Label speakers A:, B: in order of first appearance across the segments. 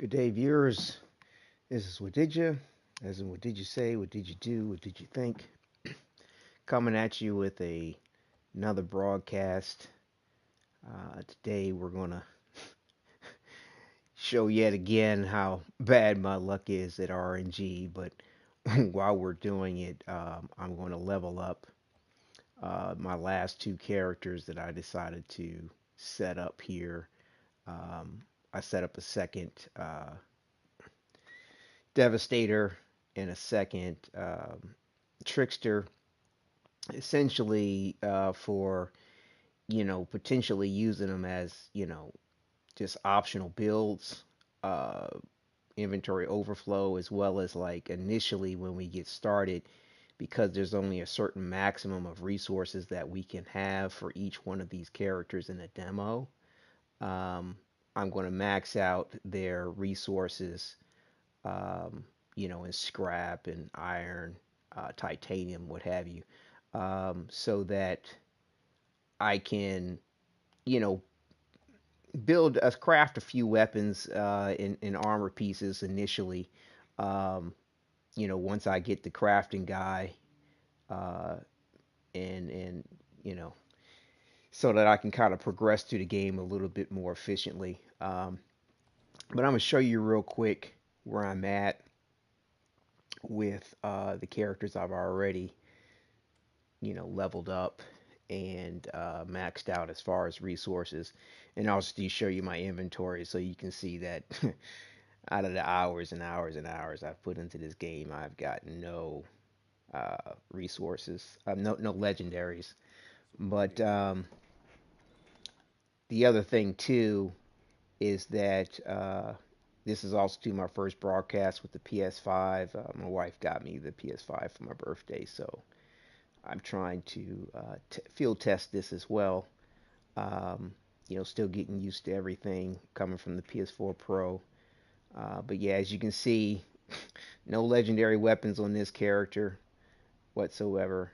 A: Good day, viewers. This is What Did You? As in, what did you say? What did you do? What did you think? Coming at you with another broadcast. Today, we're going to show yet again how bad my luck is at RNG. But while we're doing it, I'm going to level up my last two characters that I decided to set up here. Um, I set up a second Devastator and a second Trickster, essentially for potentially using them as just optional builds, uh, inventory overflow, as well as like initially when we get started, because there's only a certain maximum of resources that we can have for each one of these characters in a demo. um, I'm going to max out their resources, um, in scrap and iron, titanium, what have you, so that I can, you know, craft a few weapons in armor pieces initially. Um, once I get the crafting guy, uh, and you know, so that I can kind of progress through the game a little bit more efficiently. But I'm gonna show you real quick where I'm at with the characters I've already, leveled up and maxed out as far as resources. And I'll just show you my inventory so you can see that out of the hours and hours and hours I've put into this game, I've got no resources, no legendaries. But the other thing too is that this is also to my first broadcast with the PS5. My wife got me the PS5 for my birthday, so I'm trying to field test this as well. Um, still getting used to everything coming from the PS4 Pro. But yeah, as you can see, no legendary weapons on this character whatsoever.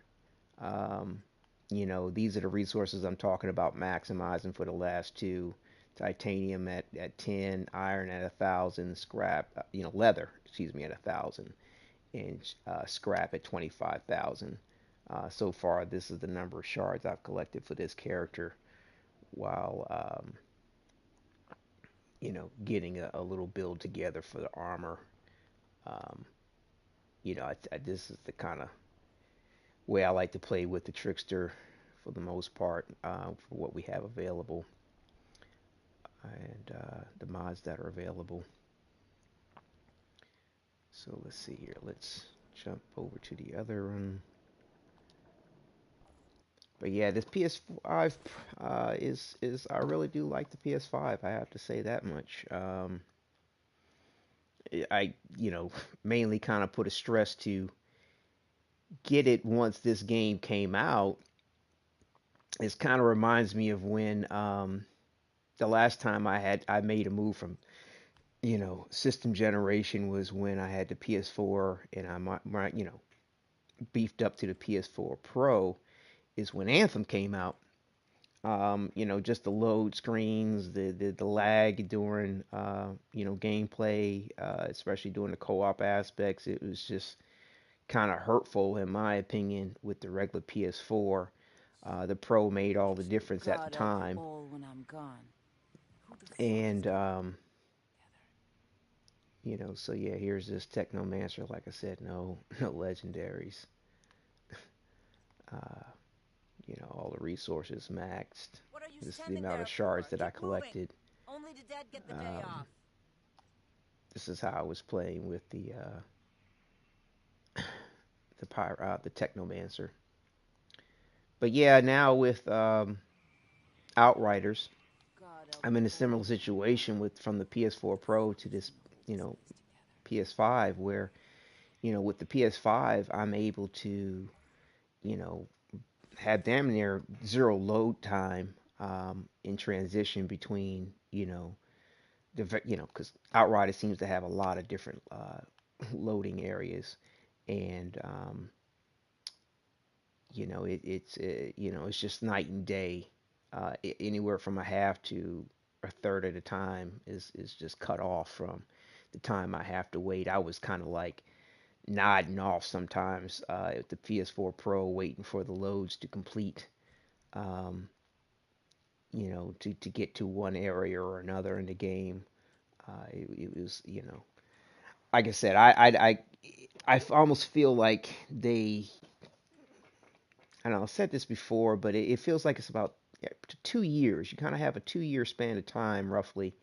A: Um, these are the resources I'm talking about maximizing for the last two. Titanium at 10, iron at 1,000, scrap, leather, excuse me, at 1,000, and scrap at 25,000. So far, this is the number of shards I've collected for this character, while getting a little build together for the armor. Um, this is the kind of way I like to play with the trickster for the most part, for what we have available and the mods that are available. So let's see here. Let's jump over to the other one. But yeah, this PS5 is I really do like the PS5. I have to say that much. I mainly kind of put a stress to get it once this game came out. It kind of reminds me of when the last time I made a move from system generation was when I had the PS4 and I beefed up to the PS4 Pro is when Anthem came out. Just the load screens, the lag during gameplay, especially during the co-op aspects, it was just kind of hurtful in my opinion with the regular PS4. The Pro made all the difference at the
B: God of
A: time,
B: all when I'm gone. Who the fuck is
A: and so yeah, here's this Technomancer. Like I said, no no legendaries. Uh, all the resources maxed.
B: What are you
A: This is the
B: standing
A: amount of
B: there
A: shards
B: for?
A: that I
B: Keep moving.
A: collected.
B: Only the dead get the day
A: Um,
B: off.
A: this is how I was playing with the Technomancer. But yeah, now with Outriders,
B: God of
A: I'm in a
B: all
A: similar
B: when I'm gone.
A: situation with from the PS4
B: Who the
A: Pro
B: fuck
A: to
B: is
A: this,
B: holding
A: you
B: these
A: know,
B: things together?
A: PS5, where with the PS5, I'm able to, you know, have damn near zero load time in transition between, because Outrider seems to have a lot of different loading areas, and it's just night and day, anywhere from a half to a third of the time is just cut off from the time I have to wait. I was kind of like nodding off sometimes at the PS4 Pro, waiting for the loads to complete. Um, to get to one area or another in the game. It was, like I said, I almost feel like I don't know, I've said this before, but it feels like it's about 2 years. You kind of have a 2 year span of time, roughly,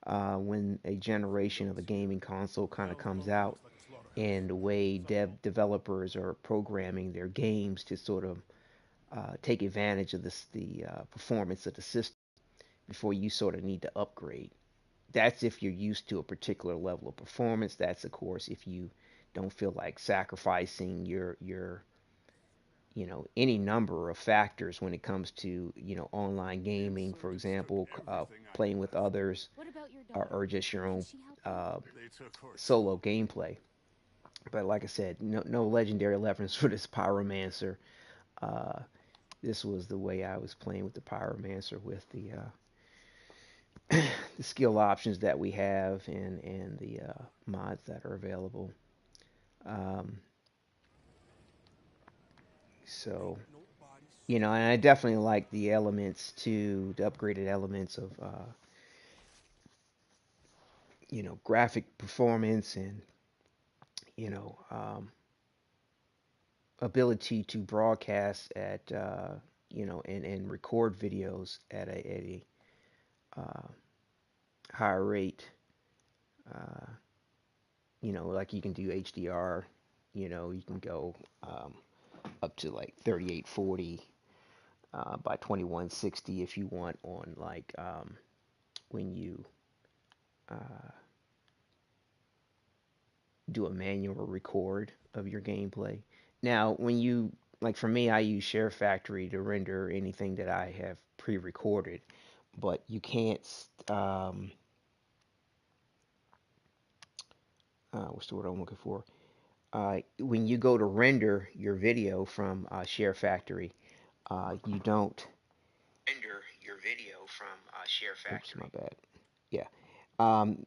A: when a generation of a gaming console kind of comes out, and the way developers are programming their games to sort of take advantage of the performance of the system before you sort of need to upgrade. That's if you're used to a particular level of performance. That's of course if you don't feel like sacrificing your any number of factors when it comes to online gaming, for example, playing with others,
C: What about your
A: or
C: daughter?
A: just your
C: Did
A: own
C: she help you?
A: uh, solo gameplay. But like I said, no legendary weapons for this pyromancer. Uh, this was the way I was playing with the pyromancer, with the skill options that we have, and the mods that are available. Um, so and I definitely like the elements too, the upgraded elements of graphic performance, and you know ability to broadcast at and record videos at a uh, higher rate. Uh, like you can do HDR. You can go up to like 3840 by 2160 if you want, on like when you uh, do a manual record of your gameplay. Now, when you like for me, I use Share Factory to render anything that I have pre-recorded, but you can't. What's the word I'm looking for? When you go to render your video from Share Factory, you don't render your video from Share Factory. Oops, my bad. Yeah. Um,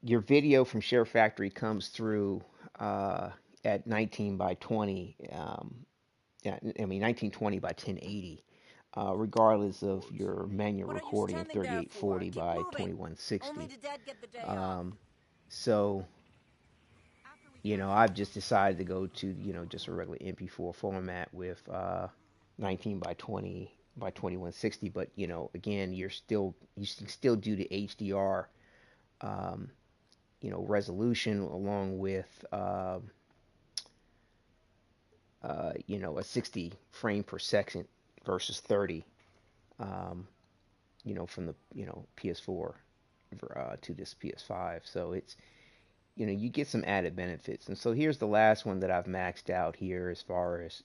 A: your video from Share Factory comes through at 19 by 20. Yeah, I mean 1920 by 1080. Regardless of your manual
B: What are you
A: recording of
B: standing there for?
A: 3840
B: Keep
A: by
B: moving. Only
A: 2160.
B: did Dad get the day off.
A: Um, so I've just decided to go to just a regular MP4 format with 19 by 20 by 2160. But again, you can still do the HDR um, resolution, along with a 60 frame per second versus 30, um, from the PS4 to this PS5. So it's you get some added benefits. And so here's the last one that I've maxed out here as far as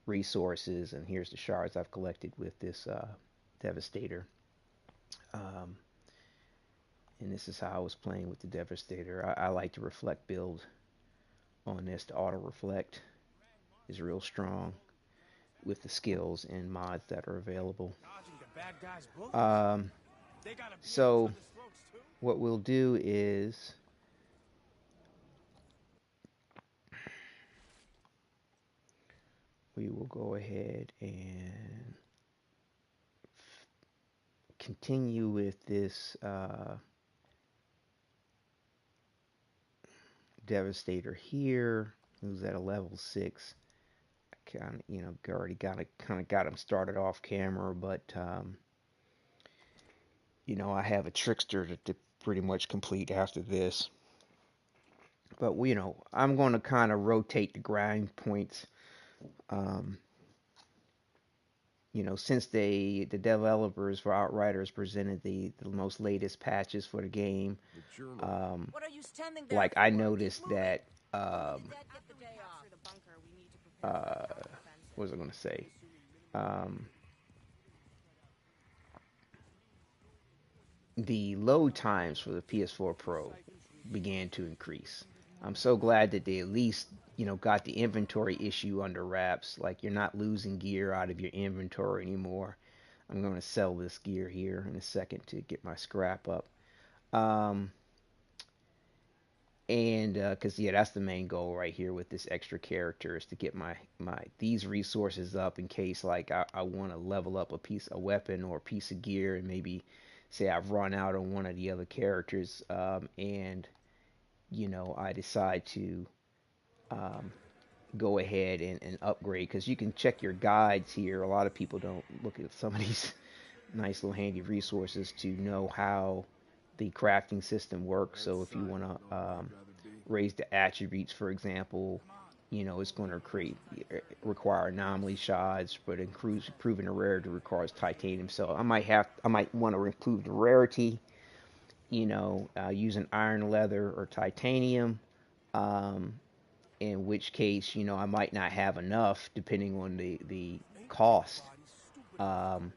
A: resources, and here's the shards I've collected with this Devastator. Um, and this is how I was playing with the Devastator. I like to reflect build on this. The auto reflect is real strong with the skills and mods that are available. Um, so what we'll do is we will go ahead and continue with this Devastator here, who's at a level 6. Kind of, already got him started off camera, but I have a trickster to pretty much complete after this. But I'm going to kind of rotate the grind points. Um, since the developers for Outriders presented the most latest patches for the game, um,
B: What are you standing there
A: like
B: for?
A: I
B: Keep
A: noticed
B: moving.
A: that
B: Only did Dad get the day off.
A: uh, what was I going to say? Um, the load times for the PS4 Pro began to increase. I'm so glad that they at least, got the inventory issue under wraps. Like, you're not losing gear out of your inventory anymore. I'm going to sell this gear here in a second to get my scrap up. Um, and because yeah, that's the main goal right here with this extra character is to get my these resources up in case like I want to level up a weapon or a piece of gear, and maybe say I've run out on one of the other characters, and I decide to um, go ahead and upgrade, because you can check your guides here. A lot of people don't look at some of these nice little handy resources to know how the crafting system works. So if you want to raise the attributes, for example, it's going to require anomaly shards, but improving the rarity requires titanium. So I might want to improve the rarity, using iron, leather, or titanium. Um, in which case, I might not have enough depending on the cost. Um,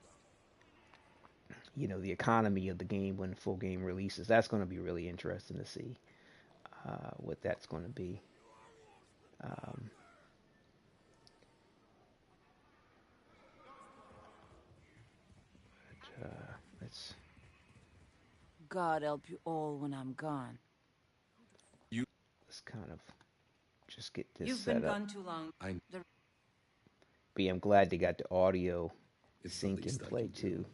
A: the economy of the game when the full game releases. That's going to be really interesting to see what that's going to be. Um, let's
B: God help you all when I'm gone.
A: let's kind of just get this
B: You've been
A: set up.
B: gone too long. The
A: But yeah, I'm glad they got the audio sync and play too.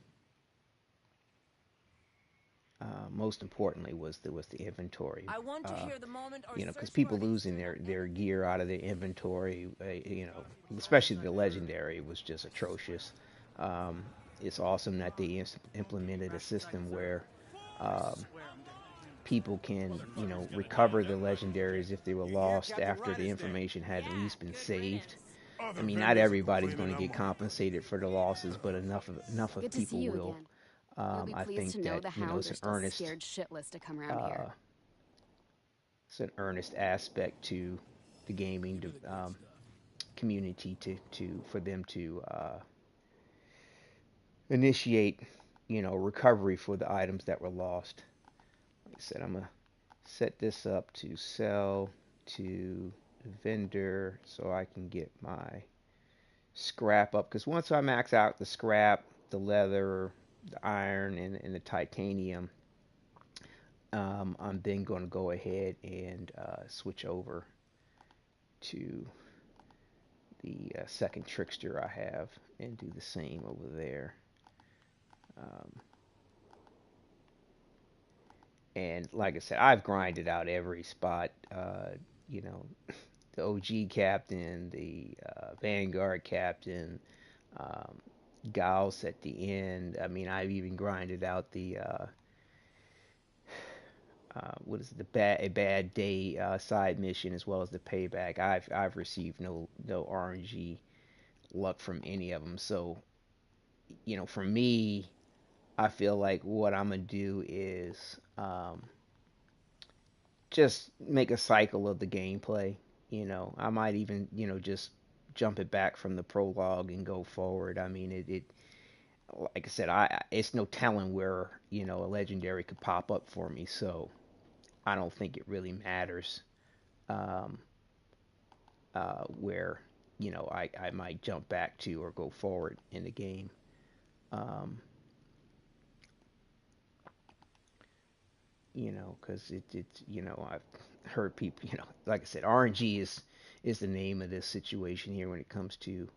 A: Most importantly was the inventory.
B: I want to
A: Uh,
B: hear the moment or
A: because
B: search for
A: people
B: an
A: losing
B: external
A: their
B: enemy.
A: gear out of their inventory, especially the legendary, was just atrocious. Um, it's awesome that they implemented a system where um, people can, recover the legendaries if they were lost after the information had at
B: Yeah,
A: least been
B: good
A: saved.
B: riddance.
A: I mean, not everybody's going to get compensated for the losses, but enough of
C: Good to see
A: people
C: you
A: will.
C: again. You'll be
A: I
C: pleased
A: think
C: to know
A: that
C: the hounds
A: it's
C: are
A: an
C: still scared shitless to come around here.
A: uh, earnest aspect to the gaming community to for them to initiate, recovery for the items that were lost. Like I said, I'm gonna set this up to sell to vendor so I can get my scrap up. Because once I max out the scrap, the leather, the iron, and the titanium, I'm then going to go ahead and switch over to the second trickster I have and do the same over there. Um, and like I said, I've grinded out every spot. You know, the OG captain, the Vanguard captain, um, Gauss at the end. I mean, I've even grinded out the what is it, the bad day side mission as well as the payback. I've received no RNG luck from any of them. So for me, I feel like what I'm gonna do is just make a cycle of the gameplay. I might even just jump it back from the prologue and go forward. I mean, it like I said, it's no telling where a legendary could pop up for me, so I don't think it really matters um, where I might jump back to or go forward in the game. Um, because it's I've heard people, like I said, RNG is the name of this situation here when it comes to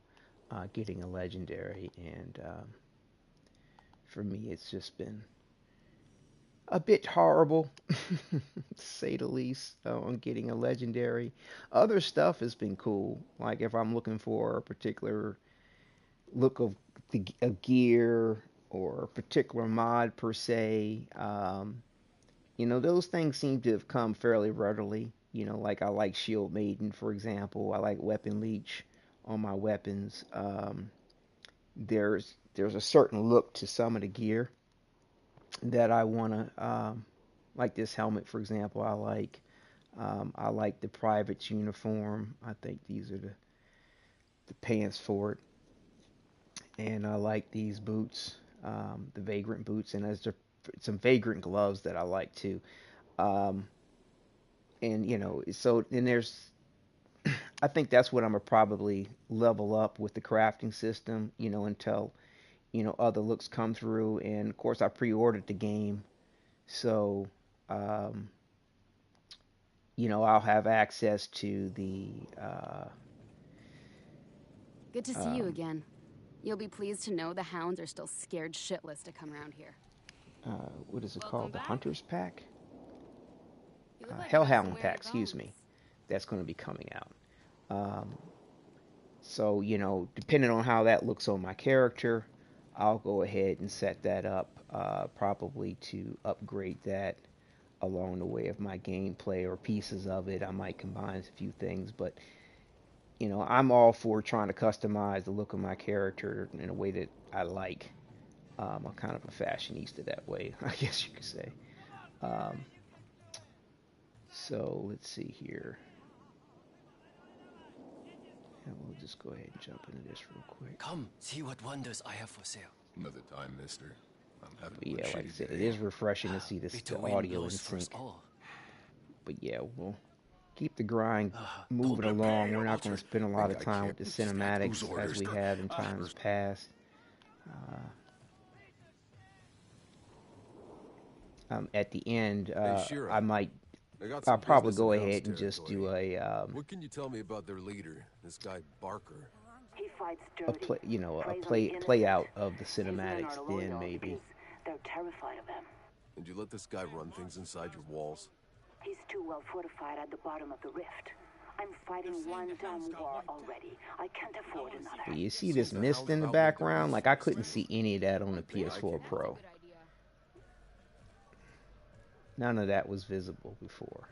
A: getting a legendary, and for me, it's just been a bit horrible, to say the least, on getting a legendary. Other stuff has been cool, like if I'm looking for a particular look of a gear or a particular mod per se. Those things seem to have come fairly readily. Like I like Shield Maiden, for example. I like Weapon Leech on my weapons. There's a certain look to some of the gear that I want to, like this helmet, for example. I like the private's uniform. I think these are the pants for it, and I like these boots, the vagrant boots, and there's some vagrant gloves that I like too. Um, and so then there's I think that's what I'm gonna probably level up with the crafting system, until other looks come through, and of course I pre-ordered the game, so um, I'll have access to the
C: Good to see you
A: um,
C: again. You'll be pleased to know the hounds are still scared shitless to come around here.
A: what is it
B: Welcome
A: called? The
B: back.
A: Hunter's Pack,
B: You look like you got some
A: Hellhound
B: weary
A: Pack. Excuse
B: bones.
A: me. That's going to be coming out. Um, so depending on how that looks on my character, I'll go ahead and set that up, probably to upgrade that along the way of my gameplay or pieces of it. I might combine a few things, but I'm all for trying to customize the look of my character in a way that I like. I'm kind of a fashionista that way, I guess you could say. Um, so let's see here. And we'll just go ahead and jump into this real quick.
D: Come, see what wonders I have for sale.
E: Another time, mister. I'm having
A: But
E: one
A: yeah, like I
E: shitty
A: said, it
E: day.
A: is refreshing to see this
D: Bitter
A: the
D: wind
A: audio in
D: blows for us
A: sync.
D: all.
A: But yeah, we'll keep the grind moving
D: Polar
A: along.
D: bear,
A: We're not going to
D: Altered.
A: spend a lot
E: Think
A: of
E: I
A: time
E: care?
A: with the
E: Who's that? Whose
A: cinematics as
E: orders?
A: we have in times past. At the end,
E: Hey, Shira.
A: I might,
E: I got
A: I'll
E: some
A: probably
E: business
A: go
E: in House
A: ahead and just do
E: territory.
A: a
E: What can you tell me about their leader, this guy Barker?
F: He fights
A: a
F: dirty.
A: play, a
F: preys on
A: play
F: the
A: play
F: innocent.
A: out of the
F: His men
A: cinematics.
F: are loyal
A: Then maybe.
F: because they're terrified of him.
E: And you let this guy run things inside your walls?
F: He's too well fortified at the bottom of the rift. I'm fighting one damn war already. I can't afford another.
A: But you see this
E: the
A: mist
E: hounds
A: in the
E: have outlawed
A: background?
E: their
A: Like I couldn't see any of that on the
E: think I
A: PS4
E: can.
A: Pro.
C: Good idea.
A: None of that was visible before.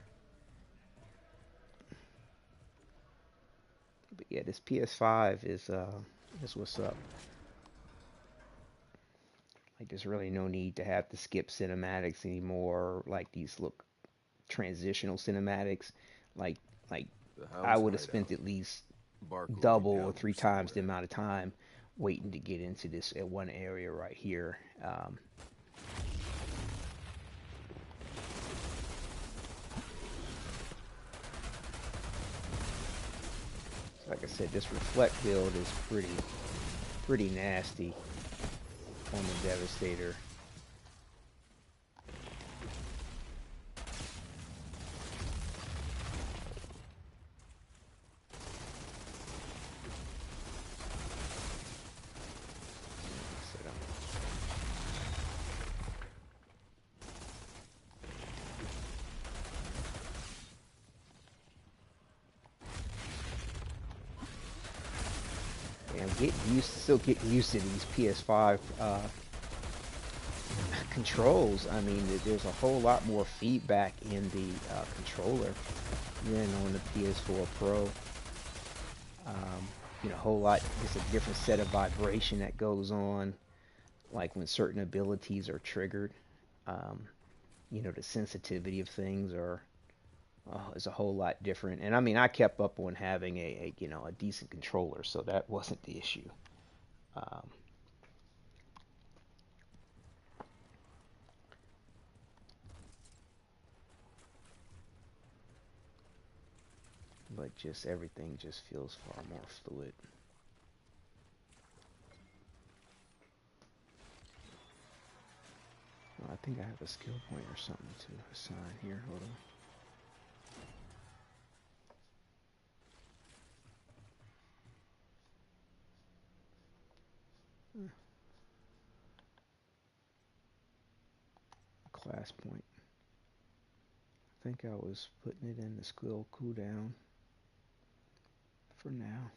A: But yeah, this PS5 is what's up. Like there's really no need to have to skip cinematics anymore. Like these look transitional cinematics. Like like
E: The
A: I
E: hounds
A: would have
E: hide
A: spent
E: out.
A: at least
E: Barker will be
A: double
E: down
A: or
E: here
A: three times the
E: somewhere.
A: amount of time waiting to get into this at one area right here. Like I said, this reflect build is pretty nasty on the Devastator. And still getting used to these PS5 controls. I mean, there's a whole lot more feedback in the controller than on the PS4 Pro. A whole lot. It's a different set of vibration that goes on, like when certain abilities are triggered. Um, the sensitivity of things is a whole lot different. And I mean, I kept up on having a decent controller, so that wasn't the issue. Um, but just everything just feels far more fluid. Well, I think I have a skill point or something to assign here. Hold on. Class point. I think I was putting it in the skill cooldown for now.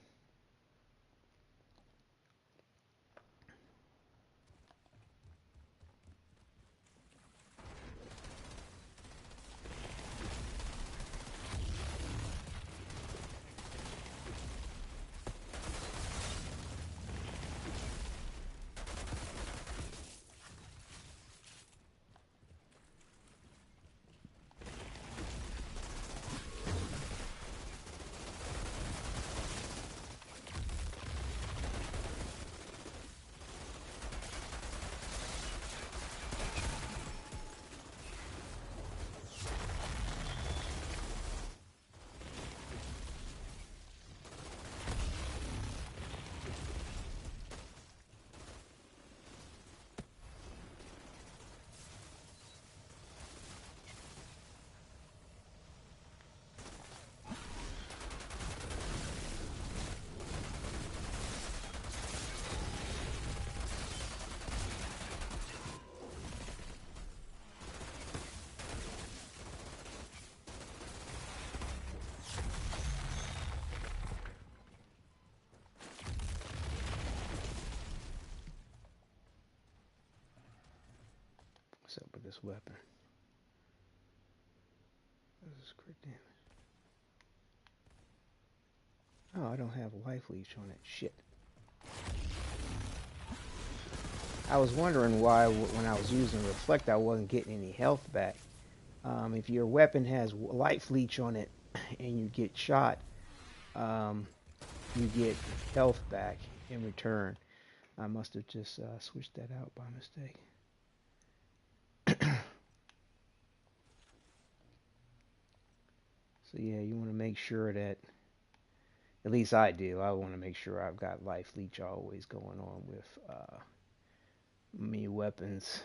A: What's up with this weapon? This is crit damage. Oh, I don't have life leech on it. Shit. I was wondering why when I was using reflect I wasn't getting any health back. If your weapon has life leech on it and you get shot, you get health back in return. I must have just switched that out by mistake. So yeah, you want to make sure that, at least I do, I want to make sure I've got life leech always going on with me weapons.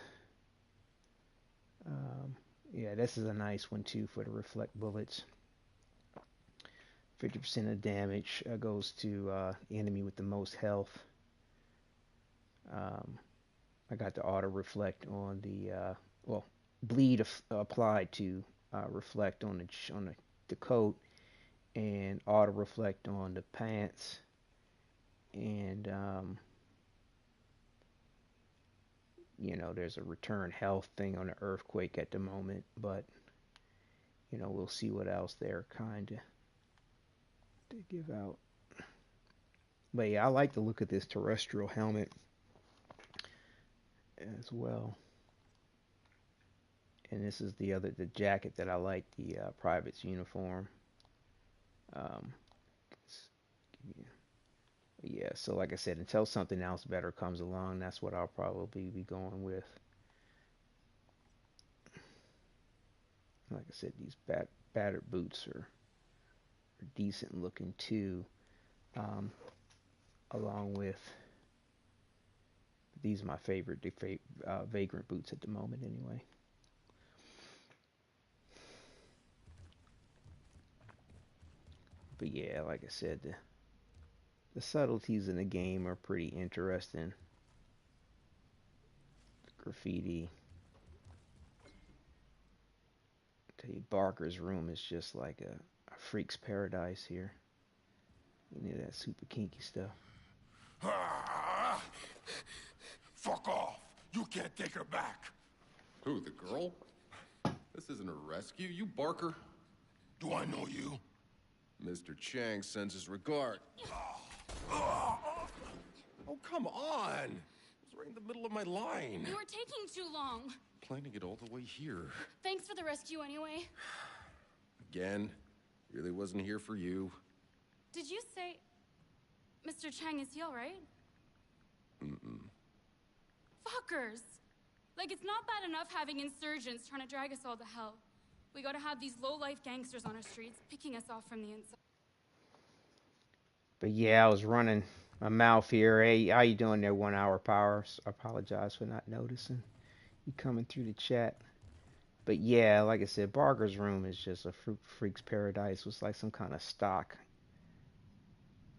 A: Yeah, this is a nice one too for the reflect bullets. 50% of damage goes to the enemy with the most health. I got the auto reflect on the bleed applied to reflect on the coat, and auto reflect on the pants, and there's a return health thing on the earthquake at the moment, but we'll see what else they're kind of to give out. But yeah, I like the look of this terrestrial helmet as well. And this is the jacket that I like, the private's uniform. Yeah, so like I said, until something else better comes along, that's what I'll probably be going with. Like I said, these battered boots are decent looking too, along with these are my favorite vagrant boots at the moment anyway. But yeah, like I said, the subtleties in the game are pretty interesting. The graffiti. I tell you, Barker's room is just like a freak's paradise here. You know, that super kinky stuff.
E: Fuck off! You can't take her back! Who, the girl? This isn't a rescue, you Barker. Do I know you? Mr. Chang sends his regard. Oh, come on! I was right in the middle of my line.
C: You were taking too long.
E: Planning it all the way here.
C: Thanks for the rescue anyway.
E: Again, really wasn't here for you.
C: Did you say Mr. Chang is he all right?
E: Mm-mm.
C: Fuckers! Like, it's not bad enough having insurgents trying to drag us all to hell. We gotta have these low-life gangsters on our streets, picking us off from the inside.
A: But yeah, I was running my mouth here. Hey, how you doing there, 1 hour power? I apologize for not noticing you coming through the chat. But yeah, like I said, Barker's room is just a freak's paradise. It's like some kind of stock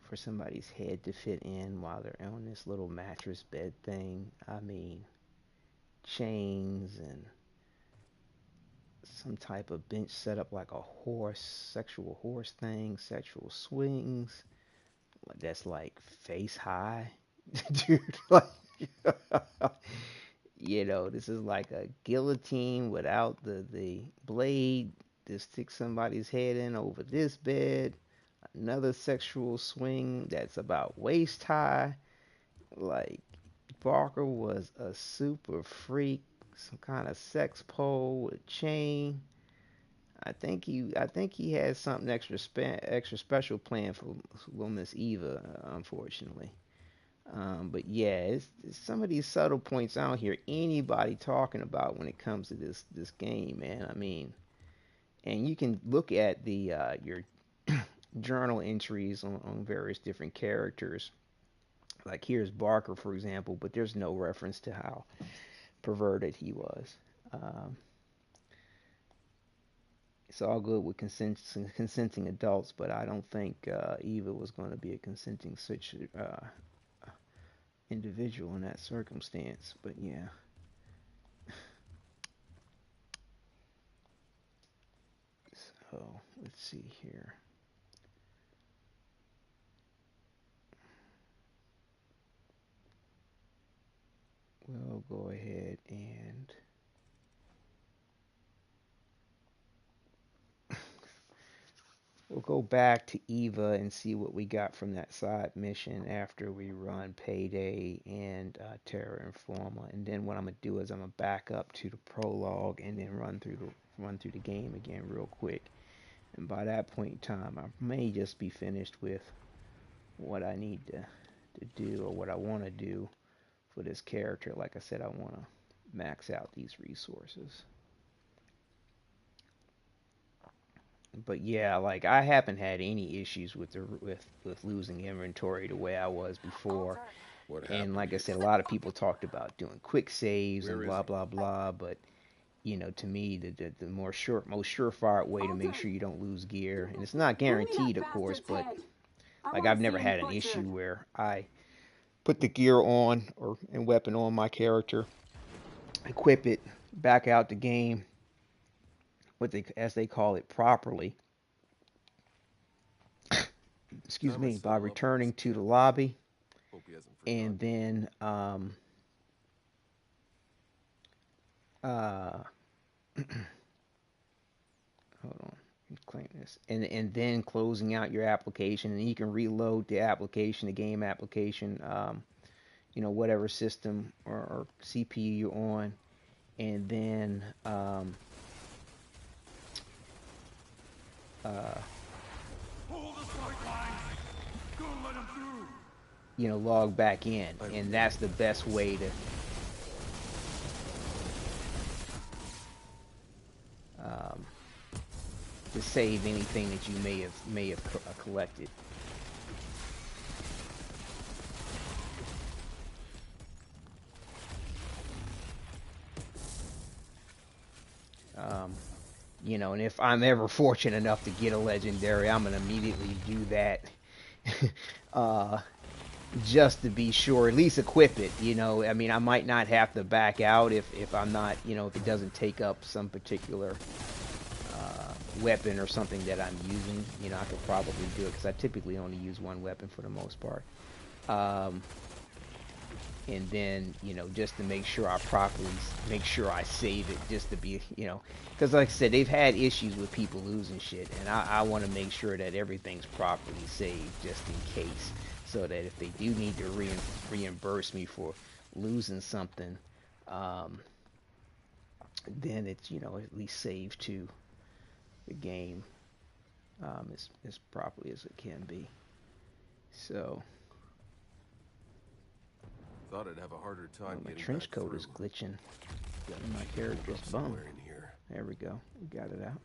A: for somebody's head to fit in while they're on this little mattress bed thing. I mean, chains and some type of bench set up like a sexual horse thing, sexual swings. That's like face high. Dude, like, this is like a guillotine without the blade to stick somebody's head in over this bed. Another sexual swing that's about waist high. Like, Barker was a super freak, some kind of sex pole with chain. I think he had something extra special planned for Miss Eva, unfortunately. But yeah, it's some of these subtle points I don't hear anybody talking about when it comes to this game, man. I mean, and you can look at the your journal entries on various different characters. Like here's Barker, for example, but there's no reference to how perverted he was. It's all good with consenting adults, but I don't think Eva was going to be a consenting such individual in that circumstance. But yeah. So let's see here. We'll go ahead and we'll go back to Eva and see what we got from that side mission after we run Payday and Terra Informa. And then what I'm gonna do is I'm gonna back up to the prologue and then run through the game again real quick. And by that point in time, I may just be finished with what I need to do or what I want to do for this character. Like I said, I want to max out these resources. But yeah, like I haven't had any issues with with losing inventory the way I was before.
E: What
A: And
E: happened
A: like I
E: here?
A: said, a lot of people talked about doing quick saves
E: Where
A: and
E: is
A: blah
E: he?
A: blah blah. But to me, the most surefire way to make sure you don't lose gear, and it's not guaranteed, of course, but like I've never had an issue where I put the gear on or and weapon on my character, equip it, back out the game, as they call it properly. Excuse
E: Time I
A: me, by
E: settle up with
A: returning
E: this
A: to the
E: kid.
A: lobby
E: Hope he hasn't
A: and
E: forgotten.
A: then uh hold on, claim this, and then closing out your application, and you can reload the application, the game application, whatever system or CPU you're on, and then uh, log back in, and that's the best way um, to save anything that you may have collected. Um, and if I'm ever fortunate enough to get a legendary, I'm gonna immediately do that. uh, just to be sure, at least equip it. I mean, I might not have to back out if I'm not, if it doesn't take up some particular weapon or something that I'm using. I could probably do it because I typically only use one weapon for the most part. Um, and then just to make sure I properly make sure I save it, just to be because like I said, they've had issues with people losing shit, and I want to make sure that everything's properly saved just in case, so that if they do need to reimburse me for losing something, um, then it's at least saved to the game as properly as it can be. So
E: Thought I'd have a harder time
A: my
E: getting
A: trench
E: back
A: coat
E: through.
A: is glitching. My
E: Hold
A: character's
E: up
A: bum.
E: somewhere in here.
A: There we go. We got it out.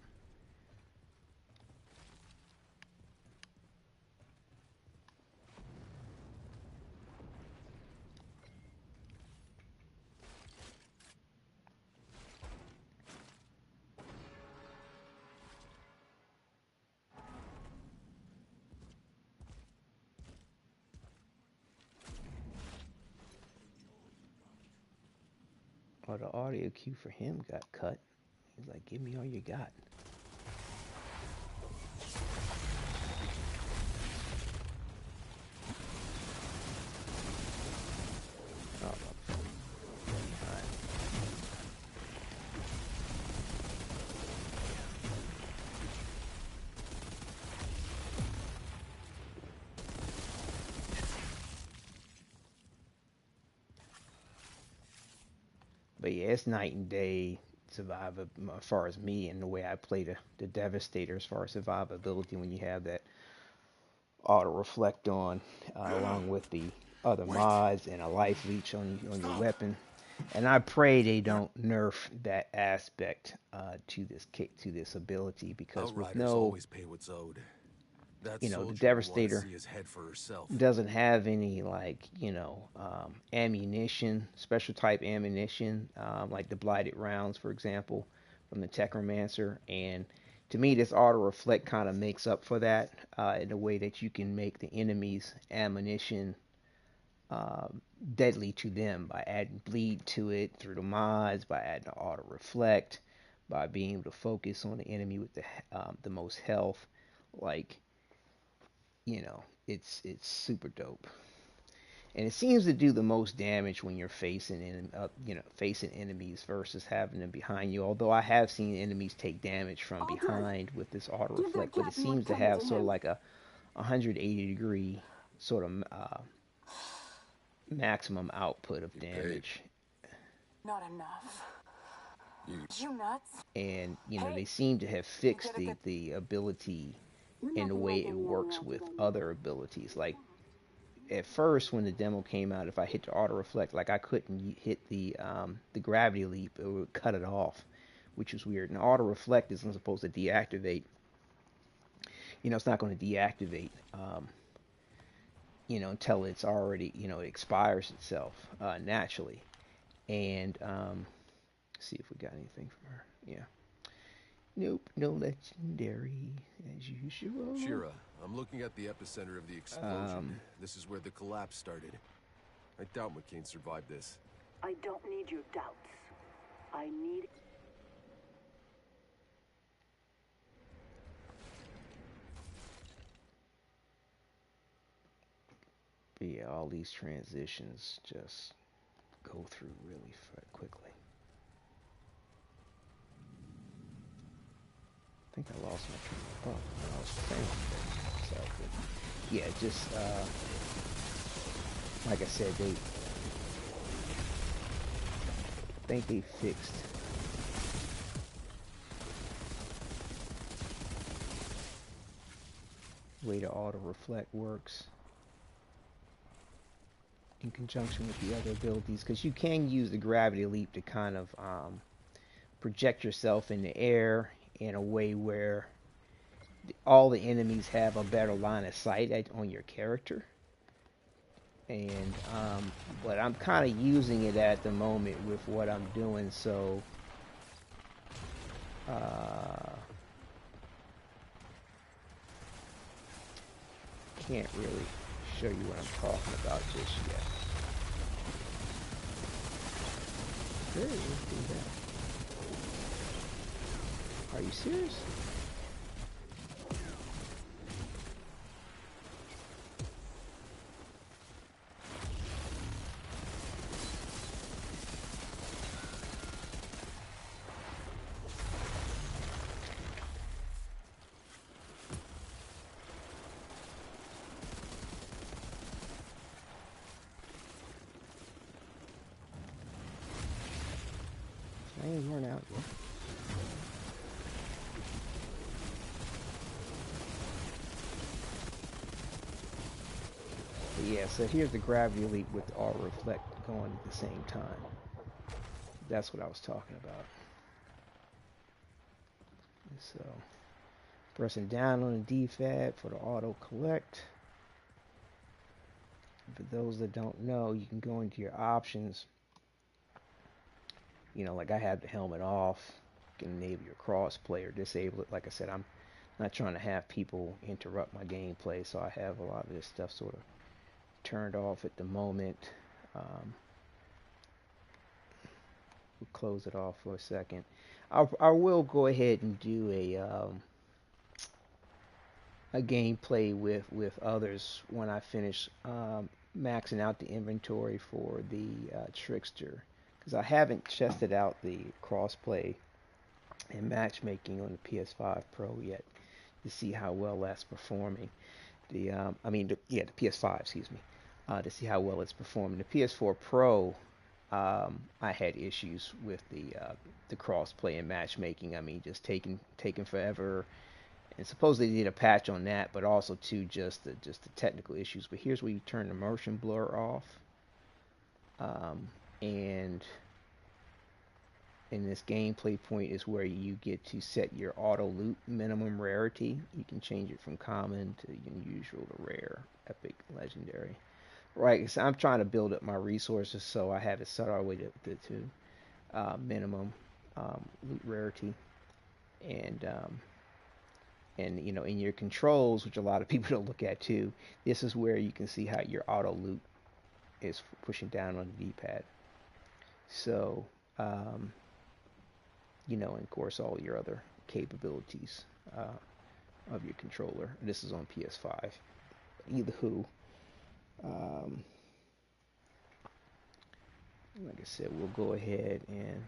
A: Oh, the audio cue for him got cut. He's like, give me all you got. Oh, alright. But yeah, it's night and day survivor as far as me and the way I play the Devastator as far as survivability when you have that auto reflect on along with the other
E: Wait.
A: mods and a life leech on your weapon. And I pray they don't nerf that aspect to this ability, because with
D: Outriders
A: no,
D: always pay what's owed. That
A: the
D: soldier will want to
A: Devastator
D: see his head for herself.
A: doesn't have any like ammunition, special type ammunition, like the blighted rounds, for example, from the Technomancer. And to me, this auto reflect kind of makes up for that in a way that you can make the enemy's ammunition deadly to them by adding bleed to it through the mods, by adding the auto reflect, by being able to focus on the enemy with the most health. Like, it's super dope. and it seems to do the most damage when you're facing enemies versus having them behind you. Although I have seen enemies take damage from
F: Altered.
A: behind with this auto
F: Give that
A: reflect, but it
F: captain what
A: seems to
F: comes
A: have
F: to
A: sort of
F: him.
A: like a 180-degree sort of maximum output of
E: You paid.
A: damage.
F: Not enough.
E: You
F: You nuts?
A: And
F: Hey,
A: they seem to have
F: you
A: fixed
F: gotta get.
A: the ability
F: You're
A: in the
F: nothing
A: way
F: like
A: it
F: any
A: works
F: other
A: with
F: altered I know.
A: other abilities. Like at first when the demo came out, if I hit the auto reflect, like I couldn't hit the gravity leap, it would cut it off, which was weird. And auto reflect isn't supposed to deactivate. It's not going to deactivate, until it's already, it expires itself naturally. And see if we got anything from her. Yeah. Nope, no legendary as usual.
D: Shira, I'm looking at the epicenter of the explosion. This is where the collapse started. I doubt McCain survived this.
F: I don't need your doubts. I need.
A: But yeah, all these transitions just go through really quickly. I think I lost my train of thought when I was saying that. So, but yeah, just like I said, they think they fixed the way the auto reflect works in conjunction with the other abilities, because you can use the gravity leap to kind of project yourself in the air in a way where all the enemies have a better line of sight on your character. And but I'm kind of using it at the moment with what I'm doing, so can't really show you what I'm talking about just yet. Really? Let's do that. Are you serious? I ain't run out yet. But yeah, so here's the gravity leap with auto reflect going at the same time. That's what I was talking about. And so pressing down on the D-pad for the auto collect. For those that don't know, you can go into your options. Like I have the helmet off. You can enable your crossplay or disable it. Like I said, I'm not trying to have people interrupt my gameplay, so I have a lot of this stuff sort of turned off at the moment. We'll close it off for a second. I will go ahead and do a gameplay with others when I finish maxing out the inventory for the Trickster, because I haven't tested out the crossplay and matchmaking on the PS5 Pro yet to see how well that's performing. The PS5, excuse me, to see how well it's performing. The PS4 Pro, I had issues with the crossplay and matchmaking. I mean, just taking forever. And supposedly they did a patch on that, but also too just the technical issues. But here's where you turn the motion blur off, and in this gameplay point is where you get to set your auto loot minimum rarity. You can change it from common to unusual to rare, epic, legendary. Right, so I'm trying to build up my resources, so I have it set all the way to minimum loot rarity, and in your controls, which a lot of people don't look at too, this is where you can see how your auto loot is pushing down on the D-pad. So, and of course all your other capabilities of your controller. This is on PS5. Either who. like I said, we'll go ahead and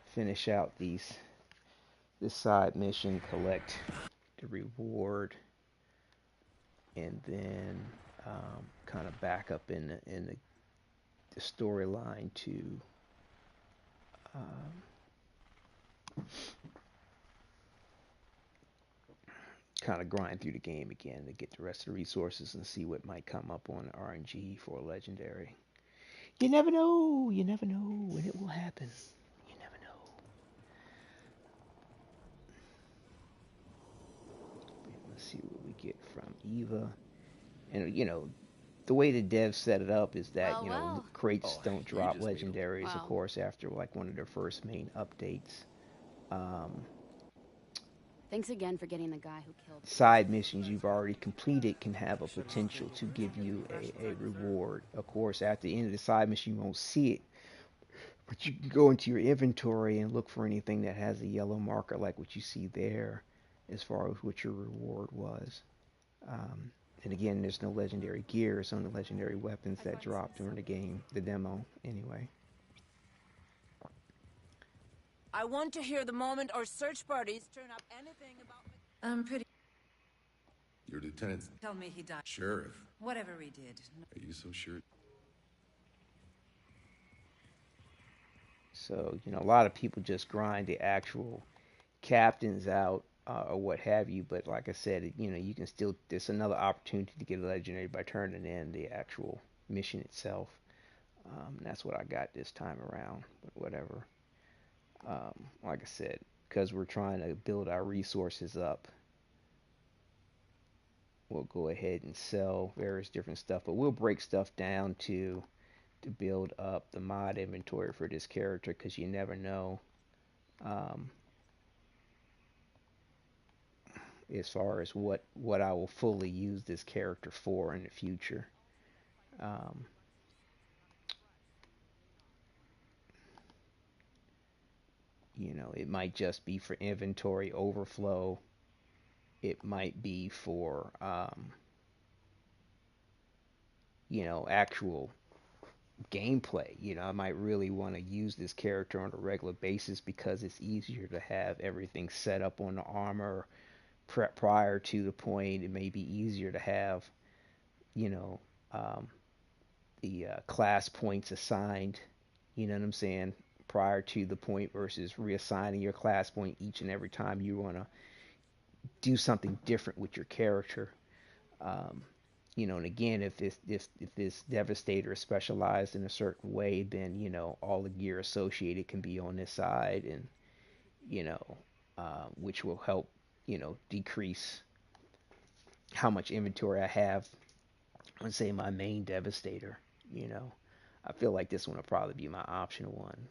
A: finish out this side mission, collect the reward, and then kind of back up in the storyline to um, kind of grind through the game again to get the rest of the resources and see what might come up on RNG for a legendary. You never know. You never know when it will happen. You never know. Let's see what we get from Eva. And the way the devs set it up is that
C: Well, well.
A: crates don't
D: you
A: drop
D: just made 'em.
A: legendaries, of
C: Wow.
A: course, after like one of their first main updates. Um,
C: Thanks again for getting the guy who killed.
A: Side missions you've already completed can have a potential to give you a reward. Of course, at the end of the side mission, you won't see it, but you can go into your inventory and look for anything that has a yellow marker, like what you see there, as far as what your reward was. Um, and again, there's no legendary gear, it's only legendary weapons that drop during the game, the demo, anyway.
B: I want to hear the moment our search parties turn up anything about me.
G: I'm pretty.
E: Your lieutenant,
G: Tell me he died.
E: sheriff.
G: Whatever we did.
E: Are you so sure?
A: So, a lot of people just grind the actual captains out or what have you, but like I said, you can still, there's another opportunity to get a legendary by turning in the actual mission itself. That's what I got this time around, but whatever. Like I said, because we're trying to build our resources up, we'll go ahead and sell various different stuff, but we'll break stuff down to build up the mod inventory for this character, because you never know um, as far as what I will fully use this character for in the future. Um, it might just be for inventory overflow. It might be for actual gameplay. I might really want to use this character on a regular basis because it's easier to have everything set up on the armor prior to the point. It may be easier to have, you know, um, the class points assigned, you know what I'm saying, prior to the point versus reassigning your class point each and every time you want to do something different with your character. Um, and again, if this Devastator is specialized in a certain way, then all the gear associated can be on this side, and you know, which will help decrease how much inventory I have on, say, my main Devastator. You know, I feel like this one will probably be my optional one.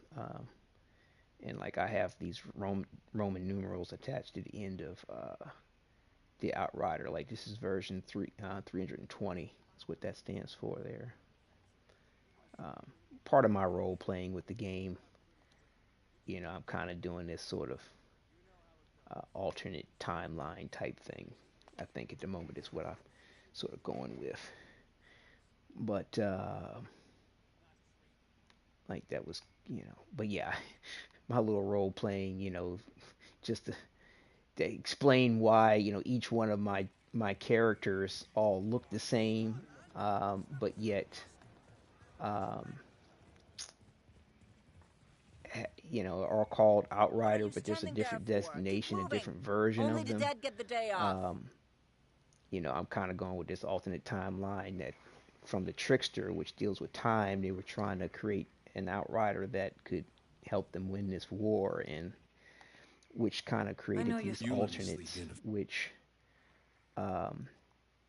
A: And like I have these Roman numerals attached to the end of the Outrider. Like this is version 320. That's what that stands for there. Um, Part of my role playing with the game, I'm kind of doing this sort of alternate timeline type thing. I think at the moment is what I'm sort of going with. But like that was, but yeah, my little role playing, just to explain why each one of my characters all look the same, but yet um, are called
B: What are
A: Outrider,
B: you
A: but there's a
B: standing there
A: different
B: for? Keep
A: destination, a
B: moving.
A: different version
B: Only
A: of
B: the
A: them.
B: dead get the day off.
A: I'm kind of going with this alternate timeline that from the Trickster, which deals with time, they were trying to create an Outrider that could help them win this war, and which kind of created these alternates, which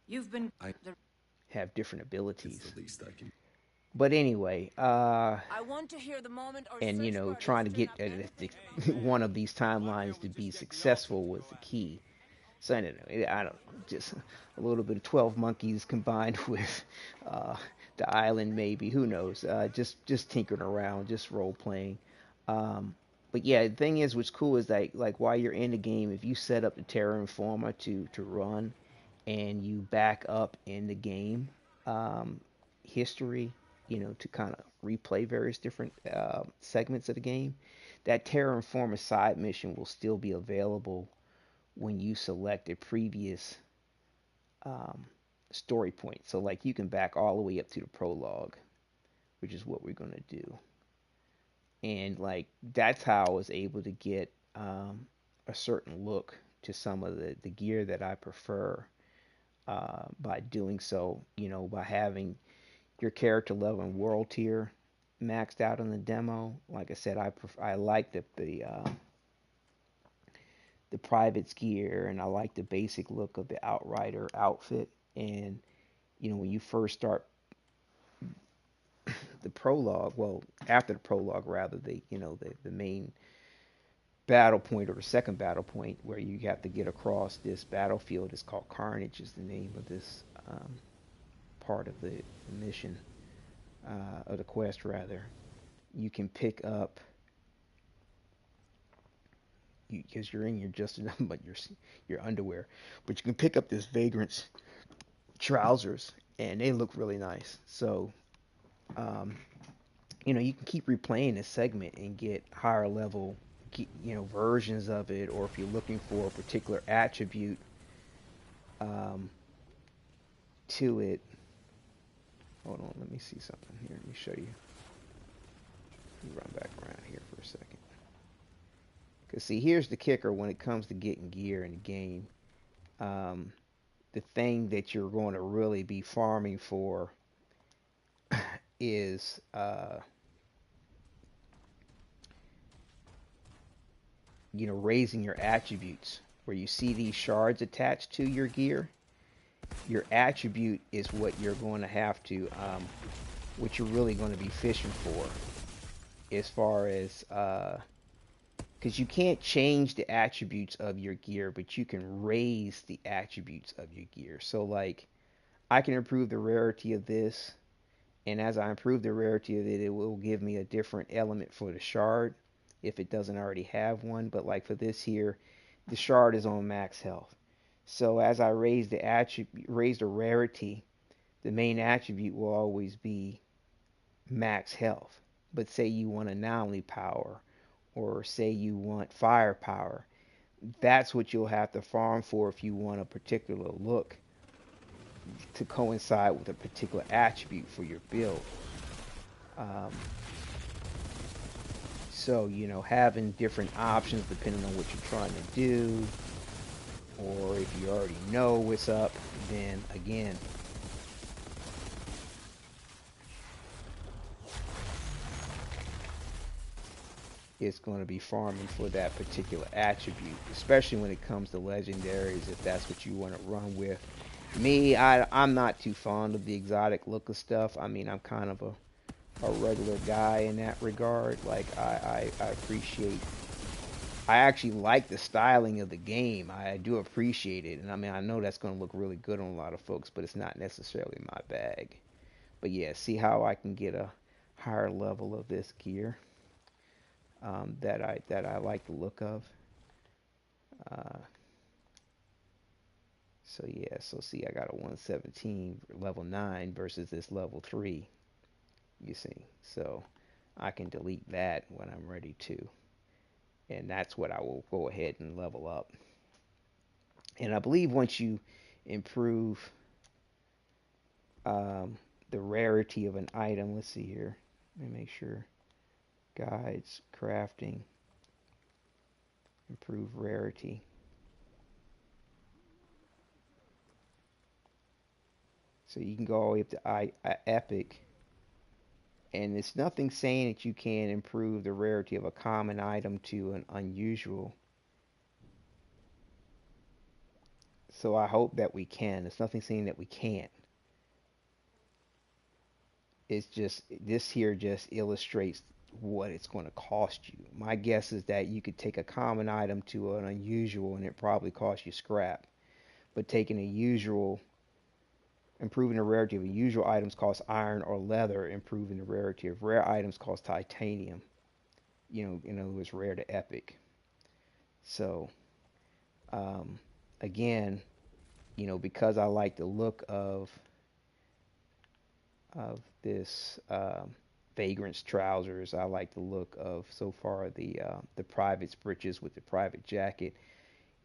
G: You've been.
A: have different
E: It's
A: abilities.
E: the least I can.
A: But anyway,
B: I want to hear the moment our
A: and
B: search parties
A: trying to
B: turn
A: get
B: up anything
A: one of these timelines to be successful was the key. So I don't know. I don't just a little bit of 12 Monkeys combined with the island, maybe. Who knows? Just tinkering around, just role playing. Um, but yeah, the thing is, what's cool is that like while you're in the game, if you set up the Terra Informa to run, and you back up in the game history, to kind of replay various different segments of the game. That Terra Informer side mission will still be available when you select a previous um, story point. So, like, you can back all the way up to the prologue, which is what we're going to do. And, like, that's how I was able to get a certain look to some of the gear that I prefer by doing so, by having your character level and world tier maxed out on the demo. Like I said, I like the private's gear, and I like the basic look of the Outrider outfit. And when you first start the prologue, well, after the prologue rather, the main battle point, or the second battle point, where you have to get across this battlefield, is called Carnage, is the name of this part of the mission, of the quest rather. You can pick up, because you're in your just enough, but your underwear, but you can pick up this Vagrant's trousers, and they look really nice. So you can keep replaying this segment and get higher level versions of it, or if you're looking for a particular attribute to it. Hold on, let me see something here. Let me show you. Let me run back around here for a second. Because, see, here's the kicker when it comes to getting gear in the game. The thing that you're going to really be farming for is raising your attributes. Where you see these shards attached to your gear, your attribute is what you're going to have to, what you're really going to be fishing for, as far as, because you can't change the attributes of your gear, but you can raise the attributes of your gear. So, like, I can improve the rarity of this, and as I improve the rarity of it, it will give me a different element for the shard, if it doesn't already have one. But like for this here, the shard is on max health. So as I raise the rarity, the main attribute will always be max health. But say you want anomaly power, or say you want firepower, that's what you'll have to farm for if you want a particular look to coincide with a particular attribute for your build. Um, so, having different options depending on what you're trying to do, or if you already know what's up, then again, it's going to be farming for that particular attribute, especially when it comes to legendaries, if that's what you want to run with. Me, I'm not too fond of the exotic look of stuff. I mean, I'm kind of a regular guy in that regard. Like, I appreciate, I actually like the styling of the game. I do appreciate it. And I mean, I know that's going to look really good on a lot of folks, but it's not necessarily my bag. But yeah, see how I can get a higher level of this gear that I like the look of. So yeah, so see, I got a 117 level 9 versus this level 3. You see, so I can delete that when I'm ready to, and that's what I will go ahead and level up. And I believe once you improve the rarity of an item, let's see here, let me make sure, guides, crafting, improve rarity. So you can go all the way up to epic, and it's nothing saying that you can improve the rarity of a common item to an unusual. So I hope that we can. It's nothing saying that we can't. It's just, this here just illustrates what it's going to cost you. My guess is that you could take a common item to an unusual and it probably costs you scrap. But taking a usual, improving the rarity of usual items costs iron or leather. Improving the rarity of rare items costs titanium. In other words, rare to epic. So, again, because I like the look of this Vagrant's trousers. I like the look of so far the private's breeches with the private jacket.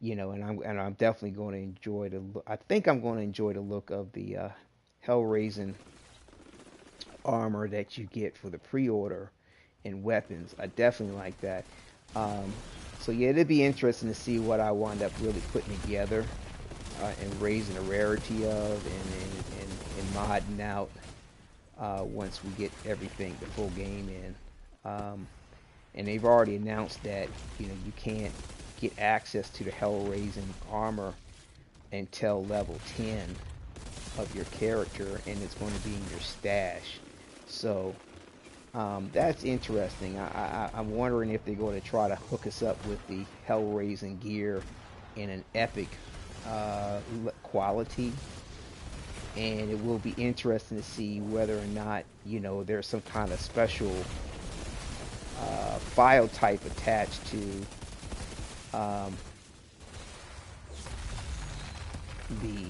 A: And I'm definitely going to enjoy the. I think I'm going to enjoy the look of the Hellraising armor that you get for the pre-order and weapons. I definitely like that. Um, so yeah, it'd be interesting to see what I wind up really putting together and raising the rarity of and modding out once we get everything, the full game in. And they've already announced that you can't get access to the Hellraising armor until level 10 of your character, and it's going to be in your stash. So that's interesting. I'm wondering if they're going to try to hook us up with the Hellraising gear in an epic quality, and it will be interesting to see whether or not there's some kind of special file type attached to the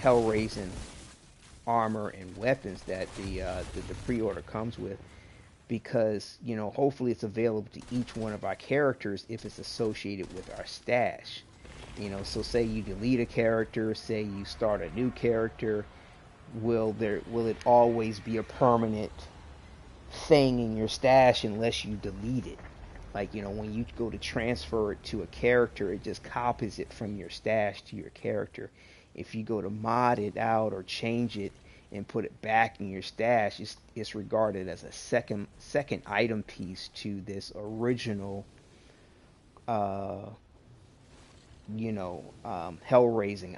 A: Hellraising armor and weapons that the pre-order comes with, because hopefully it's available to each one of our characters if it's associated with our stash. So say you delete a character, say you start a new character, will it always be a permanent thing in your stash unless you delete it? Like, when you go to transfer it to a character, it just copies it from your stash to your character. If you go to mod it out or change it and put it back in your stash, it's regarded as a second item piece to this original Hellraising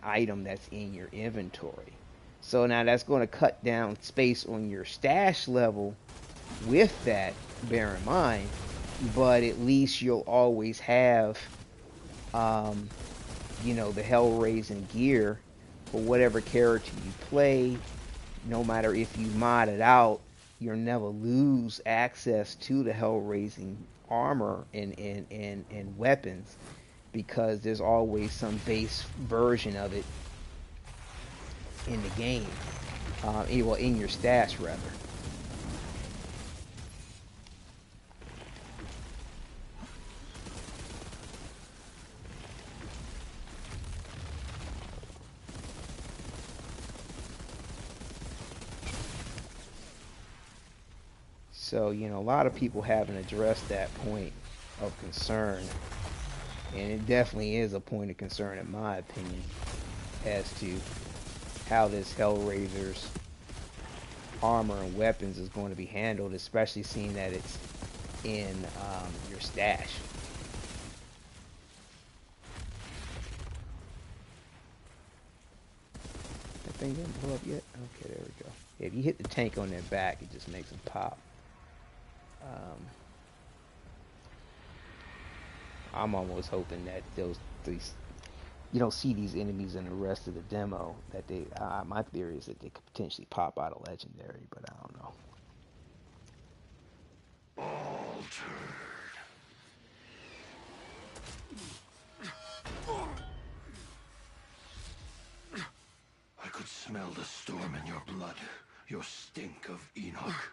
A: item that's in your inventory. So now that's going to cut down space on your stash level with that, bear in mind, but at least you'll always have the Hellraising gear for whatever character you play. No matter if you mod it out, you'll never lose access to the Hellraising armor and weapons, because there's always some base version of it in the game, well, in your stash rather. So, a lot of people haven't addressed that point of concern, and it definitely is a point of concern in my opinion as to how this Hellraiser's armor and weapons is going to be handled, especially seeing that it's in your stash. That thing didn't blow up yet? Okay, there we go. If you hit the tank on their back, it just makes them pop. I'm almost hoping that these you don't see these enemies in the rest of the demo. That my theory is that they could potentially pop out a legendary, but I don't know.
H: I could smell the storm in your blood, your stink of Enoch.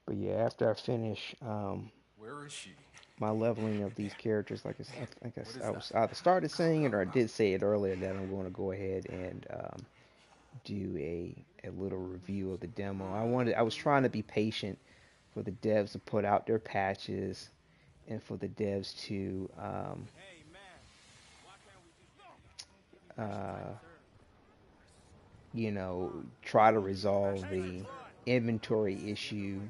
A: But yeah, after I finish
D: Where is she?
A: my leveling of these characters, I started saying it, or I did say it earlier, that I'm going to go ahead and do a little review of the demo. I was trying to be patient for the devs to put out their patches, and for the devs to try to resolve the inventory issue,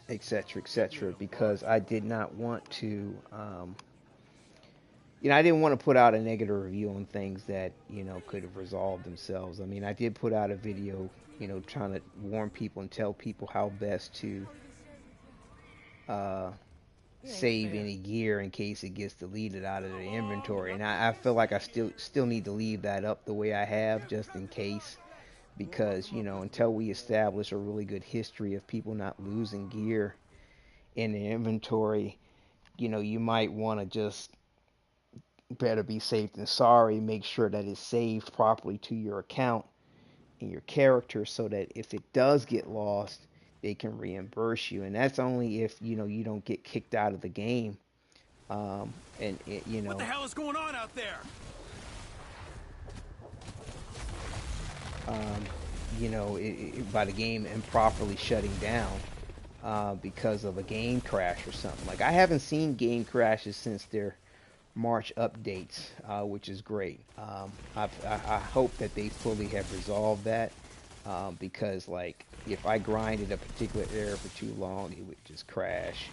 A: etc., etc., because I did not want to I didn't want to put out a negative review on things that could have resolved themselves. I mean, I did put out a video trying to warn people and tell people how best to save any gear in case it gets deleted out of the inventory, and I feel like I still need to leave that up the way I have, just in case, because until we establish a really good history of people not losing gear in the inventory, you might want to just better be safe than sorry. Make sure that it's saved properly to your account and your character so that if it does get lost, they can reimburse you. And that's only if, you don't get kicked out of the game. And
I: What the hell is going on out there?
A: By the game improperly shutting down because of a game crash or something. Like, I haven't seen game crashes since their March updates, which is great. I hope that they fully have resolved that because, like, if I grinded a particular area for too long, it would just crash.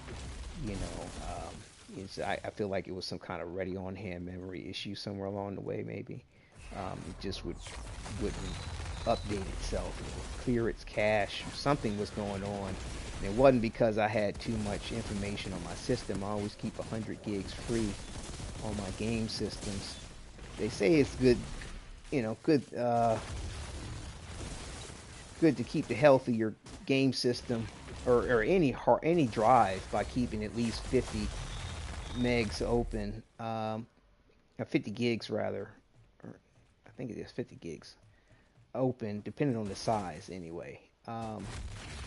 A: I feel like it was some kind of ready on hand memory issue somewhere along the way, maybe. It just wouldn't update itself, it would clear its cache. Something was going on. And it wasn't because I had too much information on my system. I always keep 100 gigs free on my game systems. They say it's good, good to keep the health of your game system or any drive by keeping at least 50 megs open, 50 gigs rather, or I think it is 50 gigs open, depending on the size anyway.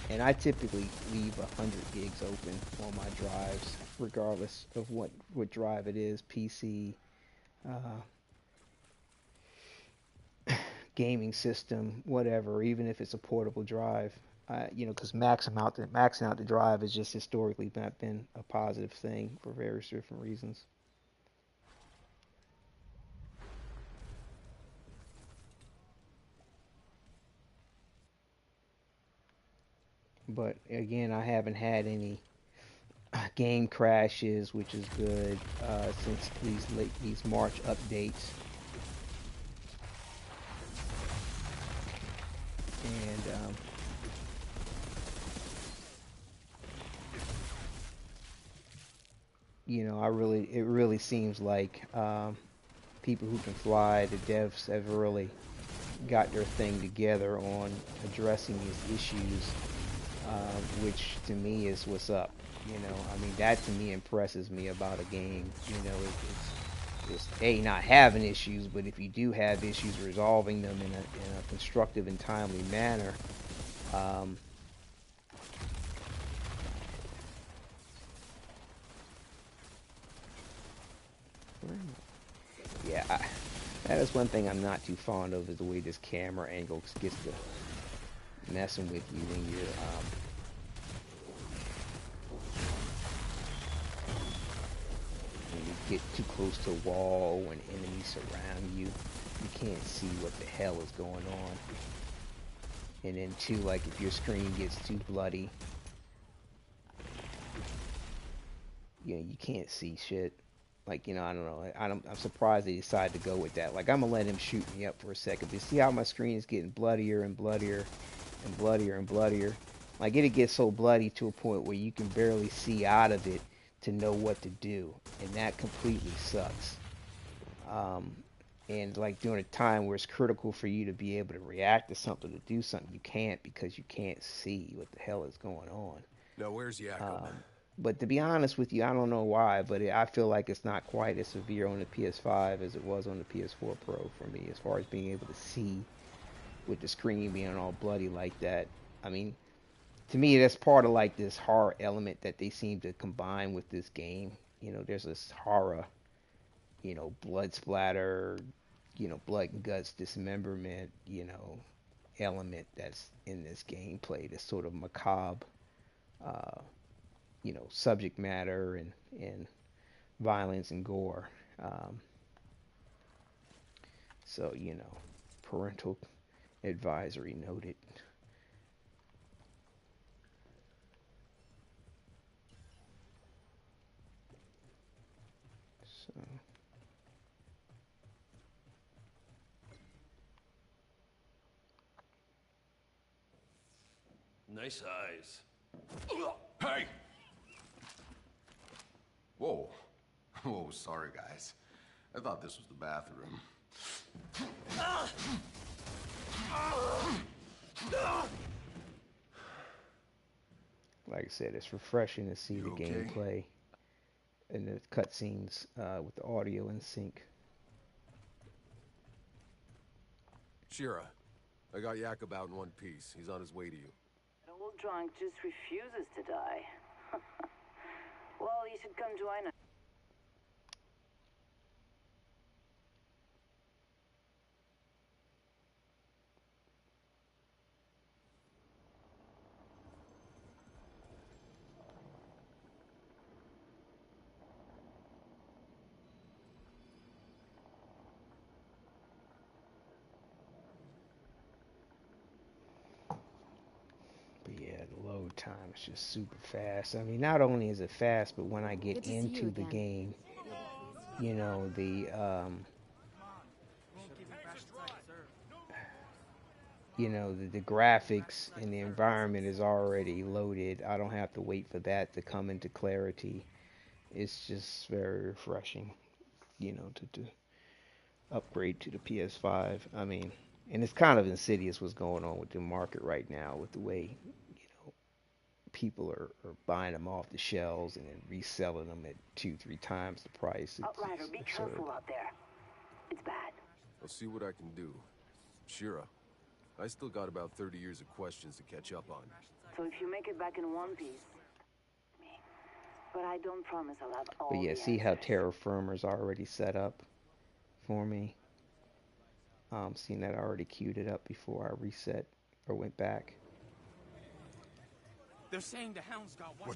A: And I typically leave 100 gigs open on my drives, regardless of what drive it is, PC, gaming system, whatever, even if it's a portable drive. Because maxing out the drive has just historically not been a positive thing for various different reasons. But again, I haven't had any game crashes, which is good, since these March updates. And it really seems like people who can fly, the devs have really got their thing together on addressing these issues, which to me is what's up. That to me impresses me about a game. It's not having issues, but if you do have issues, resolving them in a constructive and timely manner. Yeah, that is one thing I'm not too fond of, is the way this camera angle gets to messing with you when you're get too close to a wall, when enemies surround you, you can't see what the hell is going on. And then too, like, if your screen gets too bloody, you can't see shit. Like, I don't know. I'm surprised they decided to go with that. Like, I'm gonna let him shoot me up for a second, but see how my screen is getting bloodier and bloodier and bloodier and bloodier. Like, it'll get so bloody to a point where you can barely see out of it to know what to do, and that completely sucks. And like, during a time where it's critical for you to be able to react to something, to do something, you can't, because you can't see what the hell is going on.
D: Now, where's Jakob?
A: But to be honest with you, I don't know why, but I feel like it's not quite as severe on the PS5 as it was on the PS4 Pro for me, as far as being able to see with the screen being all bloody like that. I mean, to me, that's part of like this horror element that they seem to combine with this game. There's this horror, blood splatter, blood and guts, dismemberment, element that's in this gameplay, this sort of macabre, subject matter and violence and gore. So, parental advisory noted. So.
H: Nice eyes.
E: Hey! Whoa. Whoa, sorry, guys. I thought this was the bathroom.
A: Like I said, it's refreshing to see the gameplay and the cutscenes with the audio in sync.
D: Shira, I got Yakub out in one piece. He's on his way to you.
F: That old drunk just refuses to die. Well, you should come join us.
A: But yeah, the load time is just super fast. I mean, not only is it fast, but when I get into the game, you know, the graphics and the environment is already loaded. I don't have to wait for that to come into clarity. It's just very refreshing, to upgrade to the PS5. I mean, and it's kind of insidious what's going on with the market right now with the way, people are buying them off the shelves and then reselling them at 2-3 times the price.
F: Outrider, be
A: absurd.
F: careful out there. It's bad.
D: I'll see what I can do. Shira, I still got about 30 years of questions to catch up on.
F: So if you make it back in one piece, me. But I don't promise I'll have all
A: But yeah,
F: the
A: see how
F: answers.
A: Terra Firma's already set up for me. Seeing that I already queued it up before I reset or went back.
I: They're saying the hound's got one.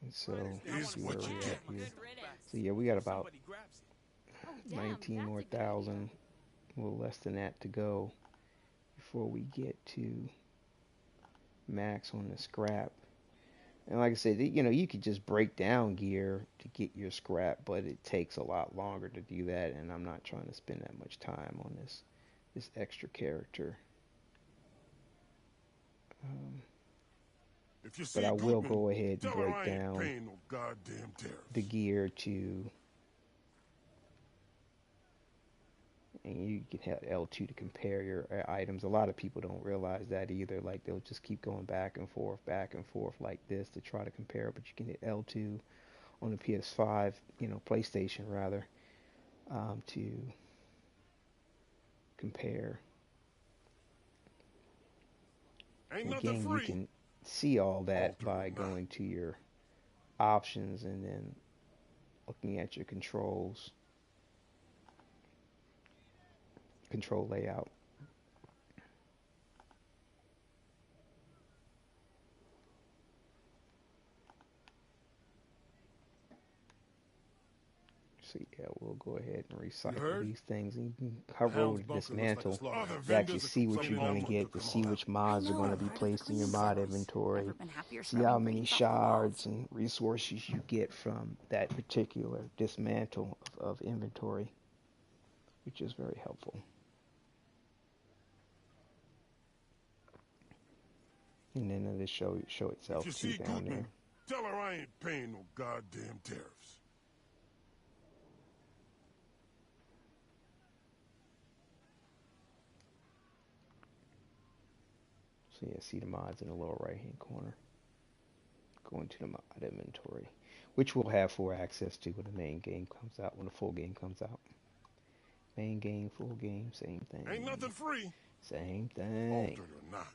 A: And so,
E: Is
A: see
E: what
A: where
E: you
A: we're
E: get.
A: at here. So yeah, we got about
I: Somebody grabs it.
A: 19 more thousand, a little less than that to go before we get to max on the scrap. And like I said, you could just break down gear to get your scrap, but it takes a lot longer to do that, and I'm not trying to spend that much time on this extra character.
E: If you see
A: But I will
E: Goodman,
A: go ahead and
E: tell her
A: break
E: I ain't
A: down
E: paying no goddamn tariffs.
A: the gear to, and you can have L2 to compare your items. A lot of people don't realize that either. Like, they'll just keep going back and forth like this to try to compare, but you can hit L2 on the PS5, PlayStation rather, to compare.
E: Ain't nothing
A: Again, you
E: free.
A: can see all that
E: Alter
A: by
E: the
A: going to your options and then looking at your control layout. So yeah, we'll go ahead and recycle these things, and you can hover over to dismantle to actually see what you're going to get, to see which mods are going to be placed in your mod inventory, see how many shards and resources you get from that particular dismantle of inventory, which is very helpful. And then it'll show itself
E: If you
A: too
E: see
A: down
E: Goodman,
A: there.
E: tell her I ain't paying no goddamn tariffs.
A: So yeah, see the mods in the lower right hand corner. Go into the mod inventory, which we'll have full access to when the main game comes out, when the full game comes out. Main game, full game, same thing.
E: Ain't nothing free.
A: Same thing.
E: Altered or not.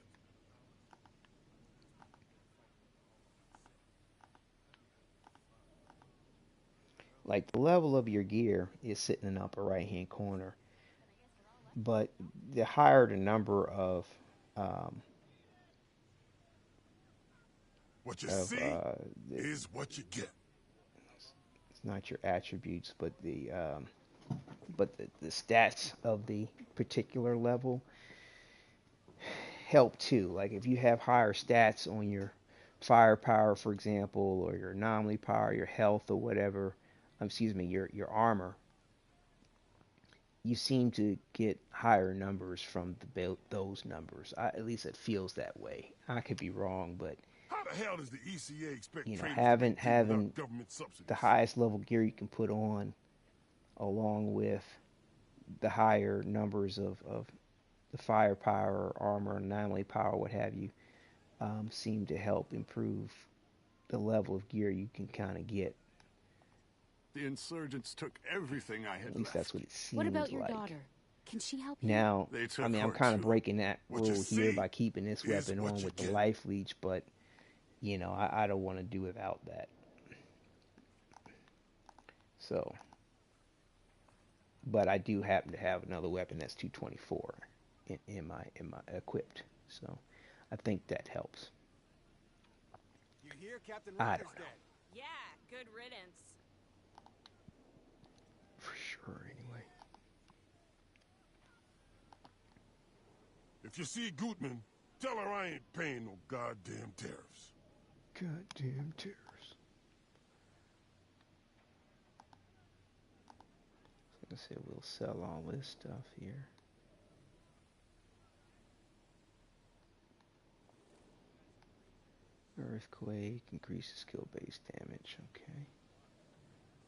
A: Like, the level of your gear is sitting in the upper right hand corner, but the higher the number of
E: What you
A: of
E: see is what you get.
A: it's not your attributes, but the stats of the particular level help too. Like, if you have higher stats on your firepower, for example, or your anomaly power, your health, or whatever, your armor, you seem to get higher numbers from those numbers. At least it feels that way. I could be wrong, but
E: How the hell does the ECA expect traders
A: having
E: to be giving out government subsidies?
A: the highest level gear you can put on, along with the higher numbers of the firepower, armor, anomaly power, what have you, seem to help improve the level of gear you can kind of get
J: The insurgents took everything I had
A: At least
J: left.
A: that's what it seems
K: What about your
A: like.
K: daughter? Can she help you?
A: Now,
J: They took
A: I mean, I'm
J: her
A: kind of
J: too.
A: breaking that
J: What you
A: rule here
J: see
A: by keeping this
J: is
A: weapon
J: what
A: on
J: you
A: with the
J: get.
A: life leech, but, you know, I don't want to do without that. So, but I do happen to have another weapon that's 224 in my equipped. So, I think that helps.
I: You hear, Captain
A: I
I: Ryder's
A: don't know.
I: dead.
B: Yeah, good riddance.
A: For sure, anyway.
E: If you see Gutman, tell her I ain't paying no goddamn tariffs.
A: Goddamn tariffs. Like I said, we'll sell all this stuff here. Earthquake, increases skill-based damage, okay.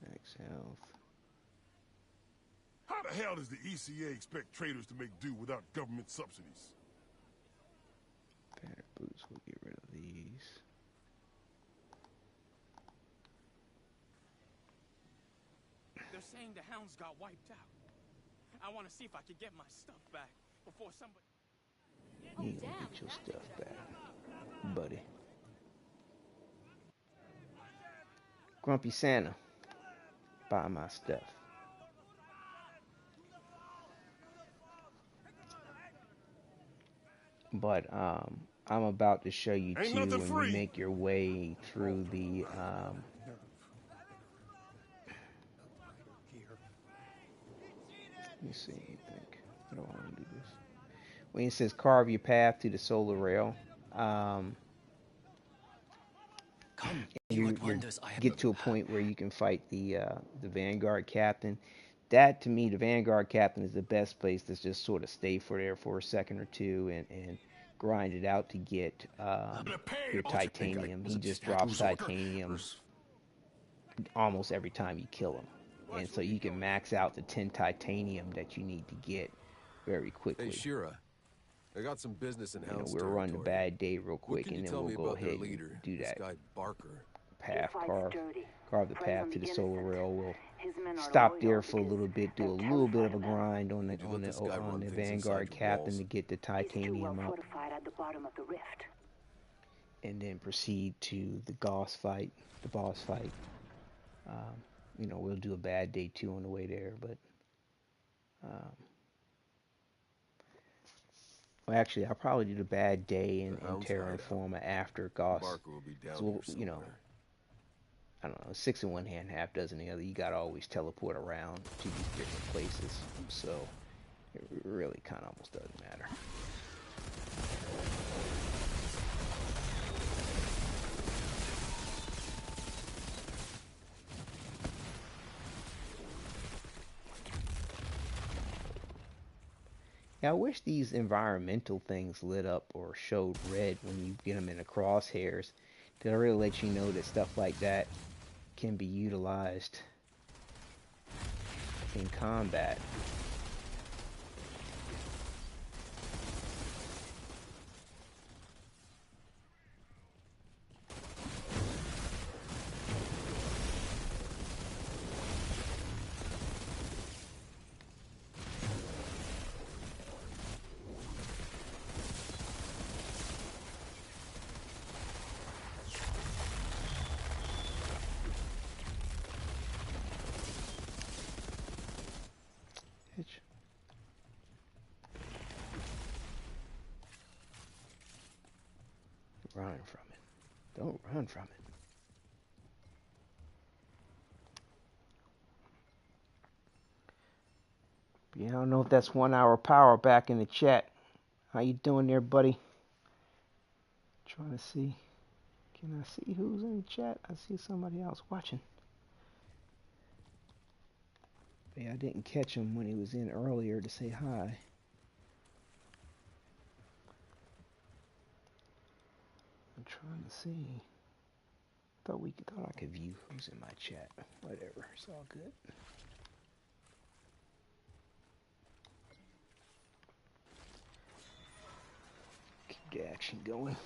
A: Max health.
E: How the hell does the ECA expect traders to make do without government subsidies?
A: Banner boots, we'll get rid of these.
I: They're saying the hounds got wiped out. I want to see if I can get my stuff back before somebody...
A: You gonna get your stuff back, buddy. Grumpy Santa, buy my stuff. But I'm about to show you
E: Ain't
A: too
E: nothing
A: when
E: free.
A: you make your way through the let me see. I think I don't want to do this. When it says carve your path to the solar rail, you get to a point where you can fight the Vanguard captain. That to me, the Vanguard captain is the best place to just sort of stay for there for a second or two and grind it out to get your titanium. He just drops titanium almost every time you kill him, and so you can max out the 10 titanium that you need to get very quickly.
D: Hey, Shira. I got some business in
A: You know,
D: Hound's
A: we'll run the
D: territory.
A: bad day real
D: What
A: quick,
D: can you
A: and then
D: tell
A: we'll
D: me
A: go
D: about their
A: ahead
D: leader,
A: and do
D: this
A: that
D: guy Barker?
A: path,
F: He fights
A: carve
F: dirty.
A: the
F: Preys
A: path
F: on
A: to the
F: the
A: solar
F: innocent.
A: rail. We'll
F: His men are
A: stop
F: loyal
A: there for a
F: because
A: little bit, do
F: they're
A: a little bit of a
F: terrified of him.
A: grind on
D: Would you let this guy run
A: the
D: things
A: Vanguard
D: inside your
A: captain
D: walls?
A: to get the
F: He's too well
A: titanium up,
F: fortified at the bottom of the rift.
A: and then proceed to the boss fight. You know, we'll do a bad day too on the way there, but well, actually, I'll probably do the bad day in Terra Informa after Goss.
D: Barker will be down
A: So,
D: here
A: you know,
D: somewhere.
A: I don't know, 6 in one hand, half dozen in the other. You gotta always teleport around to these different places, so it really kind of almost doesn't matter. Yeah, I wish these environmental things lit up or showed red when you get them in the crosshairs. They'll really let you know that stuff like that can be utilized in combat. Bitch. Run from it. Don't run from it. Yeah, I don't know if that's 1 hour power back in the chat. How you doing there, buddy? Trying to see. Can I see who's in the chat? I see somebody else watching. But yeah, I didn't catch him when he was in earlier to say hi. I'm trying to see. Thought I could view who's in my chat. Whatever, it's all good. Keep the action going.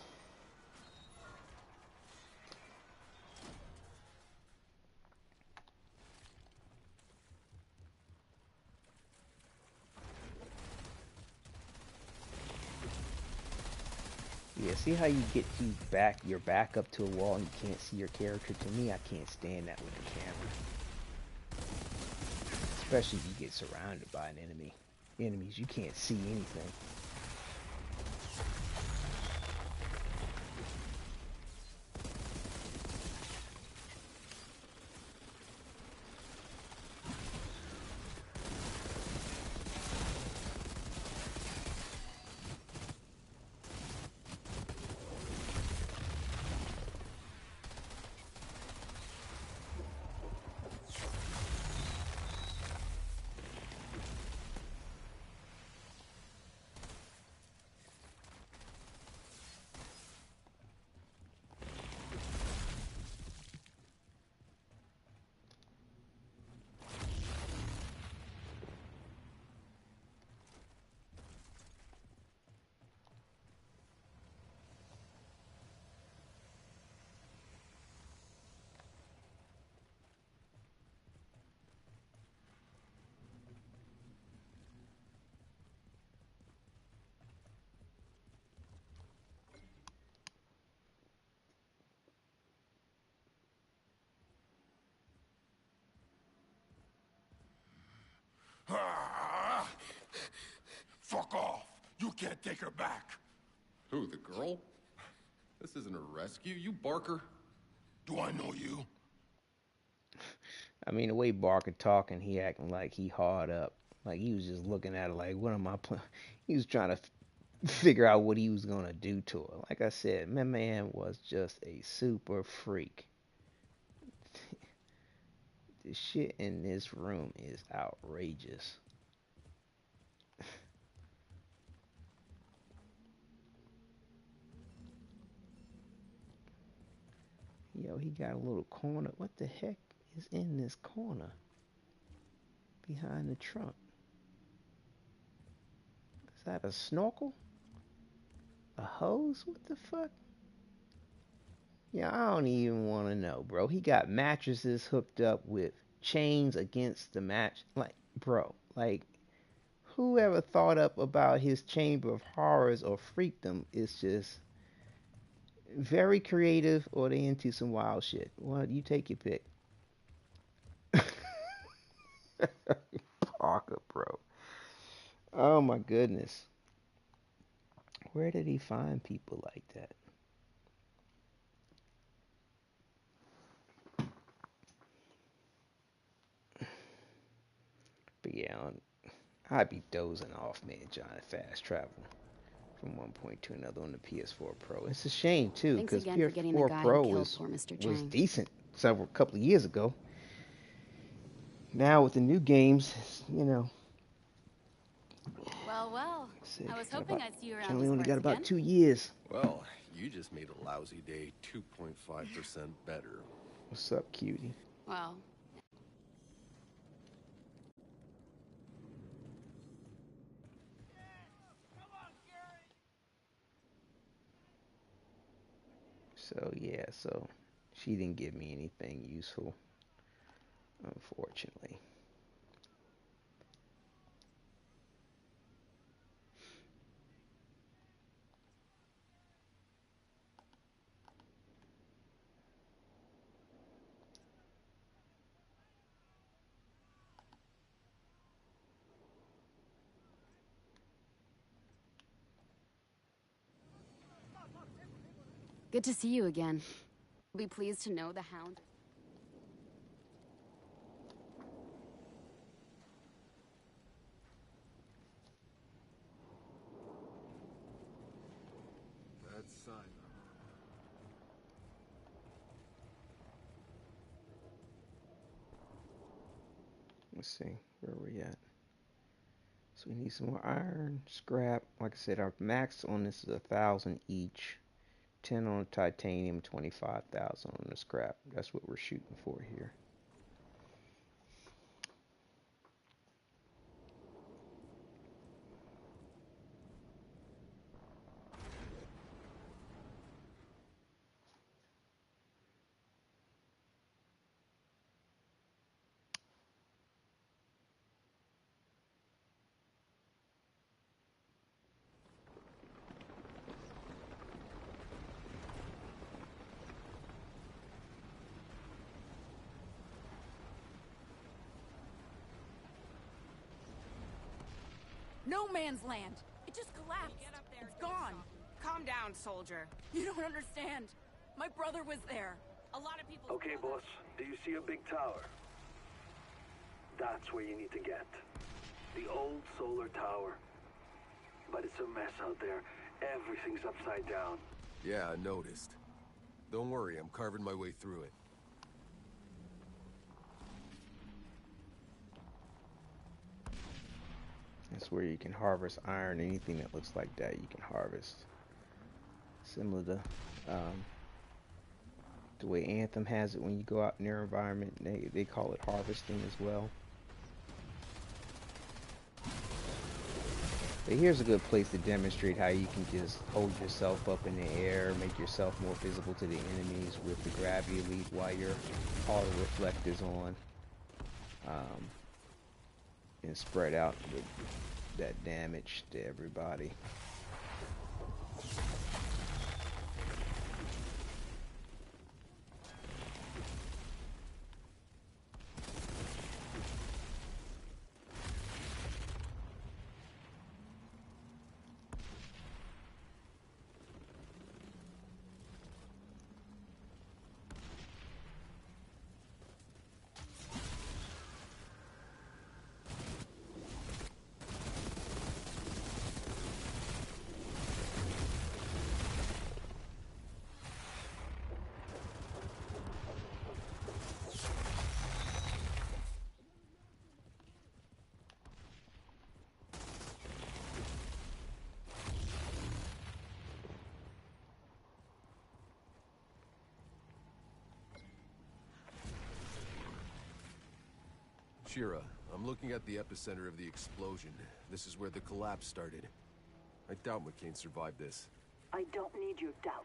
A: Yeah, see how you get your back up to a wall and you can't see your character? To me, I can't stand that with the camera. Especially if you get surrounded by an enemy. Enemies, you can't see anything.
E: Fuck off! You can't take her back! Who, the girl? This isn't a rescue, you Barker. Do I know you?
A: I mean, the way Barker talking, he acting like he hard up. Like he was just looking at it like, what am I playing? He was trying to figure out what he was gonna do to her. Like I said, my man was just a super freak. The shit in this room is outrageous. Yo, he got a little corner. What the heck is in this corner? Behind the trunk. Is that a snorkel? A hose? What the fuck? Yeah, I don't even want to know, bro. He got mattresses hooked up with chains against the match. Like, bro, like, whoever thought up about his chamber of horrors or freakdom is just very creative, or they into some wild shit. Well, you take your pick. Parker, bro. Oh my goodness. Where did he find people like that? But yeah, I'd be dozing off, man, trying to fast travel from one point to another on the PS4 Pro. It's a shame too,
K: Thanks
A: because
K: again for getting the
A: PS4
K: guy who
A: Pro
K: killed poor Mr.
A: was
K: Chang.
A: decent couple of years ago. Now with the new games, you know,
C: Well. I was hoping I'd see you around
A: only
C: these
A: only
C: parts
A: got about
C: again.
A: 2 years.
D: Well, you just made a lousy day 2.5% better.
A: What's up, cutie?
C: Well,
A: So yeah, so she didn't give me anything useful, unfortunately.
K: Good to see you again. I'll be pleased to know the Hound.
J: That's sign.
A: Let's see, where we at? So we need some more iron, scrap. Like I said, our max on this is 1,000 each. 10 on titanium, 25,000 on the scrap. That's what we're shooting for here.
B: No man's land. It just collapsed. It's gone.
L: Calm down, soldier.
B: You don't understand. My brother was there. A lot of people.
M: Okay, boss. Do you see a big tower? That's where you need to get. The old solar tower. But it's a mess out there. Everything's upside down.
D: Yeah, I noticed. Don't worry, I'm carving my way through it.
A: That's where you can harvest iron. Anything that looks like that, you can harvest. Similar to the way Anthem has it when you go out in their environment. They call it harvesting as well. But here's a good place to demonstrate how you can just hold yourself up in the air, make yourself more visible to the enemies with the gravity elite while your auto reflectors on, and spread out that damage to everybody.
D: Shira, I'm looking at the epicenter of the explosion. This is where the collapse started. I doubt McCain survived this.
F: I don't need your doubts.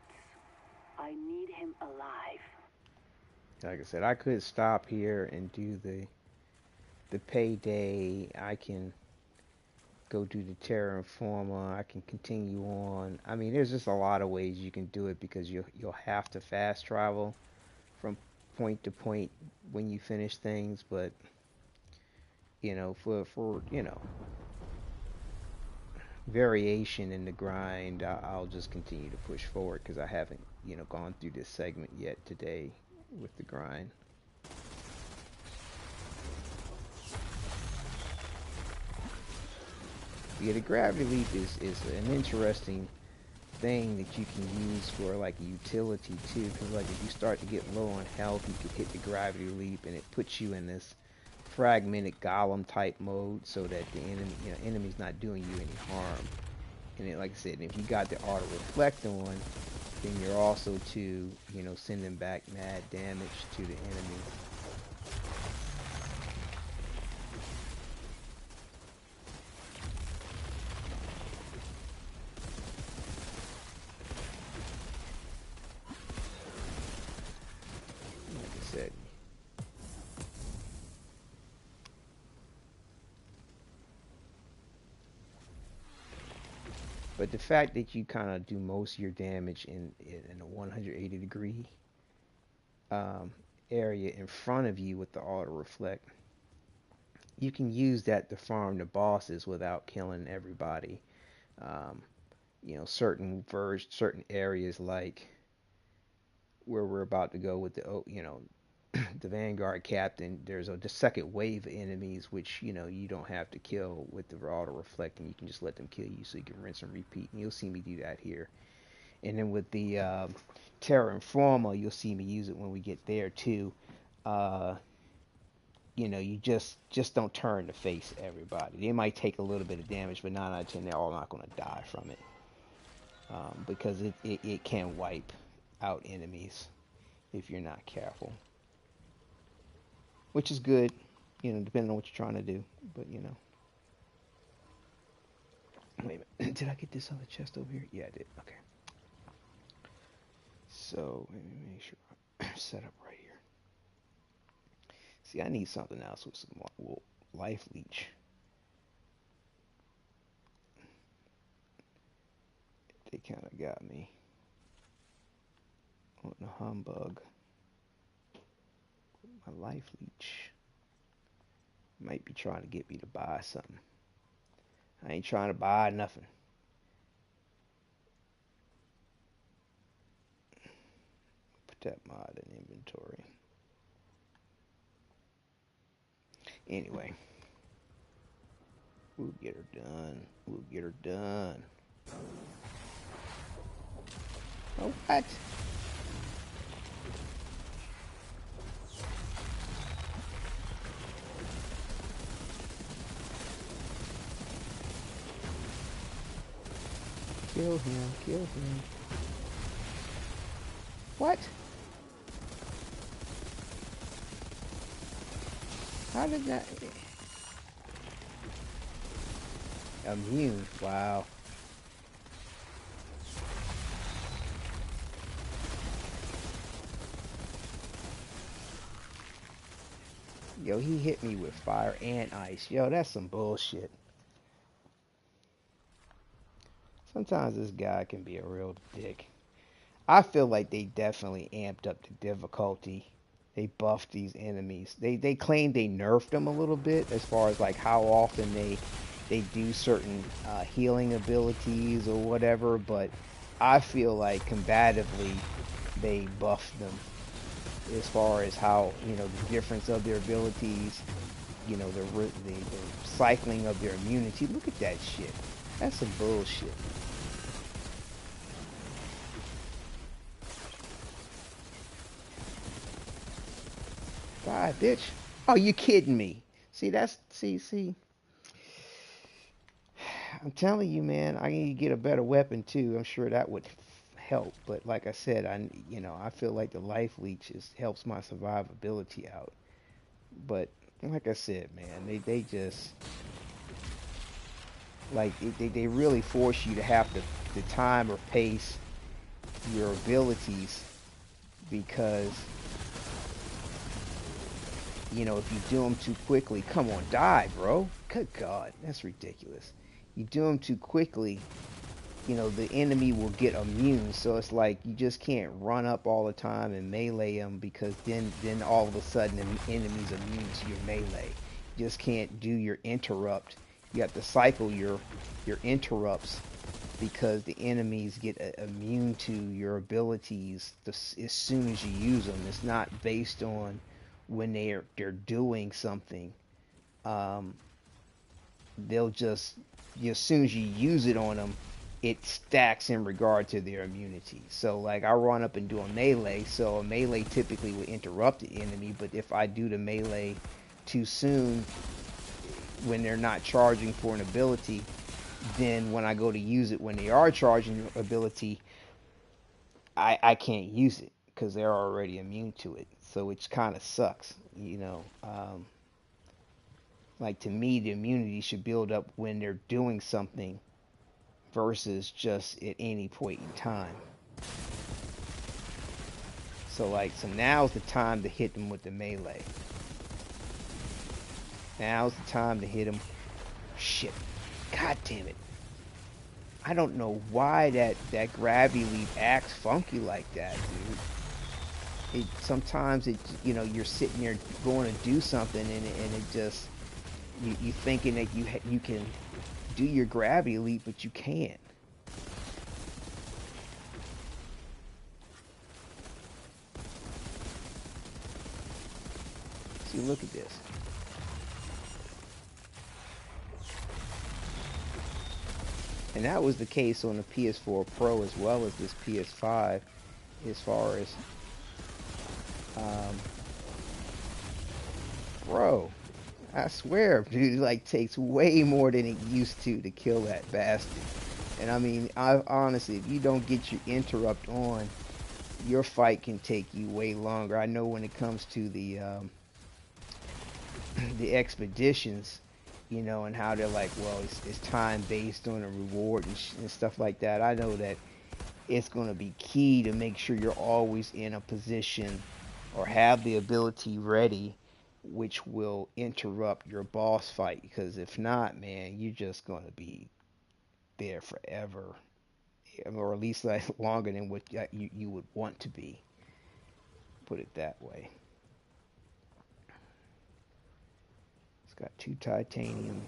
F: I need him alive.
A: Like I said, I could stop here and do the payday. I can go do the Terra Informa. I can continue on. I mean, there's just a lot of ways you can do it because you'll have to fast travel from point to point when you finish things, but you know, for you know, variation in the grind, I'll just continue to push forward because I haven't, you know, gone through this segment yet today with the grind. Yeah, the gravity leap is an interesting thing that you can use for like a utility too, because like if you start to get low on health, you can hit the gravity leap and it puts you in this fragmented golem type mode so that the enemy, you know, enemy's not doing you any harm. And then, like I said, if you got the auto reflect on, then you're also to, you know, sending back mad damage to the enemy. Like I said, but the fact that you kind of do most of your damage in a 180 degree area in front of you with the auto reflect, you can use that to farm the bosses without killing everybody. You know, certain areas like where we're about to go with the, you know, the Vanguard captain, there's the second wave of enemies which, you know, you don't have to kill with the auto reflecting. You can just let them kill you so you can rinse and repeat, and you'll see me do that here. And then with the Terra Informa, you'll see me use it when we get there too. You know, you just don't turn to face everybody. They might take a little bit of damage, but 9 out of 10 they're all not going to die from it, because it can wipe out enemies if you're not careful, which is good, you know, depending on what you're trying to do. But you know, wait a minute, did I get this other chest over here? Yeah, I did. Okay, so let me make sure I'm set up right here. See, I need something else with some life leech. They kind of got me on the humbug. My life leech might be trying to get me to buy something. I ain't trying to buy nothing. Put that mod in inventory. Anyway, we'll get her done. We'll get her done. Oh, what? Kill him, kill him. What? How did that... Immune, wow. Yo, he hit me with fire and ice. Yo, that's some bullshit. Sometimes this guy can be a real dick. I feel like they definitely amped up the difficulty. They buffed these enemies. They claim they nerfed them a little bit as far as like how often they do certain healing abilities or whatever, but I feel like combatively they buffed them as far as how, you know, the difference of their abilities, you know, the cycling of their immunity. Look at that shit. That's some bullshit. Die, bitch. Oh, you kidding me? See, see. I'm telling you, man, I need to get a better weapon too. I'm sure that would help. But like I said, I feel like the life leech helps my survivability out. But like I said, man, they just like they really force you to have the time or pace your abilities because you know if you do them too quickly, come on, die, bro. Good God, that's ridiculous. You do them too quickly, you know, the enemy will get immune. So it's like you just can't run up all the time and melee them because then all of a sudden the enemy's immune to your melee. You just can't do your interrupt. You have to cycle your interrupts because the enemies get immune to your abilities as soon as you use them. It's not based on when they're doing something. They'll just as soon as you use it on them, it stacks in regard to their immunity. So like I run up and do a melee, so a melee typically would interrupt the enemy, but if I do the melee too soon when they're not charging for an ability, then when I go to use it when they are charging ability, I can't use it because they're already immune to it. So it kind of sucks, you know. Like to me, the immunity should build up when they're doing something versus just at any point in time. So now's the time to hit them with the melee. Now's the time to hit them. Shit. God damn it. I don't know why that gravity leap acts funky like that, dude. Sometimes you know, you're sitting there going to do something and it just you thinking that you can do your gravity leap, but you can't. See, look at this. And that was the case on the PS4 Pro as well as this PS5 as far as bro, I swear, dude, it like takes way more than it used to kill that bastard. And I mean, honestly, if you don't get your interrupt on, your fight can take you way longer. I know when it comes to the the expeditions, you know, and how they're like, well, it's time based on a reward and stuff like that. I know that it's going to be key to make sure you're always in a position or have the ability ready, which will interrupt your boss fight. Because if not, man, you're just going to be there forever, or at least like longer than what you would want to be. Put it that way. It's got 2 titanium.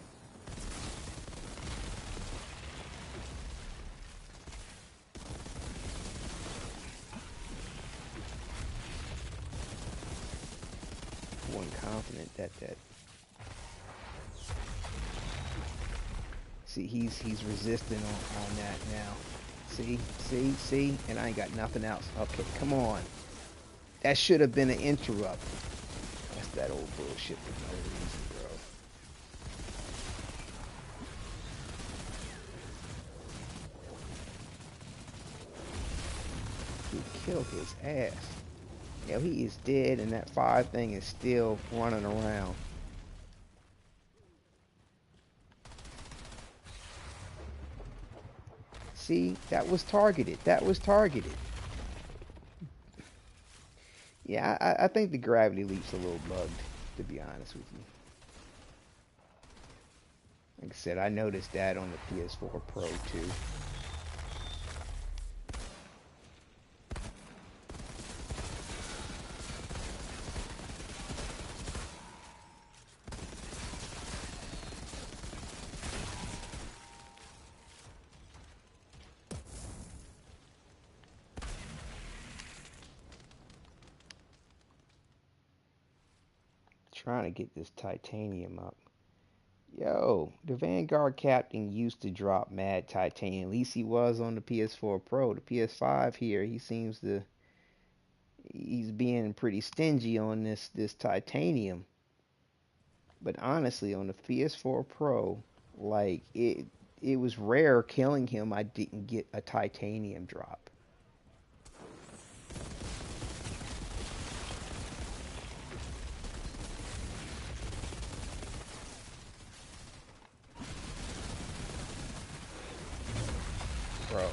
A: confident that see he's resisting on that now. See, and I ain't got nothing else. Okay, come on. That should have been an interrupt. That's that old bullshit for no reason, bro. He killed his ass. Yo, he is dead, and that fire thing is still running around. See, that was targeted. That was targeted. Yeah, I think the gravity leap's a little bugged, to be honest with you. Like I said, I noticed that on the PS4 Pro too. Trying to get this titanium up. Yo, the Vanguard captain used to drop mad titanium. At least he was on the PS4 Pro. The PS5 here, he's being pretty stingy on this titanium. But honestly, on the PS4 Pro, like it was rare killing him. I didn't get a titanium drop. Bro.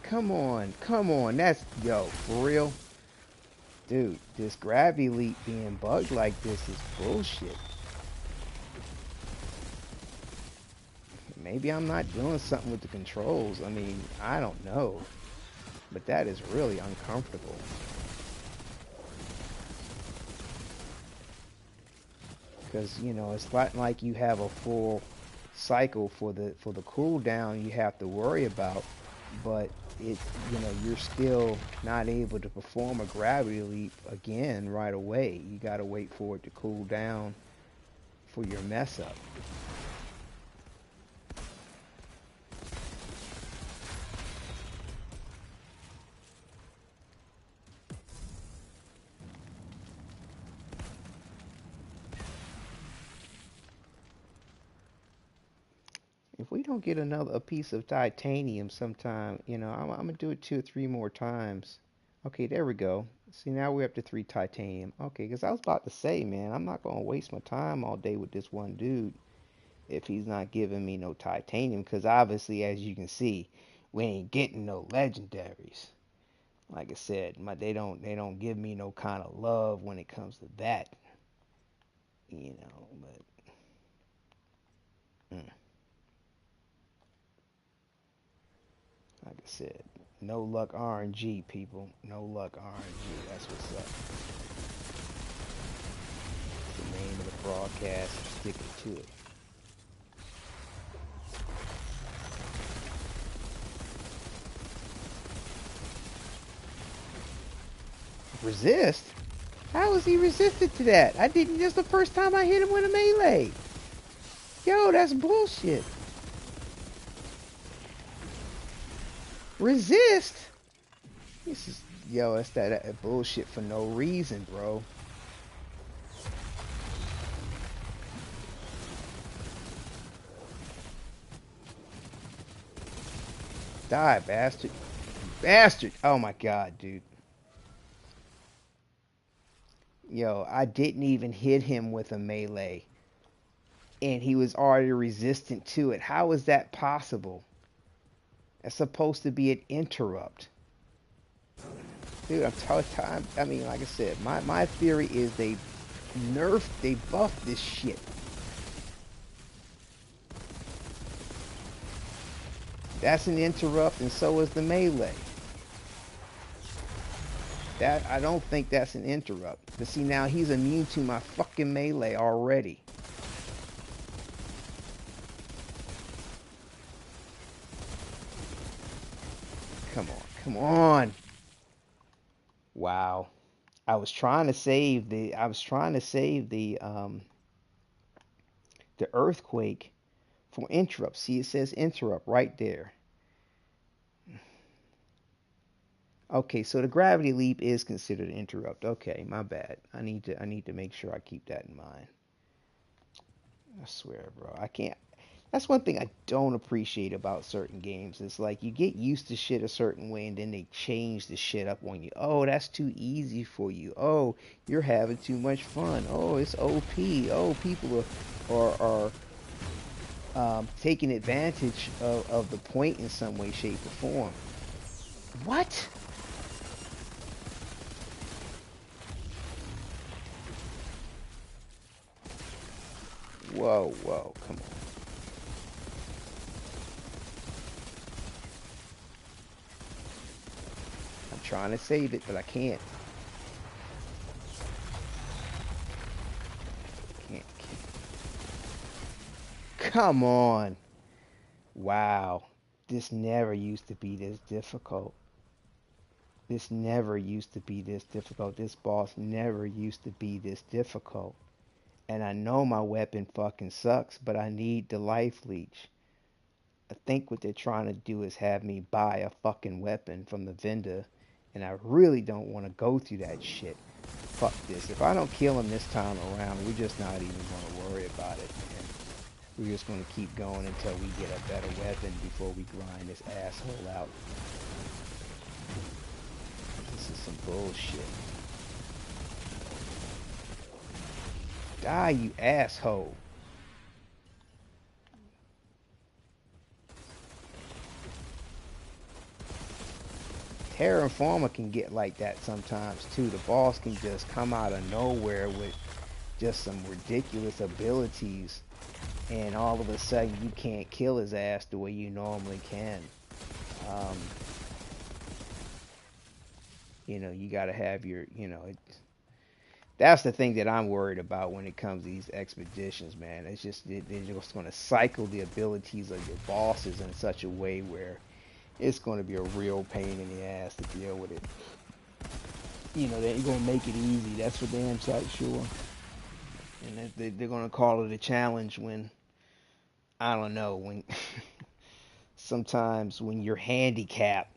A: Come on, that's, yo, for real? Dude, this gravity leap being bugged like this is bullshit. Maybe I'm not doing something with the controls. I mean, I don't know. But that is really uncomfortable. Because, you know, it's not like you have a full cycle for the cooldown you have to worry about, but you're still not able to perform a gravity leap again right away. You got to wait for it to cool down for your mess up. If we don't get a piece of titanium sometime, you know, I'm gonna do it 2 or 3 more times. Okay, there we go. See, now we're up to 3 titanium. Okay, because I was about to say, man, I'm not gonna waste my time all day with this one dude if he's not giving me no titanium. Because obviously, as you can see, we ain't getting no legendaries. Like I said, they don't give me no kind of love when it comes to that. You know, but. Like I said, no luck RNG, people. No luck RNG. That's what's up. The name of the broadcast. Sticking to it. Resist? How is he resistant to that? I didn't. This the first time I hit him with a melee. Yo, that's bullshit. Resist? This is, yo, that's that bullshit for no reason, bro. Die, bastard. Bastard. Oh my god, dude. Yo, I didn't even hit him with a melee. And he was already resistant to it. How is that possible? That's supposed to be an interrupt. Dude, I mean, like I said, my theory is they buffed this shit. That's an interrupt, and so is the melee. That I don't think that's an interrupt. But see, now he's immune to my fucking melee already. Come on, come on. Wow. I was trying to save the earthquake for interrupt. See, it says interrupt right there. Okay, so the gravity leap is considered an interrupt. Okay, my bad. I need to make sure I keep that in mind. I swear, bro. I can't. That's one thing I don't appreciate about certain games. It's like you get used to shit a certain way and then they change the shit up on you. Oh, that's too easy for you. Oh, you're having too much fun. Oh, it's OP. Oh, people are taking advantage of the point in some way, shape, or form. What? Whoa, whoa, come on. I'm trying to save it, but I can't. Can't. Come on. Wow. This never used to be this difficult. This never used to be this difficult. This boss never used to be this difficult. And I know my weapon fucking sucks, but I need the life leech. I think what they're trying to do is have me buy a fucking weapon from the vendor, and I really don't want to go through that shit. Fuck this. If I don't kill him this time around, we're just not even going to worry about it, man. We're just going to keep going until we get a better weapon before we grind this asshole out. This is some bullshit. Die, you asshole. Terra Informer can get like that sometimes too. The boss can just come out of nowhere with just some ridiculous abilities, and all of a sudden you can't kill his ass the way you normally can. You know, you gotta have your, that's the thing that I'm worried about when it comes to these expeditions, man. It's just, they're just gonna cycle the abilities of your bosses in such a way where it's going to be a real pain in the ass to deal with it. You know, they're going to make it easy. That's for damn sight sure. And they're going to call it a challenge when, I don't know, when sometimes when you're handicapped,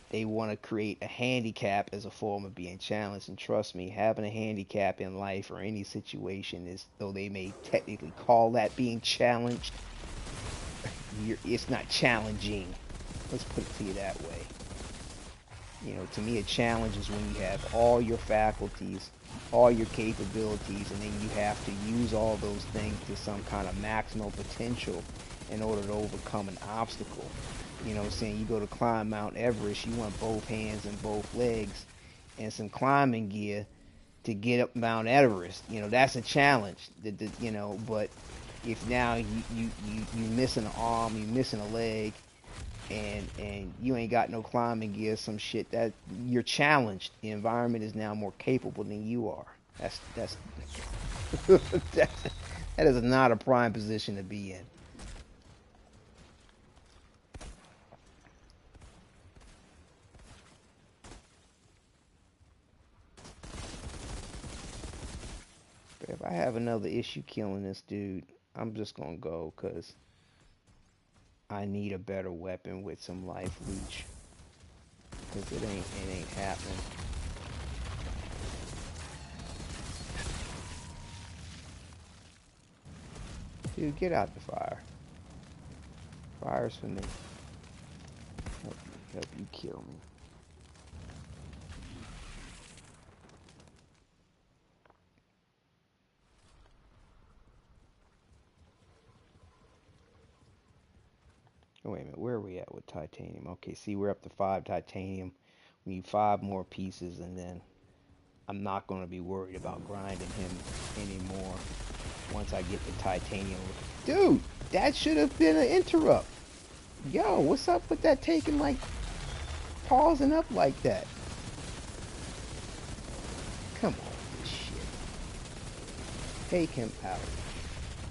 A: they want to create a handicap as a form of being challenged. And trust me, having a handicap in life or any situation is, though they may technically call that being challenged, it's not challenging. Let's put it to you that way. You know, to me, a challenge is when you have all your faculties, all your capabilities, and then you have to use all those things to some kind of maximal potential in order to overcome an obstacle. You know what I'm saying? You go to climb Mount Everest, you want both hands and both legs and some climbing gear to get up Mount Everest. You know, that's a challenge. You know, but if now you missing an arm, you missing a leg, and you ain't got no climbing gear, some shit, that you're challenged. The environment is now more capable than you are. That's that is not a prime position to be in. But if I have another issue killing this dude, I'm just gonna go, cause I need a better weapon with some life leech, cause it ain't happening. Dude, get out the fire. Fire's for me. Help you kill me. Oh, wait a minute, where are we at with titanium? Okay, see, we're up to 5 titanium. We need 5 more pieces, and then I'm not going to be worried about grinding him anymore once I get the titanium. Dude, that should have been an interrupt. Yo, what's up with that taking, like, pausing up like that? Come on with this shit. Take him out.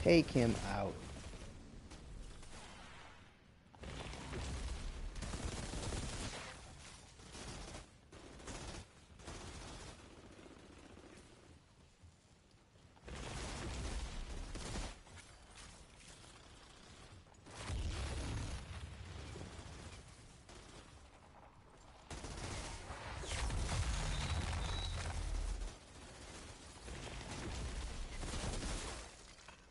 A: Take him out.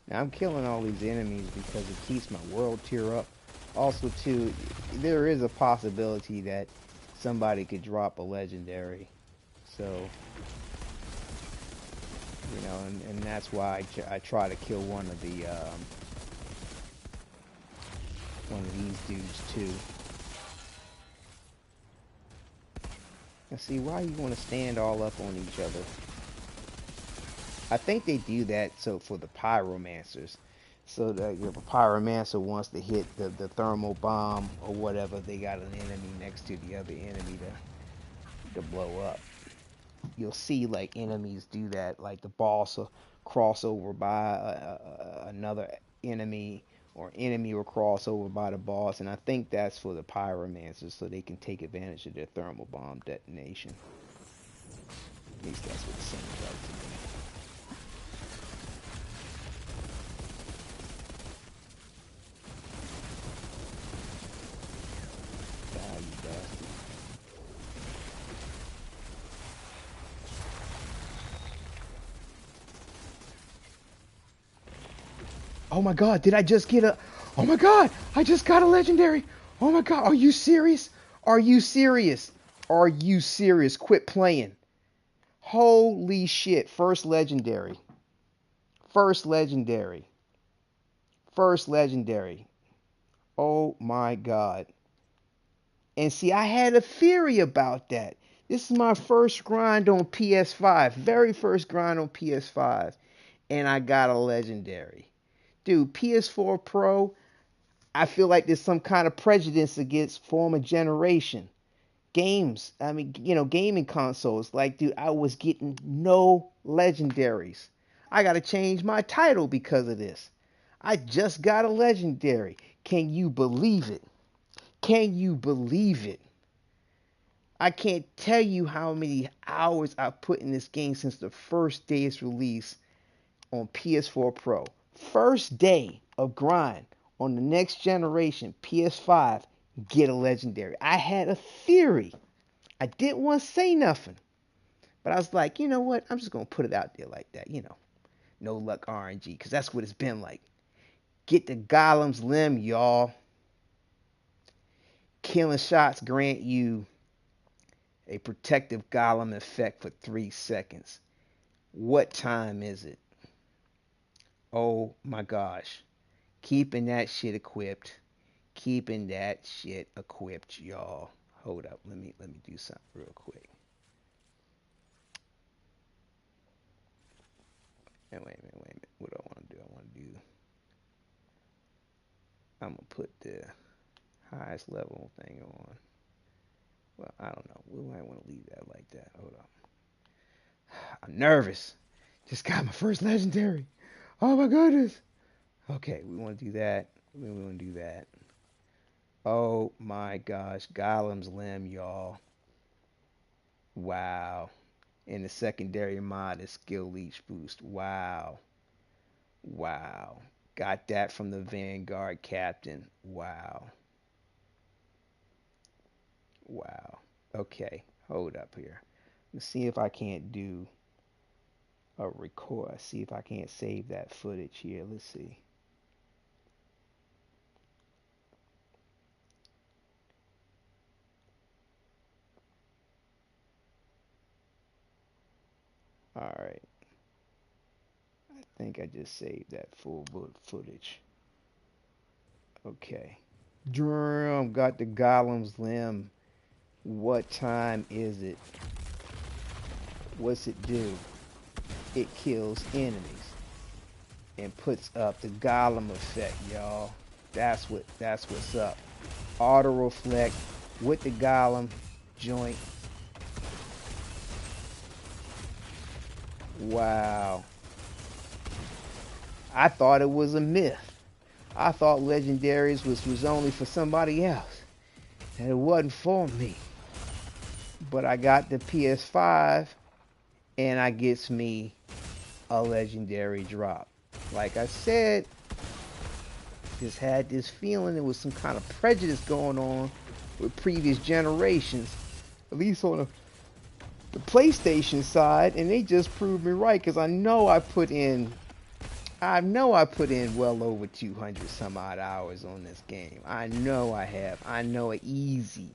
A: Now, I'm killing all these enemies because it keeps my world tier up. Also, too, there is a possibility that somebody could drop a legendary. So, you know, and that's why I try to kill one of these dudes too. Now, see, why you want to stand all up on each other? I think they do that so for the pyromancers. So that if a pyromancer wants to hit the thermal bomb or whatever, they got an enemy next to the other enemy to blow up. You'll see like enemies do that, like the boss will cross over by another enemy, or enemy will cross over by the boss, and I think that's for the pyromancers so they can take advantage of their thermal bomb detonation. At least that's what it seems like to me. Die, you bastard. Oh my god, did I just get a... Oh my god, I just got a legendary. Oh my god, are you serious? Are you serious? Are you serious? Quit playing. Holy shit, first legendary. First legendary. First legendary. Oh my god. And see, I had a theory about that. This is my first grind on PS5. Very first grind on PS5. And I got a legendary. Dude, PS4 Pro, I feel like there's some kind of prejudice against former generation games. I mean, you know, gaming consoles. Like, dude, I was getting no legendaries. I got to change my title because of this. I just got a legendary. Can you believe it? Can you believe it? I can't tell you how many hours I've put in this game since the first day it's released on PS4 Pro. First day of grind on the next generation PS5, get a legendary. I had a theory. I didn't want to say nothing, but I was like, you know what? I'm just gonna put it out there like that, you know, no luck RNG, because that's what it's been like. Get the Golem's limb, y'all. Killing shots grant you a protective golem effect for 3 seconds. What time is it? Oh my gosh. Keeping that shit equipped. Keeping that shit equipped, y'all. Hold up. Let me do something real quick. And wait a minute. What do I want to do? I'm going to put the highest level thing on. Well, I don't know. We might want to leave that like that. Hold up. I'm nervous. Just got my first legendary. Oh my goodness. Okay, we want to do that. We want to do that. Oh my gosh. Golem's limb, y'all. Wow. And the secondary mod is skill leech boost. Wow. Wow. Got that from the Vanguard captain. Wow. Wow. Okay. Hold up here. Let's see if I can't do a record. See if I can't save that footage here. Let's see. Alright. I think I just saved that full footage. Okay. Drum, got the Golem's limb. What time is it? What's it do? It kills enemies and puts up the Golem effect, y'all. That's what's up. Auto reflect with the Golem joint. Wow. I thought it was a myth. I thought legendaries was only for somebody else. And it wasn't for me. But I got the PS5 and I gets me a legendary drop. Like I said, just had this feeling there was some kind of prejudice going on with previous generations, at least on the PlayStation side, and they just proved me right because I put in well over 200 some odd hours on this game. I know I have. I know it easy.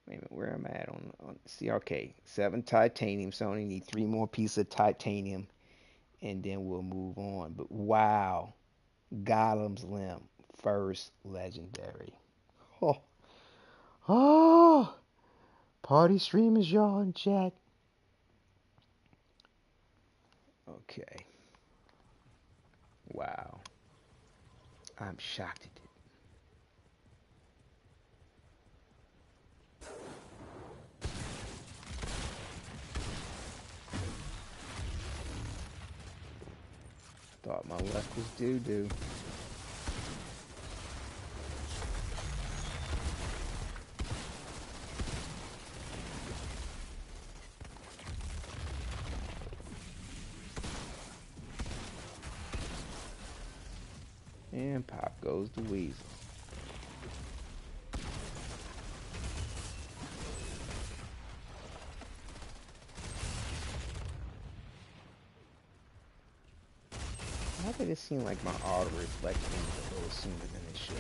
A: Wait a minute, where am I at on see? Okay, 7 titanium, so I only need 3 more pieces of titanium, and then we'll move on. But wow, Golem's Limb, first legendary. Oh, oh, party streamers, y'all in chat. Okay, wow, I'm shocked at it. Thought my luck was doo-doo. And pop goes the weasel. Why did it seem like my auto reflect things a little sooner than it should?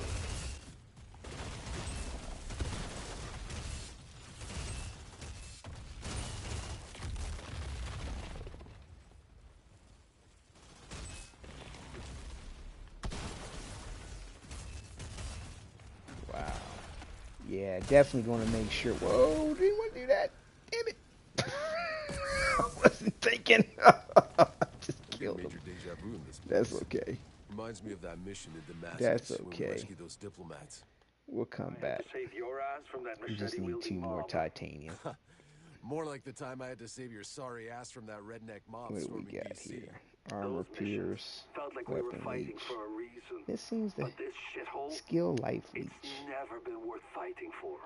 A: Wow. Yeah, definitely going to make sure. Whoa, didn't want to do that. Damn it. I wasn't thinking. Just killed him.
D: Deja vu in this place.
A: That's okay.
D: Reminds me of that mission in Damascus
A: That's
D: when we
A: okay.
D: rescued those diplomats.
A: We'll come back.
M: Save your ass from that
A: We just need 2 more titanium.
D: More like the time I had to save your sorry ass from that redneck mob
A: What do we
D: storming
A: got
D: DC.
A: here? Armor pierce,
M: like
A: weapon leech. This seems to
M: shithole,
A: skill life leech.
M: Never been worth fighting for.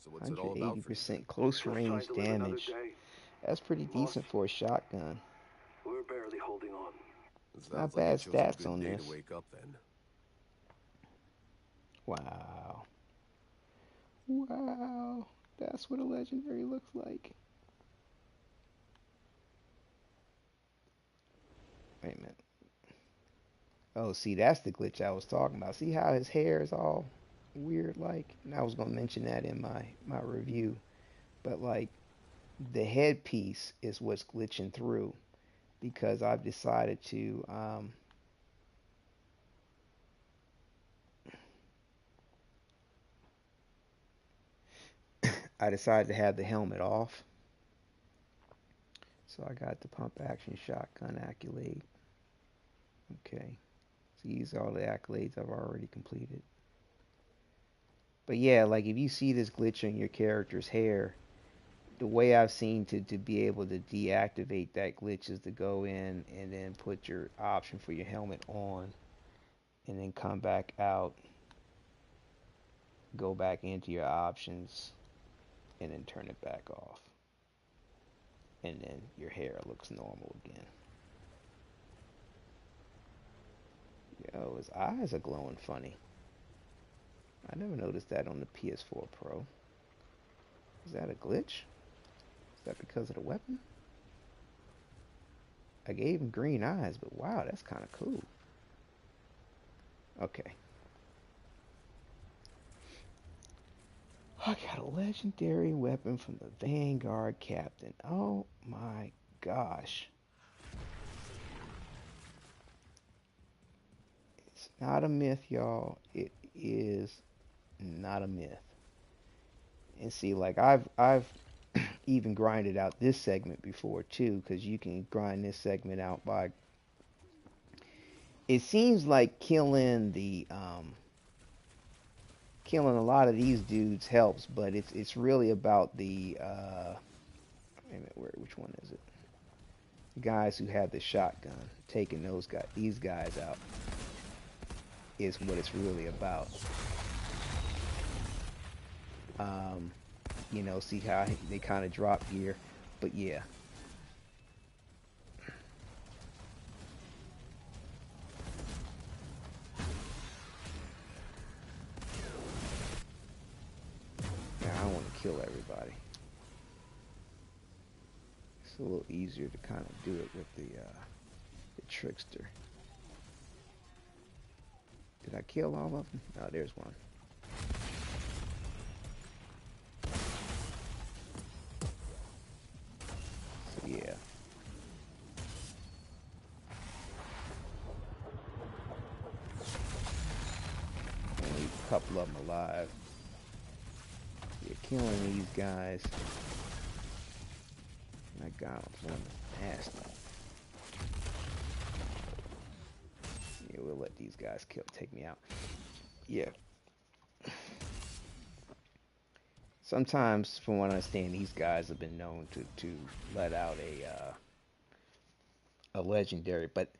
D: So what's it all about for you?
A: 180% close range damage. That's pretty decent for a shotgun.
M: We're barely holding on.
A: Not bad stats on this.
D: To wake up then.
A: Wow. Wow. That's what a legendary looks like. Wait a minute. Oh, see, that's the glitch I was talking about. See how his hair is all weird like? And I was going to mention that in my review. But, like, the headpiece is what's glitching through. Because I've decided to... I decided to have the helmet off. So I got the pump action shotgun accolade. Okay. So these are all the accolades I've already completed. But yeah, like if you see this glitch on your character's hair, the way I've seen to be able to deactivate that glitch is to go in and then put your option for your helmet on and then come back out, go back into your options and then turn it back off. And then your hair looks normal again. Yo, his eyes are glowing funny. I never noticed that on the PS4 Pro. Is that a glitch? Is that because of the weapon? I gave him green eyes, but wow, that's kind of cool. Okay. I got a legendary weapon from the Vanguard Captain. Oh my gosh. It's not a myth, y'all. It is not a myth. And see, like I've even grinded out this segment before too, because you can grind this segment out by. It seems like killing a lot of these dudes helps, but it's really about the Wait a minute, which one is it? The guys who have the shotgun, taking these guys out, is what it's really about. You know, see how they kind of drop gear, but yeah. Yeah, I don't want to kill everybody. It's a little easier to kind of do it with the trickster. Did I kill all of them? Oh, there's one. So yeah. Only a couple of them alive. You're killing these guys. My God, I'm one nasty. Yeah, we'll let these guys take me out. Yeah. Sometimes, from what I understand, these guys have been known to let out a legendary, but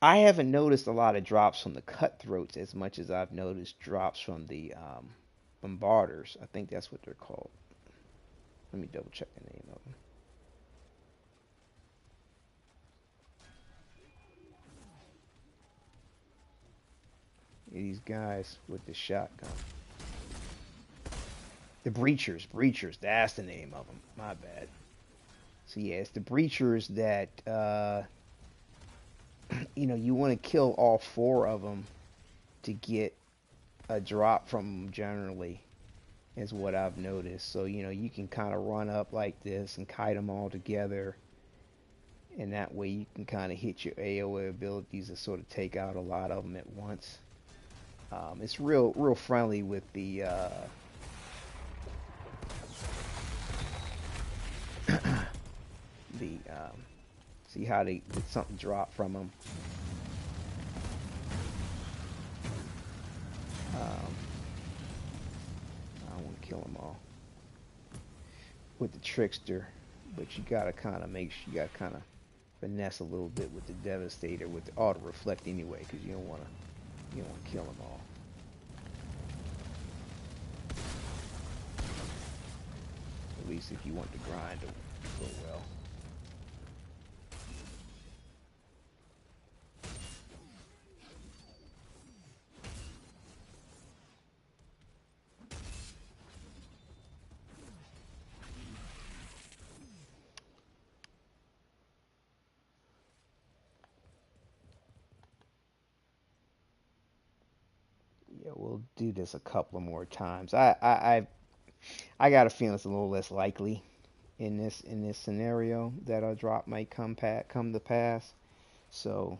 A: I haven't noticed a lot of drops from the cutthroats as much as I've noticed drops from the bombarders. I think that's what they're called. Let me double check the name of them. These guys with the shotgun. The breachers, that's the name of them. My bad. So yeah, it's the breachers that you know, you want to kill all four of them to get a drop from them generally, is what I've noticed. So you know, you can kind of run up like this and kite them all together, and that way you can kind of hit your AoE abilities and sort of take out a lot of them at once. It's real friendly with the the see how they get something drop from them. I don't want to kill them all with the trickster, but you gotta kind of make sure, you gotta kind of finesse a little bit with the devastator with the auto reflect anyway, because you don't want to kill them all. At least if you want the grind to go well. Yeah, we'll do this a couple of more times. I got a feeling it's a little less likely in this scenario that a drop might come to pass. So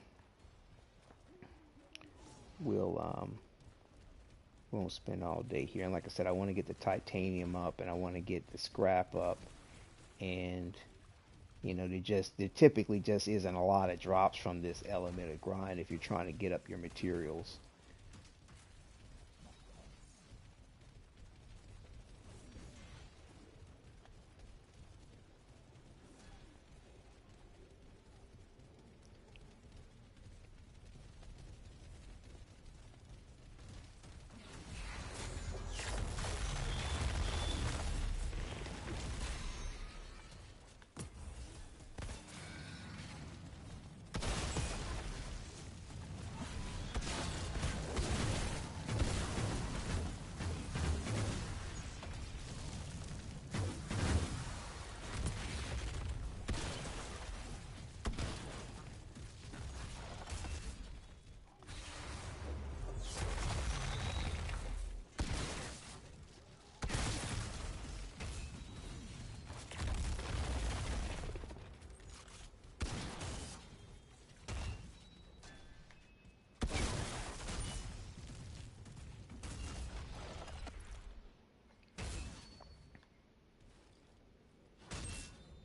A: we'll won't spend all day here. And like I said, I want to get the titanium up and I want to get the scrap up. And you know, there typically just isn't a lot of drops from this element of grind if you're trying to get up your materials.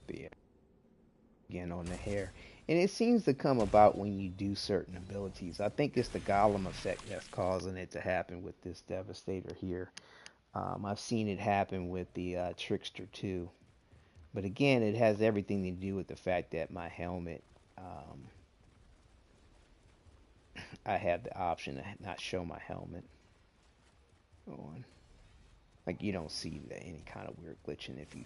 A: But yeah, again on the hair. And it seems to come about when you do certain abilities. I think it's the golem effect that's causing it to happen with this devastator here. I've seen it happen with the trickster too. But again, it has everything to do with the fact that my helmet, I have the option to not show my helmet on. Like you don't see any kind of weird glitching if you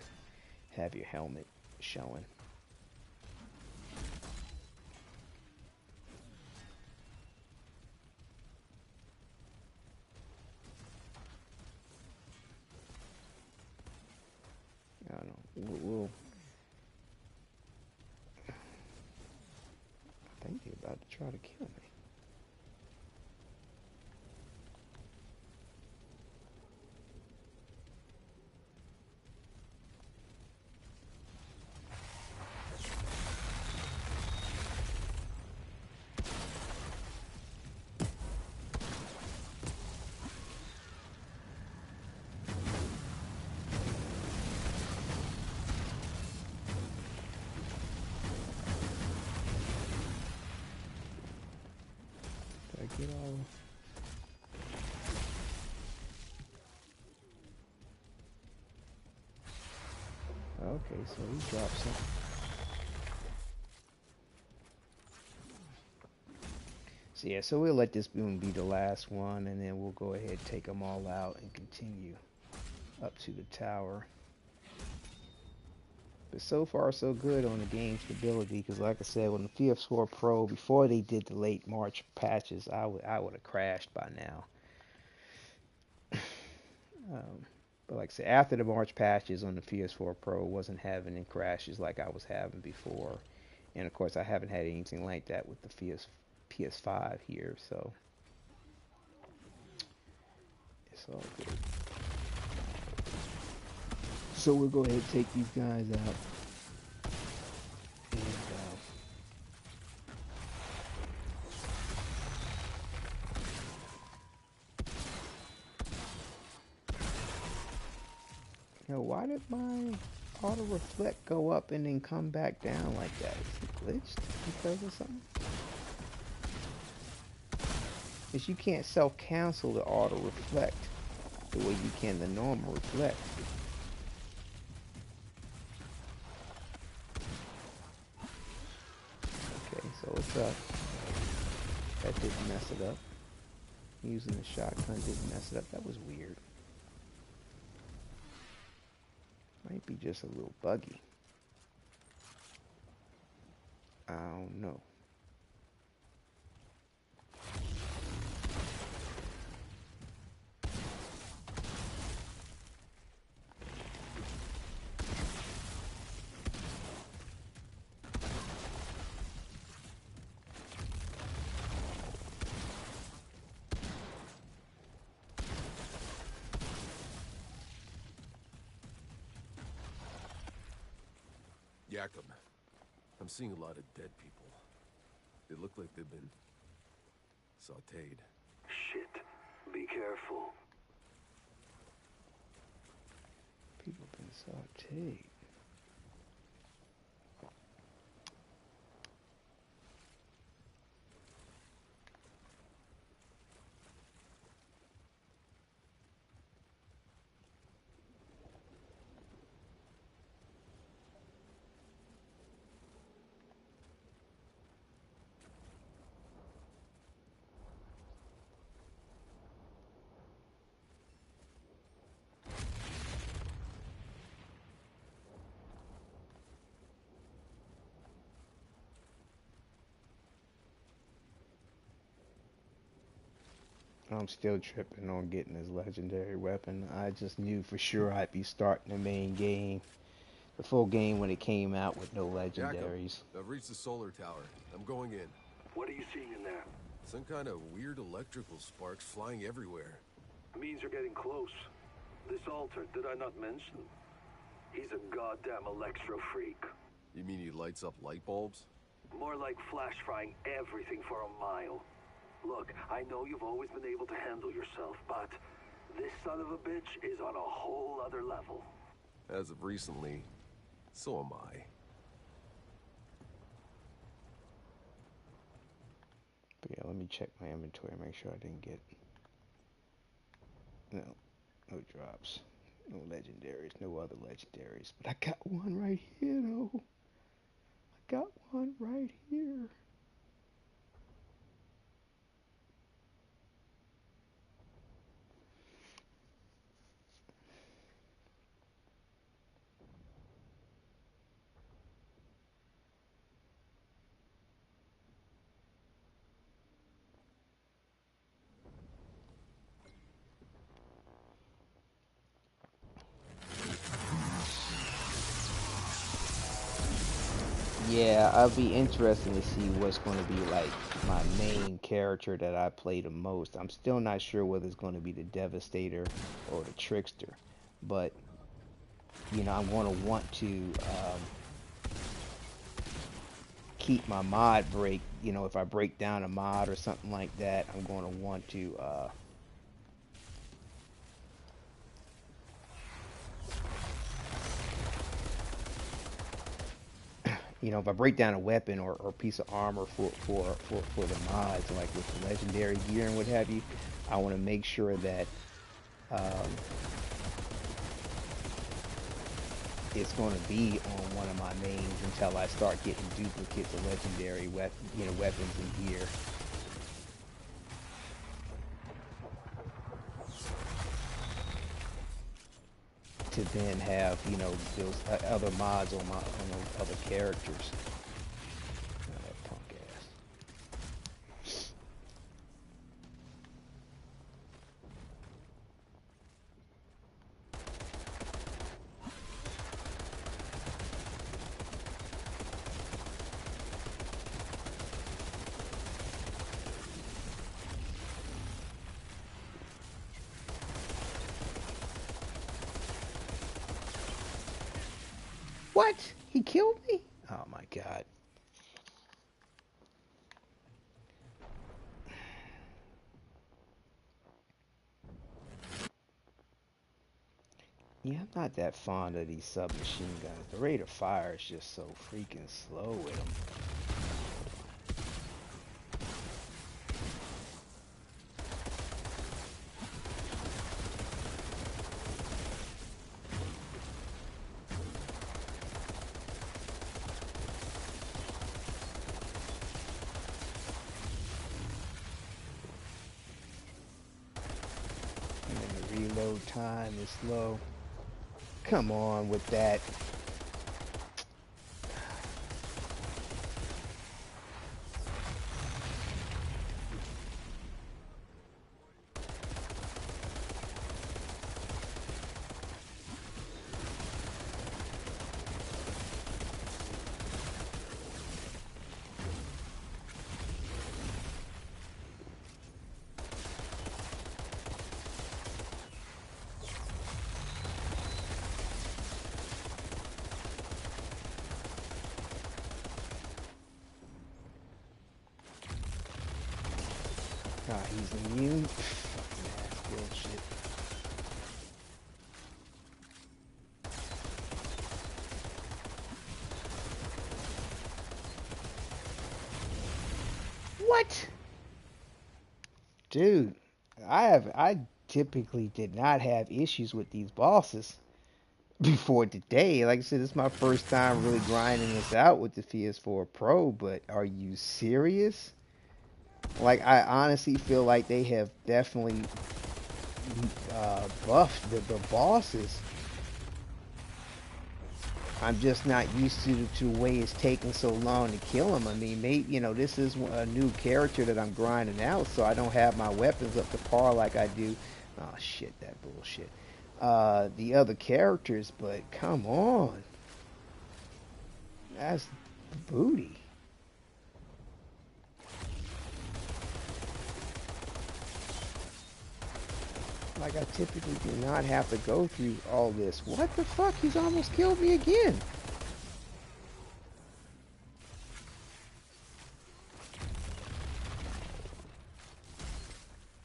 A: have your helmet showing. I don't know. I think they're about to try to kill me. Did I get all? Okay, so he dropped some. So yeah, so we'll let this one be the last one, and then we'll go ahead and take them all out and continue up to the tower. But so far so good on the game stability, because like I said, when the PS4 Pro, before they did the late March patches, I would have crashed by now. But like I said, after the March patches on the PS4 Pro, wasn't having any crashes like I was having before. And of course, I haven't had anything like that with the PS5 here, so it's all good. So we'll go ahead and take these guys out. And, why did my auto reflect go up and then come back down like that? Is it glitched because of something? Because you can't self-cancel the auto reflect the way you can the normal reflect. Okay, so it's up. That didn't mess it up. Using the shotgun didn't mess it up. That was weird. Might be just a little buggy. I don't know.
D: Yakum. I'm seeing a lot of dead people. They look like they've been sautéed.
M: Shit. Be careful.
A: People have been sautéed. I'm still tripping on getting this legendary weapon. I just knew for sure I'd be starting the main game, the full game when it came out with no legendaries.
D: Yakum, I've reached the solar tower. I'm going in.
M: What are you seeing in there?
D: Some kind of weird electrical sparks flying everywhere.
M: Means you're getting close. This altar, did I not mention? He's a goddamn electro freak.
D: You mean he lights up light bulbs?
M: More like flash frying everything for a mile. Look, I know you've always been able to handle yourself, but this son of a bitch is on a whole other level.
D: As of recently, so am I.
A: But yeah, let me check my inventory, make sure I didn't get no drops. No legendaries, no other legendaries. But I got one right here, though. I got one right here. Yeah, I'll be interested to see what's going to be like my main character that I play the most. I'm still not sure whether it's going to be the Devastator or the Trickster, but I'm going to want to keep my mod break. If I break down a mod or something like that, I'm going to want to if I break down a weapon or piece of armor for the mods, like with the legendary gear and what have you, I want to make sure that um, it's going to be on one of my mains until I start getting duplicates of legendary weapons and gear. To then have those other mods on those other characters. Oh, that punk ass. What? He killed me? Oh my god. Yeah, I'm not that fond of these submachine guns. The rate of fire is just so freaking slow with them. And the reload time is slow. Come on with that. Ah, he's immune. Fucking ass bullshit. What? Dude, I typically did not have issues with these bosses before today. Like I said, this is my first time really grinding this out with the PS4 Pro, but are you serious? Like, I honestly feel like they have definitely buffed the bosses. I'm just not used to the way it's taking so long to kill them. I mean, maybe, this is a new character that I'm grinding out, so I don't have my weapons up to par like I do. Oh, shit, that bullshit. The other characters, but come on. That's booty. Like, I typically do not have to go through all this. What the fuck? He's almost killed me again.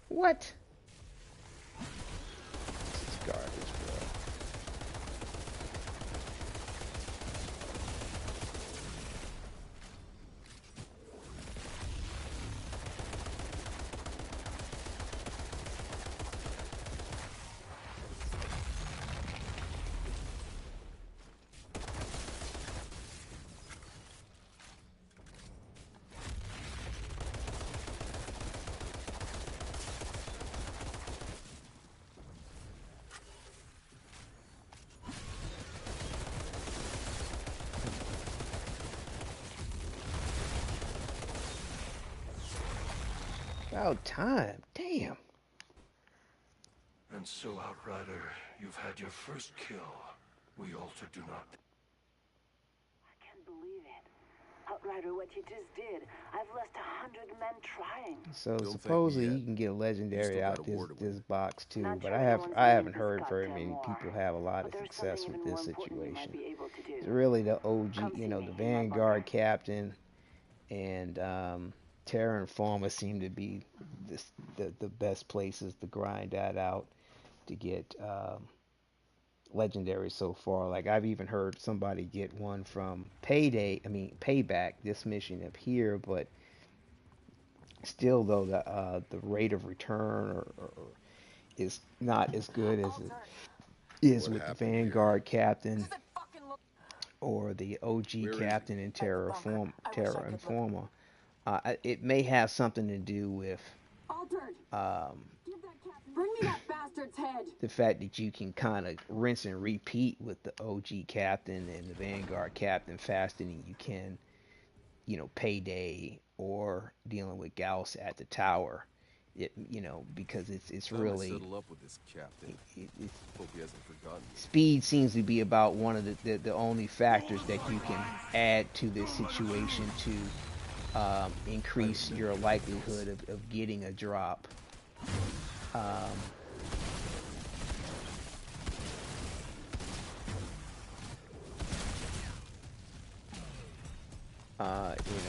A: What? This is garbage, bro. About time. Damn.
H: And so, Outrider, you've had your first kill. We alter do not...
F: I can't believe it. Outrider, what you just did. I've lost 100 men trying.
A: So
D: Don't thank me
A: supposedly
D: yet.
A: you can get a
D: You
A: legendary
D: still got
A: out
D: a war to
A: this
D: win.
A: box too,
F: Not
A: but
F: sure
A: I
F: anyone's winning
A: haven't
F: this
A: heard very
F: goddamn
A: many
F: war.
A: people have a lot
F: But
A: of
F: there's
A: success
F: something
A: with
F: even more
A: this
F: important you might
A: situation.
F: be able to do.
A: It's really the OG,
F: Come see
A: you know,
F: me
A: the
F: in my bunker.
A: Vanguard captain and Terra and Forma seem to be the best places to grind that out to get legendary so far. Like I've even heard somebody get one from Payback, this mission up here, but still though the rate of return or is not as good as it is
D: What
A: with the
D: happened here?
A: Vanguard captain or the OG
D: Where is he?
A: captain in Terra
F: could
A: Informa. It may have something to do with
F: Altered!
A: um,
F: Bring me that bastard's head!
A: the fact that you can kind of rinse and repeat with the OG captain and the Vanguard captain faster than you can, you know, Payday or dealing with Gauss at the tower. You know, because it's
D: Time to
A: really
D: settle up with this captain. Hope he hasn't forgotten me.
A: speed seems to be about one of the only factors that you can add to this situation to increase your likelihood of getting a drop. You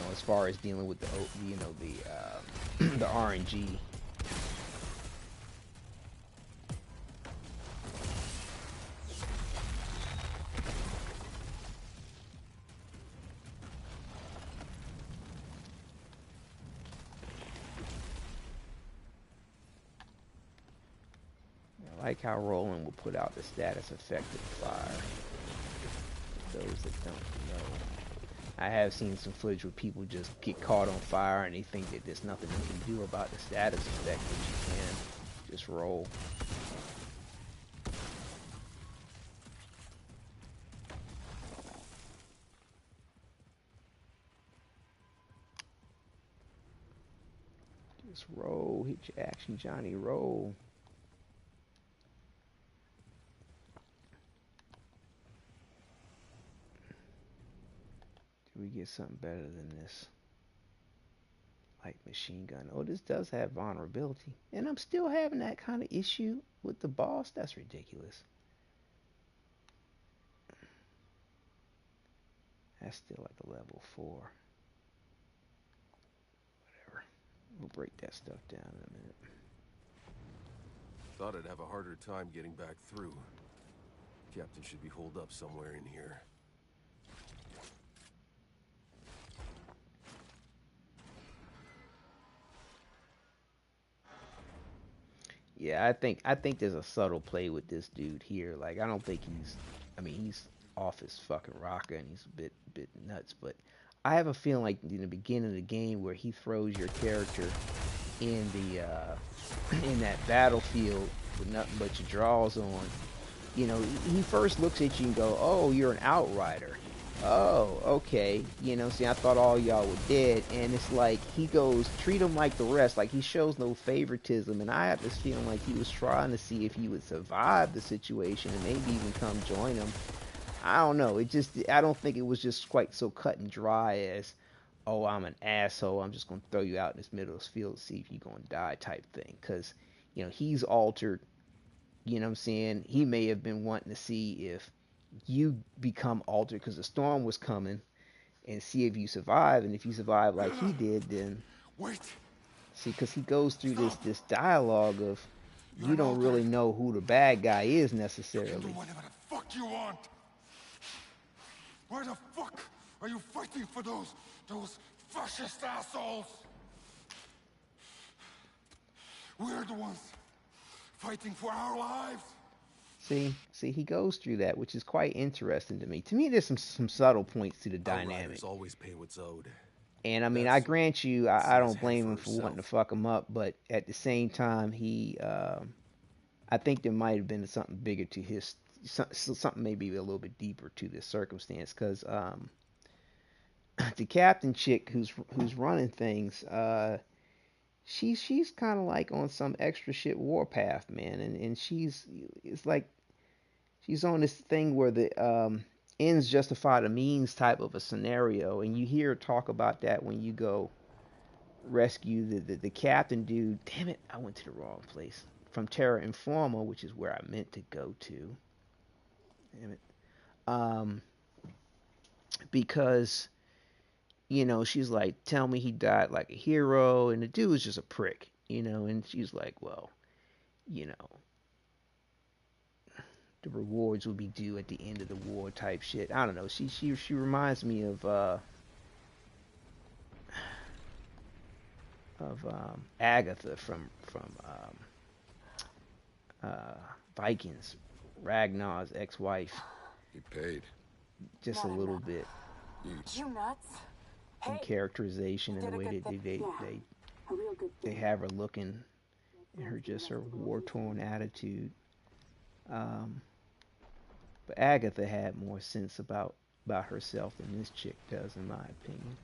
A: know, as far as dealing with the RNG. I like how Roland will put out the status effect of fire. For those that don't know, I have seen some footage where people just get caught on fire and they think that there's nothing you can do about the status effect, but you can just roll. Just roll, hit your action, Johnny, roll. Do we get something better than this? Light machine gun. Oh, this does have vulnerability. And I'm still having that kind of issue with the boss. That's ridiculous. That's still like a level 4. Whatever. We'll break that stuff down in a minute.
D: Thought I'd have a harder time getting back through. Captain should be holed up somewhere in here.
A: Yeah, I think there's a subtle play with this dude here. Like I don't think he's off his fucking rocker and he's a bit nuts, but I have a feeling like in the beginning of the game where he throws your character in the in that battlefield with nothing but your draws on. You know, he first looks at you and go, "Oh, you're an outrider." Oh, okay. You know, see, I thought all y'all were dead, and it's like he goes, treat him like the rest. Like he shows no favoritism, and I have this feeling like he was trying to see if he would survive the situation and maybe even come join him. I don't know. I don't think it was just quite so cut and dry as, oh, I'm an asshole. I'm just gonna throw you out in this middle of this field to see if you're gonna die type thing. Because, you know, he's altered. You know what I'm saying? He may have been wanting to see if you become altered because the storm was coming and see if you survive. And if you survive like he did, then
E: wait.
A: See, because he goes through this dialogue of you don't really know who the bad guy is necessarily.
E: You can do whatever the fuck you want. Why the fuck are you fighting for those fascist assholes? We're the ones fighting for our lives.
A: See, he goes through that, which is quite interesting to me. To me, there's some subtle points to the dynamic.
D: Outriders always pay what's owed.
A: And I mean, I grant you, I don't blame him for wanting to fuck him up, but at the same time, I think there might have been something bigger to his, something maybe a little bit deeper to this circumstance, because the captain chick who's running things, she's kind of like on some extra shit warpath, man, and she's it's like she's on this thing where the ends justify the means type of a scenario, and you hear her talk about that when you go rescue the captain dude. Damn it, I went to the wrong place. From Terra Informa, which is where I meant to go to. Damn it. Um, because she's like, tell me he died like a hero, and the dude was just a prick, and she's like, well, you know, the rewards will be due at the end of the war type shit. I don't know. She reminds me of Agatha from Vikings, Ragnar's ex-wife.
D: He paid.
A: Just a little bit.
F: You nuts?
A: In characterization and the way they have her looking, and her war-torn attitude. But Agatha had more sense about herself than this chick does, in my opinion.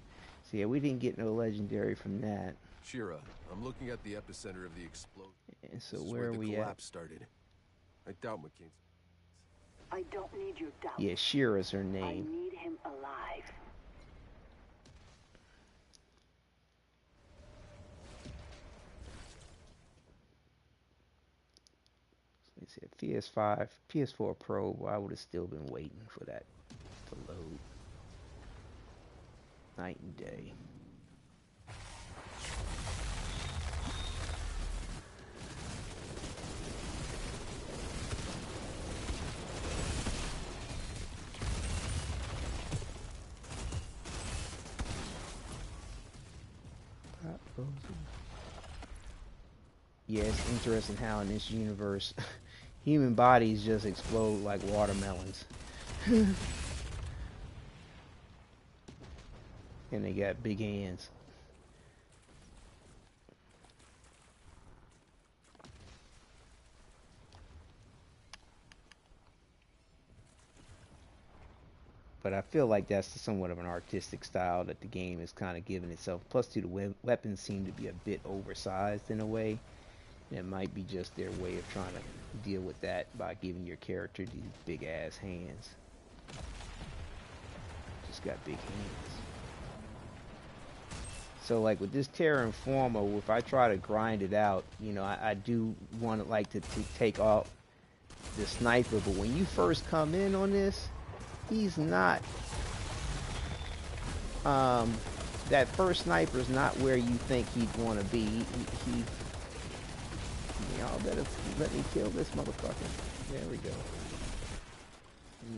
A: So yeah, we didn't get no legendary from that.
D: Shira, I'm looking at the epicenter of the explosion.
A: And so
D: this is
A: where are
D: the
A: we
D: collapse
A: at?
D: started. I doubt McCain's.
F: I don't need your doubt.
A: Yeah, Shira's her
F: I
A: name.
F: need him alive.
A: Let's see, PS5, PS4 Pro. Well, I would have still been waiting for that to load. Night and day. Yeah, it's interesting how in this universe human bodies just explode like watermelons. And they got big hands. But I feel like that's somewhat of an artistic style that the game is kind of giving itself. Plus, too, the weapons seem to be a bit oversized in a way. And it might be just their way of trying to deal with that by giving your character these big ass hands. Just got big hands. So like with this Terra Informa, if I try to grind it out, I do want to like to take off the sniper. But when you first come in on this, he's not. That first sniper is not where you think he'd want to be. Y'all better let me kill this motherfucker. There we go.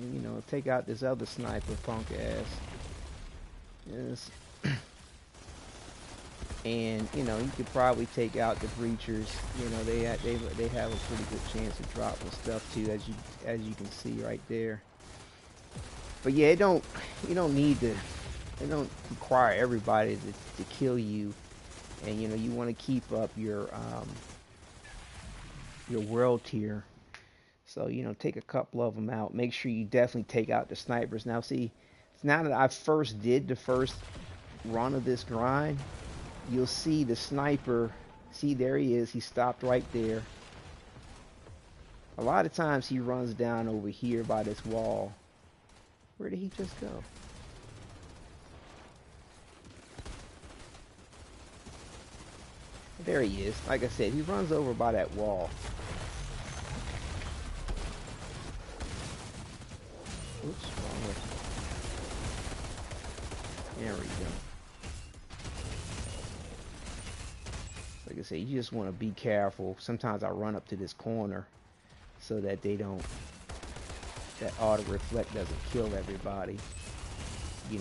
A: And, take out this other sniper punk ass. Yes. And you could probably take out the breachers. They have a pretty good chance of dropping stuff too, as you can see right there. But yeah, you don't require everybody to kill you, and you want to keep up your world tier. So take a couple of them out. Make sure you definitely take out the snipers. Now see, now that I first did the first run of this grind, you'll see the sniper. See, there he is. He stopped right there. A lot of times he runs down over here by this wall. Where did he just go? There he is. Like I said, he runs over by that wall. Oops, wrong way. There we go. Like I said, you just want to be careful. Sometimes I run up to this corner so that that auto reflect doesn't kill everybody.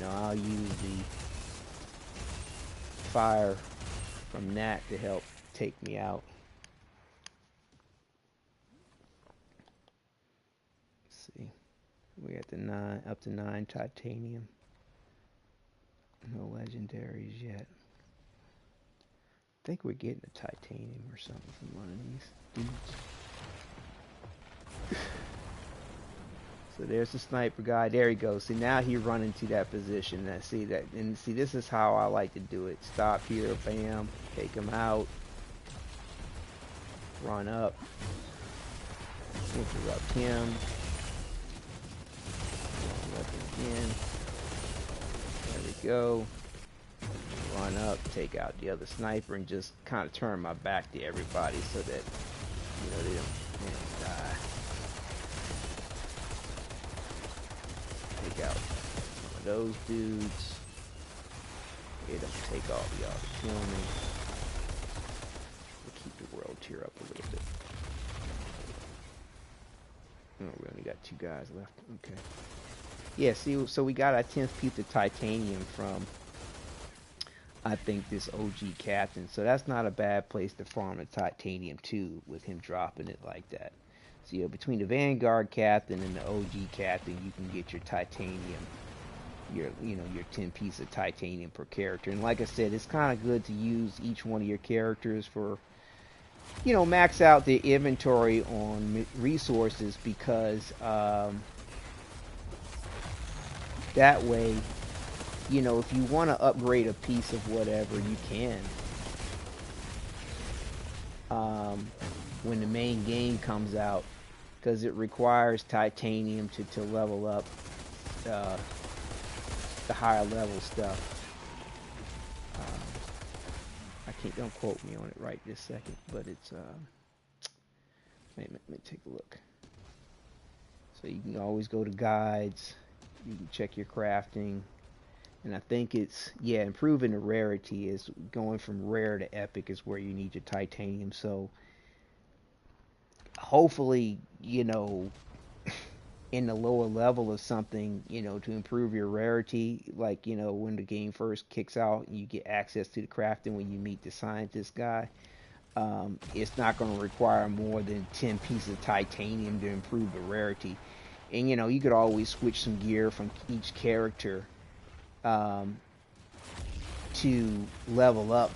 A: I'll use the fire from that to help take me out. Let's see. We got the up to 9 titanium. No legendaries yet. I think we're getting a titanium or something from one of these dudes. So there's the sniper guy. There he goes. See, now he run into that position. Now, see that, and see, this is how I like to do it. Stop here, bam, take him out, run up, interrupt him, run up again. There we go. Run up, take out the other sniper, and just kind of turn my back to everybody so that, you know, they don't die. Take out some of those dudes. Get them, take all the y'all to kill me. We'll keep the world tier up a little bit. Oh, we only got 2 guys left. Okay. Yeah, see, so we got our 10th piece of titanium from, I think, this OG captain. So that's not a bad place to farm the titanium too, with him dropping it like that. So yeah, between the Vanguard captain and the OG captain, you can get your titanium, your 10 piece of titanium per character. And like I said, it's kind of good to use each one of your characters for, you know, max out the inventory on resources, because that way, you know, if you want to upgrade a piece of whatever, you can. When the main game comes out, because it requires titanium to level up the higher level stuff. Don't quote me on it right this second, but it's wait a minute, let me take a look. So you can always go to guides, you can check your crafting, and I think it's, yeah, improving the rarity is going from rare to epic is where you need your titanium. So hopefully, you know, in the lower level of something, you know, to improve your rarity, like, you know, when the game first kicks out and you get access to the crafting when you meet the scientist guy, it's not going to require more than 10 pieces of titanium to improve the rarity. And, you know, you could always switch some gear from each character to level up,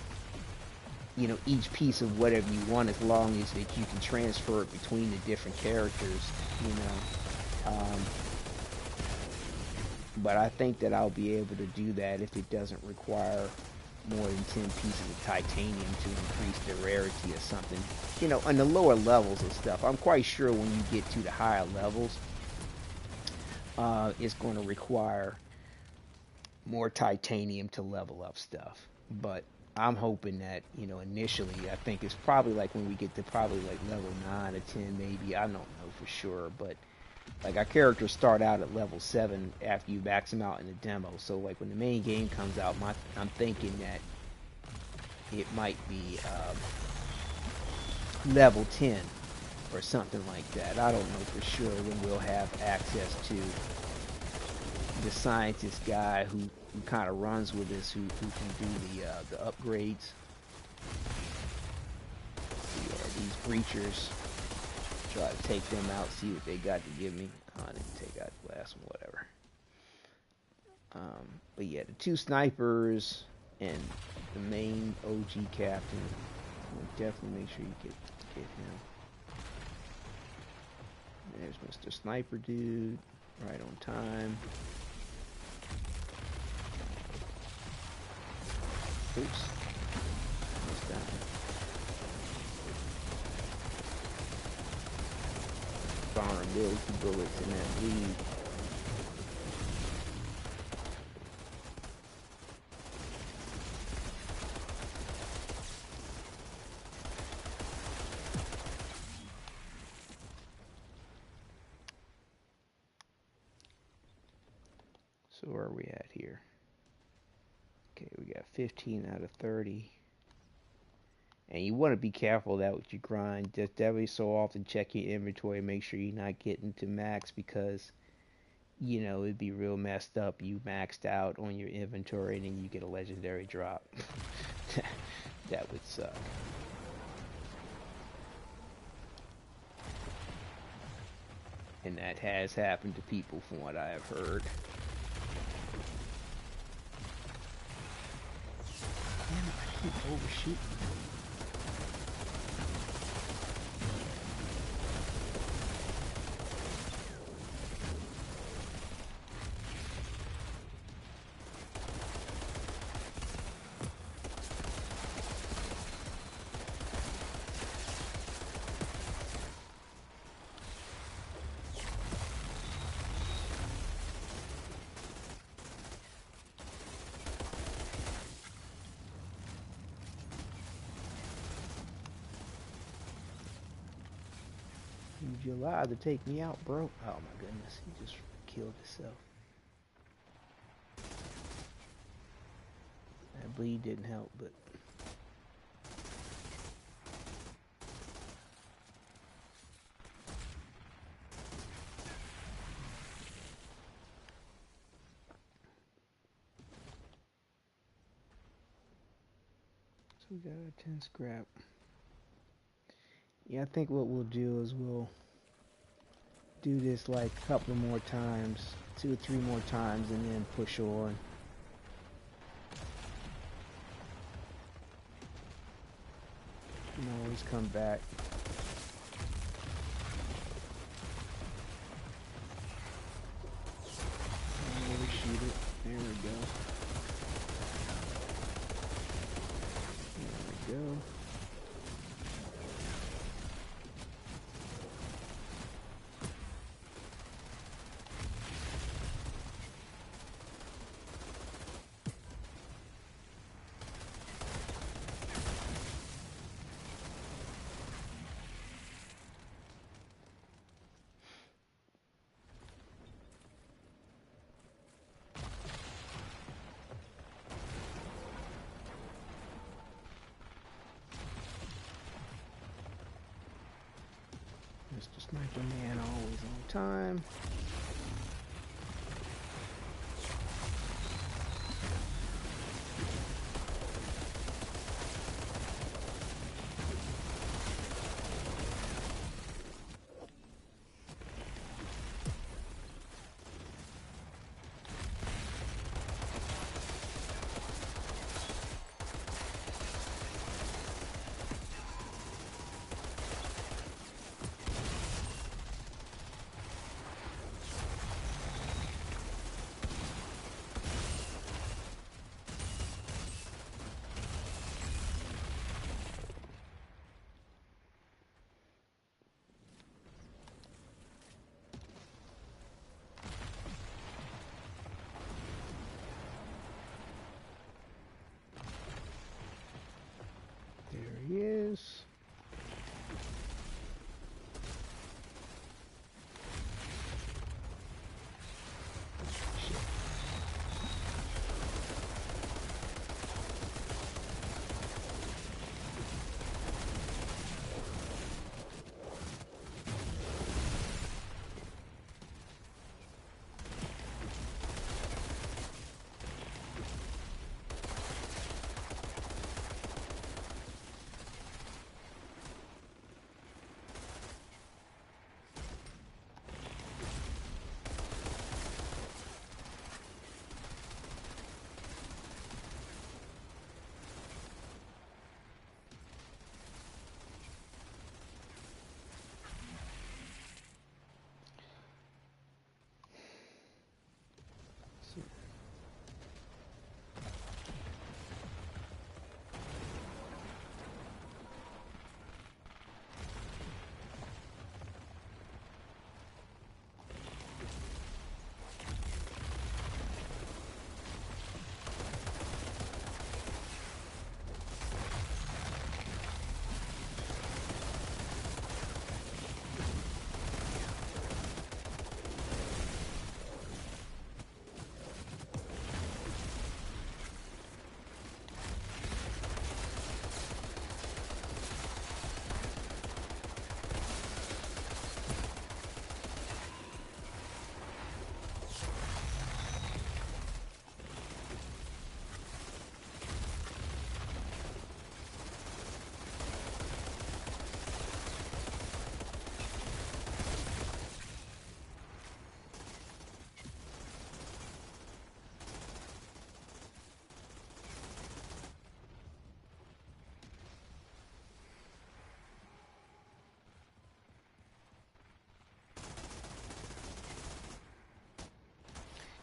A: you know, each piece of whatever you want, as long as that you can transfer it between the different characters, you know. But I think that I'll be able to do that if it doesn't require more than 10 pieces of titanium to increase the rarity of something. You know, on the lower levels of stuff, I'm quite sure when you get to the higher levels, it's going to require more titanium to level up stuff. But I'm hoping that, you know, initially, I think it's probably like when we get to probably like level 9 or 10 maybe, I don't know for sure, but like our characters start out at level 7 after you max them out in the demo. So like when the main game comes out, I'm thinking that it might be level 10 or something like that. I don't know for sure when we'll have access to the scientist guy who kind of runs with us, who can do the upgrades. These breachers, try to take them out, see what they got to give me. I didn't take out the last one, whatever. But yeah, the 2 snipers and the main OG captain, definitely make sure you get him. There's Mr. Sniper Dude, right on time. Oops. Missed that one. Vulnerability bullets in that lead. So where are we at here? Okay, we got 15 out of 30. And you want to be careful that with your grind. Just every so often check your inventory, make sure you're not getting to max, because, you know, it'd be real messed up. You maxed out on your inventory and then you get a legendary drop. That would suck. And that has happened to people from what I have heard. Damn it, I keep overshooting. You lied to take me out, bro. Oh my goodness, he just killed himself. That bleed didn't help, but so we got our 10 scrap. Yeah, I think what we'll do is we'll do this like a couple more times, 2 or 3 more times, and then push on. You can always come back. Overshoot it. There we go. There we go. Mr. Sniper Man always on time. There he is.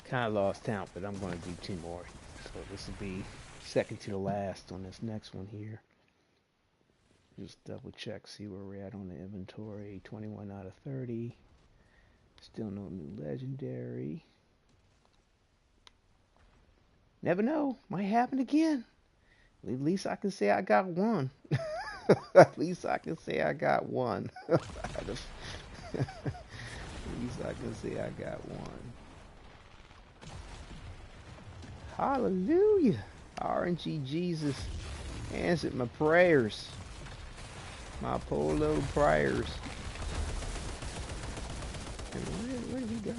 A: Kind of lost count, but I'm going to do 2 more. So this will be second to the last on this next one here. Just double check, see where we're at on the inventory. 21 out of 30. Still no new legendary. Never know, might happen again. At least I can say I got one. At least I can say I got one. At least I can say I got one. Hallelujah. RNG Jesus answered my prayers. My poor little prayers. And where did he go?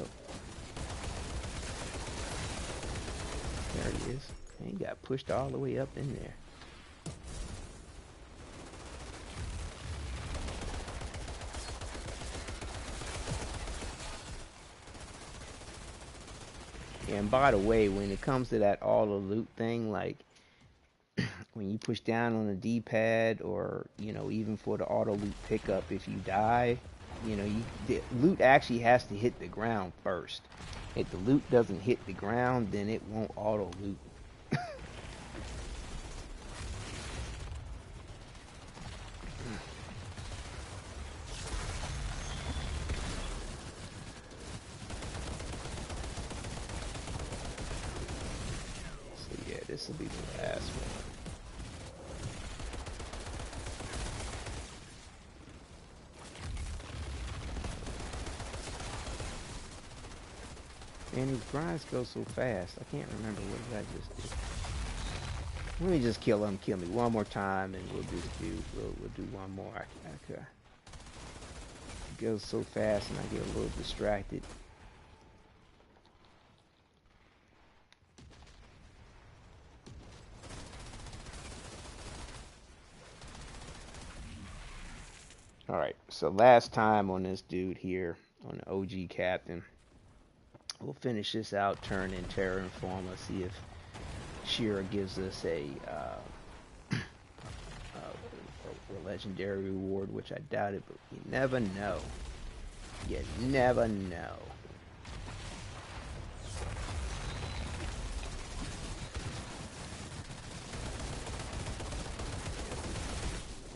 A: There he is. And he got pushed all the way up in there. And by the way, when it comes to that auto loot thing, like when you push down on the D-pad, or even for the auto loot pickup, if you die, the loot actually has to hit the ground first. If the loot doesn't hit the ground, then it won't auto loot. So yeah, this will be the last one. And these grinds go so fast. I can't remember what did I just do. Let me just kill him. Kill me one more time, and we'll do one more. It goes so fast, and I get a little distracted. All right. So last time on this dude here, on the OG captain. We'll finish this out, turn in Terra Informa, see if Shira gives us a legendary reward, which I doubt it, but you never know. You never know.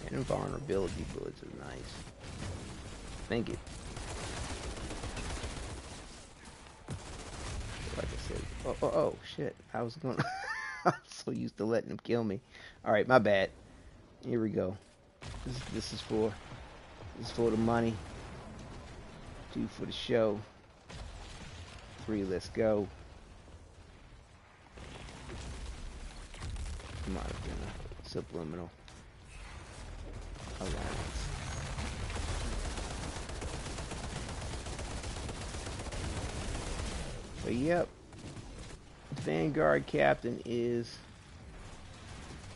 A: And invulnerability bullets is nice. Think it. Like I said, oh, shit. I was going I'm so used to letting him kill me. Alright, my bad. Here we go. This is for the money. 2 for the show. 3, let's go. Might have been a subliminal allowance. But yep, Vanguard Captain is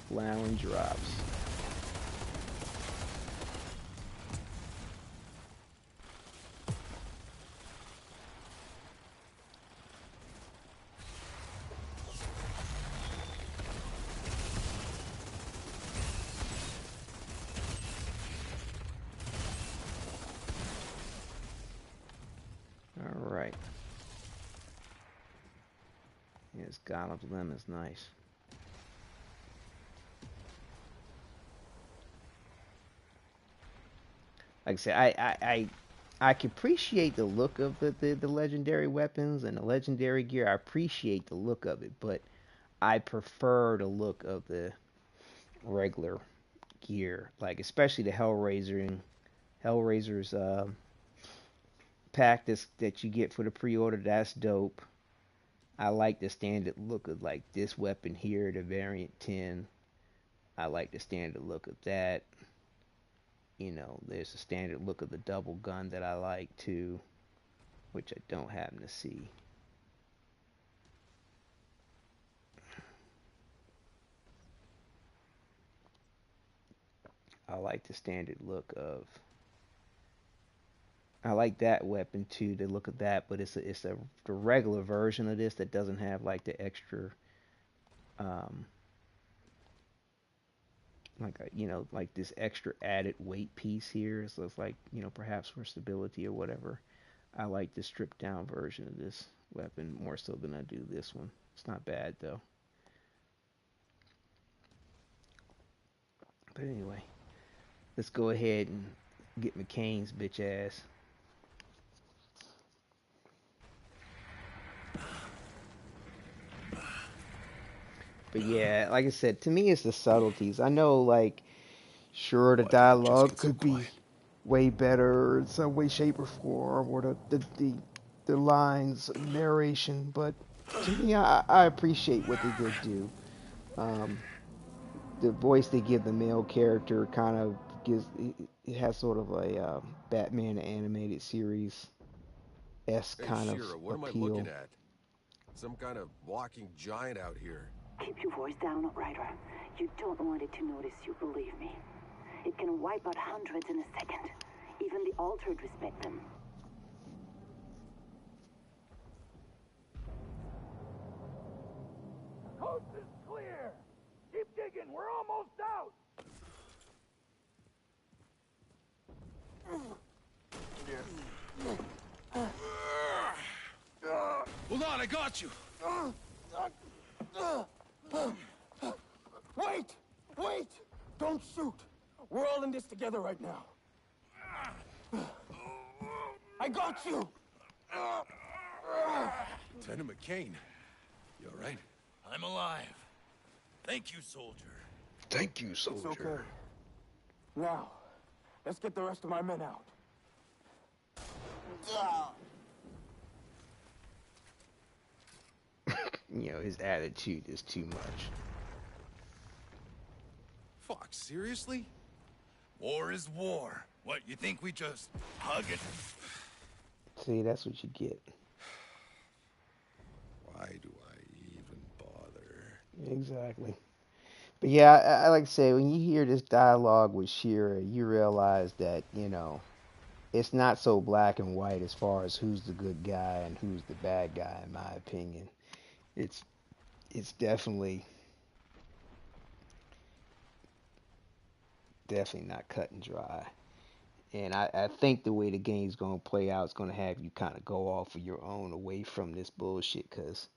A: allowing drops. All right. Yes, Gollum's Limb is nice. Like I said, I can appreciate the look of the legendary weapons and the legendary gear. I appreciate the look of it, but I prefer the look of the regular gear, like especially the Hellraiser's pack that you get for the pre-order. That's dope. I like the standard look of like this weapon here, the variant 10. I like the standard look of that. There's a standard look of the double gun that I like too, which I don't happen to see. I like the standard look of. I like that weapon too, the look of that, but it's the regular version of this that doesn't have like the extra, like this extra added weight piece here. So it's like, perhaps for stability or whatever. I like the stripped down version of this weapon more so than I do this one. It's not bad though. But anyway, let's go ahead and get McCain's bitch ass. But yeah, like I said, to me it's the subtleties. I know, like, sure, the dialogue could be way better in some way, shape, or form, or the lines, narration. But to me, I appreciate what they did do. Um, the voice they give the male character kind of gives it has sort of a Batman animated series s
D: Hey,
A: kind of
D: Shira, what am I looking
A: appeal.
D: at? Some kind of walking giant out here.
F: Keep your voice down, Outrider. You don't want it to notice you, believe me. It can wipe out hundreds in a second. Even the Altered respect them.
M: Coast is clear! Keep digging, we're almost out!
E: Hold on, I got you.
I: Wait! Wait! Don't shoot! We're all in this together right now. I got you!
D: Lieutenant McCain, you all right?
H: I'm alive. Thank you, soldier.
A: Thank you,
I: It's
A: soldier.
I: okay. Now, let's get the rest of my men out.
A: You know, his attitude is too much.
D: Fuck, seriously?
H: War is war. What, you think we just hug it?
A: See, that's what you get.
D: Why do I even bother?
A: Exactly. But yeah, I like to say, when you hear this dialogue with Shira, you realize that, you know, it's not so black and white as far as who's the good guy and who's the bad guy, in my opinion. It's definitely not cut and dry. And I think the way the game's going to play out is going to have you kind of go off of your own away from this bullshit, because,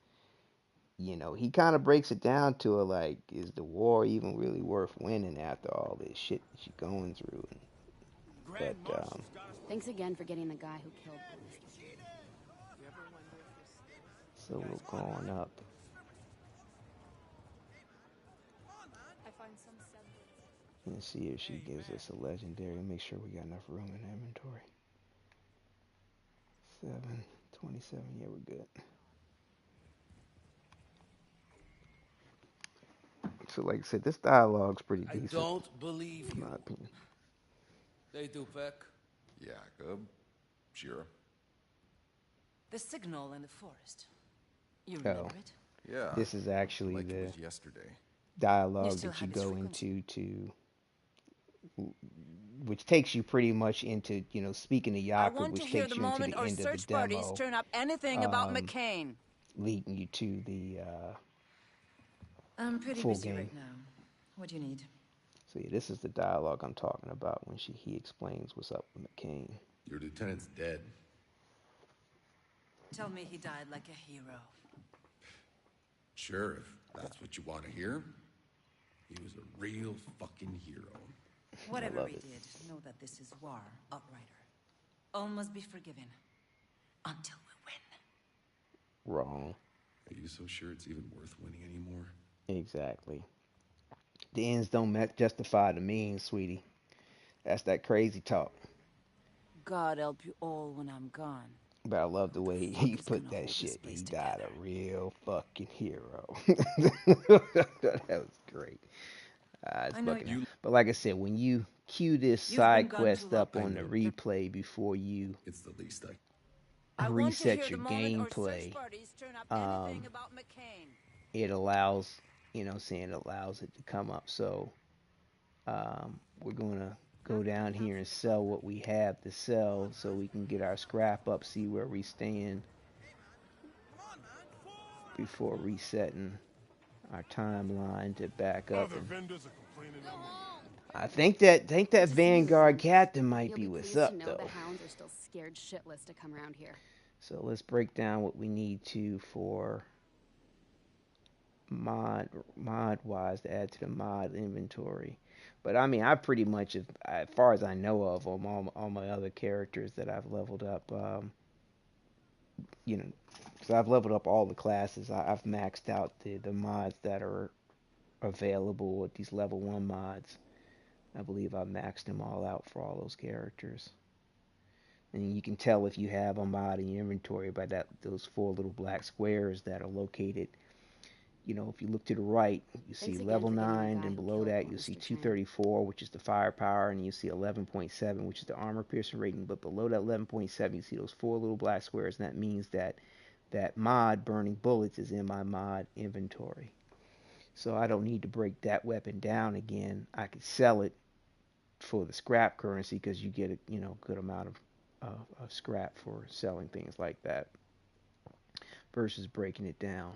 A: you know, he kind of breaks it down to a, like, is the war even really worth winning after all this shit that you're going through? But,
K: Thanks again for getting the guy who killed Bruce.
A: so we're going up. Let's see if she gives us a legendary. Make sure we got enough room in inventory. 727. Yeah, we're good. So, like I said, this dialogue's pretty decent.
H: I don't believe
A: in
H: you.
A: my opinion.
H: They do, Peck.
E: Jacob, Shira.
G: The signal in the forest. You remember it?
E: Yeah.
A: This is actually
E: like
A: the
E: it was yesterday.
A: dialogue
G: still
A: that you
G: have its
A: go
G: frequency.
A: into which takes you pretty much into, you know, speaking of
B: I
A: Jakob,
B: want to
A: which
B: hear
A: takes
B: the
A: you into
B: moment
A: the
B: our
A: end of the
B: search parties
A: demo,
B: turn up anything about
A: um,
B: McCain.
A: leading you to the
G: I'm pretty
A: full
G: busy
A: game.
G: right now. What do you need?
A: So yeah, this is the dialogue I'm talking about when he explains what's up with McCain.
E: Your lieutenant's dead.
G: Tell me he died like a hero.
E: Sure, if that's what you want to hear. He was a real fucking hero.
G: Whatever
A: love
G: we
A: it.
G: did, know that this is war, Outrider. All must be forgiven. Until we win.
A: Wrong.
E: Are you so sure it's even worth winning anymore?
A: Exactly. The ends don't justify the means, sweetie. That's that crazy talk.
B: God help you all when I'm gone.
A: But I love the way he
G: is
A: put
G: gonna
A: that
G: hold this
A: shit.
G: place
A: He died
G: together?
A: a real fucking hero. That was great. It's
G: I know
A: fucking.
G: you.
A: But like I said, when you cue this
G: You've been
A: side
G: gone too
A: quest
G: long.
A: up on the replay before you
E: It's the least
B: I want to hear
A: reset
B: the
A: your
B: moment our search
A: gameplay,
B: parties turn up anything about McCain.
A: it allows, you know what I'm saying, it allows it to come up. So we're going to go down here and sell what we have to sell so we can get our scrap up, see where we stand before resetting our timeline to back up.
J: Other
A: And
J: vendors are complaining on me.
A: I think that
K: Good to see you
A: Vanguard
K: again.
A: captain might
K: You'll
A: be
K: be
A: what's
K: pleased
A: up
K: to know
A: though.
K: the hounds are still scared shitless to come around here.
A: So let's break down what we need to for mod wise to add to the mod inventory. But I mean, I pretty much, as far as I know of, all my other characters that I've leveled up, you know, because I've leveled up all the classes. I've maxed out the mods that are available with these level 1 mods. I believe I maxed them all out for all those characters. And you can tell if you have a mod in your inventory by those 4 little black squares that are located. If you look to the right, you see level 9, and below that you see 234, which is the firepower, and you see 11.7, which is the armor piercing rating. But below that 11.7, you see those 4 little black squares, and that means that mod, burning bullets, is in my mod inventory. So I don't need to break that weapon down again. I could sell it for the scrap currency because you get a good amount of scrap for selling things like that versus breaking it down.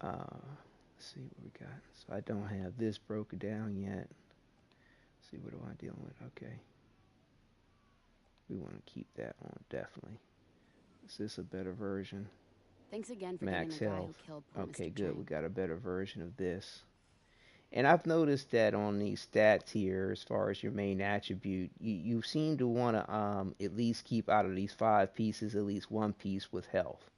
A: Let's see what we got. So I don't have this broken down yet. Let's see, what am I dealing with? Okay. We want to keep that on, definitely. Is this a better version?
K: Thanks again for
A: Max
K: getting the guy
A: health.
K: who killed poor
A: Okay,
K: Mr.
A: good.
K: Chang.
A: We got a better version of this. And I've noticed that on these stats here, as far as your main attribute, you seem to want to at least keep out of these 5 pieces at least 1 piece with health.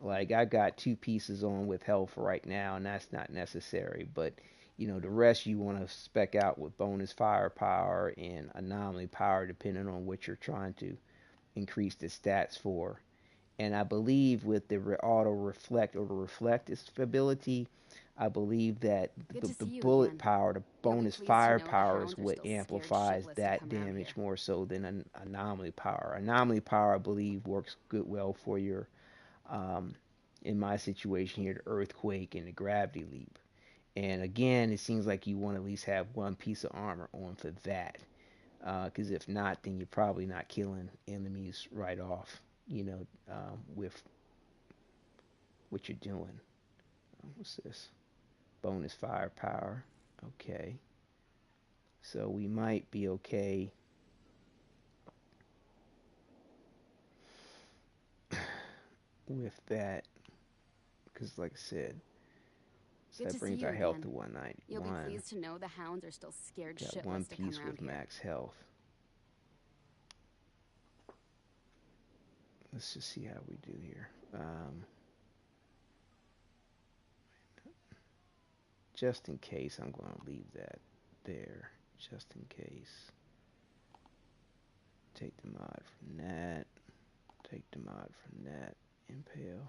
A: Like, I got 2 pieces on with health right now, and that's not necessary. But, the rest you want to spec out with bonus firepower and anomaly power, depending on what you're trying to increase the stats for. And I believe with the auto reflect or the reflect ability, I believe that the bullet
K: again.
A: power, the bonus firepower, is what amplifies that damage more so than an anomaly power. Anomaly power, I believe, works well for your in my situation here, the earthquake and the gravity leap. And again, it seems like you want to at least have 1 piece of armor on for that. Because if not, then you're probably not killing enemies right off, with what you're doing. What's this? Bonus firepower. Okay. So we might be okay with that. Because, like I said, so that brings our health to 191.
K: You'll be pleased to know the hounds are still scared shitless to come around here.
A: Got 1 piece with max health. Let's just see how we do here. Just in case, I'm going to leave that there. Just in case. Take the mod from that. Take the mod from that. Impale.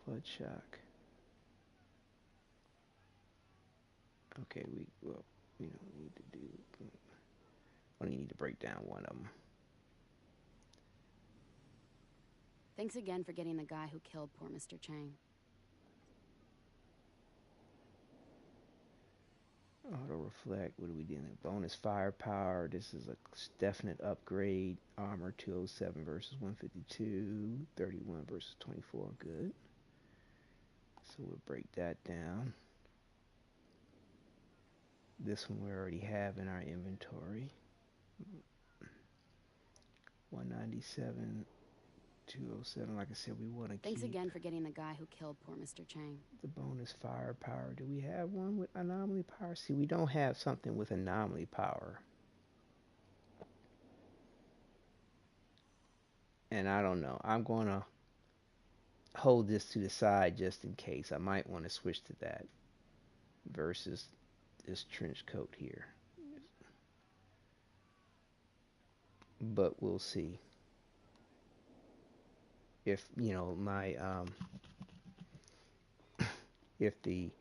A: Bloodshock. Okay, we don't need to do. Only need to break down one of them.
K: Thanks again for getting the guy who killed poor Mr. Chang.
A: Auto reflect. What are we dealing with? Bonus firepower. This is a definite upgrade. Armor 207 versus 152. 31 versus 24. Good. So we'll break that down. This one we already have in our inventory. 197, 207. Like I said, we want to keep.
K: Thanks again for getting the guy who killed poor Mr. Chang.
A: The bonus firepower. Do we have one with anomaly power? See, we don't have something with anomaly power. And I don't know. I'm going to hold this to the side just in case. I might want to switch to that versus this trench coat here. But we'll see. If, my, if the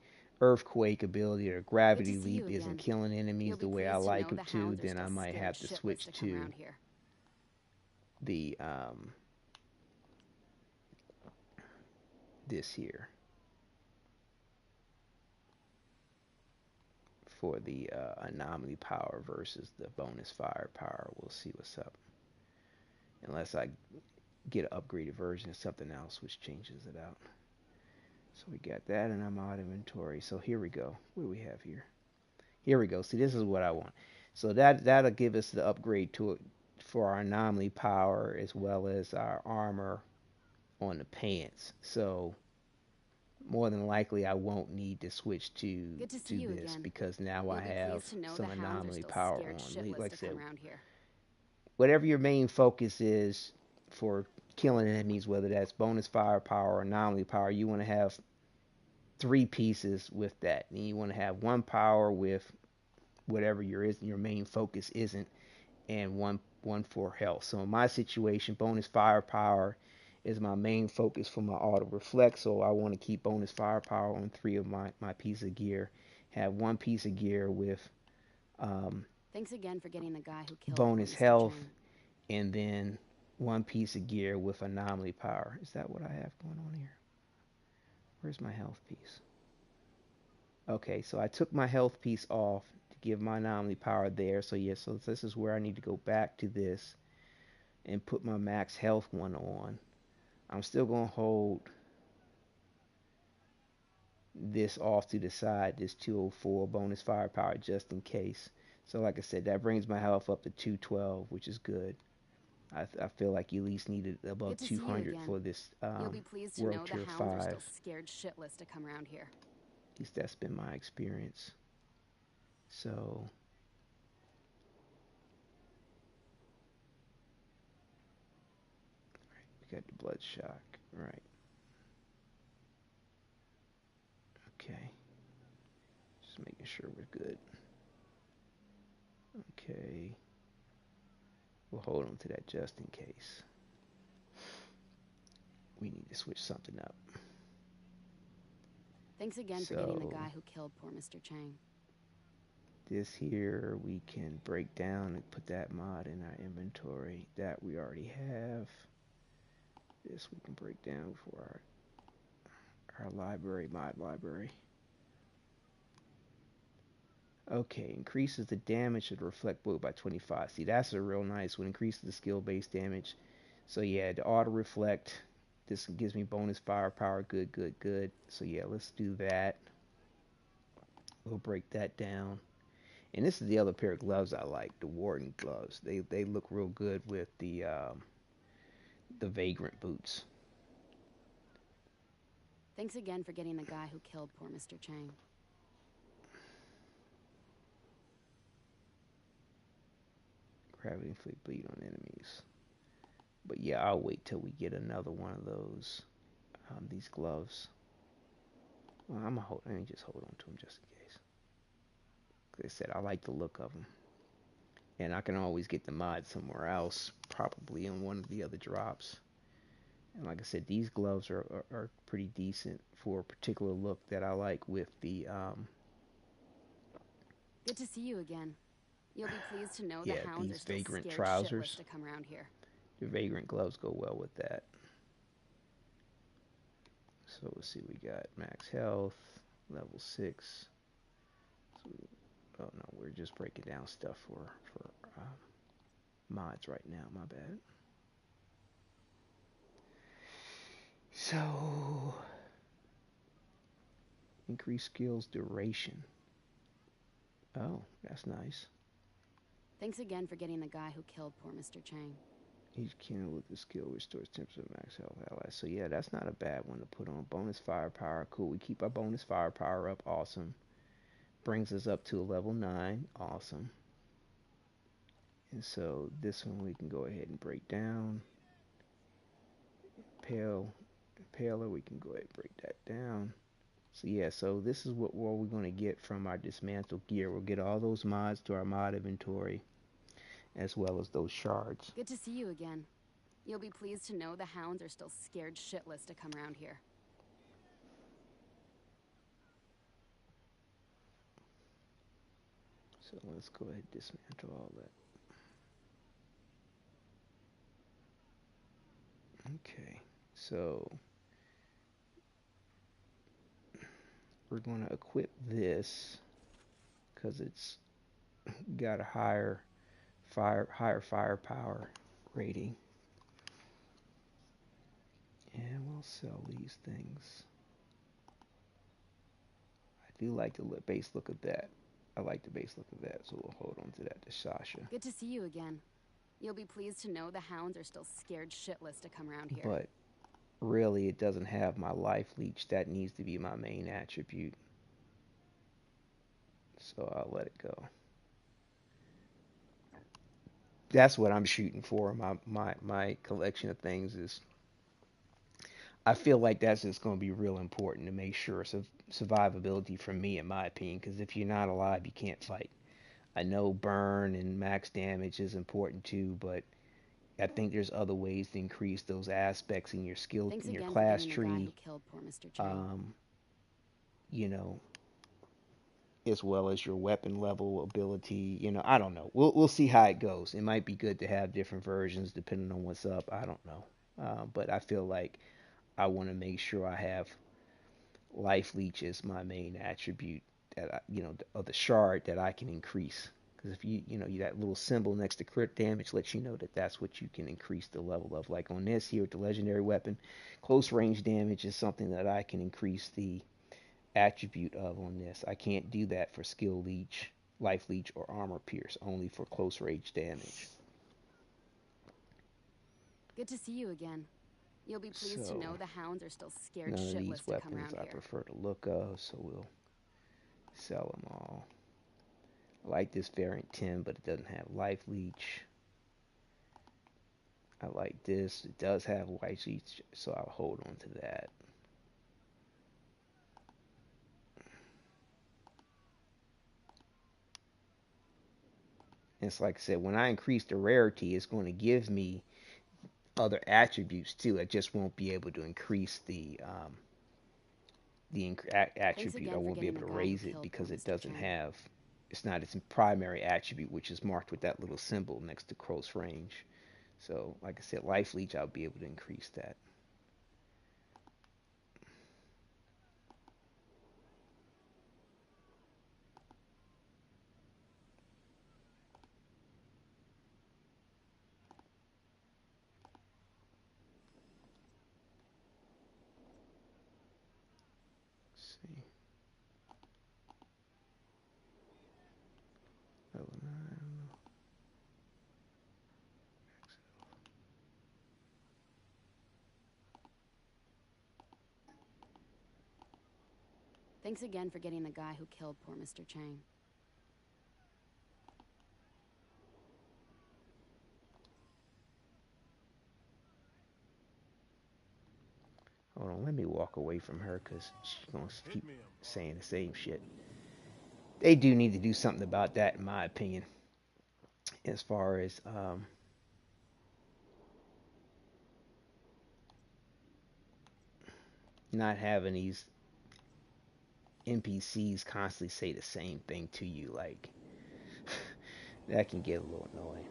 A: earthquake ability or gravity leap isn't killing enemies the way I like it to, then I might have to switch to the, this here. For the anomaly power versus the bonus firepower. We'll see what's up. Unless I get an upgraded version of something else which changes it out. So we got that in our mod inventory. So here we go. What do we have here? Here we go. See, this is what I want. So that'll give us the upgrade to it for our anomaly power as well as our armor on the pants. So more than likely I won't need to switch to this again, because now I have some anomaly power on. Like I said, whatever your main focus is for killing enemies, whether that's bonus firepower or anomaly power, you want to have 3 pieces with that. And you want to have 1 power with whatever your main focus isn't, and one for health. So in my situation, bonus firepower is my main focus for my auto reflect. So I want to keep bonus firepower on 3 of my piece of gear. Have 1 piece of gear with
K: Thanks again for getting the guy who killed
A: bonus
K: Mr.
A: health,
K: Chang.
A: and then 1 piece of gear with anomaly power. Is that what I have going on here? Where's my health piece? Okay, so I took my health piece off to give my anomaly power there. So yeah, so this is where I need to go back to this and put my max health one on. I'm still going to hold this off to the side, this 204 bonus firepower, just in case. So like I said, that brings my health up to 212, which is good. I feel like you at least needed above 200 for this
K: You'll be pleased to
A: World
K: know the
A: Tier
K: hounds are
A: 5.
K: still scared shitless to come around here.
A: At least that's been my experience. So, all right, we got the blood shock. Right. Okay. Just making sure we're good. Okay. We'll hold on to that just in case. We need to switch something up.
K: Thanks again for getting the guy who killed poor Mr. Chang.
A: This here we can break down and put that mod in our inventory. That we already have. This we can break down for our library, mod library. Okay, increases the damage of the reflect bolt by 25. See, that's a real nice one. Increases the skill-based damage. So yeah, the auto reflect. This gives me bonus firepower. Good, good, good. So yeah, let's do that. We'll break that down. And this is the other pair of gloves I like, the Warden gloves. They look real good with the Vagrant boots.
K: Thanks again for getting the guy who killed poor Mr. Chang.
A: Gravity inflict bleed on enemies. But yeah, I'll wait till we get another one of those, these gloves. Well, let me just hold on to them just in case. Like I said, I like the look of them. And I can always get the mod somewhere else, probably in one of the other drops. And like I said, these gloves are pretty decent for a particular look that I like with the
K: Good to see you again. You'll be pleased to know
A: yeah,
K: the hounds are
A: these
K: still
A: Vagrant
K: scared
A: trousers.
K: shitless to come around here.
A: The Vagrant gloves go well with that. So let's see, we got max health, level 6. So oh no, we're just breaking down stuff for mods right now, my bad. So, increase skills duration. Oh, that's nice.
K: Thanks again for getting the guy who killed poor Mr. Chang.
A: Each kennel with the skill restores 10% max health allies. So yeah, that's not a bad one to put on. Bonus firepower, cool. We keep our bonus firepower up, awesome. Brings us up to a level 9, awesome. And so this one we can go ahead and break down. Paler, we can go ahead and break that down. So yeah, so this is what we're going to get from our dismantled gear. We'll get all those mods to our mod inventory, as well as those shards.
K: Good to see you again. You'll be pleased to know the hounds are still scared shitless to come around here.
A: So let's go ahead and dismantle all that. Okay, so we're going to equip this because it's got a higher firepower rating. And we'll sell these things. I do like the base look of that. I like the base look of that, so we'll hold on to that to Sasha.
K: Good to see you again. You'll be pleased to know the hounds are still scared shitless to come around here.
A: But really, it doesn't have my life leech. That needs to be my main attribute. So I'll let it go. That's what I'm shooting for. My collection of things is, I feel like that's just going to be real important to make sure survivability for me, in my opinion, because if you're not alive, you can't fight. I know burn and max damage is important too, but I think there's other ways to increase those aspects in your skill,
K: Thanks
A: in your
K: again for
A: class
K: getting the guy who
A: tree.
K: killed poor Mr. Chang.
A: You know, as well as your weapon level ability. You know, I don't know. We'll see how it goes. It might be good to have different versions depending on what's up. I don't know, but I feel like I want to make sure I have life leech as my main attribute that of the shard that I can increase. Because if that little symbol next to crit damage lets you know that that's what you can increase the level of. Like on this here with the legendary weapon, close range damage is something that I can increase the attribute of on this. I can't do that for skill leech, life leech, or armor pierce. Only for close range damage.
K: Good to see you again. You'll be pleased to
A: So
K: know the hounds are still scared
A: none of these
K: shitless to come
A: weapons
K: around
A: I
K: here.
A: prefer the look of, so we'll sell them all. I like this variant 10, but it doesn't have life leech. I like this. It does have white leech, so I'll hold on to that. And it's like I said, when I increase the rarity, it's going to give me other attributes too. I just won't be able to increase the attribute. I won't be able to raise it because it doesn't have. It's not its primary attribute, which is marked with that little symbol next to close range. So, like I said, life leech, I'll be able to increase that. Let's see. Level 9.
K: Thanks again for getting the guy who killed poor Mr. Chang.
A: Hold on, let me walk away from her because she's going to keep saying the same shit. They do need to do something about that, in my opinion, as far as not having these NPCs constantly say the same thing to you. Like, that can get a little annoying.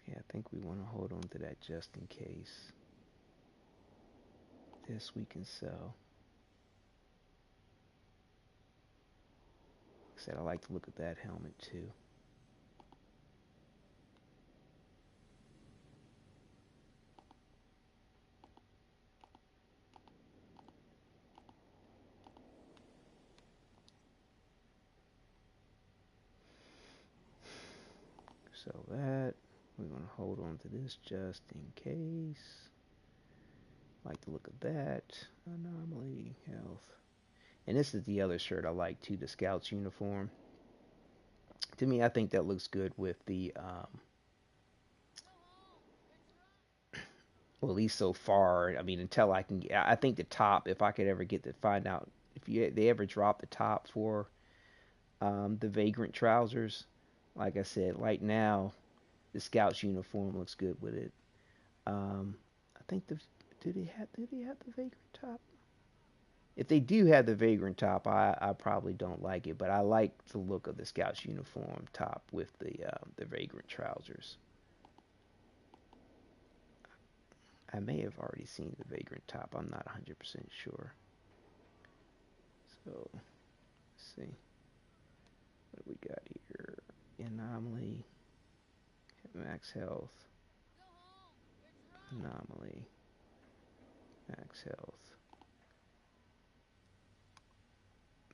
A: Yeah, I think we want to hold on to that just in case. This we can sell. Like I said, I like to look at that helmet too. Sell that. We want to hold on to this just in case. Like the look of that. Anomaly, health. And this is the other shirt I like too, the Scout's uniform. To me, I think that looks good with the, well, at least so far. I mean, until I can, I think the top, if I could ever get to find out if they ever drop the top for the Vagrant trousers. Like I said, right now, the Scout's uniform looks good with it. I think do they have the Vagrant top? If they do have the Vagrant top, I probably don't like it, but I like the look of the Scout's uniform top with the Vagrant trousers. I may have already seen the Vagrant top. I'm not 100% sure. So, let's see. What do we got here? Anomaly. Max health. Anomaly. Max health.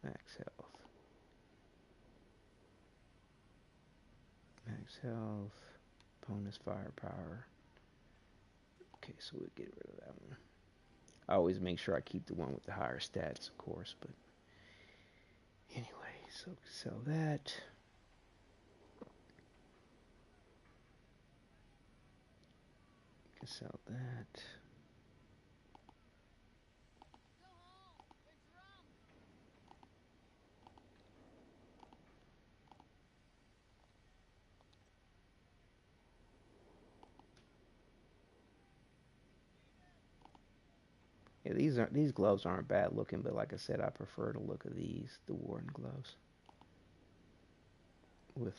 A: Max health. Max health. Bonus firepower. Okay, so we'll get rid of that one. I always make sure I keep the one with the higher stats, of course, but anyway, so sell that. Sell that. Yeah, these gloves aren't bad looking, but like I said, I prefer the look of the Warden gloves with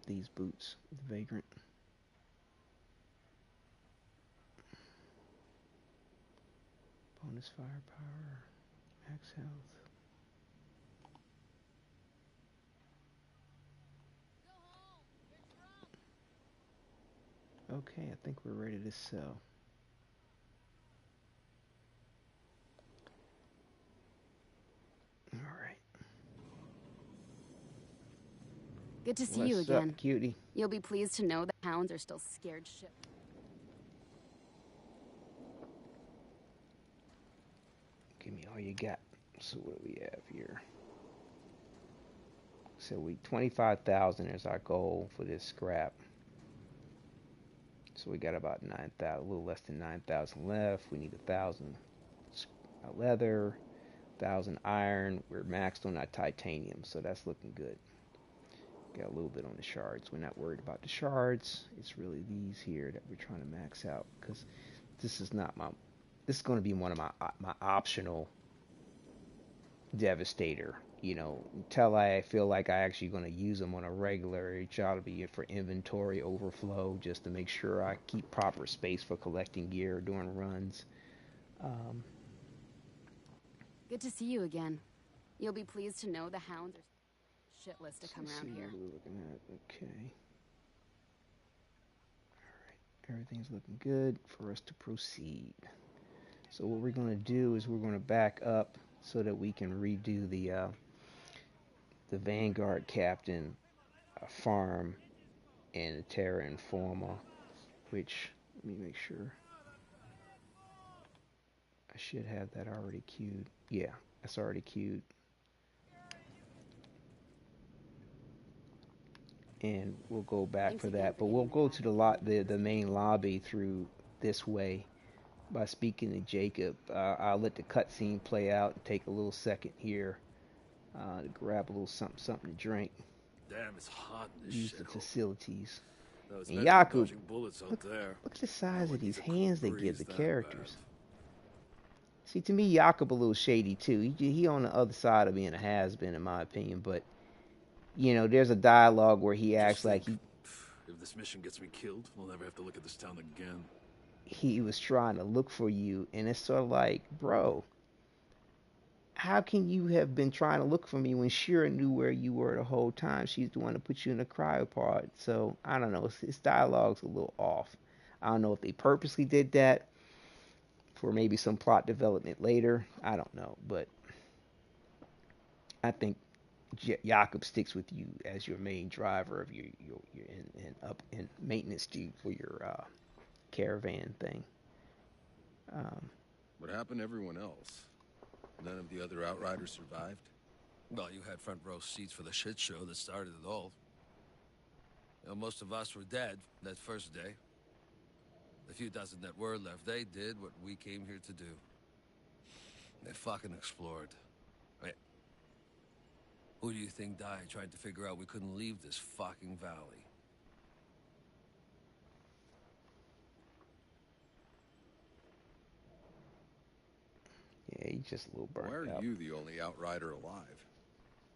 A: these boots, the Vagrant. Bonus firepower, max health. Okay, I think we're ready to sell. All right.
K: Good to see you again.
A: What's up, cutie?
K: You'll be pleased to know the hounds are still scared shit.
A: Give me all you got. So what do we have here? So 25,000 is our goal for this scrap. So we got about 9,000, a little less than 9,000 left. We need 1,000 leather, 1,000 iron. We're maxed on our titanium, so that's looking good. Got a little bit on the shards. We're not worried about the shards. It's really these here that we're trying to max out, because this is not my. This is going to be one of my optional Devastator. You know, until I feel like I actually going to use them on a regular, it ought to be for inventory overflow, just to make sure I keep proper space for collecting gear during runs.
K: Good to see you again. You'll be pleased to know the hounds are shitless to come around here.
A: What are we looking at? Okay. All right. Everything's looking good for us to proceed. So what we're going to do is we're going to back up so that we can redo the Vanguard Captain farm and the Terra Informa, which, let me make sure. I should have that already queued. Yeah, that's already queued. And we'll go back for that, but we'll go to the main lobby through this way by speaking to Jacob. I'll let the cutscene play out and take a little second here to grab a little something to drink.
H: Damn, it's hot in this
A: Use the
H: shithole.
A: facilities.
H: No,
A: And Jakub,
H: look
A: at the size of these hands they give the characters. See, to me, Jakub a little shady too. He on the other side of being a has-been, in my opinion, but you know, there's a dialogue where he acts like
H: if this mission gets me killed, we'll never have to look at this town again.
A: He was trying to look for you, and it's sort of like, bro, how can you have been trying to look for me when Shira knew where you were the whole time? She's the one to put you in the cryopod. So I don't know, his dialogue's a little off. I don't know if they purposely did that for maybe some plot development later. I don't know, but I think Jakub sticks with you as your main driver of your in maintenance dude for your caravan thing.
D: What happened to everyone else? None of the other Outriders survived?
N: Well, you had front row seats for the shit show that started it all. You know, most of us were dead that first day. The few dozen that were left, they did what we came here to do. They fucking explored. Wait. Who do you think died trying to figure out we couldn't leave this fucking valley?
A: Yeah, he's just a little burnt out.
D: Why are you the only Outrider alive?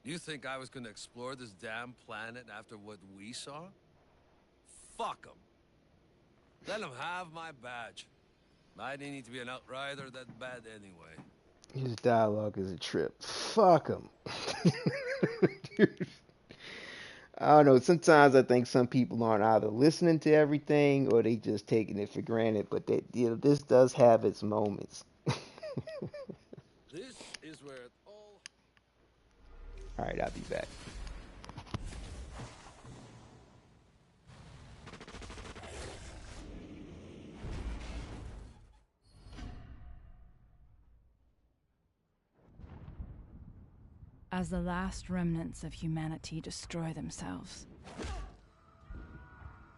N: You think I was gonna explore this damn planet after what we saw? Fuck them. Let them have my badge. I didn't need to be an Outrider that bad anyway.
A: His dialogue is a trip. Fuck him. I don't know. Sometimes I think some people aren't either listening to everything or they just taking it for granted. But this does have its moments.
N: This is where it all...
A: All right, I'll be back.
O: As the last remnants of humanity destroy themselves,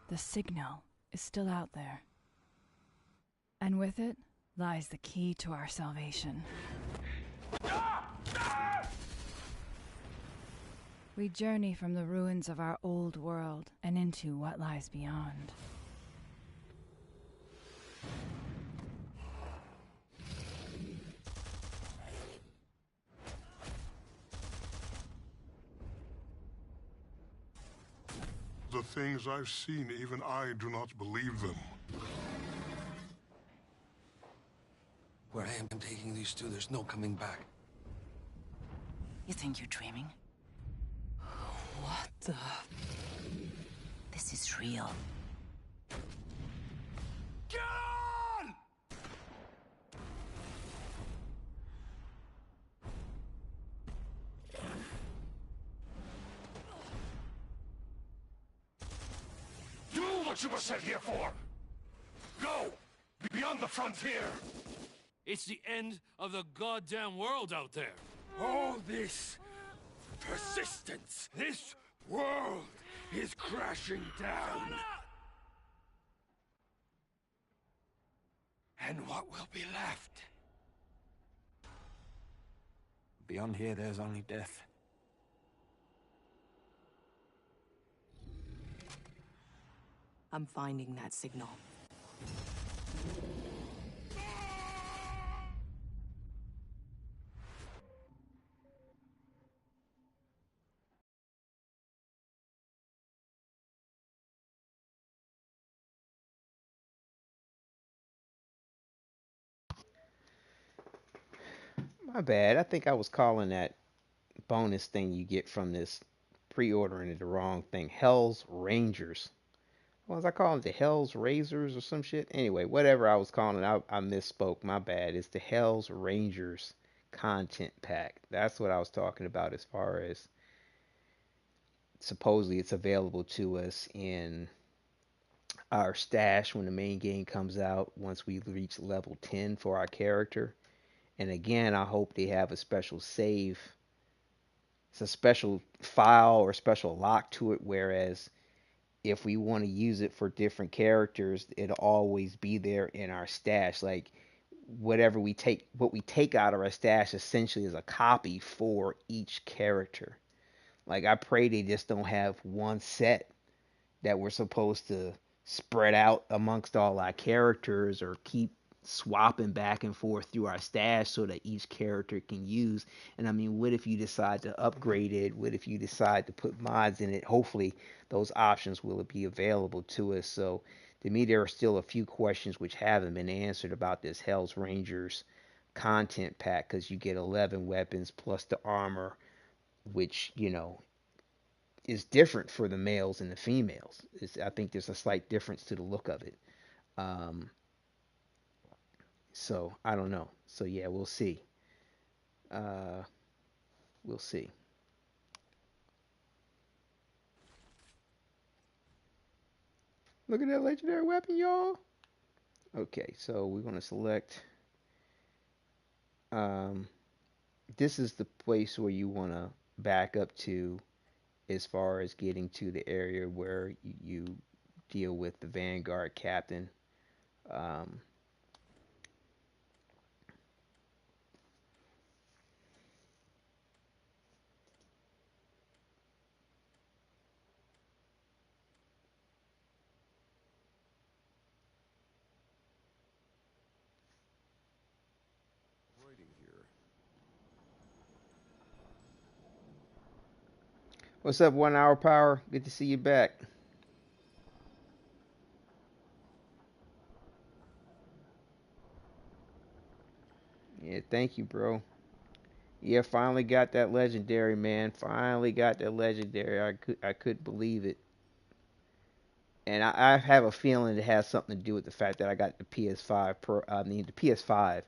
O: the signal is still out there. And with it lies the key to our salvation. We journey from the ruins of our old world and into what lies beyond.
J: The things I've seen, even I do not believe them.
N: Where I am taking these two, there's no coming back.
G: You think you're dreaming?
N: What the...
G: This is real.
N: Get on!
H: Do what you were sent here for! Go! Beyond the frontier!
N: It's the end of the goddamn world out there.
H: All this persistence, this world is crashing down. And what will be left?
I: Beyond here, there's only death.
P: I'm finding that signal.
A: My bad. I think I was calling that bonus thing you get from this pre-ordering it the wrong thing. Hell's Rangers. What was I calling it? The Hell's Razors or some shit? Anyway, whatever I was calling it, I misspoke. My bad. It's the Hell's Rangers content pack. That's what I was talking about as far as supposedly it's available to us in our stash when the main game comes out once we reach level 10 for our character. And again, I hope they have a special save. It's a special file or special lock to it, whereas if we want to use it for different characters, it'll always be there in our stash. Like whatever we take, what we take out of our stash essentially is a copy for each character. Like I pray they just don't have one set that we're supposed to spread out amongst all our characters or keep swapping back and forth through our stash so that each character can use. And I mean, what if you decide to upgrade it? What if you decide to put mods in it? Hopefully those options will be available to us. So to me, there are still a few questions which haven't been answered about this Hell's Rangers content pack, because you get 11 weapons plus the armor, which, you know, is different for the males and the females. I think there's a slight difference to the look of it. So I don't know. So yeah, we'll see. We'll see. Look at that legendary weapon, y'all. Okay, so we're gonna select. This is the place where you wanna back up to, as far as getting to the area where you deal with the Vanguard captain. Um, What's up, 1 hour power? Good to see you back. Yeah, thank you, bro. Yeah, finally got that legendary, man. Finally got that legendary. I couldn't believe it. And I have a feeling it has something to do with the fact that I got the PS5 Pro. I mean, the PS5,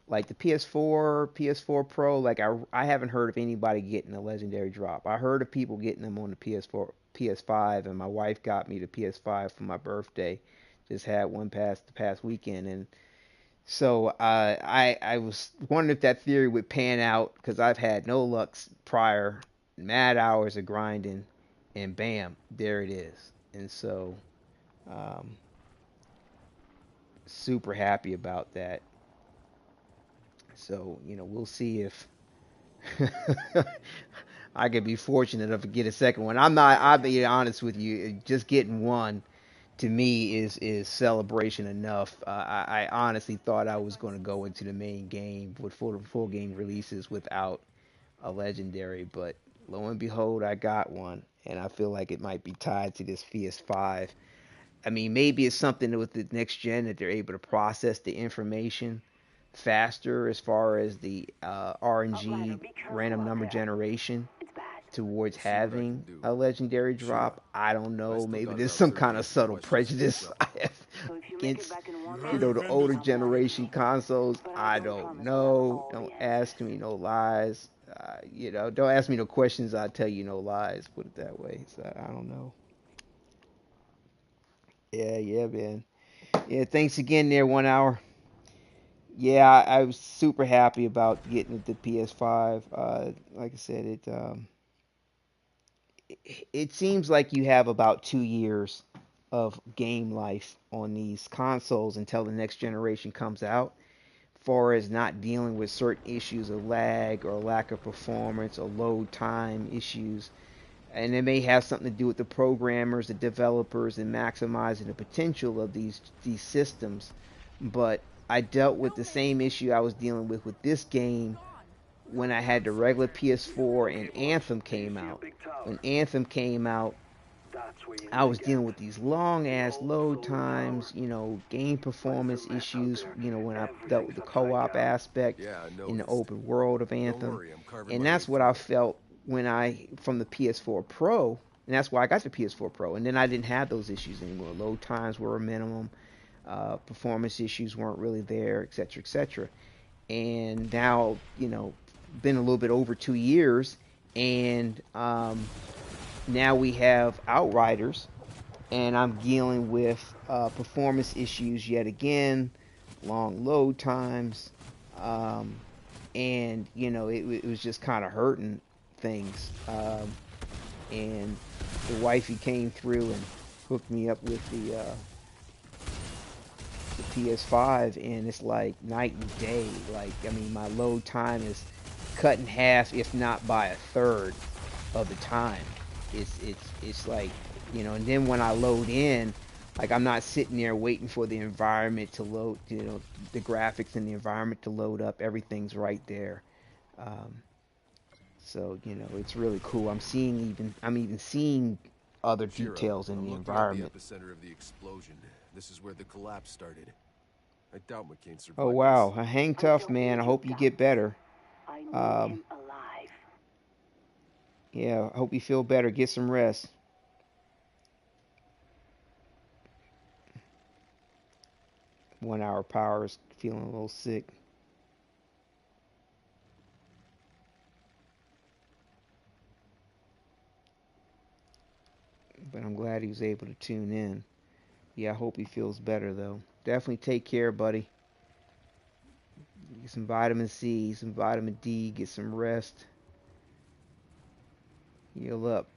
A: like the PS4 Pro. Like I haven't heard of anybody getting a legendary drop. I heard of people getting them on the PS4, PS5, and my wife got me the PS5 for my birthday. Just had one the past weekend, and so I was wondering if that theory would pan out, because I've had no luck prior. Mad hours of grinding, and bam, there it is. And so um, super happy about that. So, we'll see if I could be fortunate enough to get a second one. I'll be honest with you, just getting one to me is celebration enough. I honestly thought I was going to go into the main game with full game releases without a legendary, but lo and behold, I got one, and I feel like it might be tied to this PS5. I mean, maybe it's something with the next gen that they're able to process the information faster as far as the RNG random number generation towards having a legendary drop. I don't know. Maybe there's some kind of subtle prejudice I have against, the older generation consoles. I don't know. Don't ask me no lies. Don't ask me no questions. I'll tell you no lies. Put it that way. So I don't know. Yeah, man. Yeah, thanks again there, 1 hour. Yeah, I was super happy about getting the PS5. Like I said, it seems like you have about 2 years of game life on these consoles until the next generation comes out, far as not dealing with certain issues of lag or lack of performance or load time issues. And it may have something to do with the programmers, the developers, and maximizing the potential of these systems. But I dealt with the same issue I was dealing with this game when I had the regular PS4 and Anthem came out. When Anthem came out, I was dealing with these long ass load times, game performance issues, when I dealt with the co-op aspect in the open world of Anthem. And that's what I felt from the PS4 Pro, and that's why I got the PS4 Pro. And then I didn't have those issues anymore. Load times were a minimum, performance issues weren't really there, etc., etc. And now, been a little bit over 2 years, and now we have Outriders, and I'm dealing with performance issues yet again, long load times, and it was just kind of hurting things. And the wifey came through and hooked me up with the PS5, and it's like night and day. Like, I mean, my load time is cut in half, if not by a third of the time. It's like, and then when I load in, like, I'm not sitting there waiting for the environment to load, the graphics in the environment to load up. Everything's right there. So it's really cool. I'm even seeing other details in the environment.
D: The epicenter of the explosion. This is where the collapse started. I doubt McCain survived.
A: Oh wow, hang tough, man. I hope you get better. Yeah, I hope you feel better. Get some rest. 1 hour power is feeling a little sick. But I'm glad he was able to tune in. Yeah, I hope he feels better, though. Definitely take care, buddy. Get some vitamin C, some vitamin D, get some rest. Heal up.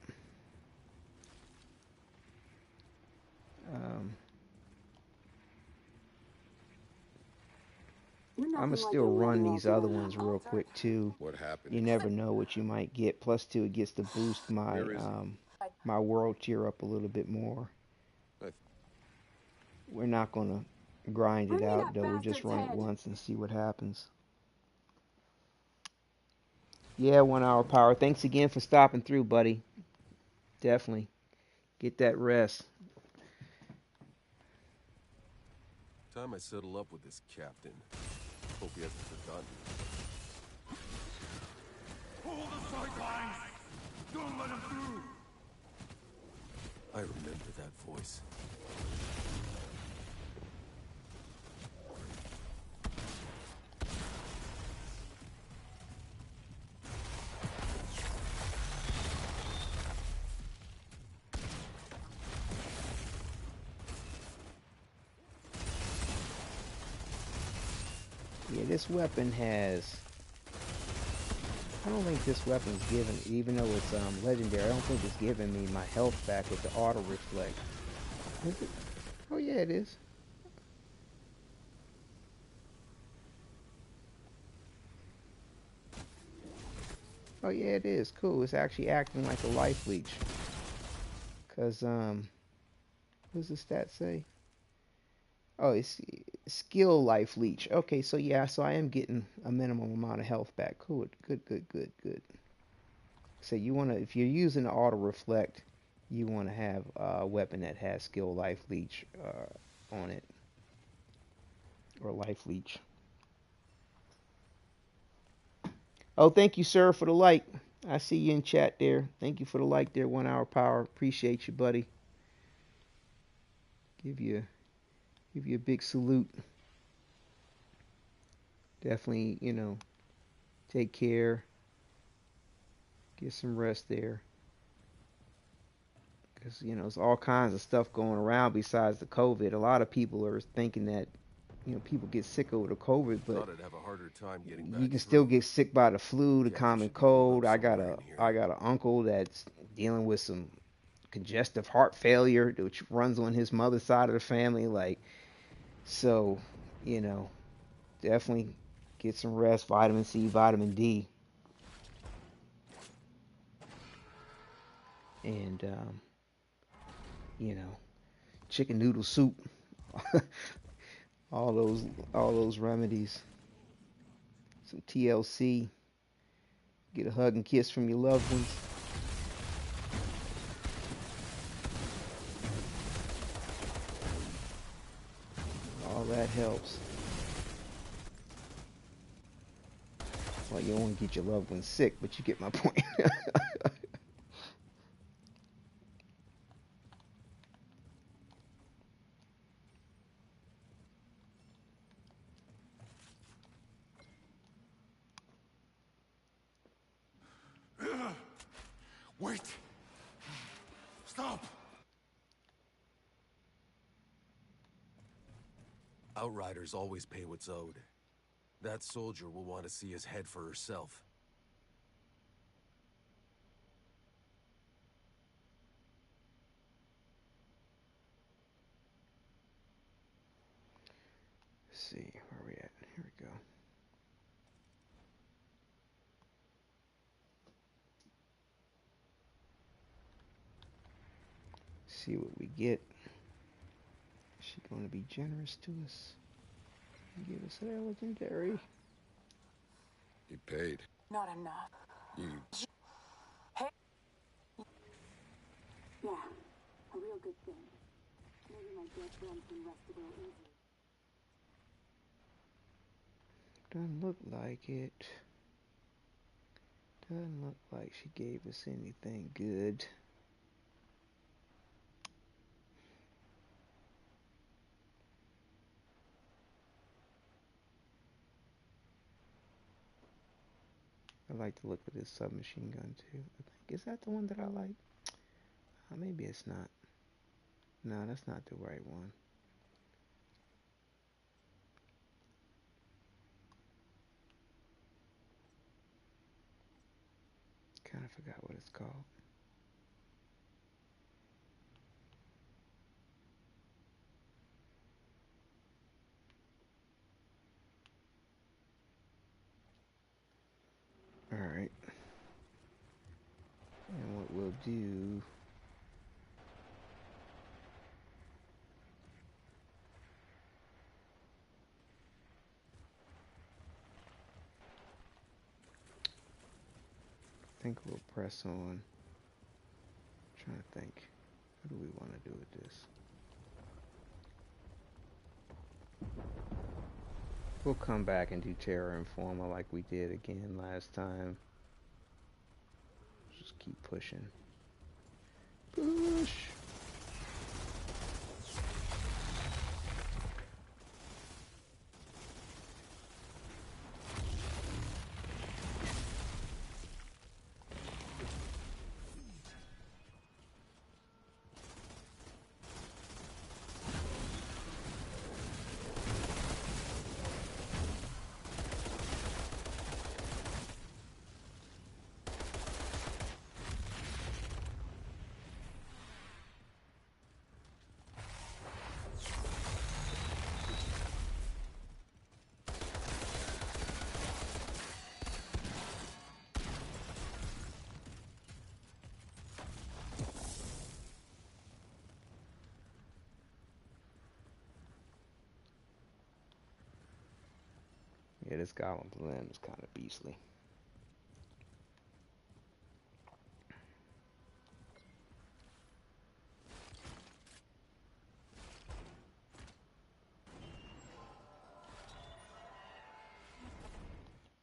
A: I'm gonna still run these other ones real quick too.
D: What happened?
A: You never know what you might get. Plus, too, it gets to boost my my world tier up a little bit more. We're not gonna grind it out though. We'll just run it once and see what happens. Yeah, 1 hour power. Thanks again for stopping through, buddy. Definitely. Get that rest.
D: Time I settle up with this captain. Hope he hasn't forgotten.
H: Hold the sidelines! Don't let him through!
D: I remember that voice.
A: Yeah, this weapon has... I don't think this weapon's given, even though it's legendary, I don't think it's giving me my health back with the auto reflect. Is it? Oh yeah, it is. Oh yeah, it is cool. It's actually acting like a life leech. Cause what does the stat say? Oh, it's skill life leech. Okay, so yeah, so I am getting a minimum amount of health back. Cool. Good, good, good, good. So you wanna, if you're using the auto reflect, you wanna have a weapon that has skill life leech on it, or life leech. Oh, thank you, sir, for the like. I see you in chat there. Thank you for the like there, 1 hour power. Appreciate you, buddy. Give you a big salute. Definitely, take care. Get some rest there. Because, there's all kinds of stuff going around besides the COVID. A lot of people are thinking that, people get sick over the COVID, but
D: Thought I'd have a harder time getting
A: you
D: back
A: can
D: through.
A: still get sick by the flu, the
D: Chapter
A: common
D: should be pulled
A: cold.
D: up
A: I got
D: somewhere
A: a
D: in here.
A: I got an uncle that's dealing with some congestive heart failure, which runs on his mother's side of the family. Like, so, definitely get some rest, vitamin C, vitamin D, and chicken noodle soup. all those remedies. Some TLC. Get a hug and kiss from your loved ones. All that helps. Well, you don't want to get your loved ones sick, but you get my point.
E: Wait! Stop!
D: Outriders always pay what's owed. That soldier will want to see his head for herself.
A: Let's see, where are we at? Here we go. See what we get. Is she going to be generous to us? Give us a legendary.
E: He paid.
F: Not enough.
E: You...
F: Hey. Yeah, a real good thing. Maybe my dead friend can rest a little easier.
A: Doesn't look like it. Doesn't look like she gave us anything good. I like the look of this submachine gun too. I think, is that the one that I like? Maybe it's not. No, that's not the right one. Kind of forgot what it's called. Alright. And what we'll do... I think we'll press on. I'm trying to think. What do we want to do with this? We'll come back and do Terra Informa like we did again last time. Just keep pushing. Push! Yeah, this Golem's limb is kind of beastly.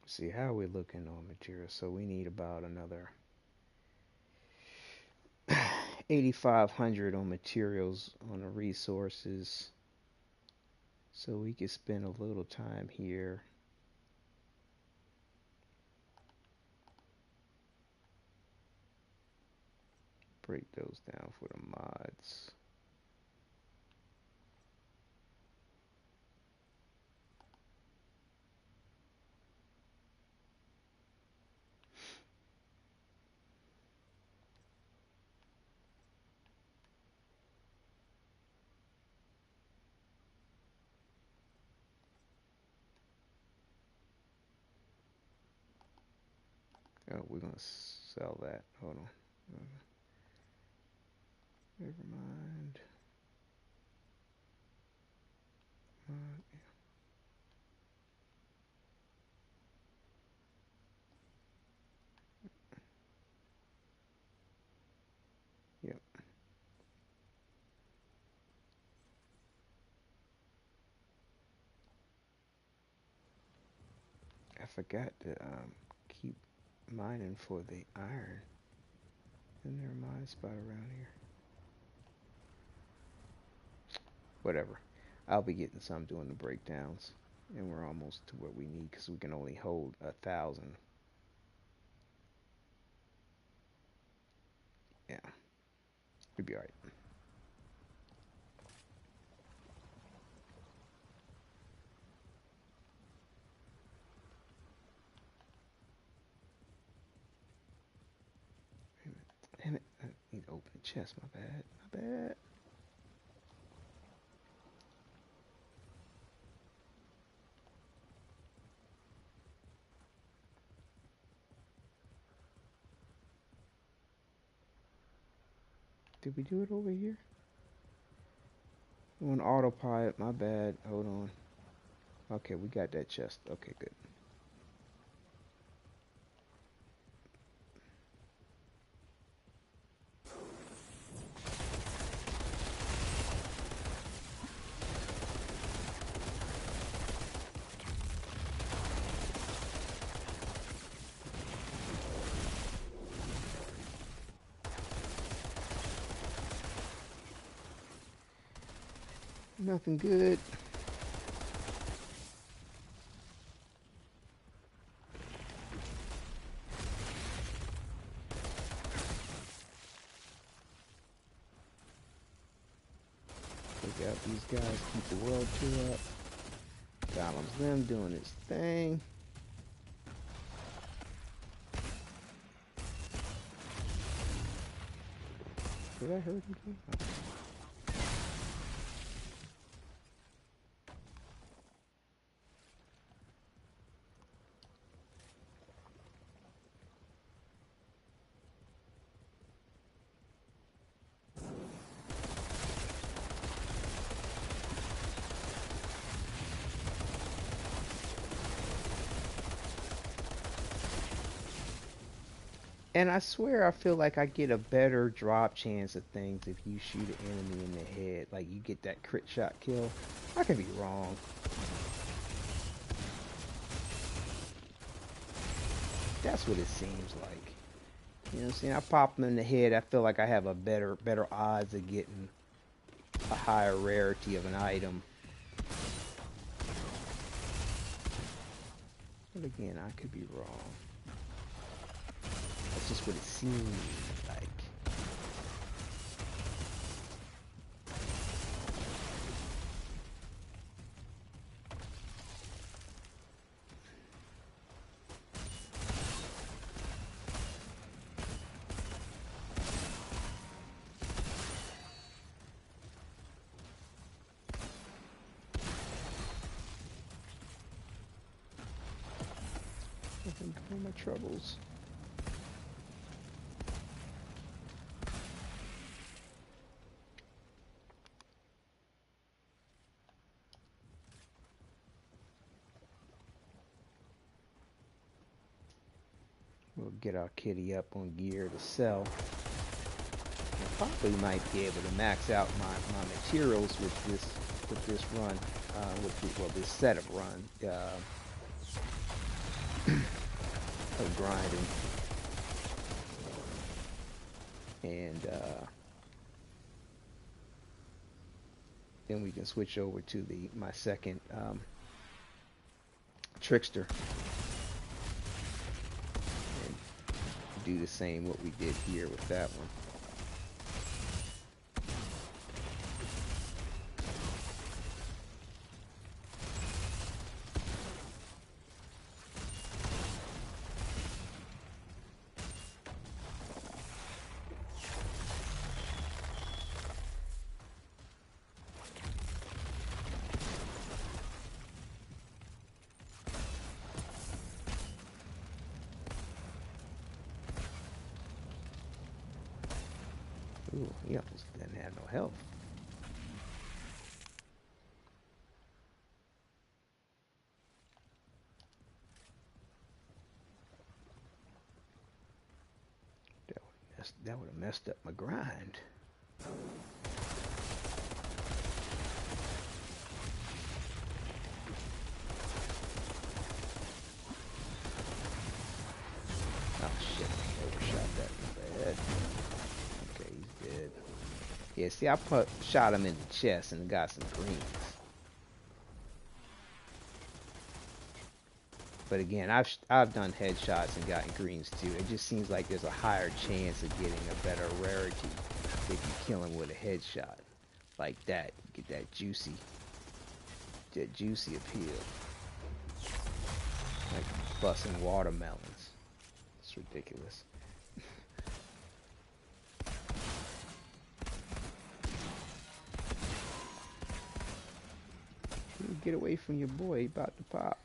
A: See how we're looking on material. So we need about another 8,500 on materials on the resources. So we could spend a little time here. Break those down for the mods. Oh, we're gonna sell that. Hold on. Never mind. Yep. I forgot to keep mining for the iron. Isn't there a mine spot around here? Whatever. I'll be getting some doing the breakdowns. And we're almost to what we need because we can only hold 1,000. Yeah. We'll be alright. Damn it. I need to open the chest. My bad. My bad. Did we do it over here? On autopilot. My bad. Hold on. Okay, we got that chest. Okay, good. Nothing good. Take out these guys, keep the world tour up. Golem's them doing its thing. Did I hurt him? Okay. And I swear I feel like I get a better drop chance of things if you shoot an enemy in the head. Like you get that crit shot kill. I could be wrong. That's what it seems like. You know what I'm saying? I pop them in the head, I feel like I have a better odds of getting a higher rarity of an item. But again, I could be wrong. That's just what it seems like. All my troubles. We'll get our kitty up on gear to sell. I probably might be able to max out my materials with this run, this set of run of grinding, and then we can switch over to my second trickster and do the same what we did here with that one. Ooh, he almost didn't have no health. That would have messed up my grind. Oh shit, I overshot that bad. Okay, he's dead. Yeah, see, I shot him in the chest and got some greens. But again, I've done headshots and gotten greens too. It just seems like there's a higher chance of getting a better rarity if you kill him with a headshot like that. You get that juicy appeal, like busting watermelons. It's ridiculous. Get away from your boy, he about to pop.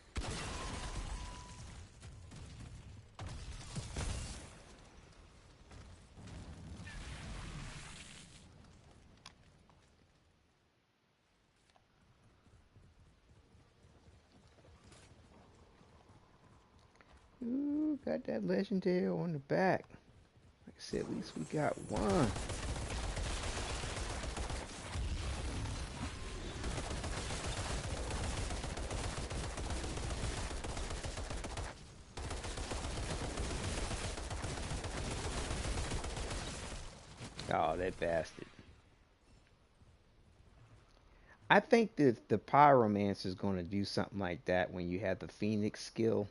A: Ooh, got that legendary on the back. Like I said, at least we got one. Oh, that bastard. I think that the Pyromancer is going to do something like that when you have the Phoenix skill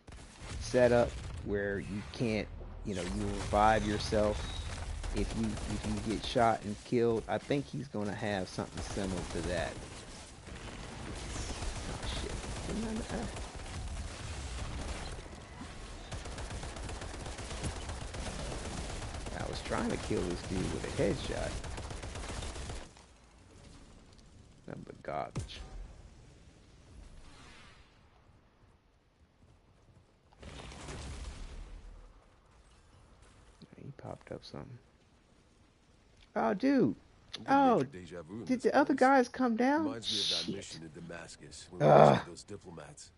A: set up, where you can't, you revive yourself if you get shot and killed. I think he's going to have something similar to that. Oh shit. I was trying to kill this dude with a headshot. Nothing but garbage. He popped up something. Oh, dude. Oh, did the other guys come down?
D: Reminds me of that mission in Damascus when we rescued those diplomats.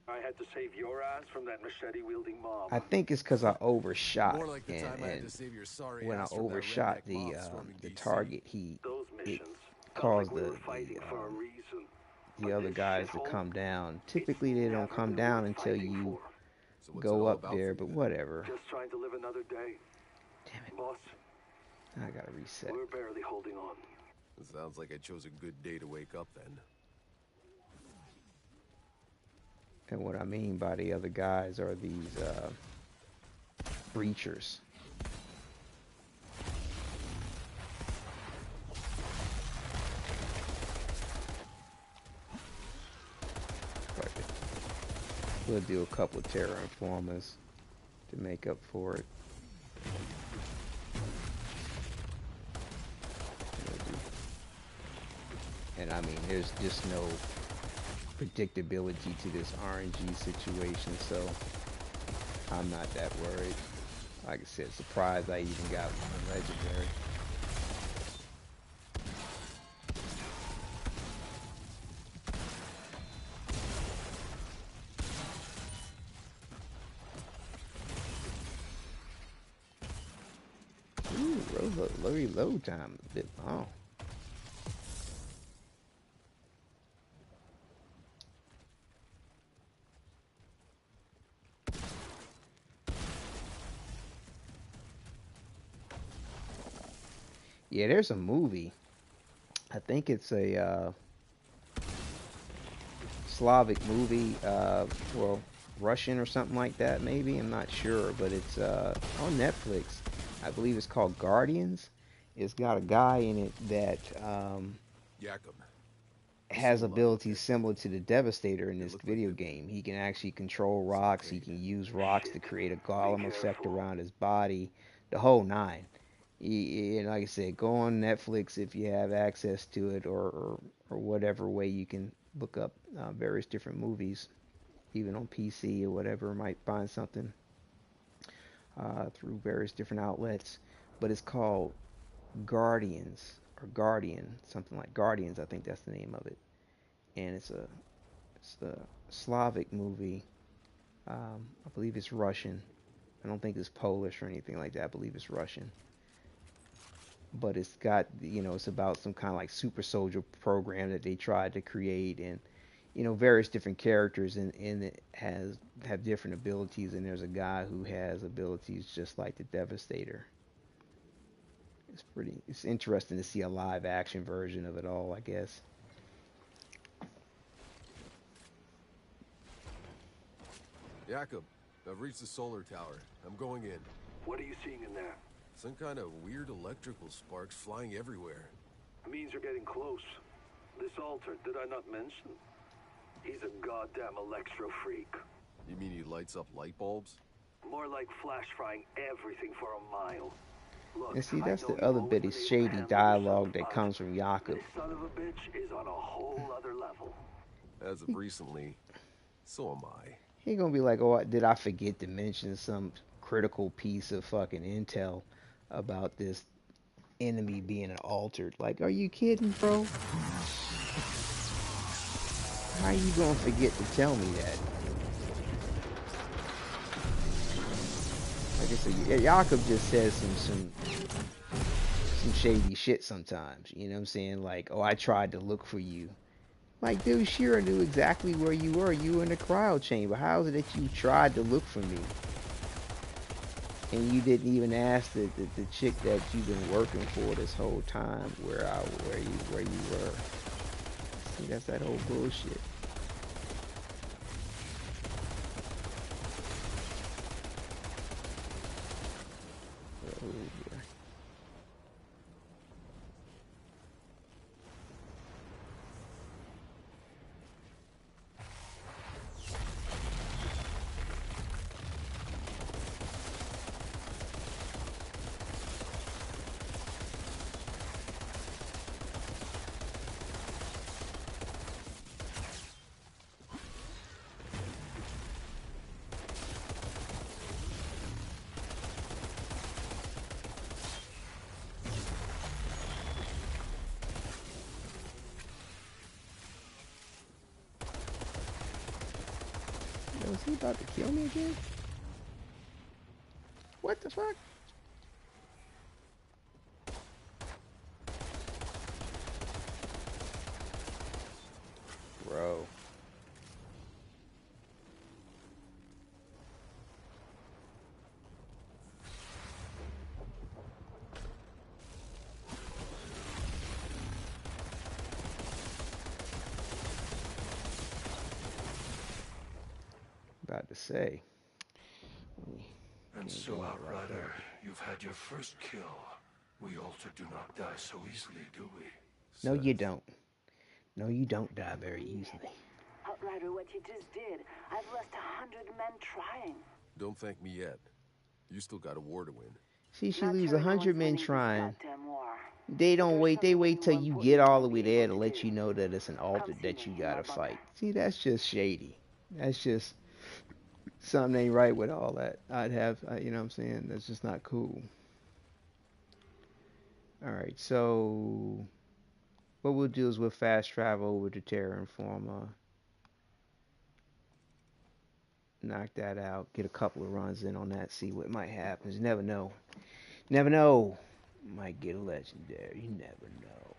M: I had to save your ass from that machete-wielding mob.
A: I think it's because I overshot,
D: More like the time I had to save your sorry
A: when I
D: ass from that
A: overshot
D: redneck
A: the
D: DC.
A: target, it caused the other guys to come down. Typically, they don't come down until you go up there, but whatever.
M: Just trying to live another day.
A: Damn it,
M: Boss.
A: I gotta reset.
M: We're barely holding on.
D: It sounds like I chose a good day to wake up then.
A: And what I mean by the other guys are these breachers. We'll do a couple of Terra Informers to make up for it. And I mean, there's just no predictability to this RNG situation, so I'm not that worried. Like I said, surprised I even got one legendary. Load time is a bit long. Yeah, there's a movie. I think it's a Slavic movie, well, Russian or something like that, maybe. I'm not sure, but it's on Netflix. I believe it's called Guardians. It's got a guy in it that
D: Jakob.
A: has abilities similar to the Devastator in this video game. He can actually control rocks. He can use rocks to create a golem effect around his body, the whole nine. And like I said, go on Netflix if you have access to it, or whatever way you can look up various different movies, even on PC or whatever. Might find something through various different outlets. But it's called Guardians or Guardian, something like Guardians. I think that's the name of it. And it's a Slavic movie. I believe it's Russian. I don't think it's Polish or anything like that. I believe it's Russian. But it's got, it's about some kind of like super soldier program that they tried to create, and various different characters in it have different abilities, and there's a guy who has abilities just like the Devastator. It's interesting to see a live action version of it all, I guess.
D: Jakob, I've reached the solar tower. I'm going in.
M: What are you seeing in there?
D: Some kind of weird electrical sparks flying everywhere.
M: It means you're getting close. This altar, did I not mention? He's a goddamn electro freak.
D: You mean he lights up light bulbs?
M: More like flash frying everything for a mile. Look,
A: and see, that's the other bit of shady dialogue that comes from Jakob.
M: This son of a bitch is on a whole other level.
D: As of recently, so am I.
A: He gonna be like, oh, did I forget to mention some critical piece of fucking intel about this enemy being altered? Like, are you kidding, bro? How are you gonna forget to tell me that? Like I said, Jakob just says some shady shit sometimes. You know what I'm saying? Like, oh, I tried to look for you. Like, dude, Shira knew exactly where you were. You were in the cryo chamber. How is it that you tried to look for me? And you didn't even ask the chick that you've been working for this whole time where you were. See, that's that whole bullshit. Is he about to kill me again? What the fuck? Bro. About to say.
H: And so, Outrider, you've had your first kill. We Alter do not die so easily, do we?
A: No, you don't. No, you don't die very easily.
F: Outrider, what you just did, I've lost 100 men trying.
D: Don't thank me yet. You still got a war to win.
A: See, she leaves 100 men trying. They don't wait. They wait till you get all the way there to let you know that it's an altar that you gotta fight. See, that's just shady. That's just something ain't right with all that. You know what I'm saying? That's just not cool. Alright, so what we'll do is we'll fast travel over to Terra Informa. Knock that out. Get a couple of runs in on that. See what might happen. You never know. Never know. Might get a legendary. You never know.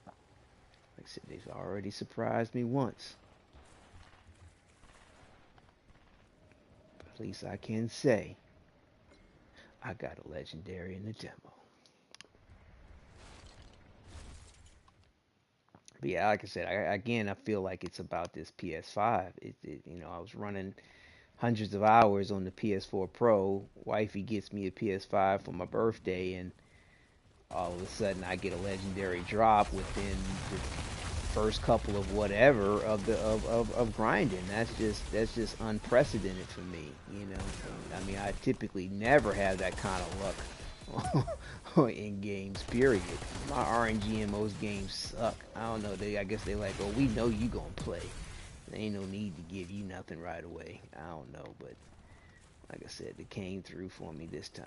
A: Like I said, they've already surprised me once. But at least I can say I got a legendary in the demo. But yeah, like I said, I feel like it's about this PS5. I was running hundreds of hours on the PS4 Pro. Wifey gets me a PS5 for my birthday, and all of a sudden I get a legendary drop within the first couple of whatever of grinding. That's just unprecedented for me. I mean, I typically never have that kind of luck in games. Period. My RNG in most games suck. I don't know. I guess they like, oh, we know you gonna play. There ain't no need to give you nothing right away. I don't know, but like I said, it came through for me this time.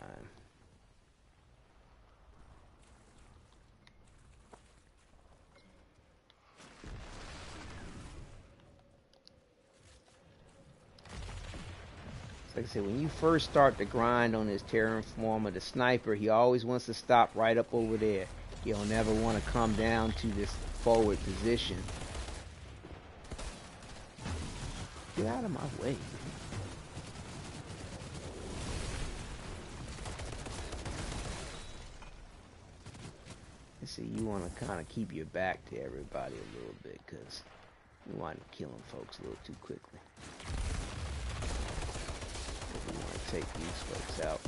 A: Like I said, when you first start to grind on this Terraformer, the sniper, he always wants to stop right up over there. He'll never want to come down to this forward position. Get out of my way. Let's see, you want to kind of keep your back to everybody a little bit, because you want to kill folks a little too quickly. We want to take these folks out.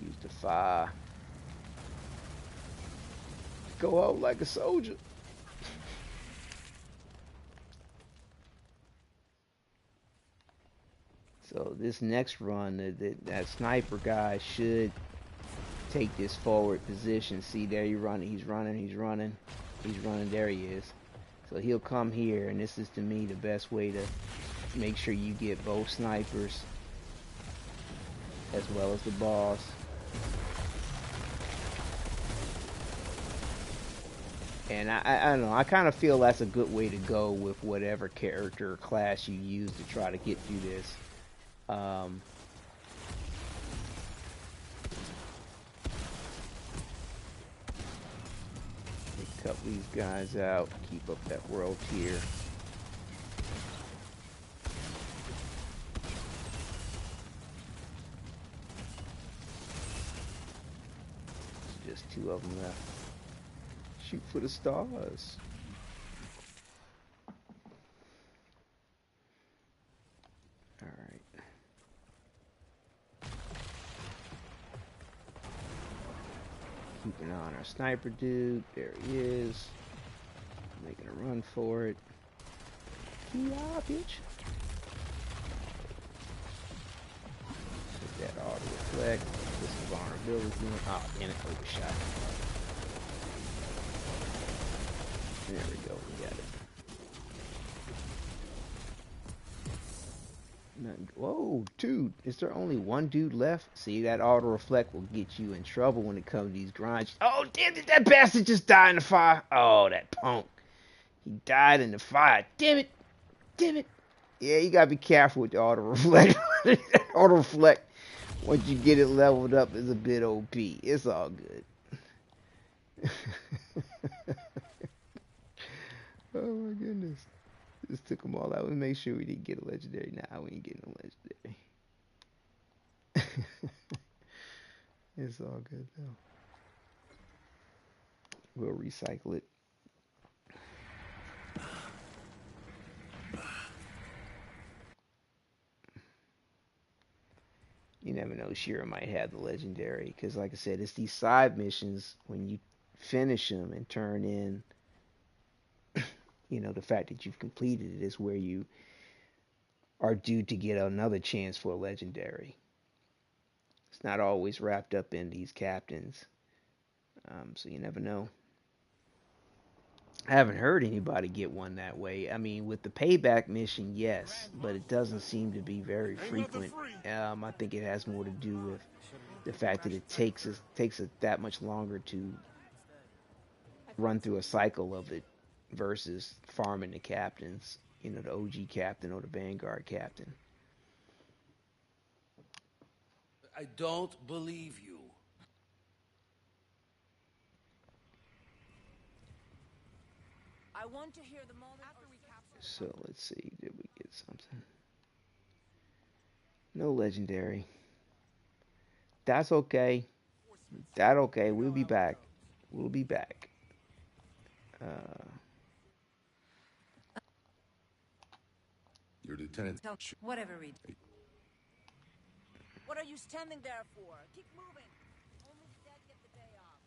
A: Use the fire. Go out like a soldier. So this next run, that sniper guy should take this forward position. See, there he's running. There he is. So he'll come here, and this is, to me, the best way to make sure you get both snipers as well as the boss. And I don't know, I kind of feel that's a good way to go with whatever character or class you use to try to get through this. Cut these guys out, keep up that world tier. Just two of them left. Shoot for the stars. Alright. Keeping an eye on our sniper dude. There he is. Making a run for it. Yeah, bitch. Take that auto reflect. This is vulnerability. Oh, damn it. Overshot. There we go. We got it. Whoa, dude. Is there only one dude left? See, that auto reflect will get you in trouble when it comes to these grinds. Oh, damn it. That bastard just died in the fire. Oh, that punk. He died in the fire. Damn it. Damn it. Yeah, you gotta be careful with the auto reflect. Auto reflect, once you get it leveled up, is a bit OP. It's all good. Oh my goodness. Just took them all out. We make sure we didn't get a legendary. Nah, we ain't getting a legendary. It's all good though. We'll recycle it. You never know, Shira might have the legendary, because like I said, it's these side missions, when you finish them and turn in, the fact that you've completed it is where you are due to get another chance for a legendary. It's not always wrapped up in these captains, so you never know. I haven't heard anybody get one that way. I mean, with the payback mission, yes, but it doesn't seem to be very frequent. I think it has more to do with the fact that it takes that much longer to run through a cycle of it versus farming the captains, the OG captain or the Vanguard captain.
N: I don't believe you.
B: I want to hear the moment after we capture.
A: So let's see, did we get something? No legendary. That's okay. That's okay. We'll be back. We'll be back.
D: Your lieutenant.
G: Whatever, Reed.
B: What are you standing there for? Keep moving. Only the dead get the day off.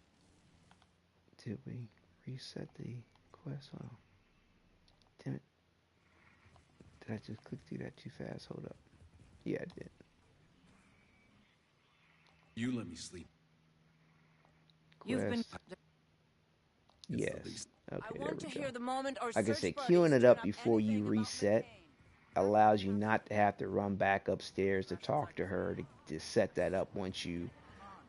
A: Did we reset the quest? Oh, damn it. Did I just click through that too fast? Hold up. Yeah, I did.
I: You let me sleep.
G: You've been.
A: Yes. Okay,
B: I want to hear the moment or
A: like I
B: search
A: said,
B: parties
A: queuing it
B: turn
A: up before you
B: anything about
A: reset allows you not to have to run back upstairs to talk to her to set that up once you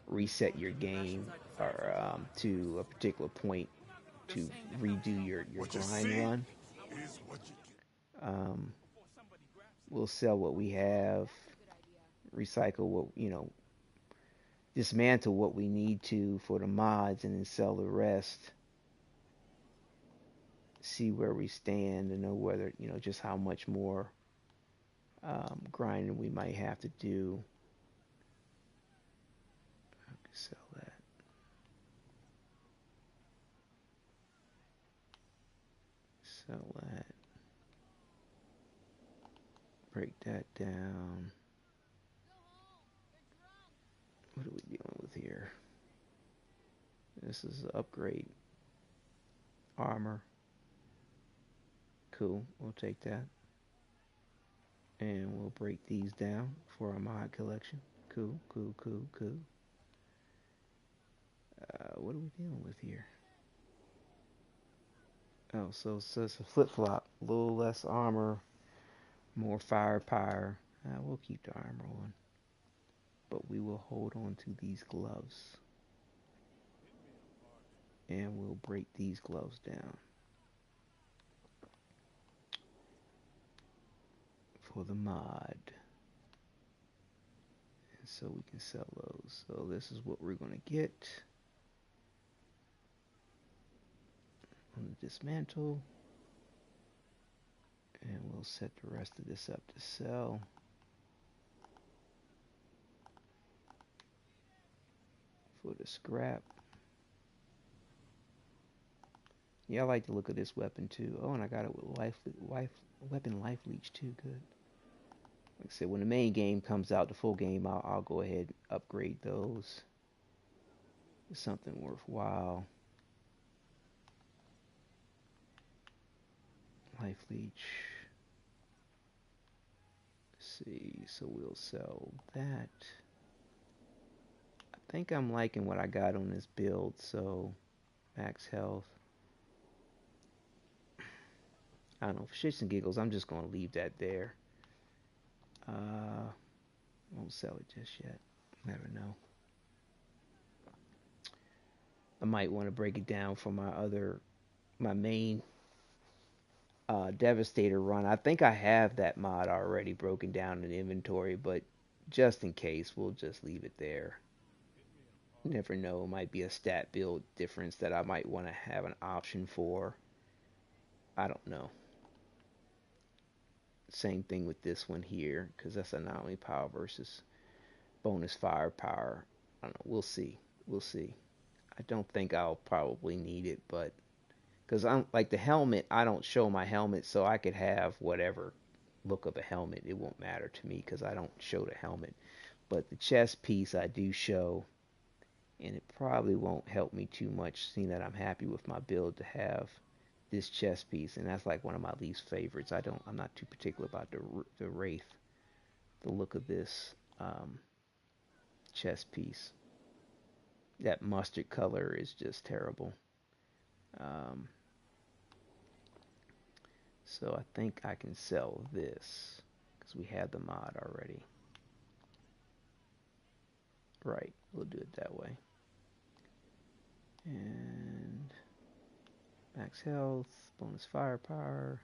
A: reset your game or to a particular point to redo your grind run. We'll sell what we have, recycle what, dismantle what we need to for the mods, and then sell the rest. See where we stand and know whether, just how much more grinding we might have to do. Sell that. Sell that. Break that down. What are we dealing with here? This is upgrade. Armor. Cool, we'll take that. And we'll break these down for our mod collection. Cool, cool, cool, cool. What are we dealing with here? Oh, so it's a flip-flop. A little less armor, more firepower. We'll keep the armor on. But we will hold on to these gloves. And we'll break these gloves down. For the mod. And so we can sell those. So this is what we're going to get. On the dismantle. And we'll set the rest of this up to sell. For the scrap. Yeah, I like the look of this weapon too. Oh, and I got it with weapon life leech too. Good. Like I said, when the main game comes out, the full game, I'll go ahead and upgrade those. It's something worthwhile. Life leech. Let's see, so we'll sell that. I think I'm liking what I got on this build, so max health. I don't know, for shits and giggles, I'm just going to leave that there. Won't sell it just yet. Never know. I might want to break it down for my main Devastator run. I think I have that mod already broken down in inventory, but just in case, we'll just leave it there. You never know, it might be a stat build difference that I might want to have an option for. I don't know. Same thing with this one here, because that's anomaly power versus bonus firepower. I don't know. We'll see. We'll see. I don't think I'll probably need it, but because I'm like the helmet, I don't show my helmet, so I could have whatever look of a helmet. It won't matter to me because I don't show the helmet. But the chest piece I do show, and it probably won't help me too much, seeing that I'm happy with my build to have this chest piece, and that's like one of my least favorites. I'm not too particular about the wraith, the look of this chest piece. That mustard color is just terrible. So I think I can sell this because we have the mod already. Right, we'll do it that way. And max health, bonus firepower.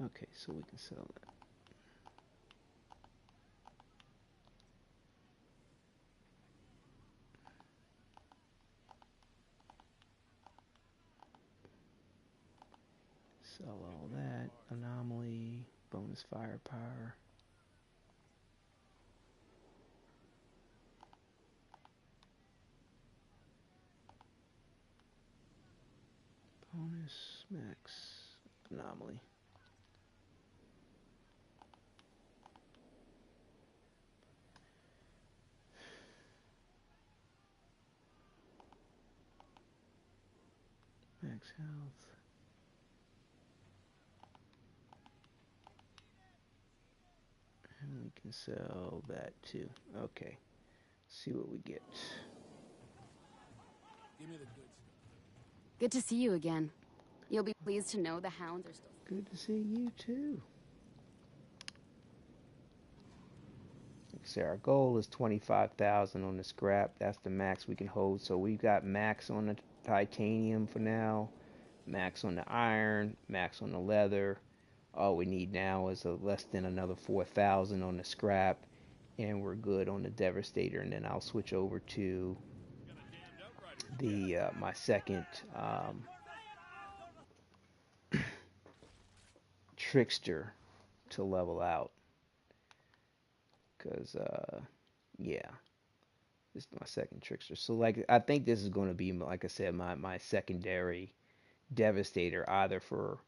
A: Okay, so we can sell that. Sell all that. Anomaly, bonus firepower. Bonus, max, anomaly. Max health. And we can sell that too. Okay. See what we get.
I: Give me the good stuff.
K: Good to see you again. You'll be pleased to know the hounds are still...
A: Good to see you too. So our goal is 25,000 on the scrap. That's the max we can hold. So we've got max on the titanium for now, max on the iron, max on the leather. All we need now is less than another 4,000 on the scrap, and we're good on the Devastator. And then I'll switch over to the my second Trickster to level out. Because, yeah, this is my second Trickster. So, like, I think this is going to be, like I said, my secondary Devastator, either for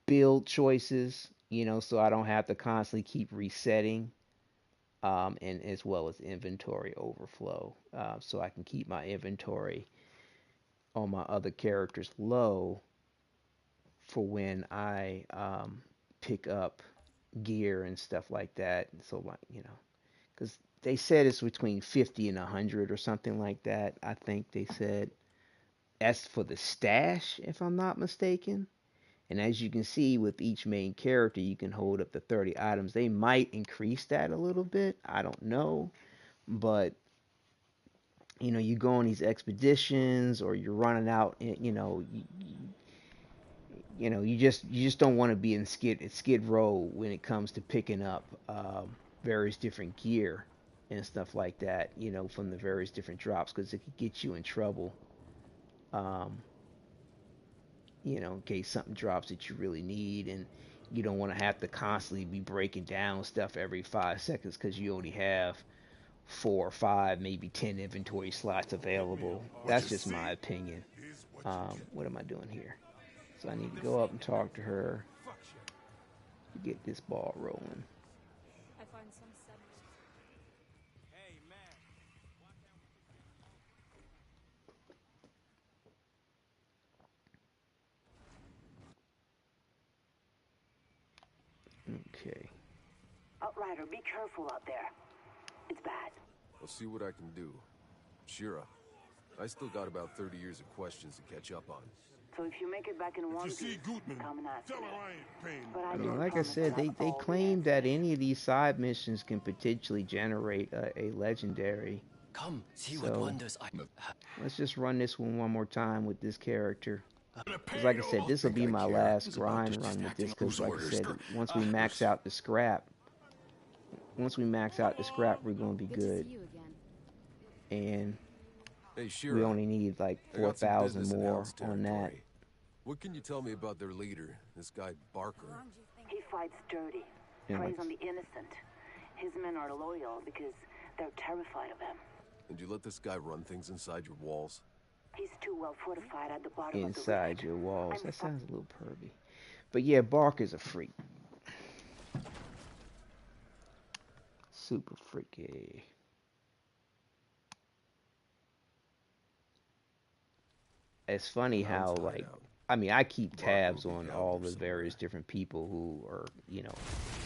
A: build choices, you know, so I don't have to constantly keep resetting, and as well as inventory overflow, so I can keep my inventory on my other characters low for when I pick up gear and stuff like that. So, like, you know, because they said it's between 50 and 100 or something like that. I think they said that's for the stash, if I'm not mistaken. And as you can see with each main character, you can hold up to 30 items. They might increase that a little bit. I don't know. But, you know, you go on these expeditions or you're running out, you know, you just don't want to be in skid row when it comes to picking up various different gear and stuff like that, you know, from the various different drops, because it could get you in trouble. You know, in case something drops that you really need, and you don't want to have to constantly be breaking down stuff every 5 seconds because you only have 4 or 5, maybe 10 inventory slots available. That's just my opinion. What am I doing here? So I need to go up and talk to her to get this ball rolling.
C: I find some settlers.
I: Hey, man.
A: Okay.
F: Outrider, be careful out there. It's bad.
D: I'll see what I can do. Shira, I still got about 30 years of questions to catch up on.
F: So if you make it back in one piece, come and ask me. But
A: I mean, like I said, they claim that any of these side missions can potentially generate a legendary.
H: Come, see
A: So,
H: what wonders I...
A: let's just run this one more time with this character. Because like I said, this will be my last grind run with this, because like I said, once we max out the scrap, we're going to be good. And
D: hey, Shira,
A: we only need like 4,000 more on that.
D: What can you tell me about their leader, this guy Barker?
F: He fights dirty, preys on the innocent. His men are loyal because they're terrified of him.
D: And you let this guy run things inside your walls?
F: He's too well fortified at the bottom of the
A: Inside your walls. That sounds a little pervy. But yeah, Barker's a freak. Super freaky. It's funny how, like, I mean, I keep tabs on all the various different people who are, you know,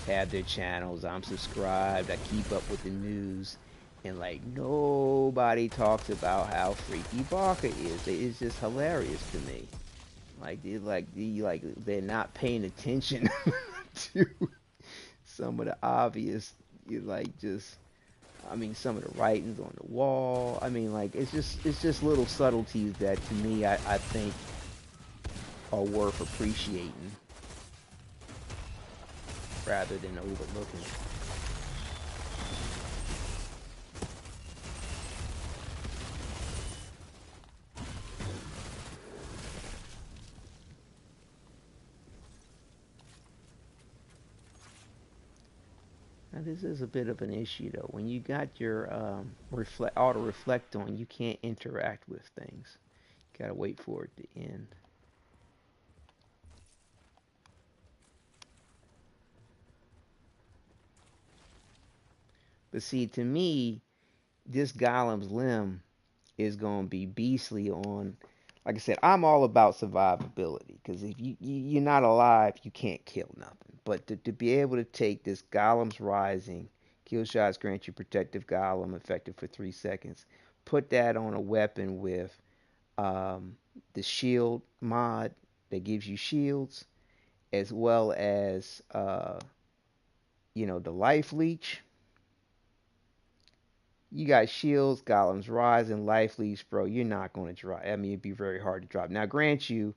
A: have their channels. I'm subscribed. I keep up with the news. And, like, nobody talks about how freaky Barker is. It's just hilarious to me. They're not paying attention to some of the obvious, some of the writings on the wall. I mean, like, it's just little subtleties that, to me, I think are worth appreciating rather than overlooking. Now, this is a bit of an issue though. When you got your auto reflect on, you can't interact with things. You gotta wait for it to end. But see, to me, this golem's limb is gonna be beastly on. Like I said, I'm all about survivability because if you're not alive, you can't kill nothing. But to be able to take this golem's rising, kill shots grant you protective golem, effective for 3 seconds. Put that on a weapon with the shield mod that gives you shields, as well as the life leech. You got shields, golems rising, life leech, bro. You're not going to drop. I mean, it'd be very hard to drop. Now, grant you,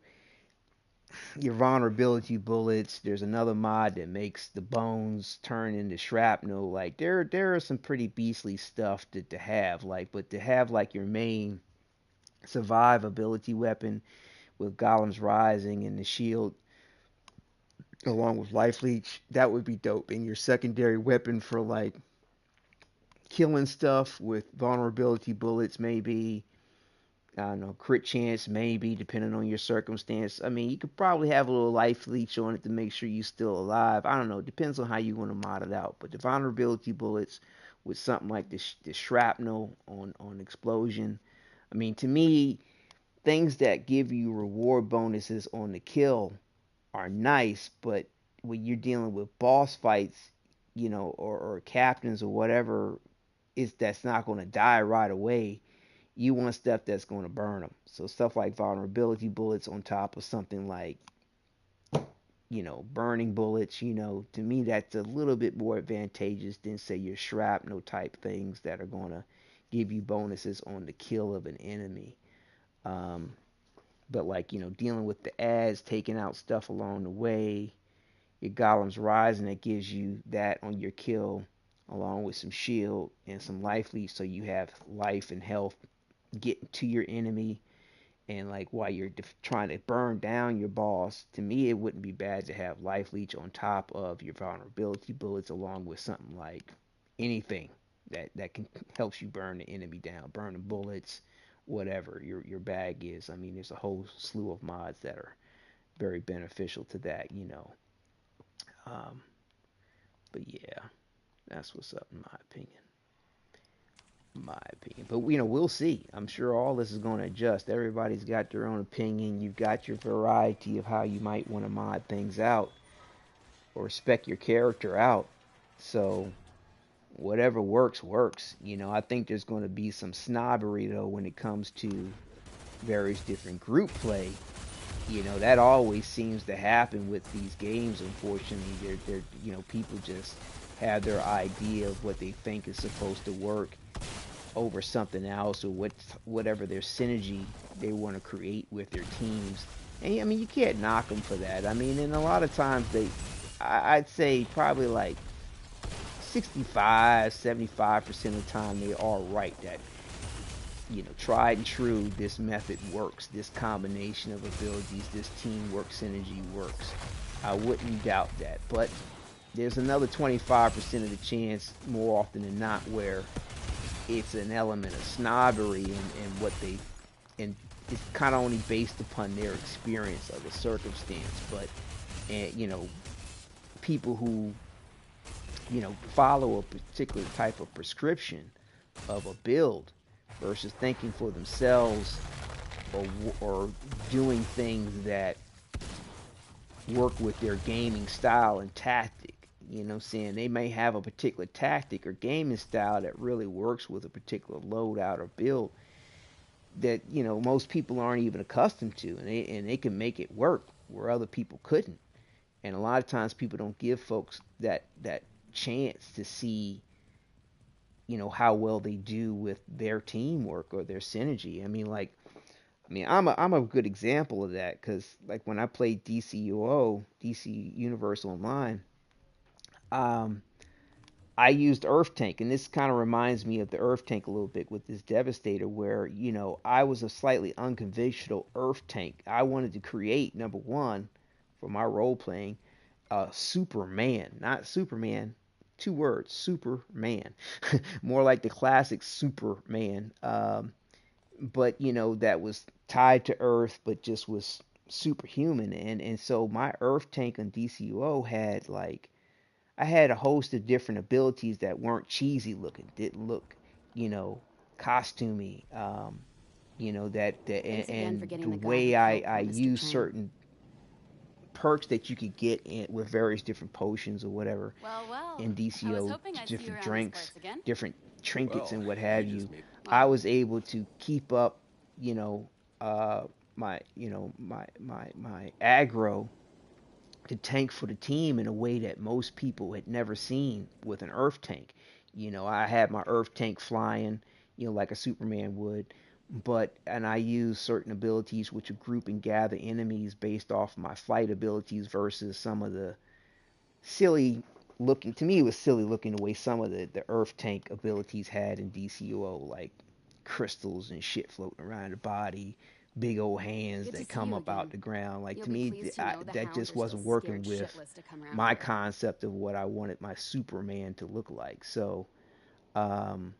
A: your vulnerability bullets. There's another mod that makes the bones turn into shrapnel. Like there are some pretty beastly stuff to have. Like, but to have like your main survivability weapon with golems rising and the shield along with life leech, that would be dope. And your secondary weapon for like killing stuff with vulnerability bullets, maybe. I don't know, crit chance, maybe, depending on your circumstance. I mean, you could probably have a little life leech on it to make sure you're still alive. I don't know, it depends on how you want to mod it out. But the vulnerability bullets with something like the shrapnel on explosion. I mean, to me, things that give you reward bonuses on the kill are nice, but when you're dealing with boss fights, or captains or whatever, that's not going to die right away. You want stuff that's going to burn them. So stuff like vulnerability bullets on top of something like, burning bullets, to me that's a little bit more advantageous than say your shrapnel type things that are going to give you bonuses on the kill of an enemy. But like, dealing with the ads, taking out stuff along the way, your golems rising, that gives you that on your kill along with some shield and some life leech, so you have life and health getting to your enemy. And like while you're trying to burn down your boss, to me it wouldn't be bad to have life leech on top of your vulnerability bullets, along with something like anything that can helps you burn the enemy down, burn the bullets, whatever your bag is. I mean, there's a whole slew of mods that are very beneficial to that. Um, but yeah, that's what's up in my opinion. But we'll see. I'm sure all this is going to adjust. Everybody's got their own opinion. You've got your variety of how you might want to mod things out or spec your character out. So whatever works works. I think there's going to be some snobbery though when it comes to various different group play. That always seems to happen with these games. Unfortunately, people just have their idea of what they think is supposed to work over something else, or whatever their synergy they want to create with their teams. And I mean, you can't knock them for that. I mean, and a lot of times I'd say probably like 65, 75% of the time they are right that, tried and true, this method works, this combination of abilities, this teamwork synergy works. I wouldn't doubt that. But there's another 25% of the chance, more often than not, where it's an element of snobbery and what they, and it's kind of only based upon their experience of the circumstance. But people who follow a particular type of prescription of a build versus thinking for themselves, or doing things that work with their gaming style and tactic. What I'm saying? They may have a particular tactic or gaming style that really works with a particular loadout or build that, most people aren't even accustomed to, and they can make it work where other people couldn't. And a lot of times people don't give folks that chance to see, how well they do with their teamwork or their synergy. I'm a good example of that, because like when I played DC Universe Online, I used Earth Tank, and this kind of reminds me of the Earth Tank a little bit with this Devastator, where I was a slightly unconventional Earth Tank. I wanted to create, number one, for my role playing, Superman, not Superman two words, Superman. More like the classic Superman. But that was tied to Earth, but just was superhuman. And so my Earth tank on DCUO had I had a host of different abilities that weren't cheesy looking, didn't look, costumey. That
K: Thanks again for
A: and the
K: getting the guy who
A: way
K: killed
A: I
K: poor Mr.
A: use
K: Chang.
A: certain perks that you could get with various different potions or whatever
K: Well,
A: in
K: I was
A: DCO,
K: hoping I'd see you
A: different
K: around these
A: drinks,
K: parts again.
A: different trinkets,
D: Well,
A: and what have
D: you
A: you.
D: just made...
A: I was able to keep up, uh, my aggro to tank for the team in a way that most people had never seen with an Earth tank. I had my Earth tank flying, like a Superman would, and I used certain abilities which would group and gather enemies based off my flight abilities versus some of the silly looking, to me it was silly looking the way some of the Earth tank abilities had in DCUO, like crystals and shit floating around the body, big old hands
K: Good to
A: that
K: see
A: come
K: you
A: up out
K: again.
A: the ground. Like
K: You'll
A: to
K: be
A: me,
K: pleased to know the
A: that
K: hounds
A: just
K: are still
A: wasn't working
K: scared
A: with
K: shitless to come around
A: my
K: here.
A: concept of what I wanted my Superman to look like. So, um,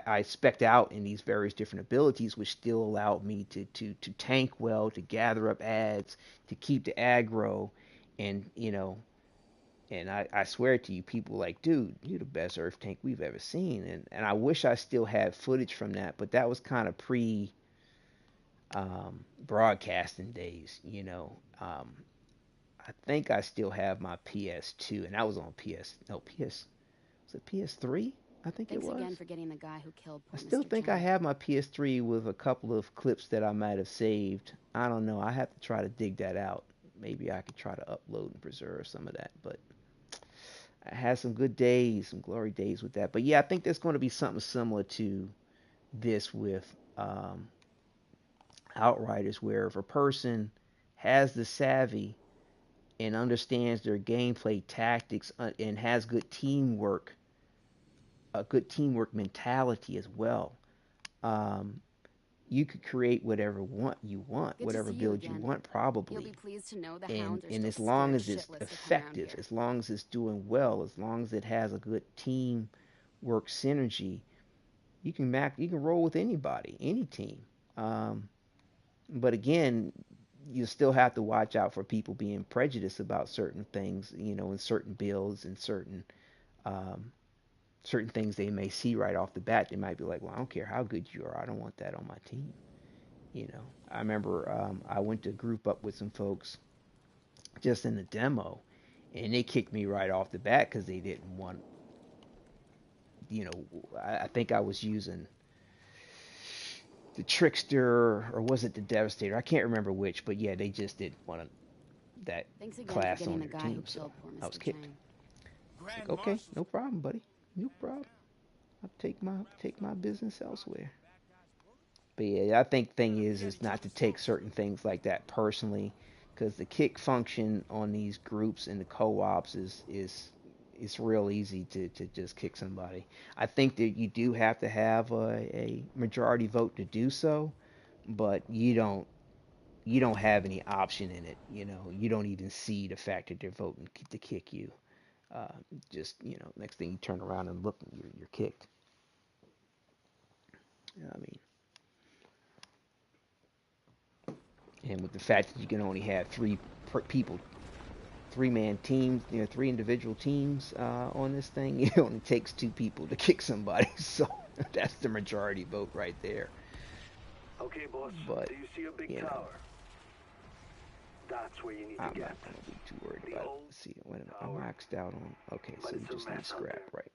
A: I spec'd out in these various different abilities, which still allowed me to tank well, to gather up ads, to keep the aggro, and and I swear to you, people like, dude, you're the best Earth tank we've ever seen, and I wish I still had footage from that, but that was kind of pre broadcasting days, I think I still have my PS2, and that was on was it PS3? I think it
K: Thanks
A: was.
K: again for getting the guy who killed
A: I
K: poor
A: still
K: Mr.
A: think
K: Chang.
A: I have my PS3 with a couple of clips that I might have saved. I don't know. I have to try to dig that out. Maybe I could try to upload and preserve some of that. But I had some good days, some glory days with that. But yeah, I think there's going to be something similar to this with Outriders, where if a person has the savvy and understands their gameplay tactics and has good teamwork, a good teamwork mentality as well, um, you could create whatever you want,
K: Good to
A: whatever
K: see you
A: build you
K: again.
A: want,
K: You'll be
A: probably.
K: pleased to know the
A: And
K: hounds are
A: and
K: still
A: as long
K: scared
A: as it's
K: shitless to come around
A: effective,
K: here.
A: as long as it's doing well, as long as it has a good team work synergy, you can roll with anybody, any team. Um, but again, you still have to watch out for people being prejudiced about certain things, in certain builds and um, certain things they may see right off the bat. They might be like, well, I don't care how good you are, I don't want that on my team. I remember I went to group up with some folks just in the demo, and they kicked me right off the bat because they didn't want, you know, I think I was using the Trickster, or was it the Devastator? I can't remember which, but yeah, they just didn't want that
K: Thanks again for
A: class
K: getting
A: on
K: the
A: their
K: guy who
A: team, so
K: killed poor
A: I was
K: Mr.
A: kicked.
K: Chang.
A: It's like, okay, no problem, buddy, no problem. I'll take my business elsewhere. But yeah, I think the thing is not to take certain things like that personally, because the kick function on these groups and the co-ops is it's real easy to just kick somebody. I think that you do have to have a majority vote to do so, but you don't have any option in it. You don't even see the fact that they're voting to kick you. Uh, just next thing you turn around and look, and you're kicked. I mean, and with the fact that you can only have people, 3-man teams, three individual teams on this thing, it only takes 2 people to kick somebody. So that's the majority vote right there.
M: Okay, boss.
A: But
M: Do you see a big tower? That's where you need
A: I'm
M: to get.
A: not gonna be too worried about it. Let's see, wait a minute, I'm maxed out on. Okay, so you just need scrap, right?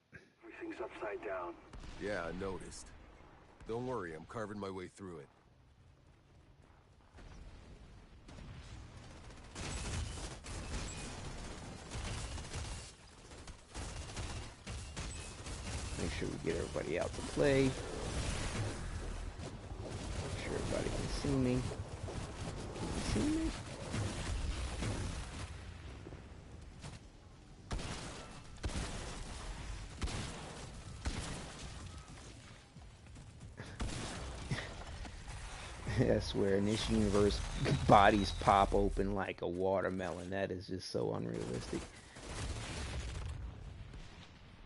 M: Everything's upside down.
D: Yeah, I noticed. Don't worry, I'm carving my way through it.
A: Make sure we get everybody out to play. Make sure everybody can see me. Can you see me? I swear, in this universe, bodies pop open like a watermelon. That is just so unrealistic.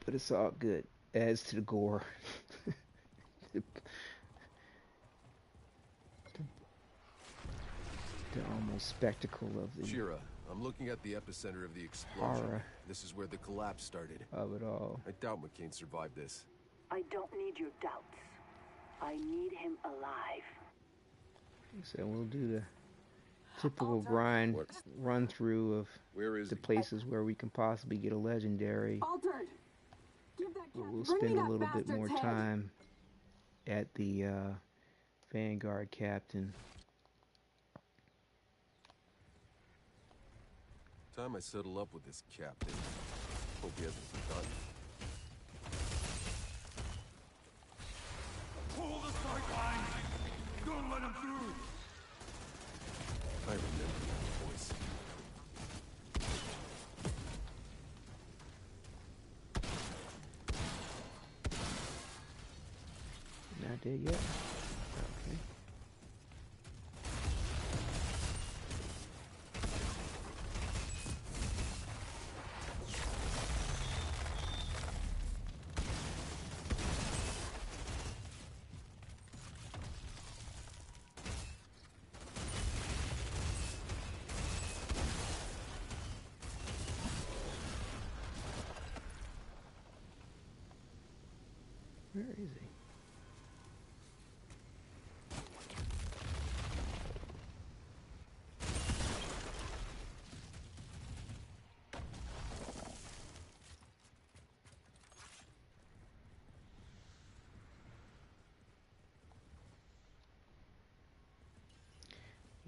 A: but it's all good. Adds to the gore. the, the almost spectacle of the
D: Shira, I'm looking at the epicenter of the explosion.
A: horror
D: This is where the collapse started.
A: of it all.
D: I doubt McCain survived this.
F: I don't need your doubts. I need him alive.
A: So we'll do the typical grind run through of the places where we can possibly get a legendary.
F: Altered.
A: We'll spend a little bit more time at the Vanguard captain.
D: Time I settle up with this captain. Hope he hasn't forgotten.
H: Pull the sight line! Don't let him through!
D: I remember that voice.
A: Not dead yet. Okay. Where is he?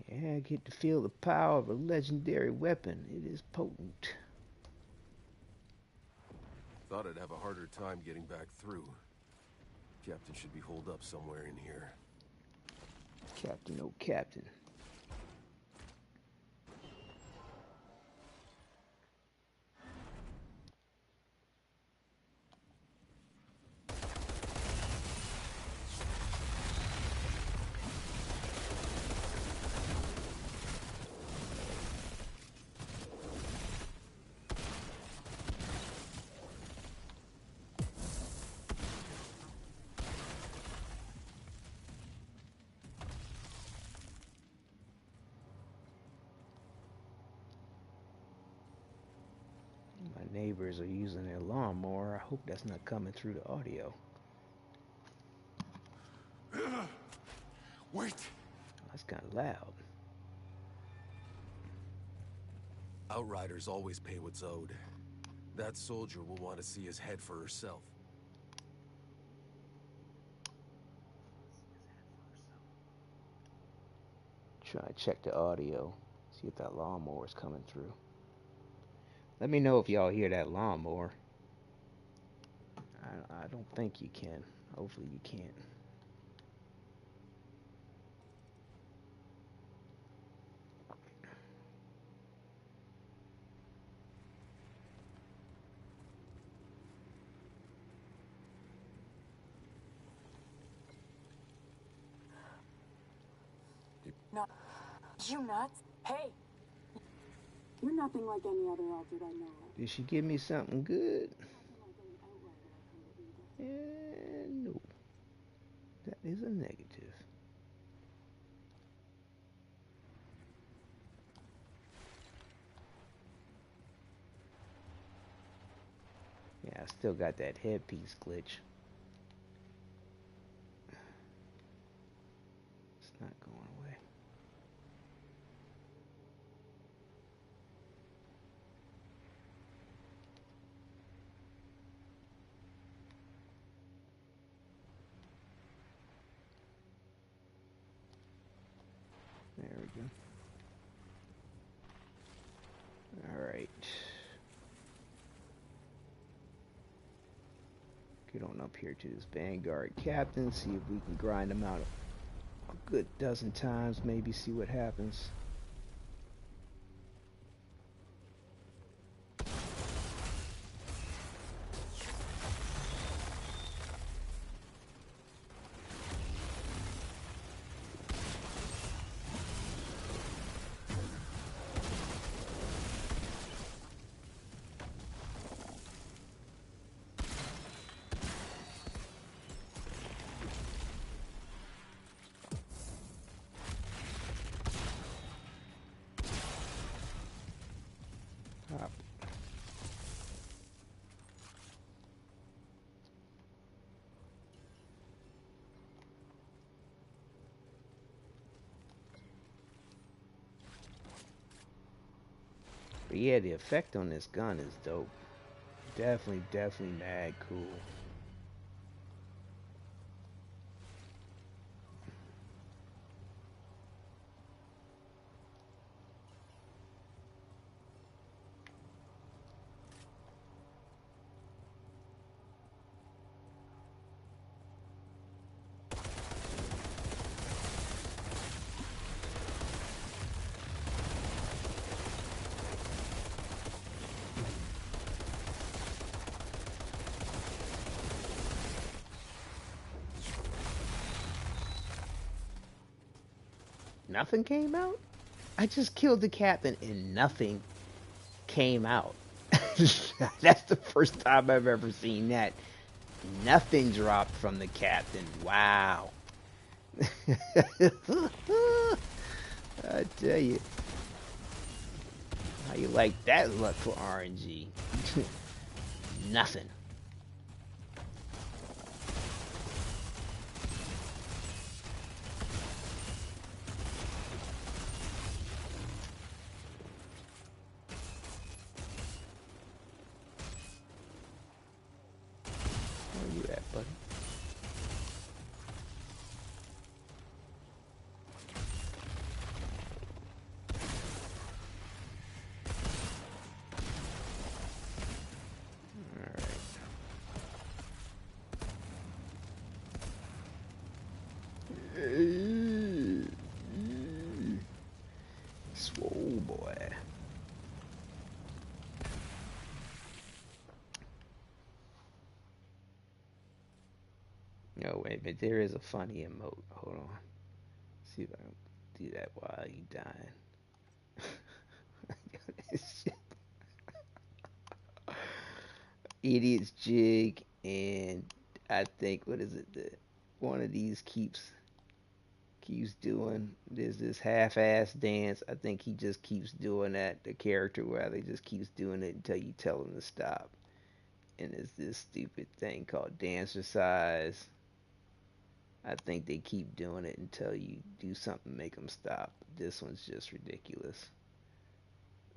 A: Yeah, I get to feel the power of a legendary weapon. It is potent.
D: Thought I'd have a harder time getting back through. Captain should be holed up somewhere in here.
A: Captain, oh Captain. My neighbors are using their lawnmower. I hope that's not coming through the audio.
H: Wait!
A: That's kind of loud.
D: Outriders always pay what's owed. That soldier will want to see his head for herself.
A: Try to check the audio. See if that lawnmower is coming through. Let me know if y'all hear that lawnmower. I don't think you can. Hopefully you can't.
Q: No. You nuts? Hey! You're nothing like any other altered I know of.
A: Did she give me something good? No. That is a negative. Yeah, I still got that headpiece glitch. It's not going away. There we go. All right. Get on up here to this Vanguard captain, see if we can grind him out a good dozen times, maybe see what happens. top. But yeah, the effect on this gun is dope. Definitely mad cool. Nothing came out? I just killed the captain and nothing came out. That's the first time I've ever seen that. Nothing dropped from the captain. Wow. I tell you. How you like that luck for RNG? Nothing. Where you at, buddy? Swole boy. No, wait, but there is a funny emote. Hold on. See if I can do that while you dying. Idiot's jig, and I think what is it? One of these keeps doing. There's this half-ass dance. I think he just keeps doing that. The character rather just keeps doing it until you tell him to stop. And it's this stupid thing called dancercise. I think they keep doing it until you do something to make them stop. This one's just ridiculous.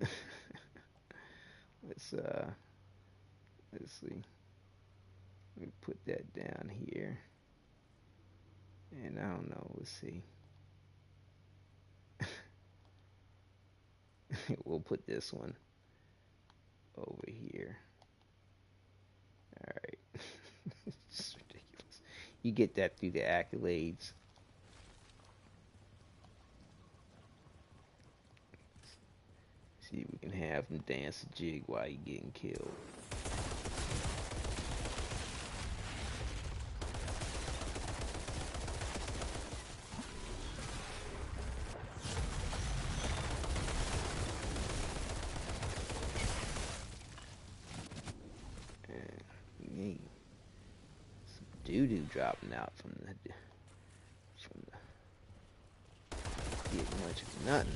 A: let's see. Let me put that down here. And I don't know, let's see. We'll put this one over here. Alright. It's just ridiculous. You get that through the accolades. See if we can have them dance a jig while you're getting killed. Doo-doo dropping out from the getting much of nothing.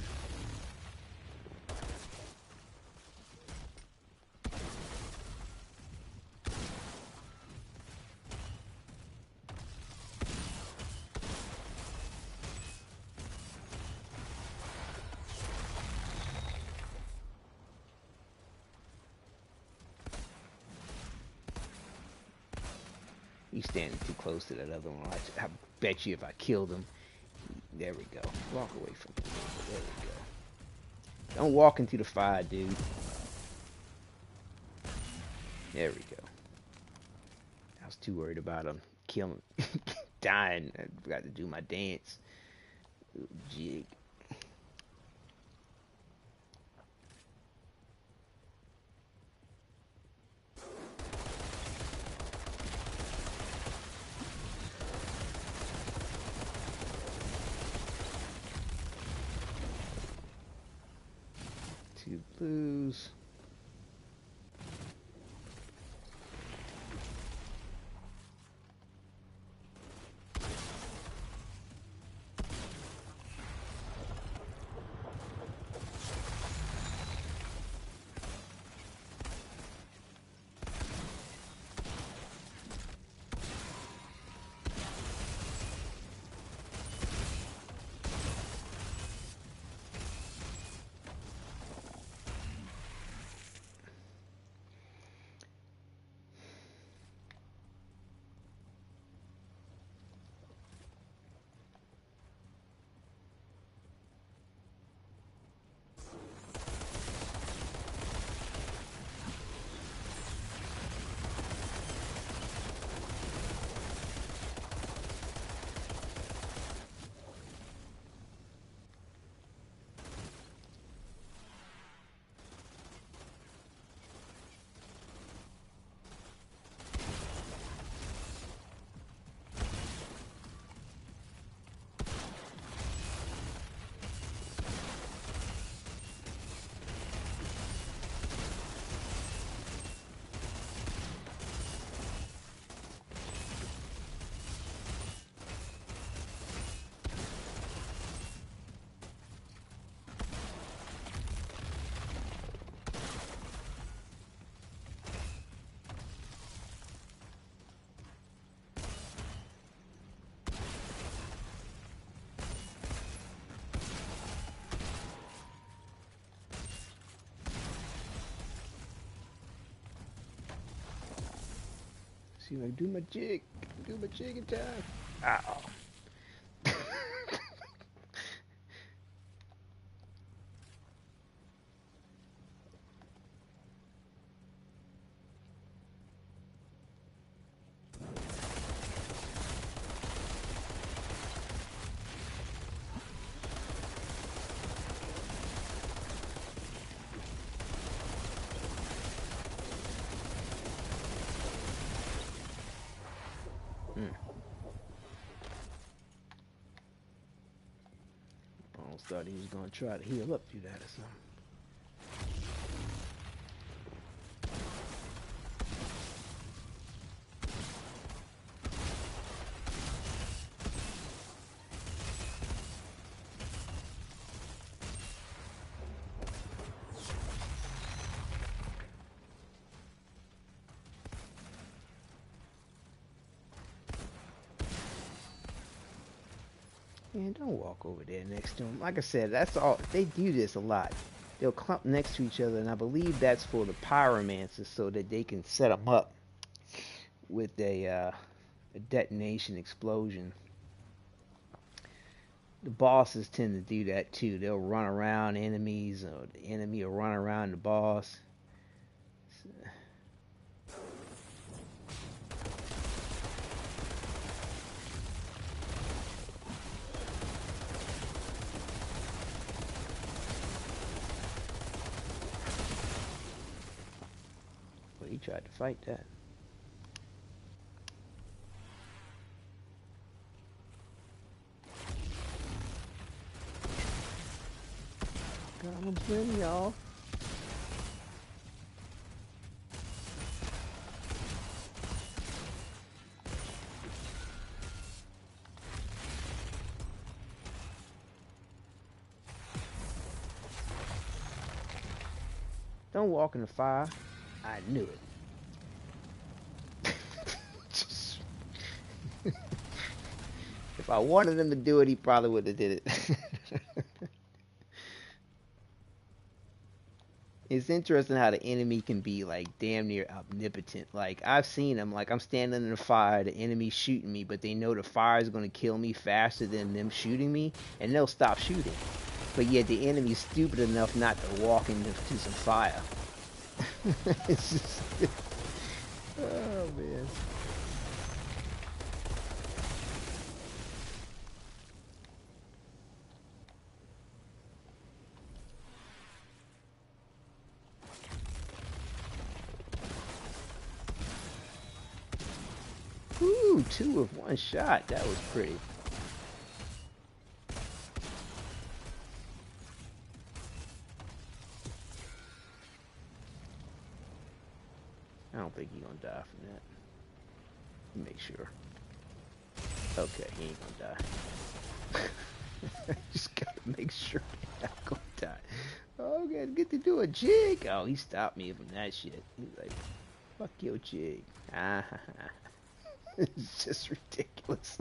A: He's standing too close to that other one. I bet you if I killed him, there we go. Walk away from him. There we go. Don't walk into the fire, dude. There we go. I was too worried about him killing, dying. I forgot to do my dance. Ooh, jig. Two blues. See, like, do my jig in time. Ow. Almost thought he was gonna try to heal up through that or something. Man, don't walk over there next to him. Like I said, that's all. They do this a lot. They'll clump next to each other, and I believe that's for the pyromancers so that they can set them up with a detonation explosion. The bosses tend to do that too. They'll run around enemies, or the enemy will run around the boss. But he tried to fight that. Goblins win, y'all. Don't walk in the fire. I knew it. If I wanted him to do it, he probably would have did it. It's interesting how the enemy can be like damn near omnipotent. Like I've seen them. Like I'm standing in the fire, the enemy's shooting me, but they know the fire is going to kill me faster than them shooting me, and they'll stop shooting. But yet the enemy's stupid enough not to walk into some fire. It's just, oh man. Ooh, 2 with 1 shot. That was pretty. I don't think he's gonna die from that. Make sure. Okay, he ain't gonna die. Just gotta make sure he's not gonna die. Oh, I get to do a jig. Oh, he stopped me from that shit. He's like, fuck your jig. Ah, it's just ridiculous.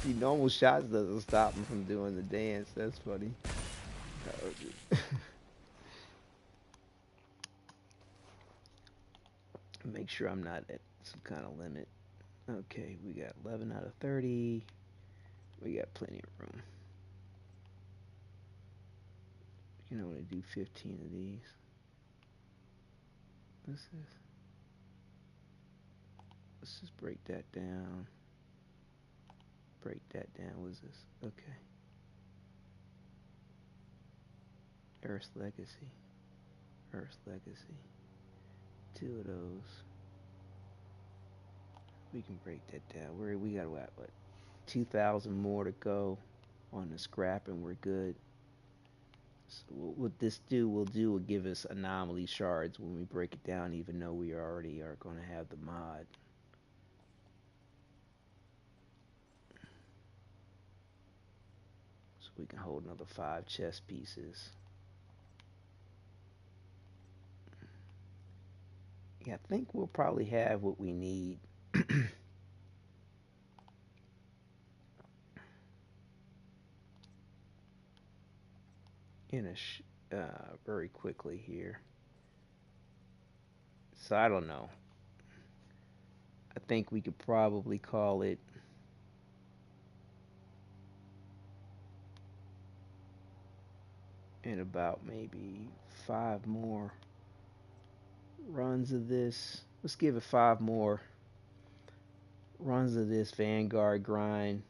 A: See, normal shots doesn't stop him from doing the dance. That's funny. Make sure I'm not at some kind of limit. Okay, we got 11 out of 30. We got plenty of room. You can only do 15 of these. What's this? Let's just break that down. Break that down. What's this? Okay. Earth's Legacy. Earth's Legacy. 2 of those. We can break that down. We got what? 2,000 more to go on the scrap, and we're good. So what this will give us anomaly shards when we break it down, even though we already are going to have the mod. So we can hold another 5 chess pieces. Yeah, I think we'll probably have what we need. In a very quickly here. So I don't know. I think we could probably call it in about maybe 5 more runs of this. Let's give it 5 more runs of this Vanguard grind,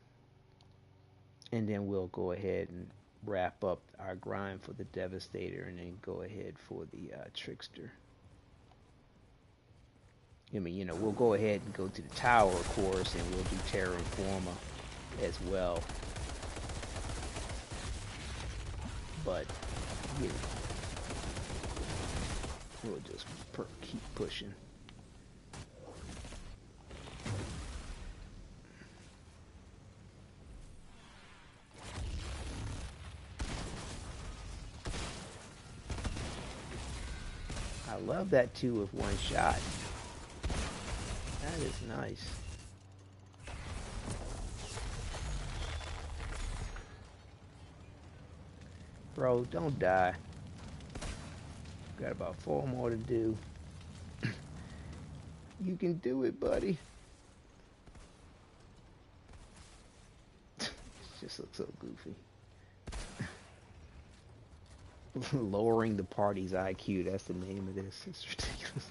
A: and then we'll go ahead and wrap up our grind for the Devastator, and then go ahead for the Trickster. I mean, you know, we'll go ahead and go to the tower, of course, and we'll do Terra Informa as well. But, you know, we'll just keep pushing. I love that too with one shot. That is nice. Bro, don't die. Got about 4 more to do. You can do it, buddy. It just looks so goofy. Lowering the party's IQ, that's the name of this. It's ridiculous.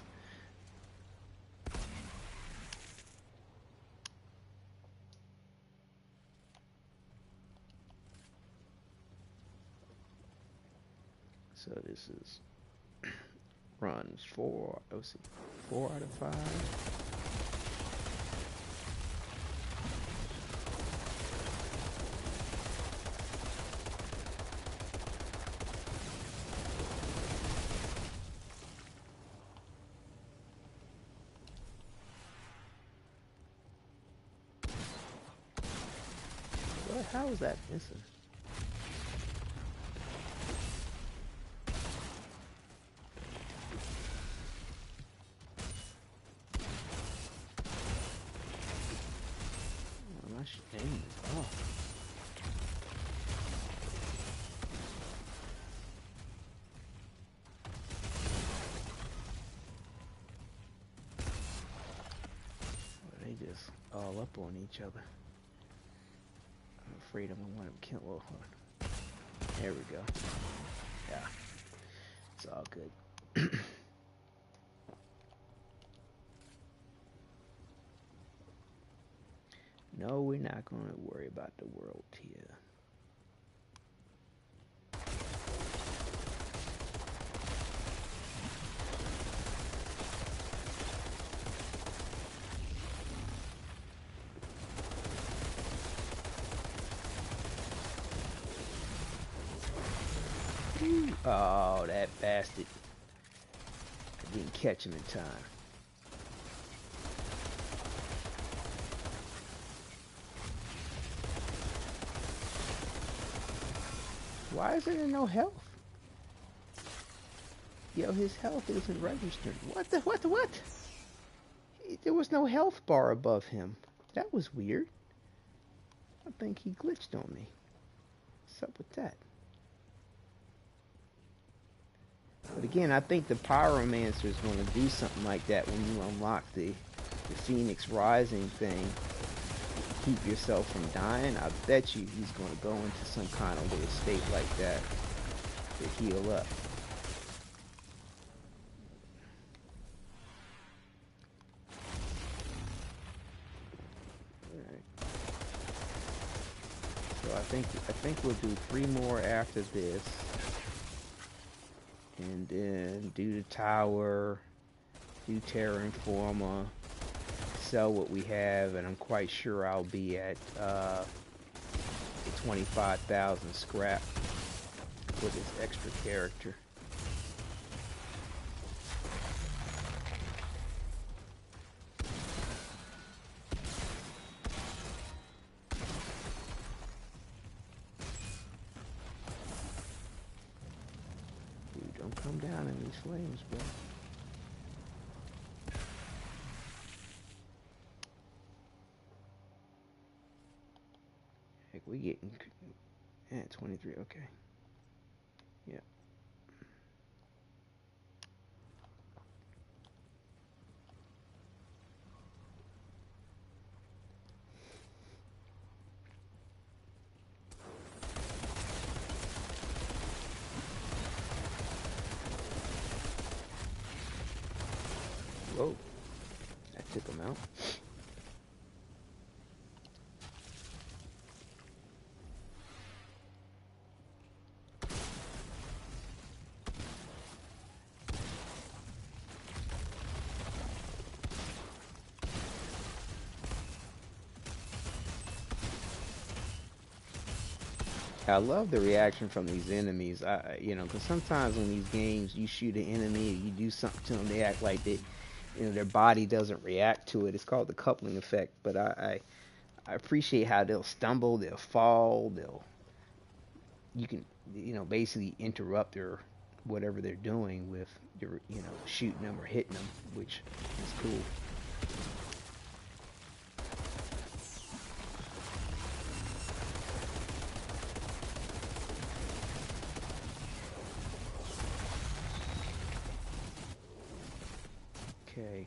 A: So this is runs 4, let's see, 4 out of 5. What? How is that missing? Oh. They just all up on each other. I'm afraid I'm gonna want to kill. Oh, there we go. Yeah, it's all good. No, we're not going to worry about the world here. Oh, that bastard. I didn't catch him in time. Why is there no health? Yo, his health isn't registered. What? There was no health bar above him. That was weird. I think he glitched on me. What's up with that? But again, I think the Pyromancer is going to do something like that when you unlock the Phoenix Rising thing. Keep yourself from dying. I bet you he's going to go into some kind of little state like that to heal up. Alright. So I think we'll do 3 more after this. And then do the tower, do Terra Informa, sell what we have, and I'm quite sure I'll be at the 25,000 scrap for this extra character. Dude, don't come down in these flames, bro. Heck, we getting at 23, okay. Yeah. took him out. I love the reaction from these enemies. Because sometimes in these games, you shoot an enemy, or you do something to them, they act like their body doesn't react to it. It's called the coupling effect. But I appreciate how they'll stumble, they'll fall, you can, basically interrupt their whatever they're doing with your, shooting them or hitting them, which is cool. Okay.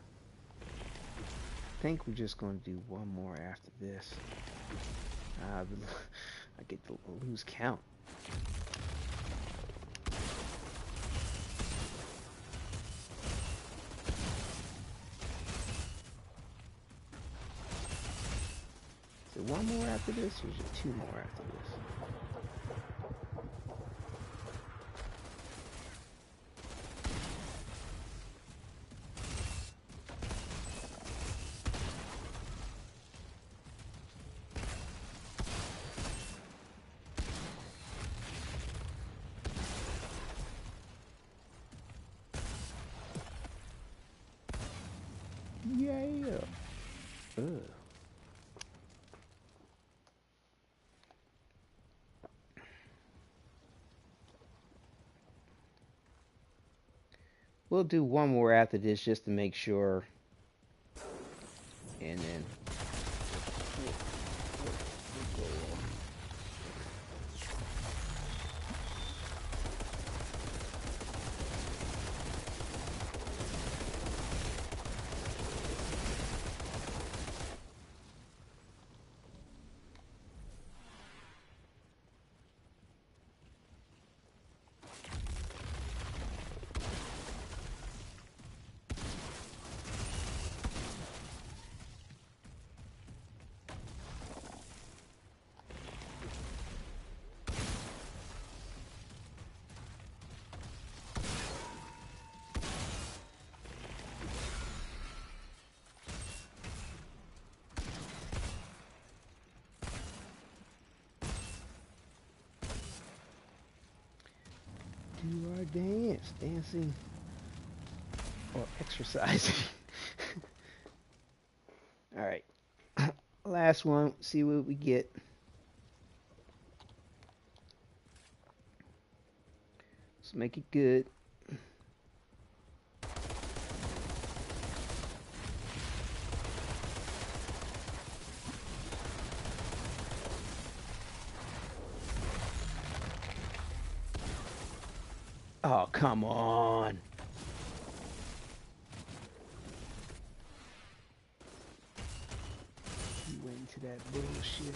A: I think we're just going to do one more after this. I get to lose count. Is it one more after this, or is it two more after this? Yeah. Ugh. We'll do one more after this just to make sure. And then we'll go on. Do our dance, dancing, or exercising. All right, last one. See what we get. Let's make it good. Oh, come on. You went into that bullshit.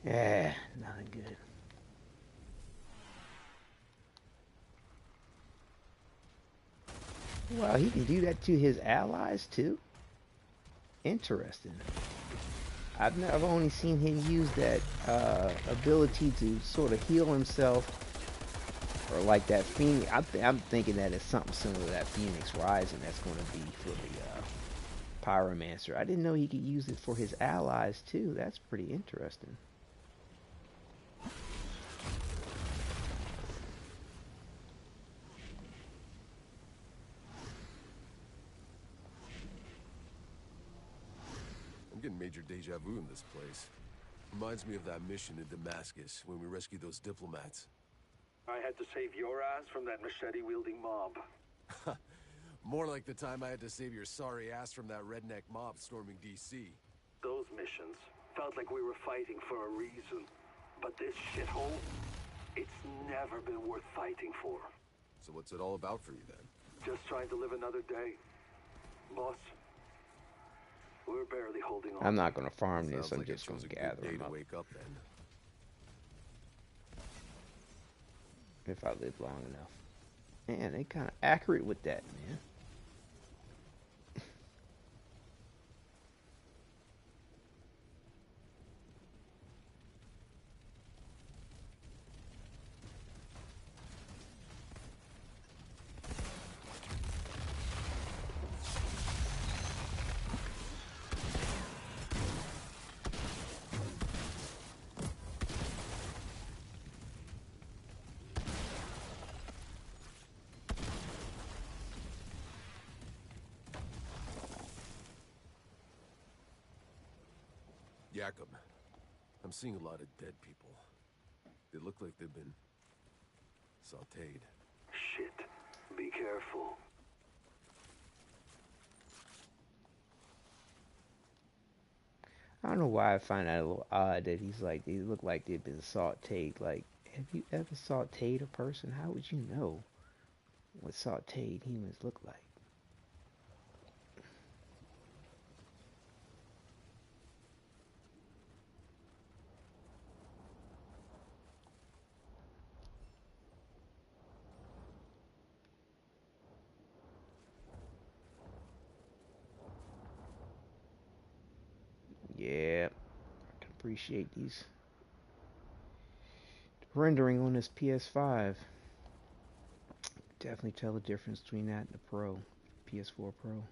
A: Yeah, nothing good. Wow, he can do that to his allies too? Interesting. I've only seen him use that ability to sort of heal himself, or like that Phoenix. I'm thinking that it's something similar to that Phoenix Rising that's going to be for the Pyromancer. I didn't know he could use it for his allies too. That's pretty interesting.
D: I'm getting major deja vu in this place. Reminds me of that mission in Damascus when we rescued those diplomats.
M: I had to save your ass from that machete-wielding mob.
D: More like the time I had to save your sorry ass from that redneck mob storming D.C.
M: Those missions. Felt like we were fighting for a reason. But this shithole, it's never been worth fighting for.
D: So what's it all about for you then?
M: Just trying to live another day. Boss, we're barely holding on.
A: I'm not going to farm this.
D: Sounds
A: I'm
D: like
A: just going to
D: a
A: gather
D: good day
A: them
D: to
A: up.
D: wake up then.
A: If I live long enough. Man, they kind of accurate with that, man.
D: Jakob, I'm seeing a lot of dead people. They look like they've been sautéed.
M: Shit. Be careful.
A: I don't know why I find that a little odd that he's like, they look like they've been sauteed. Like, have you ever sauteed a person? How would you know what sauteed humans look like? Yeah, I can appreciate these rendering on this PS5. Definitely tell the difference between that and the Pro, PS4 Pro.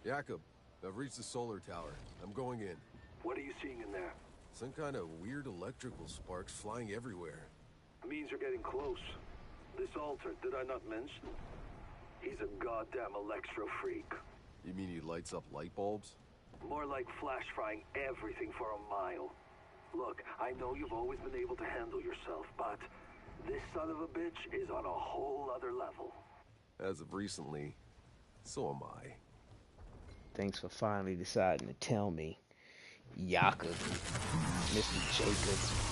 D: Jakob, I've reached the solar tower. I'm going in.
M: What are you seeing in there?
D: Some kind of weird electrical sparks flying everywhere.
M: Means you're getting close. This altar, did I not mention? He's a goddamn electro freak.
D: You mean he lights up light bulbs?
M: More like flash frying everything for a mile. Look, I know you've always been able to handle yourself, but this son of a bitch is on a whole other level.
D: As of recently, so am I.
A: Thanks for finally deciding to tell me, Jakob, Mr. Jacob.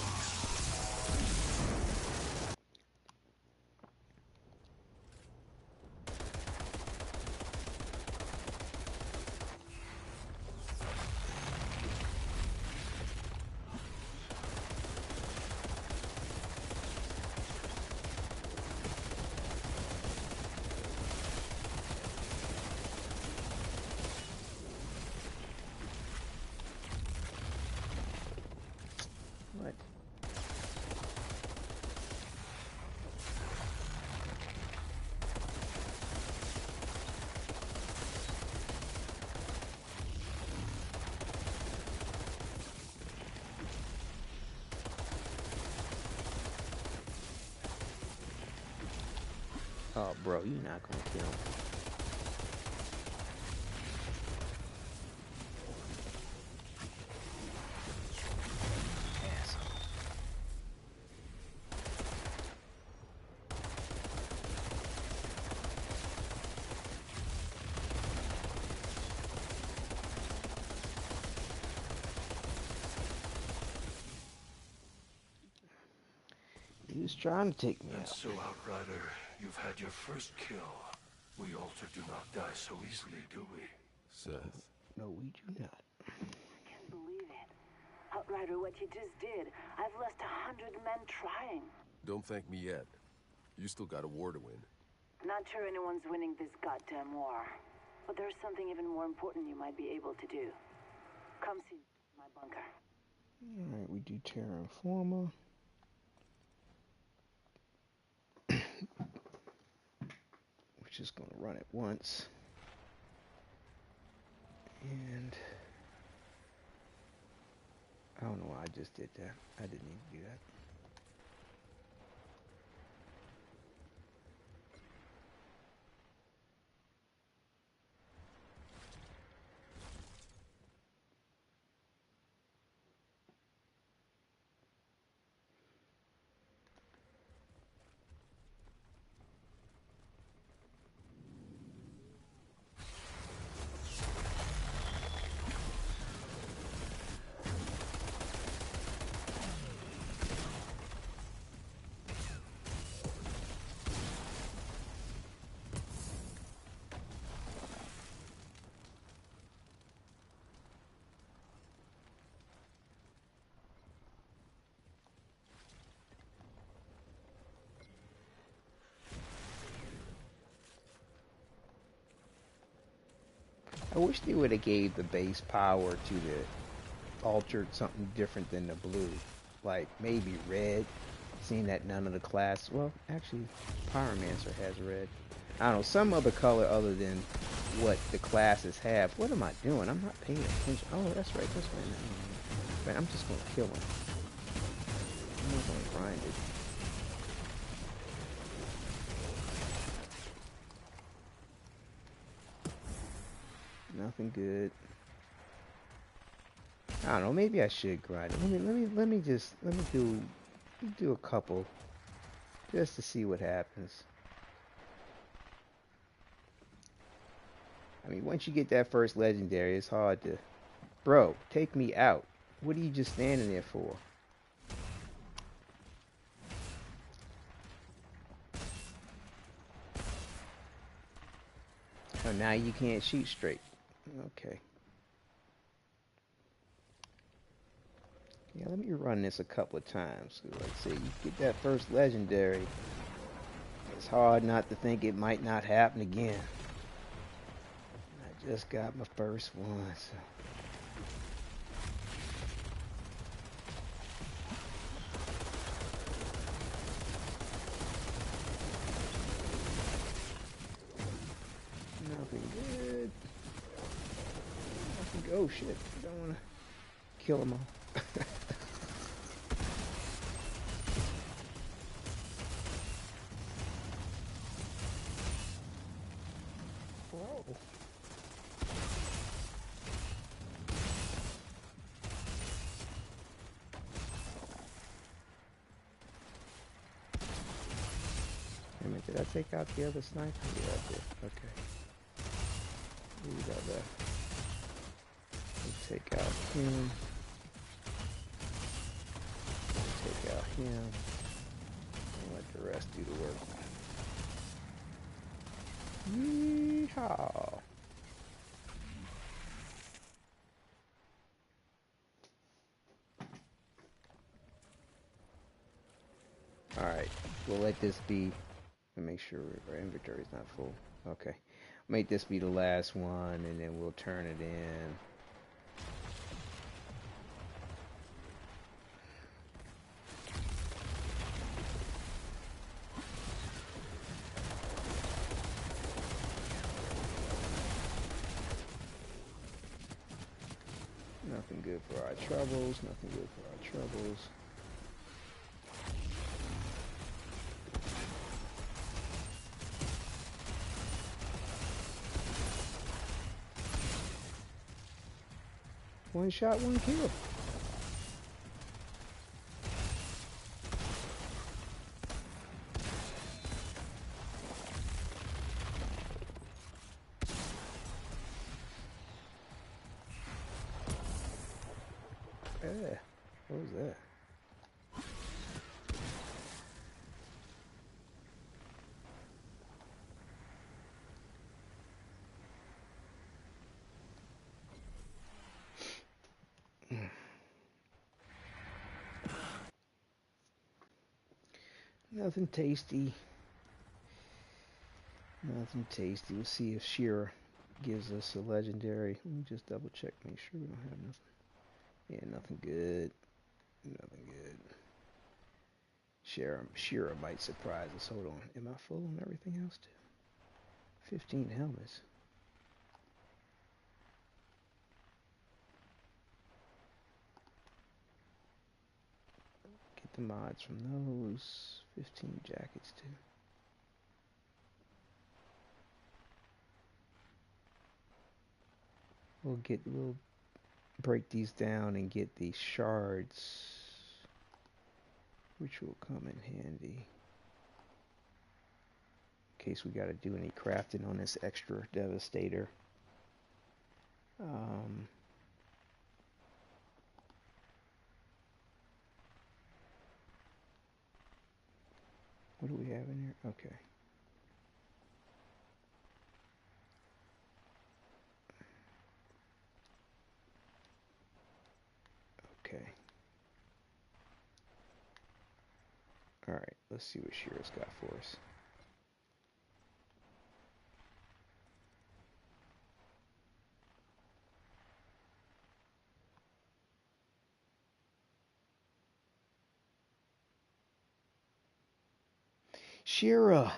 A: What? Oh, bro, you're not gonna kill him. He was trying to take me
H: And
A: out.
H: so, Outrider, you've had your first kill. We Alter do not die so easily, do we?
D: Seth.
A: No, we do not.
F: I can't believe it. Outrider, what you just did. I've lost 100 men trying.
D: Don't thank me yet. You still got a war to win.
F: Not sure anyone's winning this goddamn war. But there's something even more important you might be able to do. Come see my bunker.
A: Alright, we do Terra Informa. We're just gonna run it once. And I don't know why I just did that. I didn't need to do that. I wish they would have gave the base power to the altered something different than the blue. Like maybe red. Seeing that none of the class, well, actually, Pyromancer has red. I don't know, some other color other than what the classes have. What am I doing? I'm not paying attention. Oh, that's right, this way. Right, I'm just gonna kill him. I'm not gonna grind it. Nothing good. I don't know. Maybe I should grind it. Let me do a couple just to see what happens. I mean, once you get that first legendary, it's hard to. Bro, take me out. What are you just standing there for? Oh, now you can't shoot straight. Okay. Yeah, let me run this a couple of times. Like I say, you get that first legendary, it's hard not to think it might not happen again. I just got my first one, so. Nothing good. Nothing. Oh shit! I don't want to kill them all. Whoa. Wait a minute, did I take out the other sniper? Yeah, I did. Okay. We got that. Let's take out him. Take out him. And let the rest do the work. Yeehaw! Alright, we'll let this be. Make sure our inventory is not full. Okay. Make this be the last one, and then we'll turn it in. Nothing good for our troubles. Nothing good for our troubles. One shot, one kill. What was that? Nothing tasty. Nothing tasty. We'll see if Shira gives us a legendary. Let me just double check, make sure we don't have nothing. Yeah, nothing good. Nothing good. Shira might surprise us. Hold on. Am I full on everything else too? 15 helmets. Get the mods from those. 15 jackets too. We'll break these down and get these shards, which will come in handy in case we got to do any crafting on this extra devastator. What do we have in here? Okay. Okay. Alright, let's see what Shira's got for us. Shira.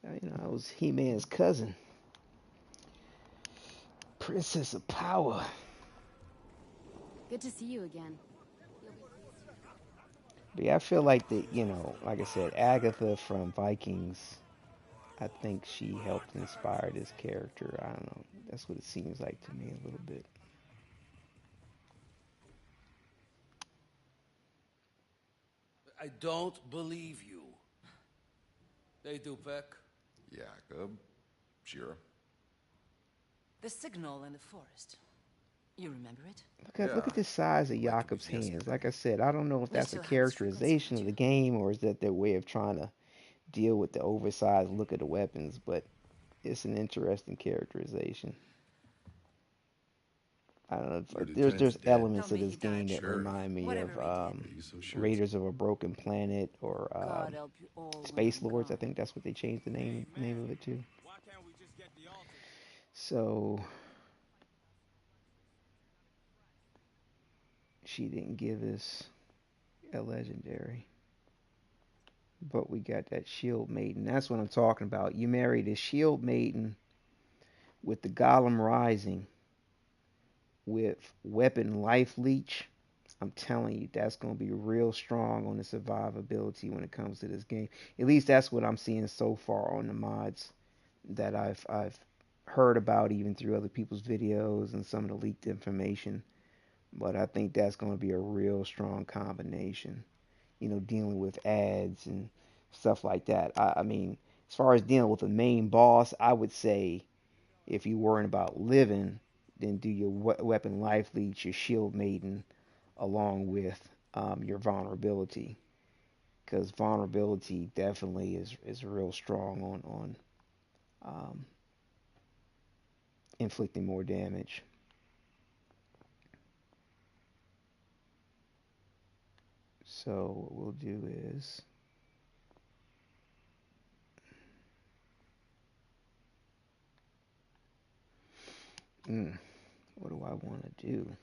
A: I was He-Man's cousin. Princess of Power.
K: Good to see you again.
A: But yeah, I feel like like I said, Agatha from Vikings, I think she helped inspire this character. I don't know. That's what it seems like to me a little bit.
N: I don't believe you. They do, Peck.
E: Jacob. Shira.
G: The signal in the forest. You remember it?
A: Look at the size of Jakob's hands. Like I said, I don't know if that's a characterization of the game or is that their way of trying to deal with the oversized look of the weapons, but it's an interesting characterization. I don't know. There's elements of this game that remind me of Raiders of a Broken Planet or Space Lords. I think that's what they changed the name of it to. So she didn't give us a legendary, but we got that Shield Maiden. That's what I'm talking about. You married a Shield Maiden with the Golem Rising with weapon life leech. I'm telling you, that's going to be real strong on the survivability when it comes to this game. At least that's what I'm seeing so far on the mods that I've heard about, even through other people's videos and some of the leaked information. But I think that's going to be a real strong combination. Dealing with ads and stuff like that. I mean, as far as dealing with the main boss, I would say if you're worrying about living, then do your weapon life leech, your shield maiden, along with your vulnerability, because vulnerability definitely is real strong on inflicting more damage. So what we'll do is what do I want to do?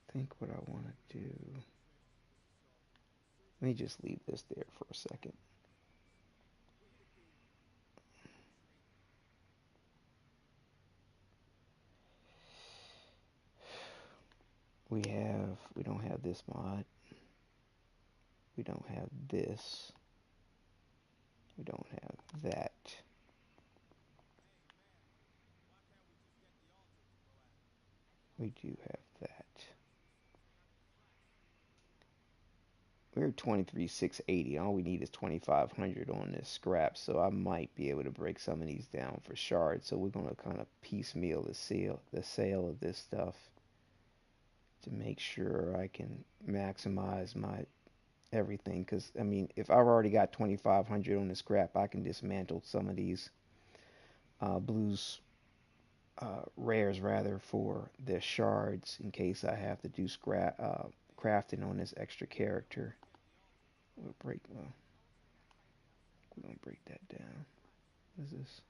A: I think what I want to do, let me just leave this there for a second. We don't have this mod. We don't have this. We don't have that. We do have that. We're 23,680. All we need is 2,500 on this scrap, so I might be able to break some of these down for shards. So we're gonna kind of piecemeal the sale of this stuff to make sure I can maximize my everything. Because I mean, if I've already got 2,500 on the scrap, I can dismantle some of these blues rares rather for the shards in case I have to do scrap crafting on this extra character. We're gonna break that down. What is this?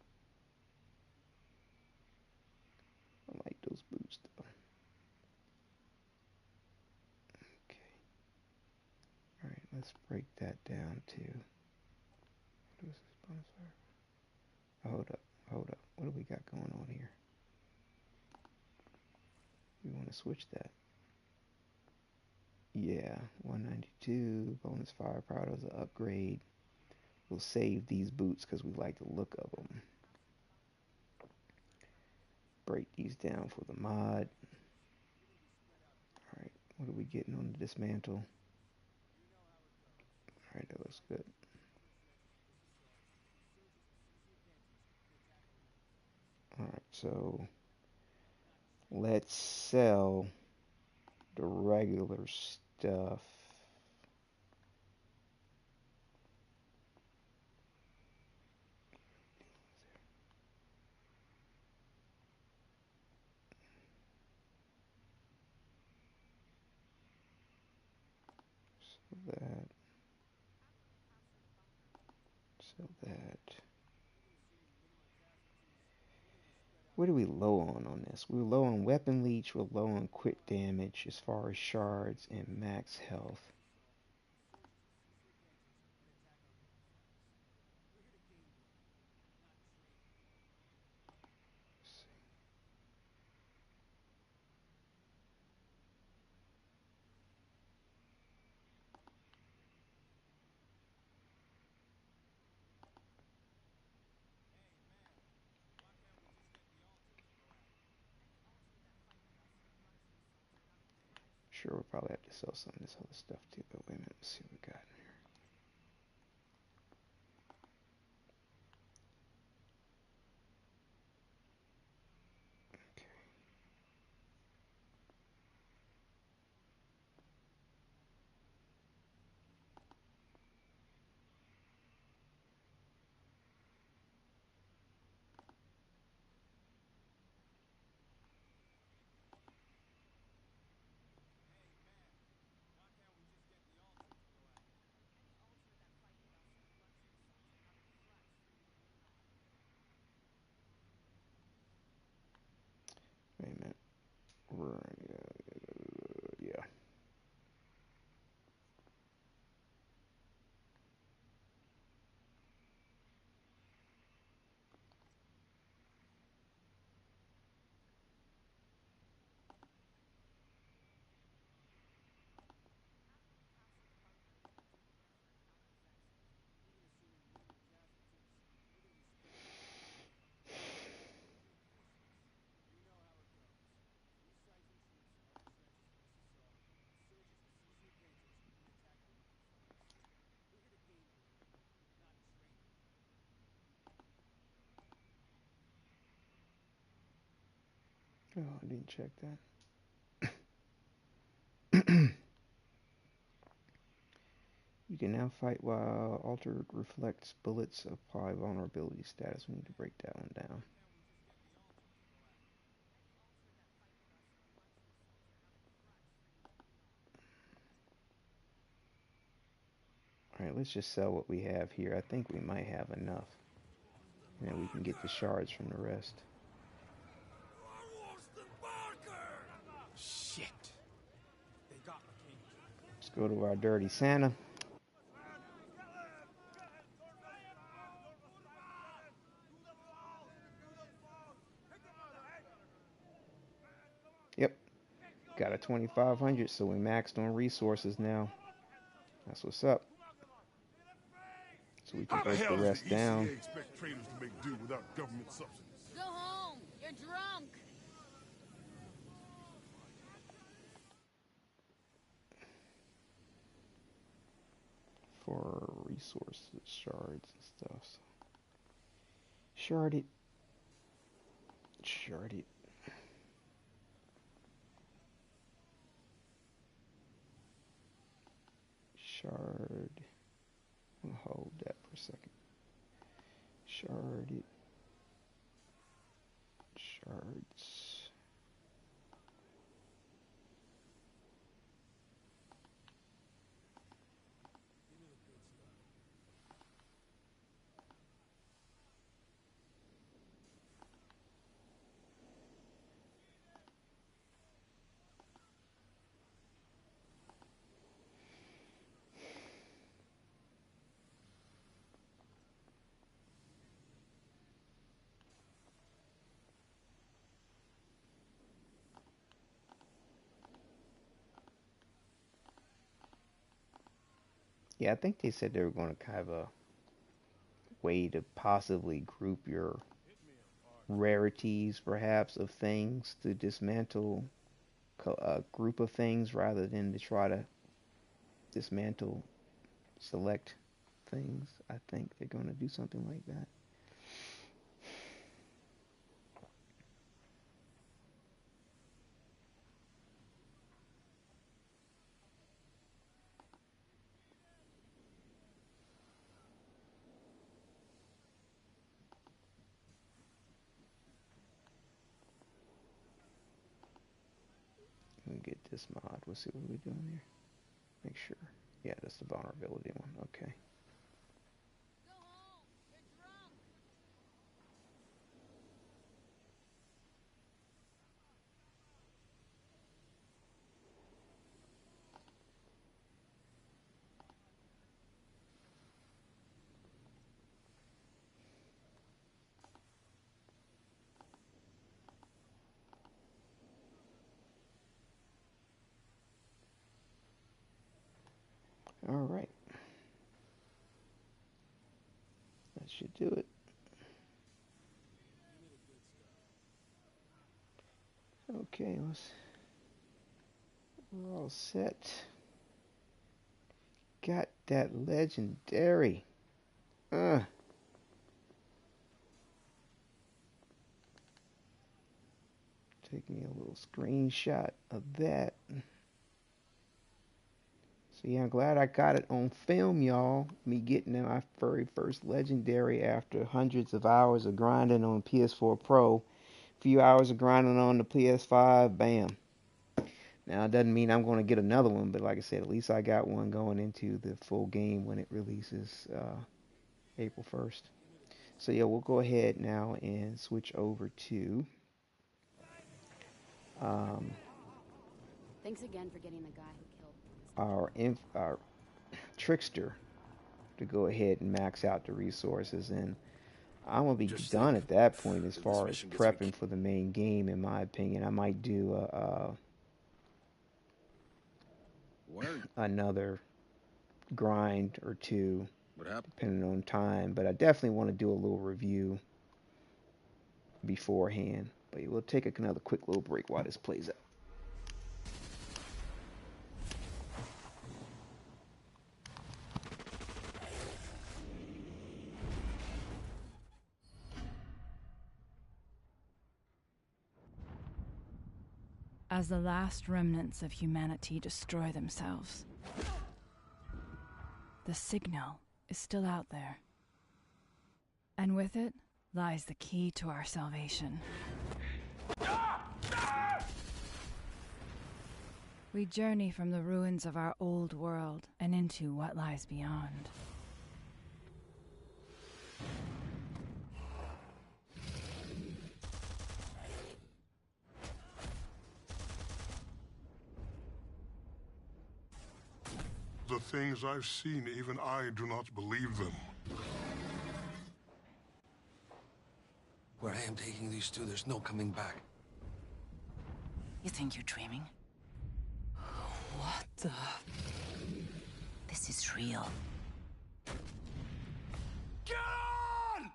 A: I like those boots though. Okay. Alright, let's break that down to what is this bonfire? Hold up. What do we got going on here? We want to switch that. Yeah, 192 bonus firepower is an upgrade. We'll save these boots because we like the look of them. Break these down for the mod. Alright, what are we getting on the dismantle? Alright, that looks good. Alright, so let's sell the regular stuff. So that. What are we low on this? We're low on weapon leech, we're low on crit damage as far as shards and max health. Sure, we'll probably have to sell some of this other stuff too, but wait a minute, let's see what we got in here. Wait a minute. Yeah. Oh, I didn't check that. You can now fight while Altered reflects bullets apply vulnerability status. We need to break that one down. Alright, let's just sell what we have here. I think we might have enough. And then we can get the shards from the rest.
I: Shit. They got me.
A: Let's go to our dirty Santa. Yep. Got a 2500, so we maxed on resources now. That's what's up. So we can break the rest down.
J: Expect traders to make do without government subsidies.
K: Go home. You're drunk.
A: For resources, shards and stuff. So. Shard it. Shard it. Shard. I'll hold that for a second. Shard it. Shards. Yeah, I think they said they were going to kind of a way to possibly group your rarities, perhaps, of things to dismantle a group of things rather than to try to dismantle select things. I think they're going to do something like that. Let me get this mod. We'll see what we're doing here. Make sure. Yeah, that's the vulnerability one. Okay. All right. That should do it. Okay, we're all set. Got that legendary. Taking a little screenshot of that. So yeah, I'm glad I got it on film, y'all. Me getting my very first legendary after hundreds of hours of grinding on PS4 Pro. Few hours of grinding on the PS5, bam. Now, it doesn't mean I'm going to get another one, but like I said, at least I got one going into the full game when it releases April 1st. So yeah, we'll go ahead now and switch over to
K: Thanks again for getting the guy who killed
A: our trickster to go ahead and max out the resources, and I'm gonna be done at that point as far as prepping for the main game. In my opinion, I might do another grind or two, depending on time. But I definitely want to do a little review beforehand. But we'll take another quick little break while this plays out.
O: As the last remnants of humanity destroy themselves, the signal is still out there. And with it lies the key to our salvation. We journey from the ruins of our old world and into what lies beyond.
J: The things I've seen, even I do not believe them.
N: Where I am taking these two, there's no coming back.
G: You think you're dreaming?
P: What the?
G: This is real.
N: Get on!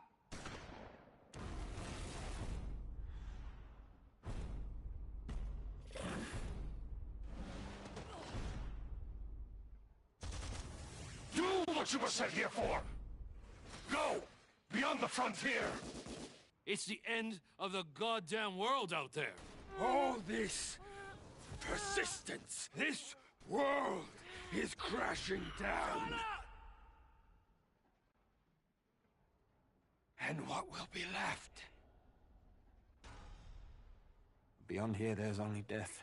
H: Do what you were sent here for! Go! Beyond the frontier!
N: It's the end of the goddamn world out there.
H: All this persistence, this world is crashing down. And what will be left?
I: Beyond here, there's only death.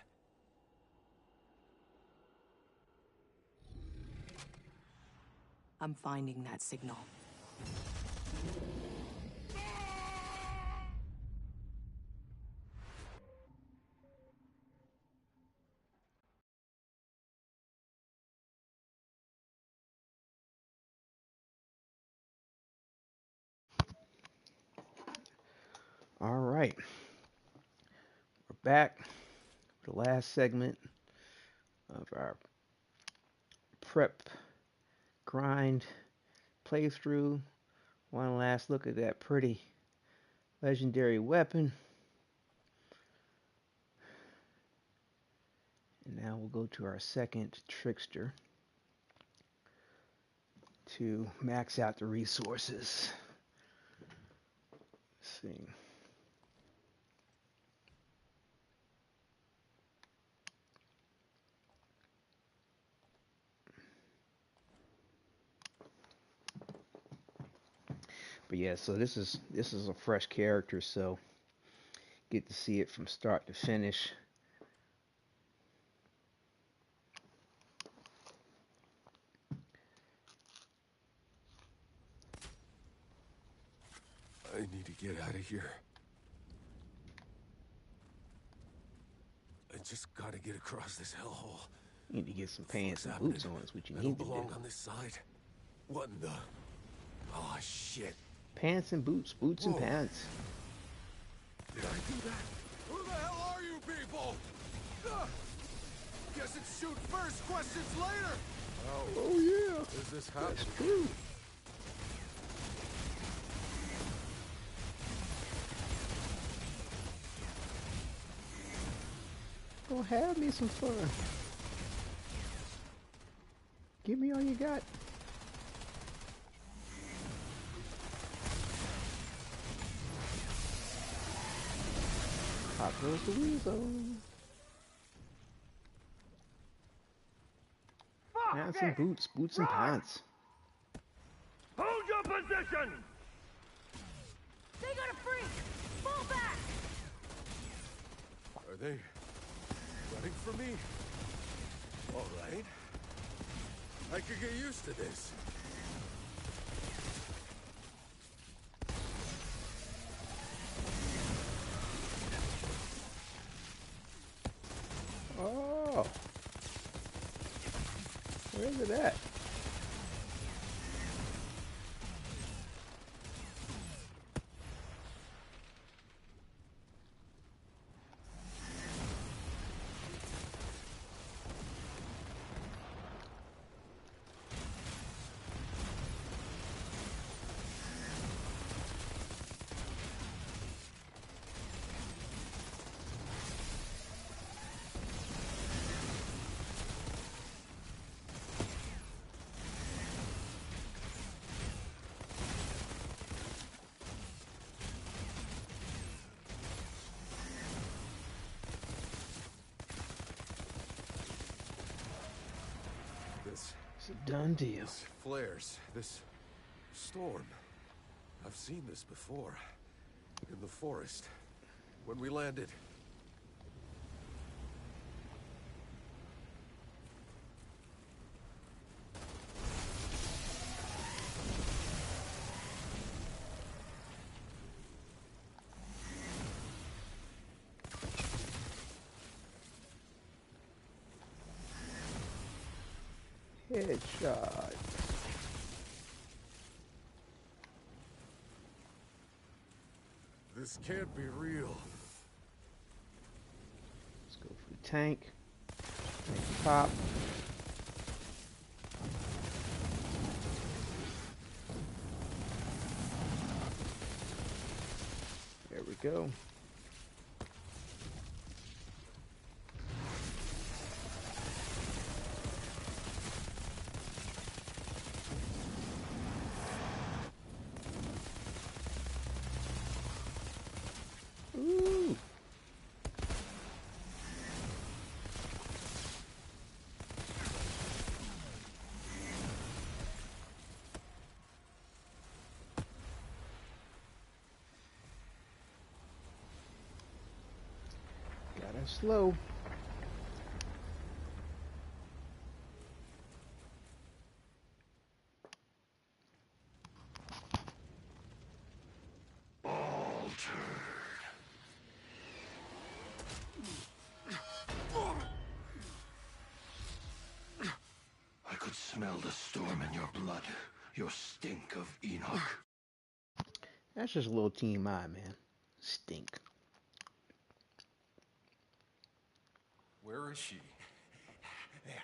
P: I'm finding that signal.
A: All right, we're back for the last segment of our prep grind playthrough. One last look at that pretty legendary weapon. And now we'll go to our second trickster to max out the resources. Let's see. But yeah, so this is a fresh character, so get to see it from start to finish.
D: I need to get out of here. I just gotta get across this hellhole.
A: You need to get some pants and boots on. Is what you
D: I
A: need
D: don't
A: to
D: belong
A: do.
D: on this side. What in the? Oh shit!
A: Pants and boots, boots and pants.
D: Did I do that? Who the hell are you people? Guess it's shoot first, questions later.
A: Oh yeah.
D: Is this happening?
A: That's true. Go have me some fun. Give me all you got. Pop goes the weasel. And some boots and pants.
M: Hold your position!
B: They got a freak! Fall back!
D: Are they running for me? All right. I could get used to this.
A: Oh. Where's it at? It's a done deal.
D: This flares, this storm. I've seen this before. In the forest. When we landed.
A: Headshot.
D: This can't be real.
A: Let's go for the tank. Tank pop. There we go. Ooh. Got it slow.
H: I could smell the storm in your blood, your stink of Enoch.
A: That's just a little TMI, man. Stink.
D: Where is she?
I: There.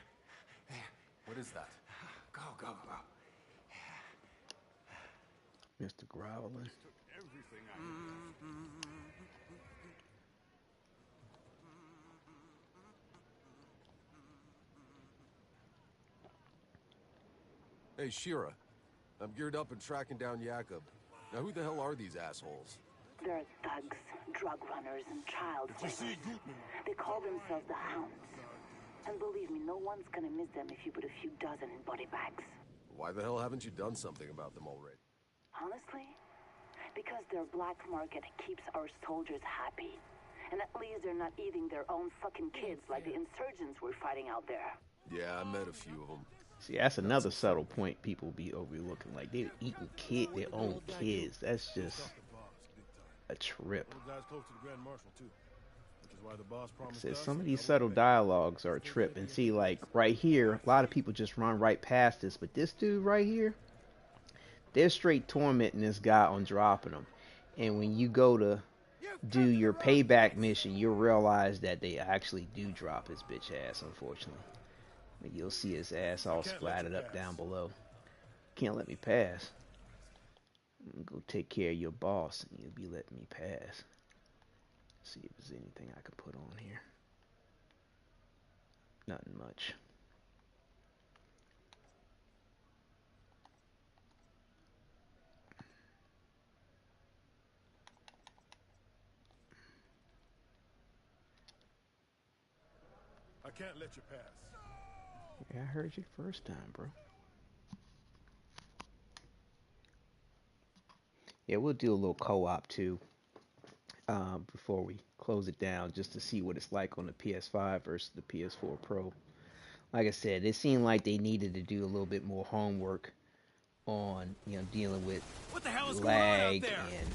D: What is that?
I: Go.
A: Mr. Growling.
I: Everything I
D: Hey, Shira. I'm geared up and tracking down Jakob. Now, who the hell are these assholes?
F: They're thugs, drug runners, and child flaggers. They call themselves the Hounds. And believe me, no one's gonna miss them if you put a few dozen in body bags.
D: Why the hell haven't you done something about them already?
F: Honestly, because their black market keeps our soldiers happy. And at least they're not eating their own fucking kids like the insurgents we're fighting out there.
D: Yeah, I met a few of them.
A: See, that's another subtle point people be overlooking. Like, they're eating their own kids. That's just a trip. So some of these subtle dialogues are a trip. And see, like, right here, a lot of people just run right past this. But this dude right here, they're straight tormenting this guy on dropping him. And when you go to do your payback mission, you'll realize that they actually do drop his bitch ass, unfortunately. You'll see his ass all splattered up down below. Can't let me pass. Go take care of your boss and you'll be letting me pass. See if there's anything I can put on here. Nothing much.
R: I can't let you pass.
A: Yeah, I heard you the first time, bro. Yeah, we'll do a little co-op too before we close it down, just to see what it's like on the PS5 versus the PS4 Pro. Like I said, it seemed like they needed to do a little bit more homework on, you know, dealing with
I: what the hell is
A: lag
I: going on out there?
A: and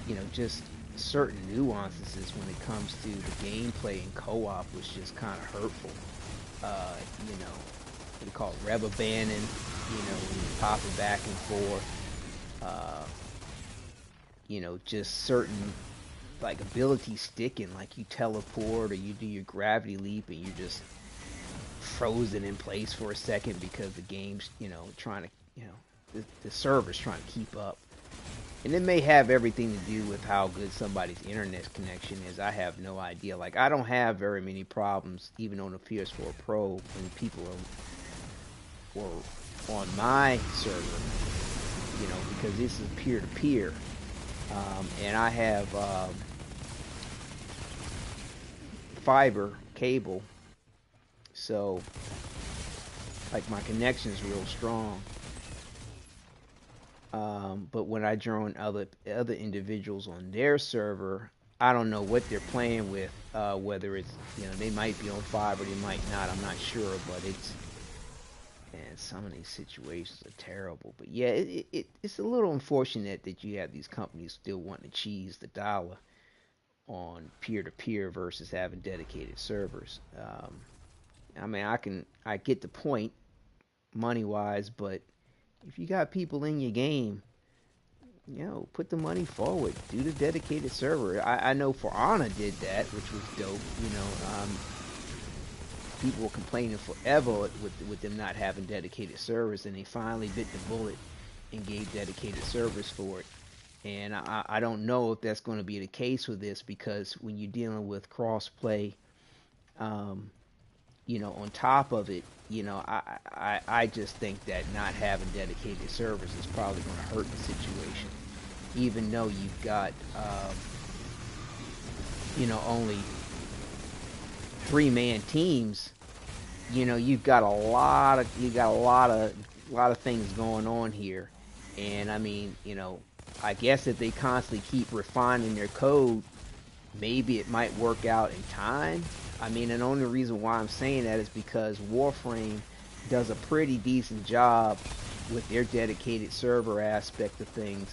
A: you know, just certain nuances when it comes to the gameplay and co-op was just kind of hurtful. You know, what they call it, rubber banding, you know, when you pop it back and forth. You know, just certain like ability sticking, like you teleport or you do your gravity leap and you're just frozen in place for a second because the game's, you know, trying to, you know, the server's trying to keep up. And it may have everything to do with how good somebody's internet connection is. I have no idea. Like, I don't have very many problems, even on the PS4 Pro, when people are on my server, you know, because this is peer-to-peer. And I have fiber cable, so like my connection is real strong. But when I join other individuals on their server, I don't know what they're playing with. Whether it's, you know, they might be on fiber, they might not. I'm not sure, but it's, and some of these situations are terrible. But yeah, it's a little unfortunate that you have these companies still wanting to cheese the dollar on peer-to-peer versus having dedicated servers. I mean, I get the point money-wise, but if you got people in your game, you know, put the money forward. Do the dedicated server. I know For Honor did that, which was dope. You know, people were complaining forever with them not having dedicated servers, and they finally bit the bullet and gave dedicated servers for it. And I don't know if that's going to be the case with this, because when you're dealing with cross-play, you know, on top of it, you know, I just think that not having dedicated servers is probably going to hurt the situation. Even though you've got, you know, only 3-man teams, you know, you've got a lot of things going on here. And I mean, you know, I guess if they constantly keep refining their code, maybe it might work out in time. I mean, and the only reason why I'm saying that is because Warframe does a pretty decent job with their dedicated server aspect of things.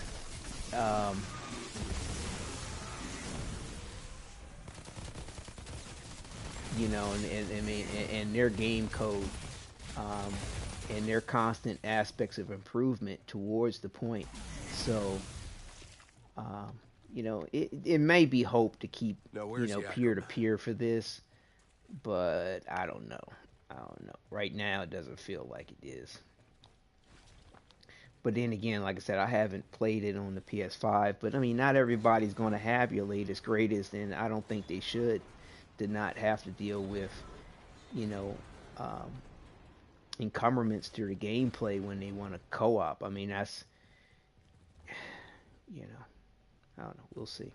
A: You know, and their game code, and their constant aspects of improvement towards the point. So, you know, it may be hope to keep, you know, peer-to-peer for this, but I don't know. Right now, it doesn't feel like it is. But then again, like I said, I haven't played it on the PS5. But I mean, not everybody's going to have your latest, greatest, and I don't think they should, to not have to deal with, you know, encumbrance to the gameplay when they want to co-op. I mean, that's, you know, I don't know. We'll see.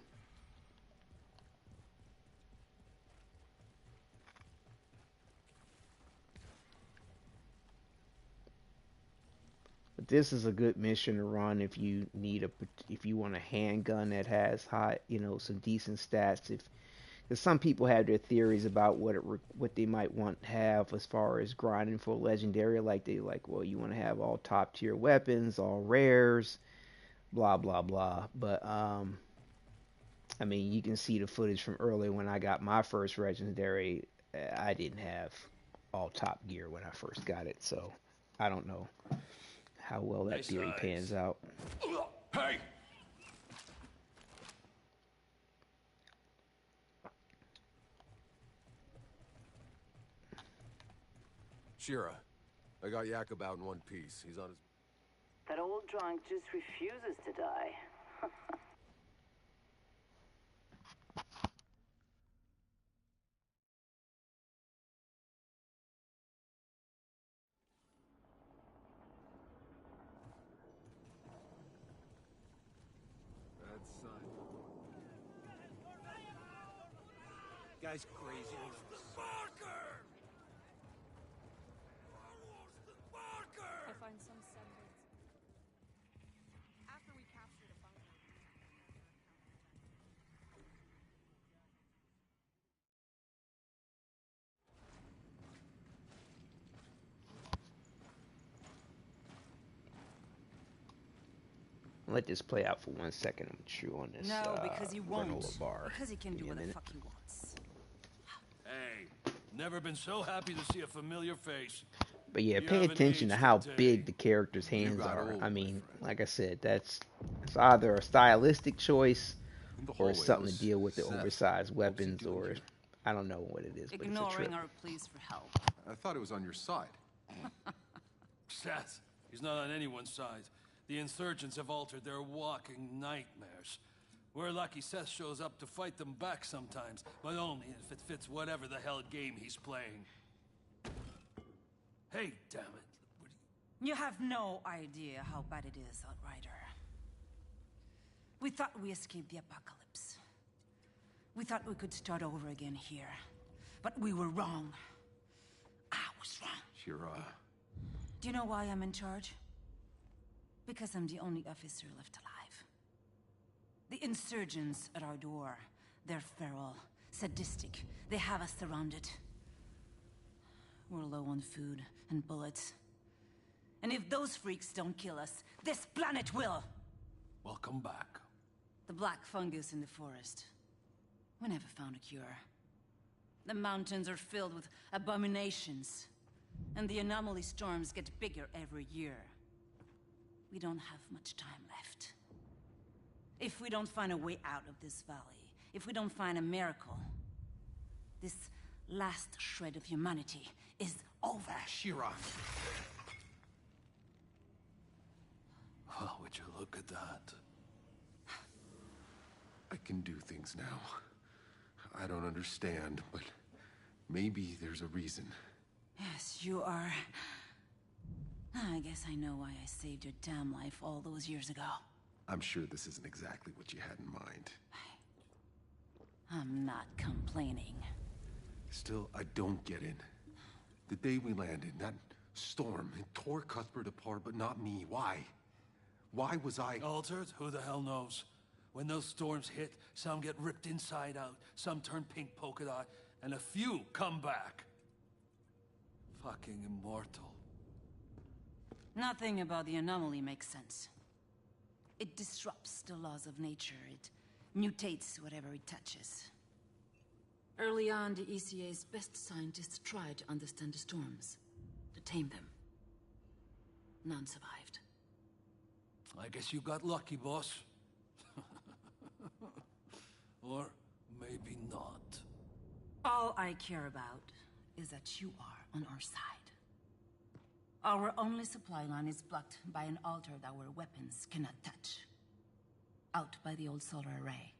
A: But this is a good mission to run if you need if you want a handgun that has high, you know, some decent stats. Because some people have their theories about what they might want to have as far as grinding for legendary. Like well, you want to have all top tier weapons, all rares, blah blah blah. But I mean, you can see the footage from earlier when I got my first legendary. I didn't have all top gear when I first got it, so I don't know how well that theory pans out.
E: Hey,
D: Shira, I got Jakob out in one piece. He's on his...
F: That old drunk just refuses to die.
I: Guy's crazy.
C: I find some semblance. After we captured a bunker.
A: Let this play out for 1 second. I'm chew on this.
G: No, because he won't.
A: granola bar.
G: Because he can
A: Give
G: do
A: me a
G: what the
A: minute.
G: fuck he wants.
N: Hey, never been so happy to see a familiar face.
A: But yeah,
N: You
A: pay
N: haven't
A: attention to
N: aged
A: how
N: a day.
A: big the character's hands
E: got
A: are.
E: old,
A: I
E: my
A: mean,
E: friend.
A: like I said, it's either a stylistic choice
E: The
A: or
E: hallway
A: it's something
E: was
A: to deal with the
E: Seth.
A: oversized
E: What's he
A: weapons,
E: doing
A: or
E: here?
A: I don't know what it is, but it's a
G: Ignoring
A: trip.
G: our pleas for help.
E: I thought it was on your side.
N: Seth, he's not on anyone's side. The insurgents have altered their walking nightmares. We're lucky Seth shows up to fight them back sometimes, but only if it fits whatever the hell game he's playing. Hey, damn it.
G: You have no idea how bad it is, Outrider. We thought we escaped the apocalypse. We thought we could start over again here. But we were wrong. I was wrong.
E: Shira.
G: Do you know why I'm in charge? Because I'm the only officer left alive. The insurgents at our door, they're feral, sadistic. They have us surrounded. We're low on food and bullets. And if those freaks don't kill us, this planet will!
N: Welcome back.
G: The black fungus in the forest. We never found a cure. The mountains are filled with abominations. And the anomaly storms get bigger every year. We don't have much time left. If we don't find a way out of this valley, if we don't find a miracle, this last shred of humanity is over.
E: Shira.
N: Well, would you look at that?
E: I can do things now. I don't understand, but maybe there's a reason.
G: Yes, you are. I guess I know why I saved your damn life all those years ago.
E: I'm sure this isn't exactly what you had in mind.
G: I'm not complaining.
E: Still, I don't get it. The day we landed, that storm, it tore Cuthbert apart, but not me. Why? Why was I...
N: Altered? Who the hell knows? When those storms hit, some get ripped inside out, some turn pink polka dot, and a few come back. Fucking immortal.
G: Nothing about the anomaly makes sense. It disrupts the laws of nature. It mutates whatever it touches. Early on, the ECA's best scientists tried to understand the storms, to tame them. None survived.
N: I guess you got lucky, boss. Or maybe not.
G: All I care about is that you are on our side. Our only supply line is blocked by an altar that our weapons cannot touch. Out by the old solar array.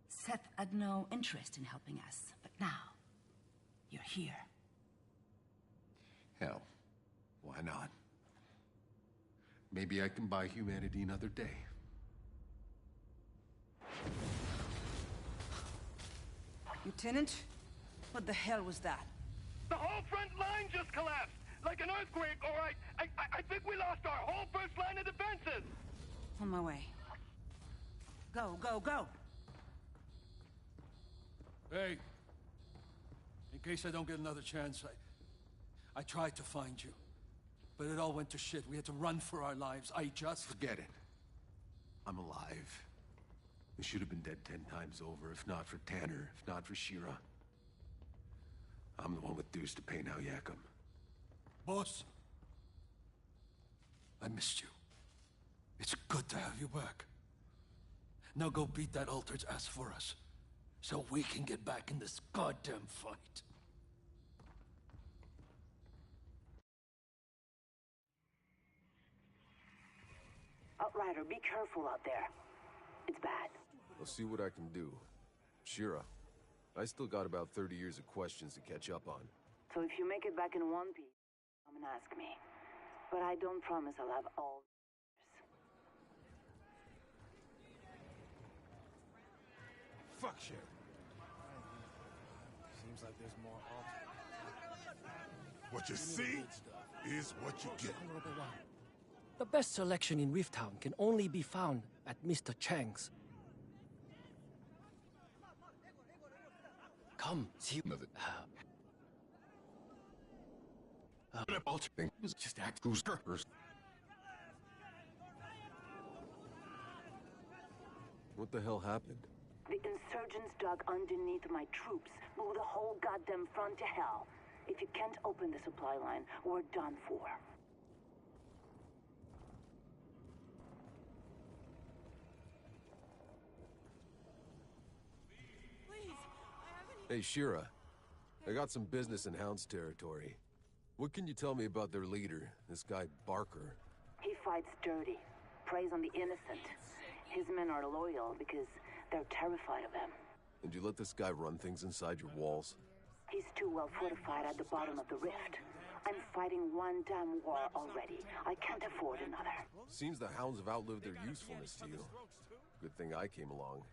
G: Seth had no interest in helping us, but now, you're here.
E: Hell, why not? Maybe I can buy humanity another day.
G: Lieutenant? What the hell was that?
M: The whole front line just collapsed! Like an earthquake, all right? I think we lost our whole first line of defenses!
G: On my way. Go, go, go!
N: Hey, in case I don't get another chance, I tried to find you. But it all went to shit. We had to run for our lives. I just...
E: Forget it. I'm alive. We should have been dead 10 times over, if not for Tanner, if not for Shira. I'm the one with dues to pay now, Jakob.
N: Boss, I missed you. It's good to have you back. Now go beat that altered's ass for us, so we can get back in this goddamn fight.
F: Outrider, be careful out there. It's bad.
D: I'll see what I can do. Shira, I still got about 30 years of questions to catch up on.
F: So if you make it back in one piece, come and ask me. But I don't promise I'll have all.
I: Fuck shit. Seems like there's more
R: What you see is what you get.
S: The best selection in Rifttown can only be found at Mr. Chang's. Come, see.
E: Just act who's
D: What the hell happened?
F: The insurgents dug underneath my troops, blew the whole goddamn front to hell. If you can't open the supply line, we're done for.
D: Hey, Shira. I got some business in Hound's territory. What can you tell me about their leader, this guy Barker?
F: He fights dirty, preys on the innocent. His men are loyal because they're terrified of him.
D: And you let this guy run things inside your walls?
F: He's too well fortified at the bottom of the rift. I'm fighting one damn war already. I can't afford another.
D: Seems the Hounds have outlived their usefulness to you. Good thing I came along.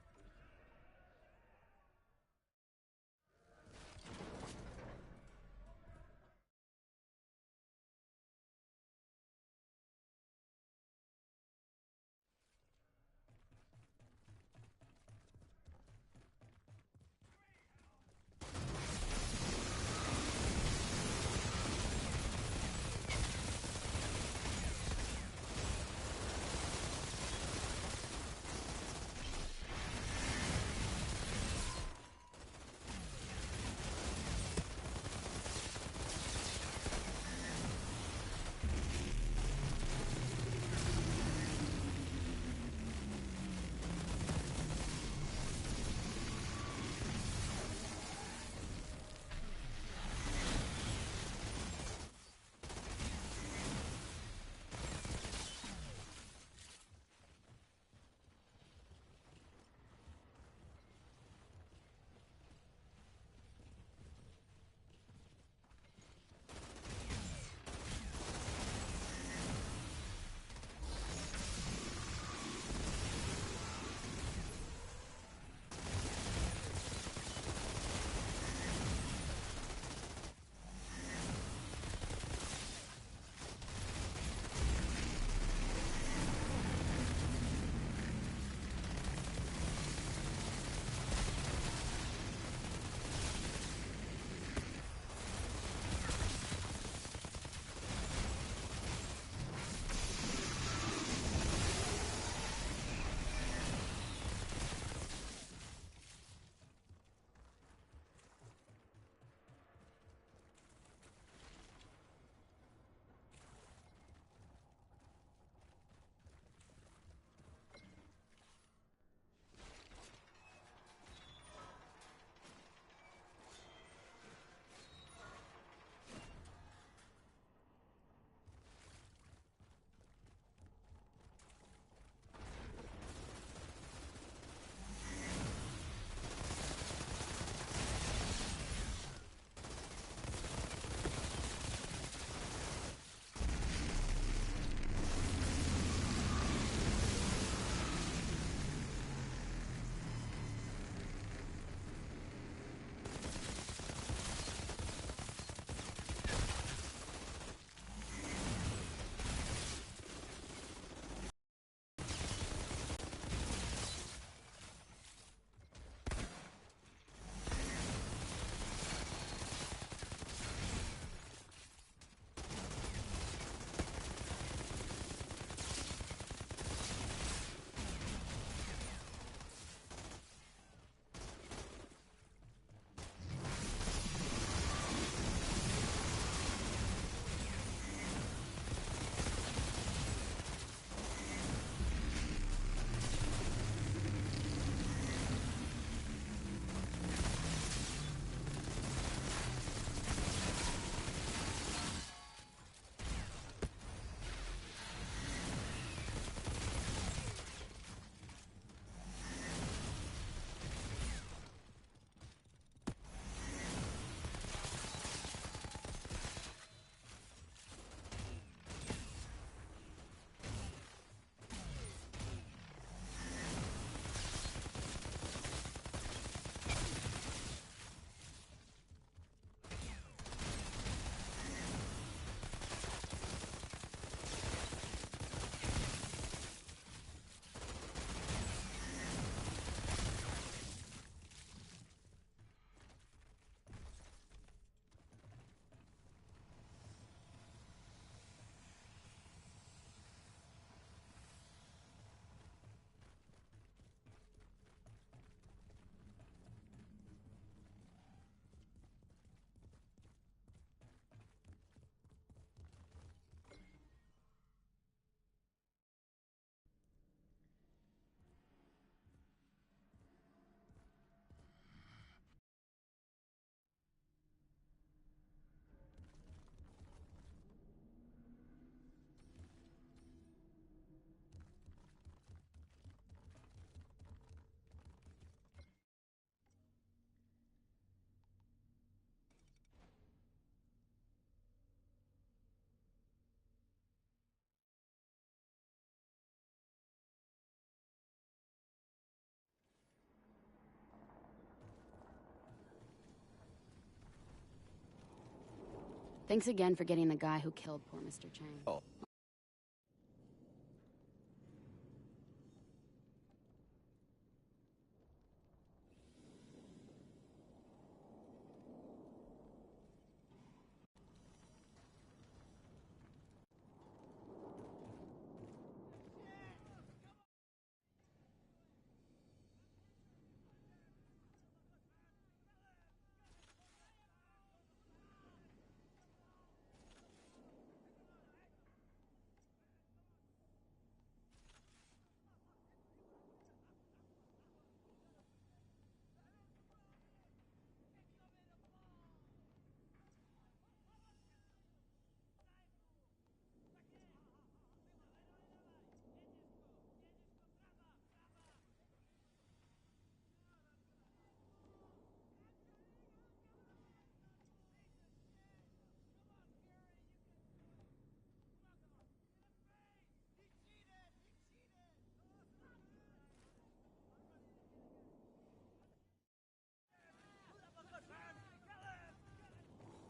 K: Thanks again for getting the guy who killed poor Mr. Chang.
D: Oh.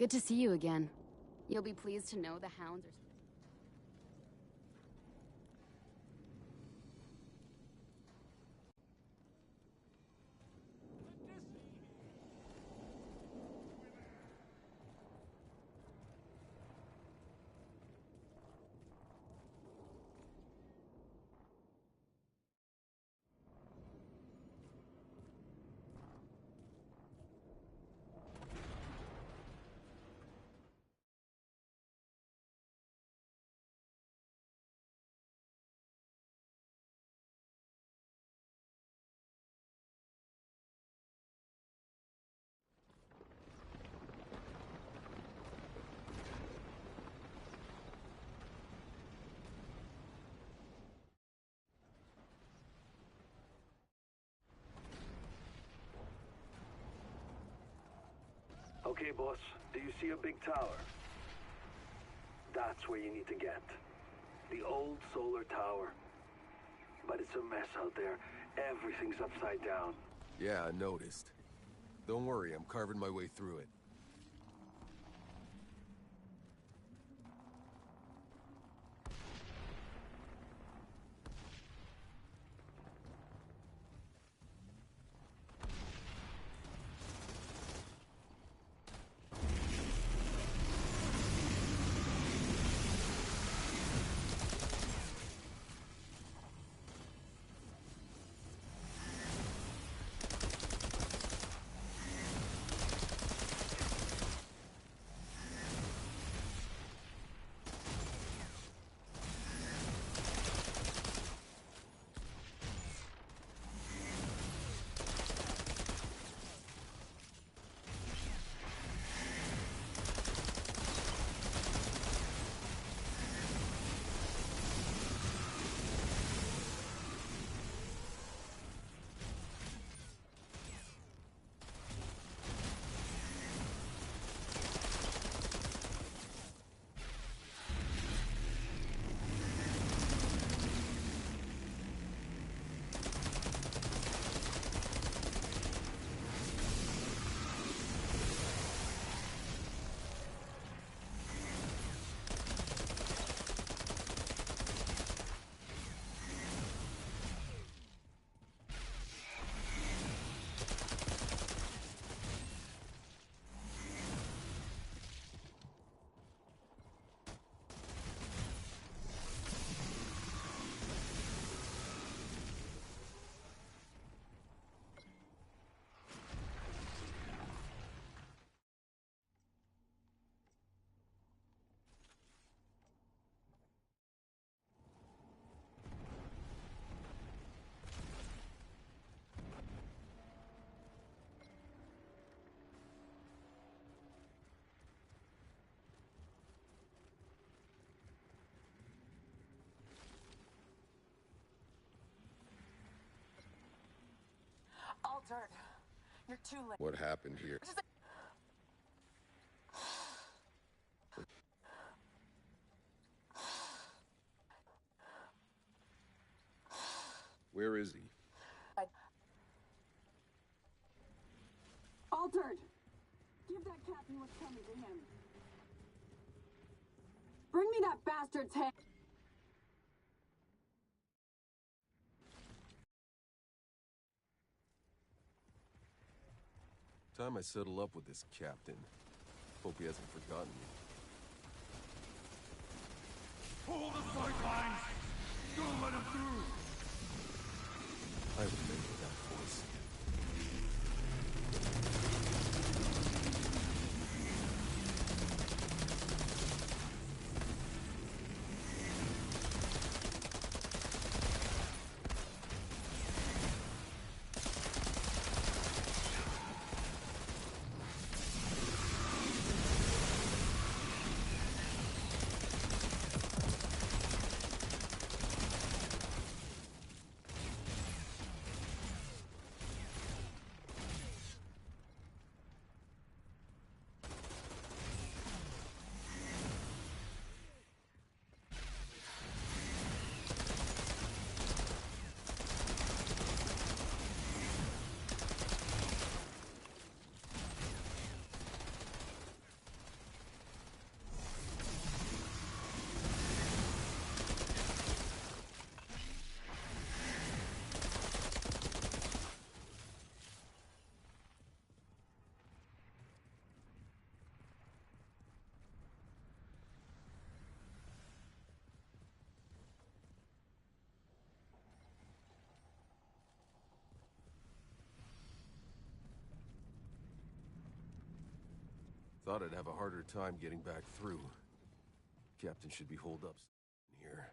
K: Good to see you again. You'll be pleased to know the hounds are...
M: Okay, boss. Do you see a big tower? That's where you need to get. The old solar tower. But it's a mess out there. Everything's upside down.
D: Yeah, I noticed. Don't worry, I'm carving my way through it.
Q: Altered. You're too late.
D: What happened here? Where is he?
Q: Altered! Give that captain what's coming to him. Bring me that bastard's head.
D: Time I settle up with this captain. Hope he hasn't forgotten me.
H: Hold the sidelines! Don't let him through!
D: I remember that voice. Thought I'd have a harder time getting back through. Captain should be holed up here.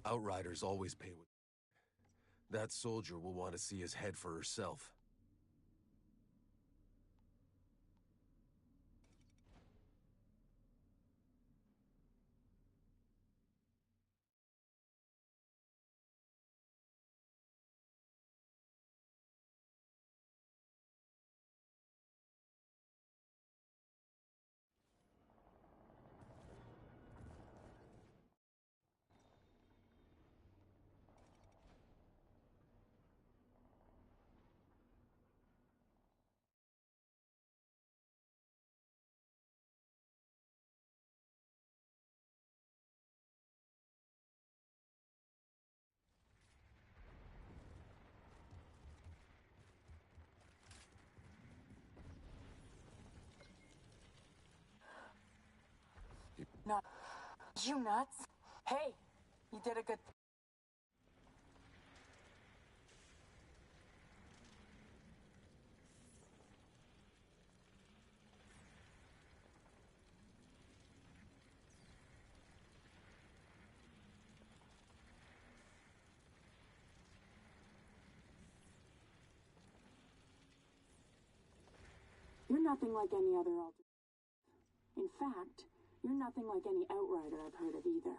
D: Outriders always pay with... That soldier will want to see his head for herself.
Q: Not you nuts? Hey, you did a good. You're nothing like any other alter. In fact, you're nothing like any outrider I've heard of either.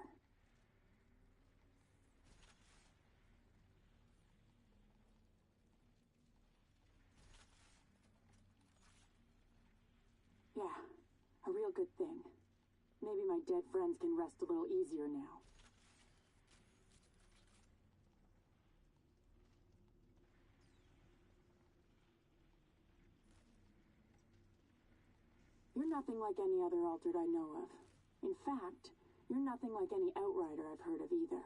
Q: Yeah, a real good thing. Maybe my dead friends can rest a little easier now. You're nothing like any other altered I know of. In fact, you're nothing like any outrider I've heard of either.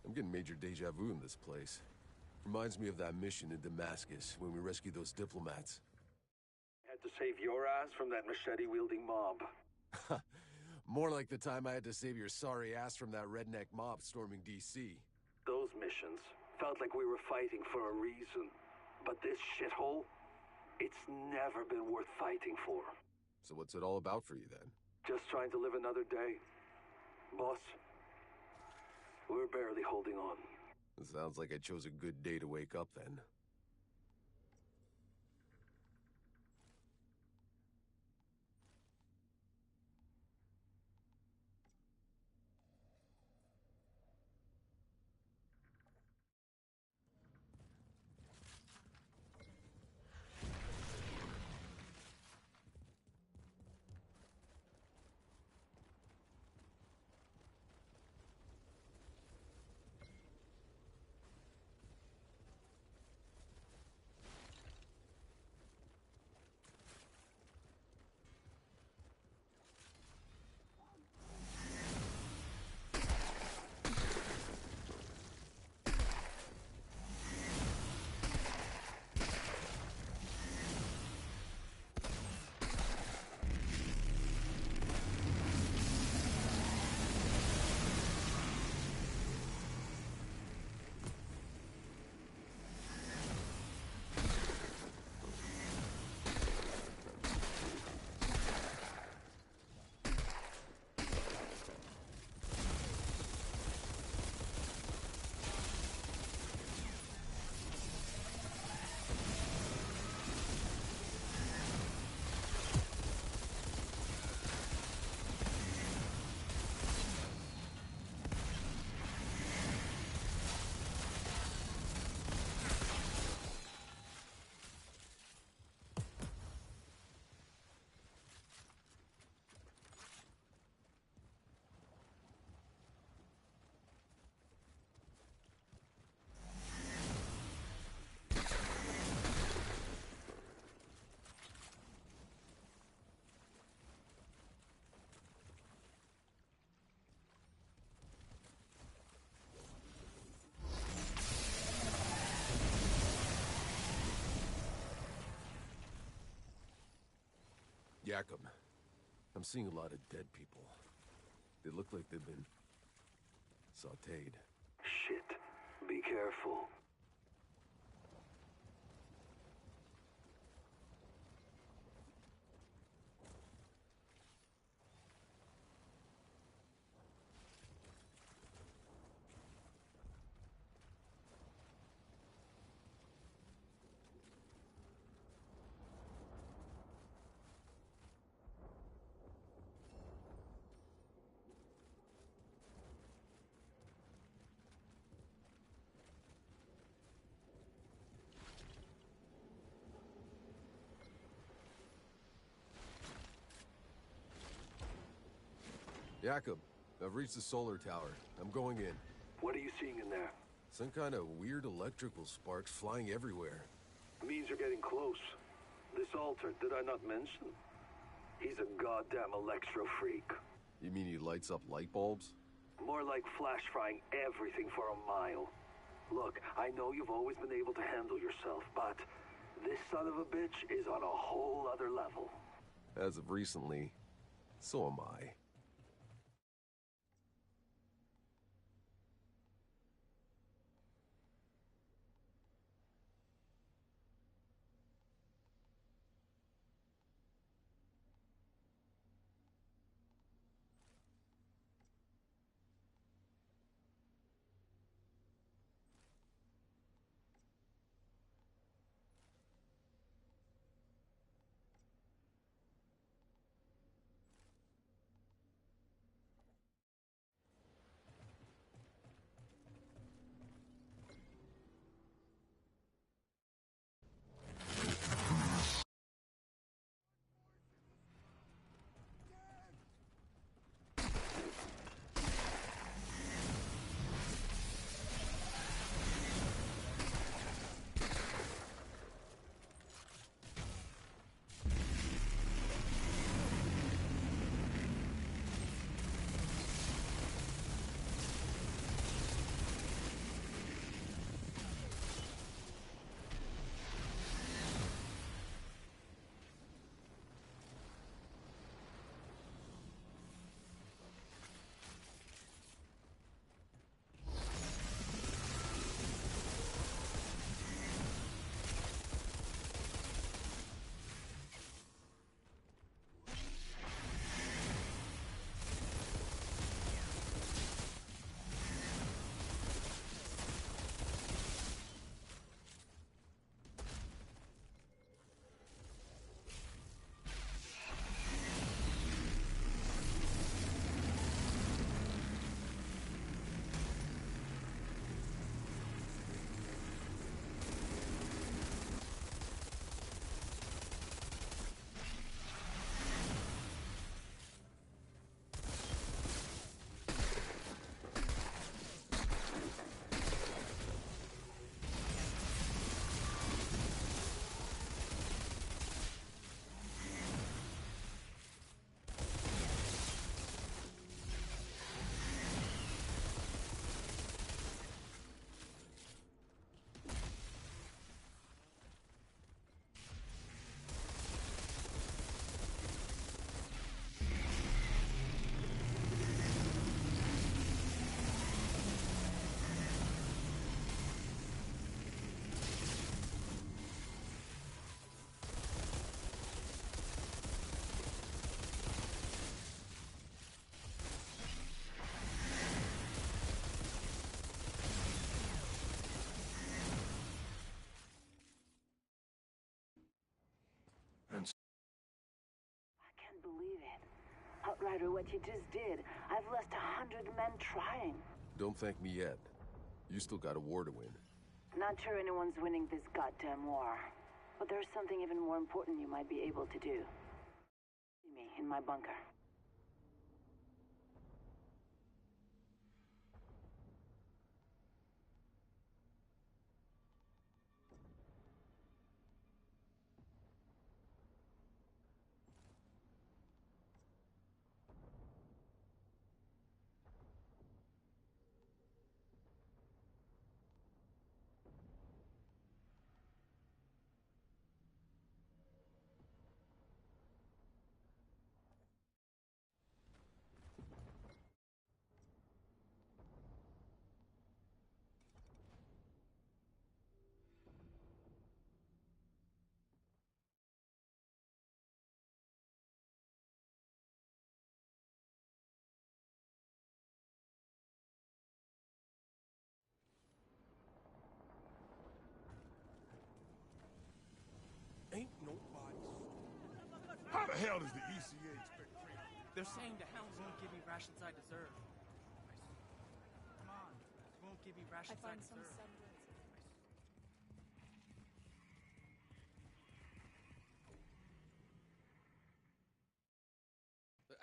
D: I'm getting major deja vu in this place. Reminds me of that mission in Damascus when we rescued those diplomats.
M: Had to save your ass from that machete-wielding mob.
D: More like the time I had to save your sorry ass from that redneck mob storming D.C.
M: Those missions felt like we were fighting for a reason. But this shithole, it's never been worth fighting for.
D: So what's it all about for you then?
M: Just trying to live another day. Boss, we're barely holding on.
D: It sounds like I chose a good day to wake up then. Yakum, I'm seeing a lot of dead people. They look like they've been sautéed.
M: Shit. Be careful.
D: Jacob, I've reached the solar tower. I'm going in.
M: What are you seeing in there?
D: Some kind of weird electrical sparks flying everywhere.
M: Means you're getting close. This altar, did I not mention? He's a goddamn electro freak.
D: You mean he lights up light bulbs?
M: More like flash frying everything for a mile. Look, I know you've always been able to handle yourself, but this son of a bitch is on a whole other level.
D: As of recently, so am I.
F: matter what you just did. I've lost 100 men trying.
D: Don't thank me yet. You still got a war to win.
F: Not sure anyone's winning this goddamn war. But there's something even more important you might be able to do. See me in my bunker.
R: Ain't nobody. How the hell does the ECA expect training?
I: They're saying the hounds won't give me rations I deserve. Come on. Won't give me rations I deserve.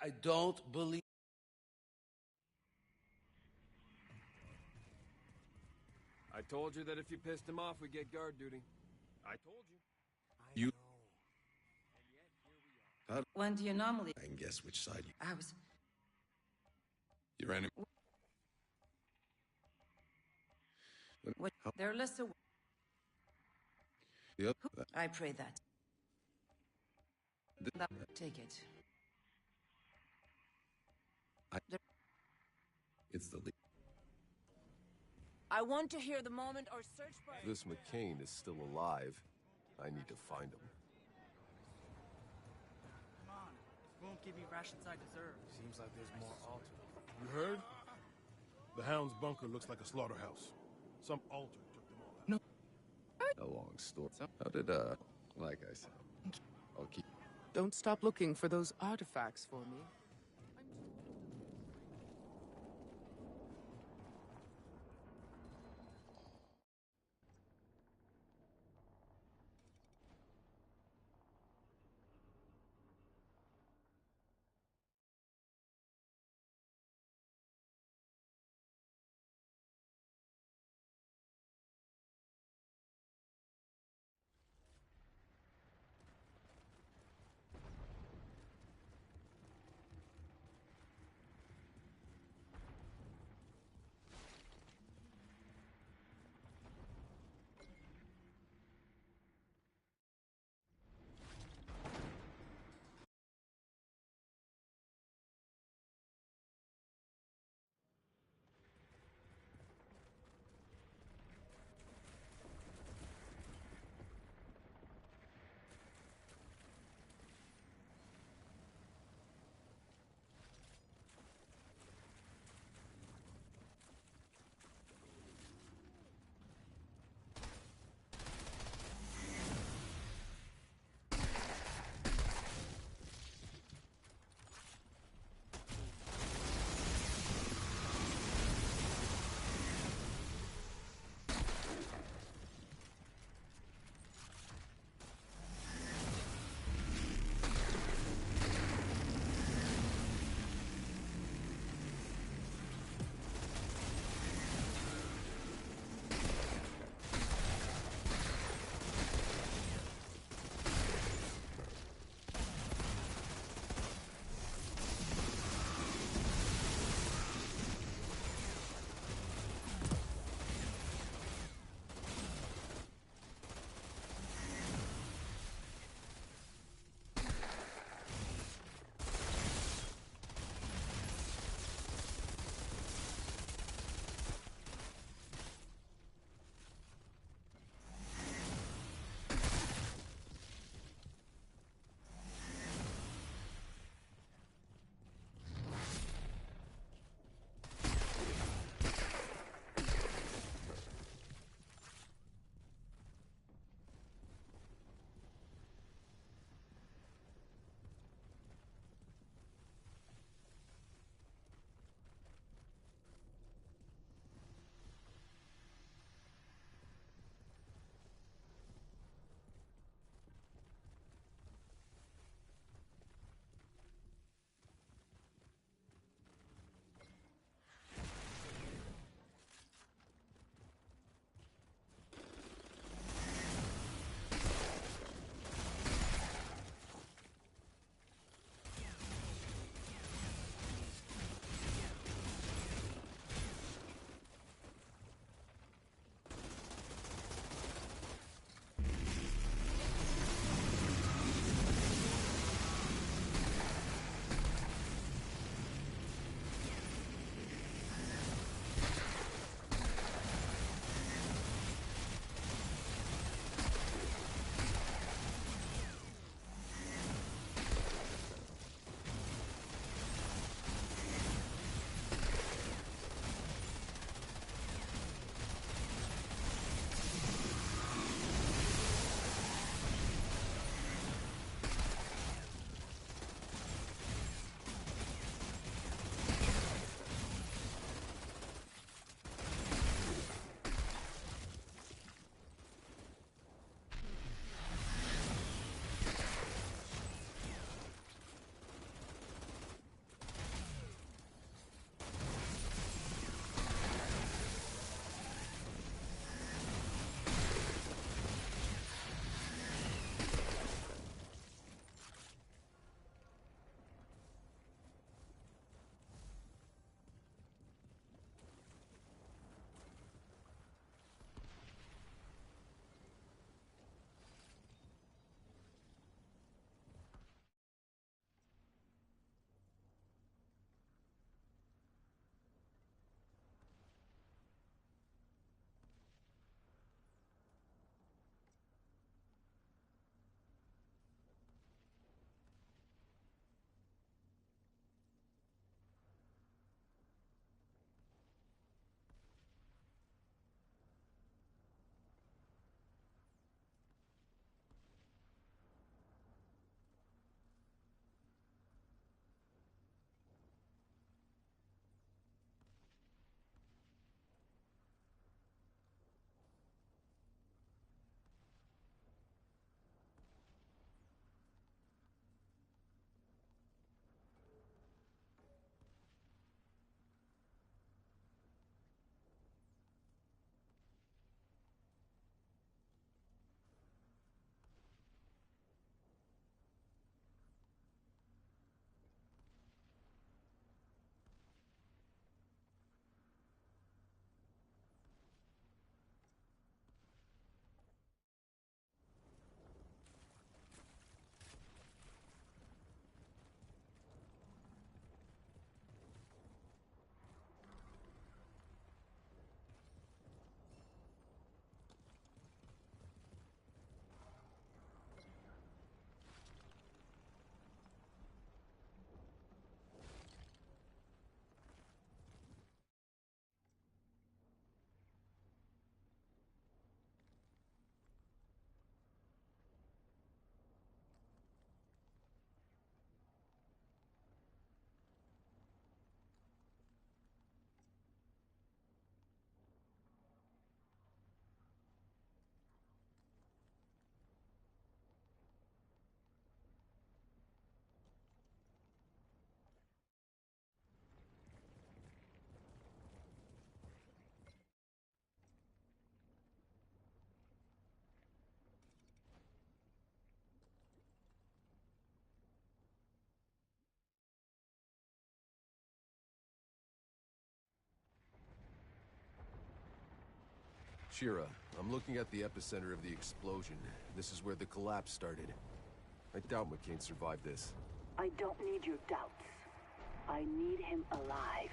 N: I don't believe...
D: I told you that if you pissed him off, we'd get guard duty. I told you.
E: You...
G: When the anomaly...
E: I can guess which side you...
G: I was...
E: Your enemy...
G: What? They're less aware.
E: Yep.
G: I pray that. Take it.
E: It's the lead.
B: I want to hear the moment our search party...
D: This McCain is still alive. I need to find him.
I: Come on. Won't give me rations I deserve.
R: Seems like there's more altar. You heard? The Hound's bunker looks like a slaughterhouse. Some altar took them all out.
E: A long story. How did, like I said, I'll keep...
T: Don't stop looking for those artifacts for me.
D: Shira, I'm looking at the epicenter of the explosion. This is where the collapse started. I doubt McCain survived this.
F: I don't need your doubts. I need him alive.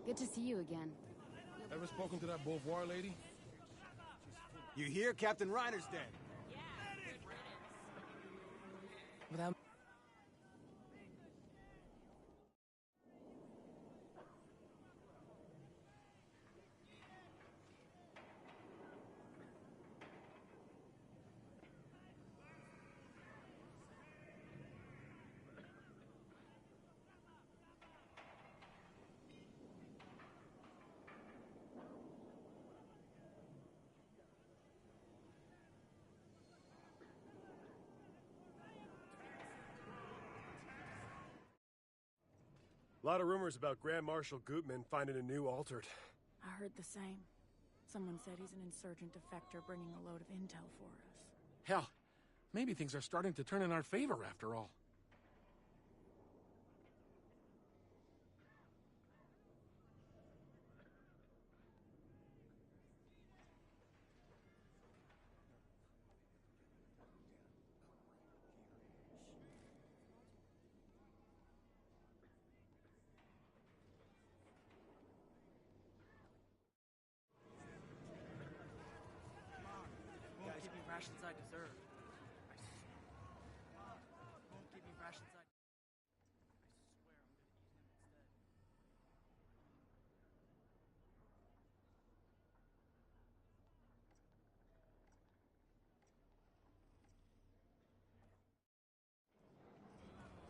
K: Good to see you again.
R: Ever spoken to that Beauvoir lady?
I: You hear? Captain Reiner's dead.
P: Without
R: A lot of rumors about Grand Marshal Gutman finding a new altered.
Q: I heard the same. Someone said he's an insurgent defector bringing a load of intel for us.
R: Hell, maybe things are starting to turn in our favor after all.
P: Guys, give me rations I deserve. Won't give me rations I...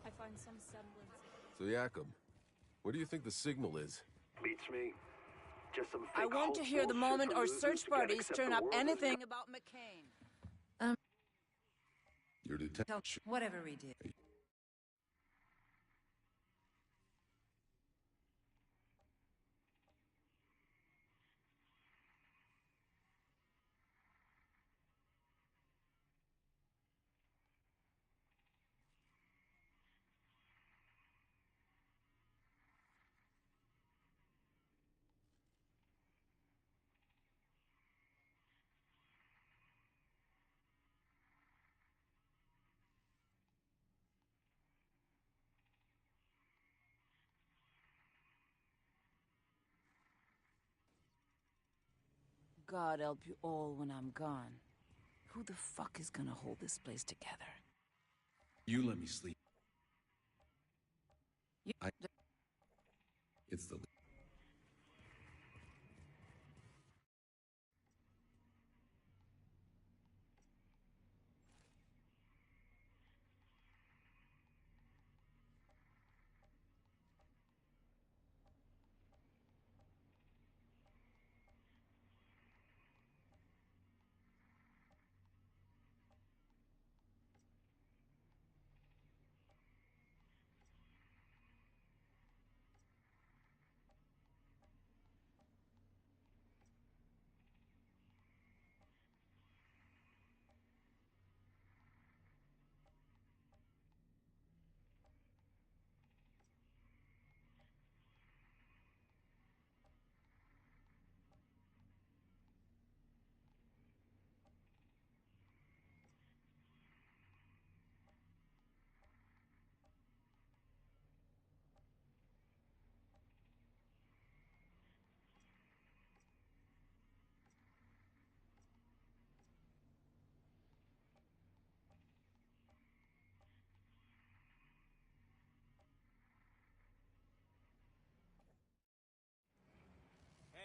C: I find some semblance.
D: So, Yakum, what do you think the signal is?
M: Beats me. Just some
B: I
M: fake
B: want to hear the
M: bullshit
B: moment
M: from
B: our
M: losers
B: search
M: to get
B: parties
M: accept
B: turn
M: the
B: up
M: world as
B: anything about McCain.
D: Your detective.
G: Whatever we did. God help you all when I'm gone. Who the fuck is gonna hold this place together?
U: You let me sleep. It's the...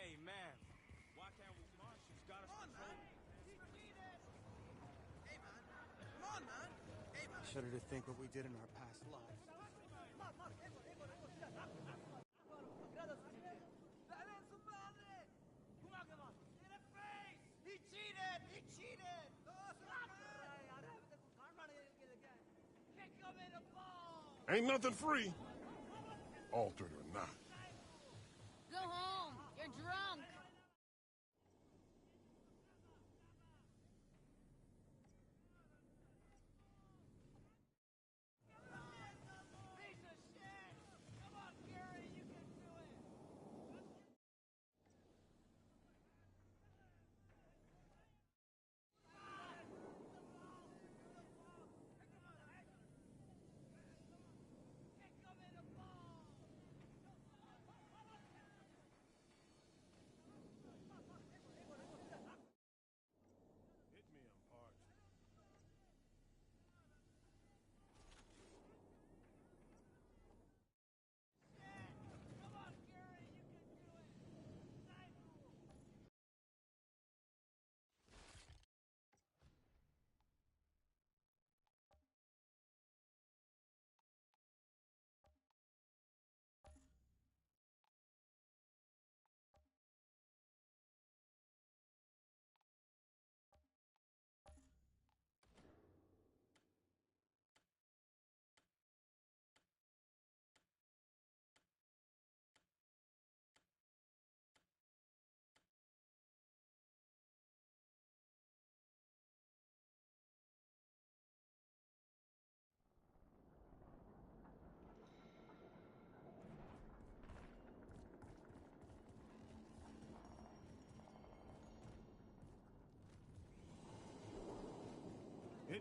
I: Hey, man. Why can't we march? She's got us controlled.
P: Hey, man. Come on, man. Hey, man. Shudder to think what we did in our past lives.
I: He cheated! He cheated!
J: Ain't nothing free. Altered or not.
K: Go home. You're drunk.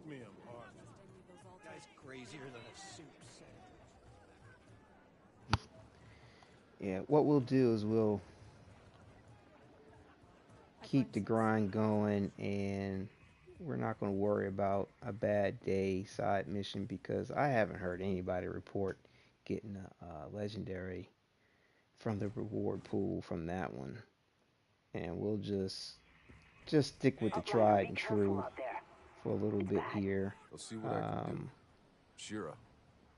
R: Pick me up, Hart.
P: Guy's crazier than a soup sandwich.
A: Yeah, what we'll do is we'll keep the grind going, and we're not going to worry about a bad day side mission because I haven't heard anybody report getting a legendary from the reward pool from that one. And we'll just stick with the tried and true for a little bit here.
D: I'll see what I can do. Shira,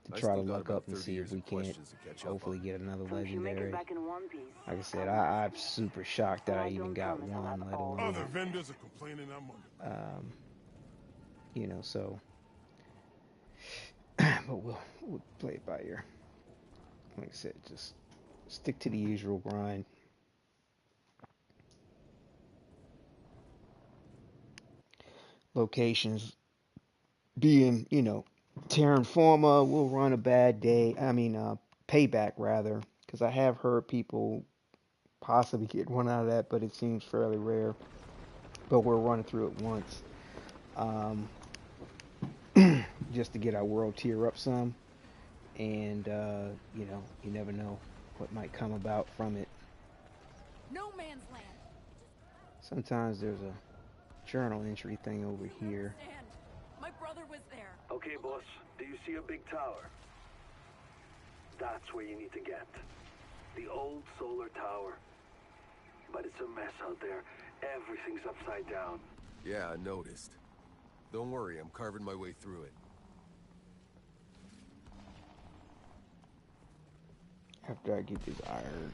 A: To
D: I
A: try to
D: still got
A: luck
D: about
A: up and
D: 30
A: see if
D: years
A: we
D: of
A: can't
D: questions to catch up
A: hopefully
D: on.
A: get another
F: If you make
A: legendary.
F: it back in one piece,
A: Like I said, I'm super shocked that I even got one, let alone,
R: Other vendors are complaining I'm under.
A: you know, so, but we'll play it by ear. Like I said, just stick to the usual grind. Locations being, you know, Terran Forma will run a bad day. I mean, payback rather, because I have heard people possibly get one out of that, but it seems fairly rare. But we're running through it once, just to get our world tier up some, and you know, you never know what might come about from it.
B: No man's land.
A: Sometimes there's a journal entry thing over here.
B: My brother was there.
M: Okay, boss. Do you see a big tower? That's where you need to get. The old solar tower. But it's a mess out there. Everything's upside down.
D: Yeah, I noticed. Don't worry, I'm carving my way through it.
A: After I get this iron.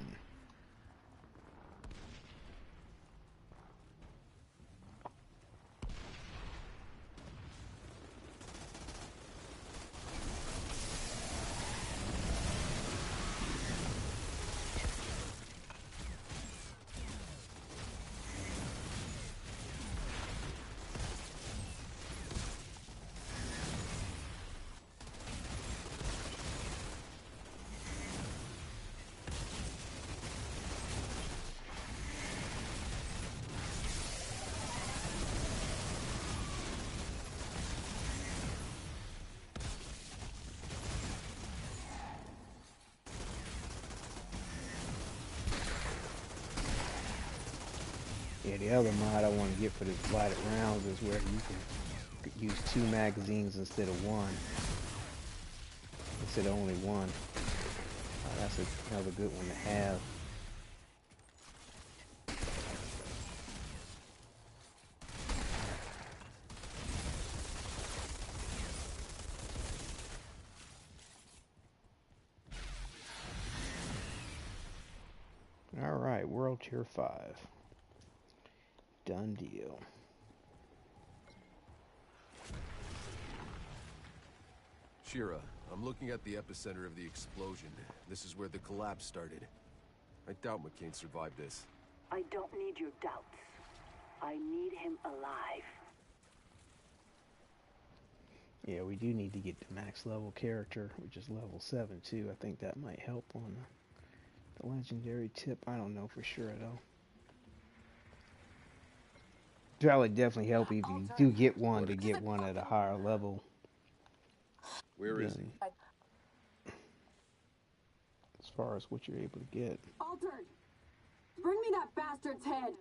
A: Yeah, the other mod I want to get for this blighted rounds is where you can use 2 magazines instead of 1. Instead of only 1. That's another good one to have. Alright, World Tier 5. Done deal.
D: Shira, I'm looking at the epicenter of the explosion. This is where the collapse started. I doubt McCain survived this.
F: I don't need your doubts. I need him alive.
A: Yeah, we do need to get the max level character, which is level 7 too. I think that might help on the legendary tip. I don't know for sure though. That would definitely help if you do get one to get one at a higher level.
D: Where is he?
A: As far as what you're able to get.
Q: Altered! Bring me that bastard's head!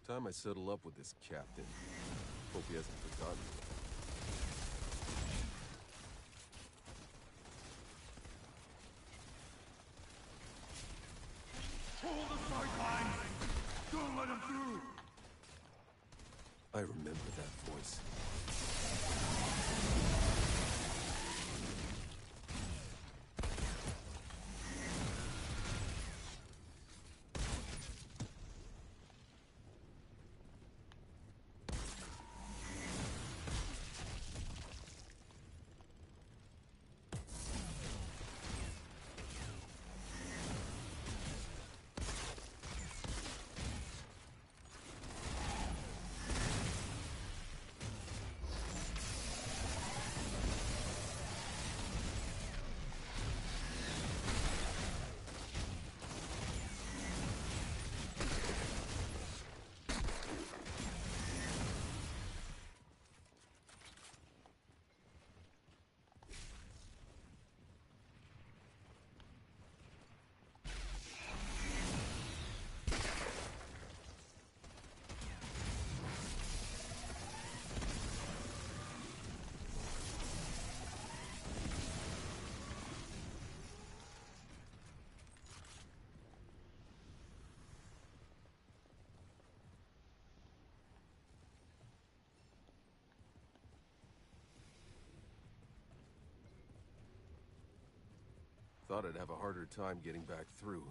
D: Time I settle up with this captain. Hope he hasn't forgotten me.
H: Hold the sideline! Don't let him through!
D: I remember that voice. Thought I'd have a harder time getting back through.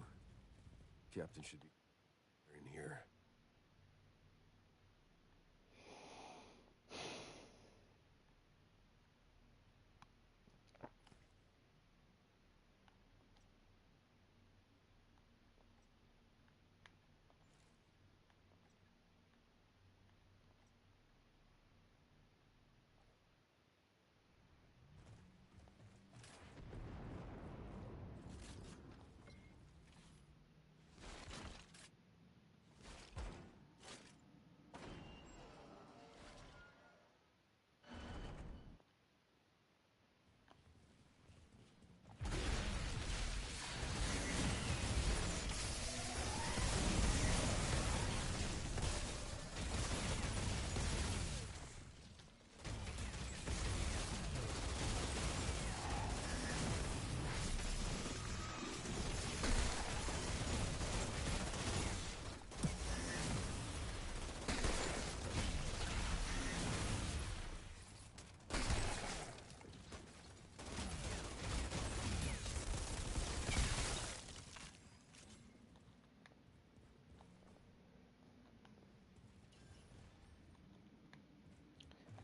D: Captain should be in here.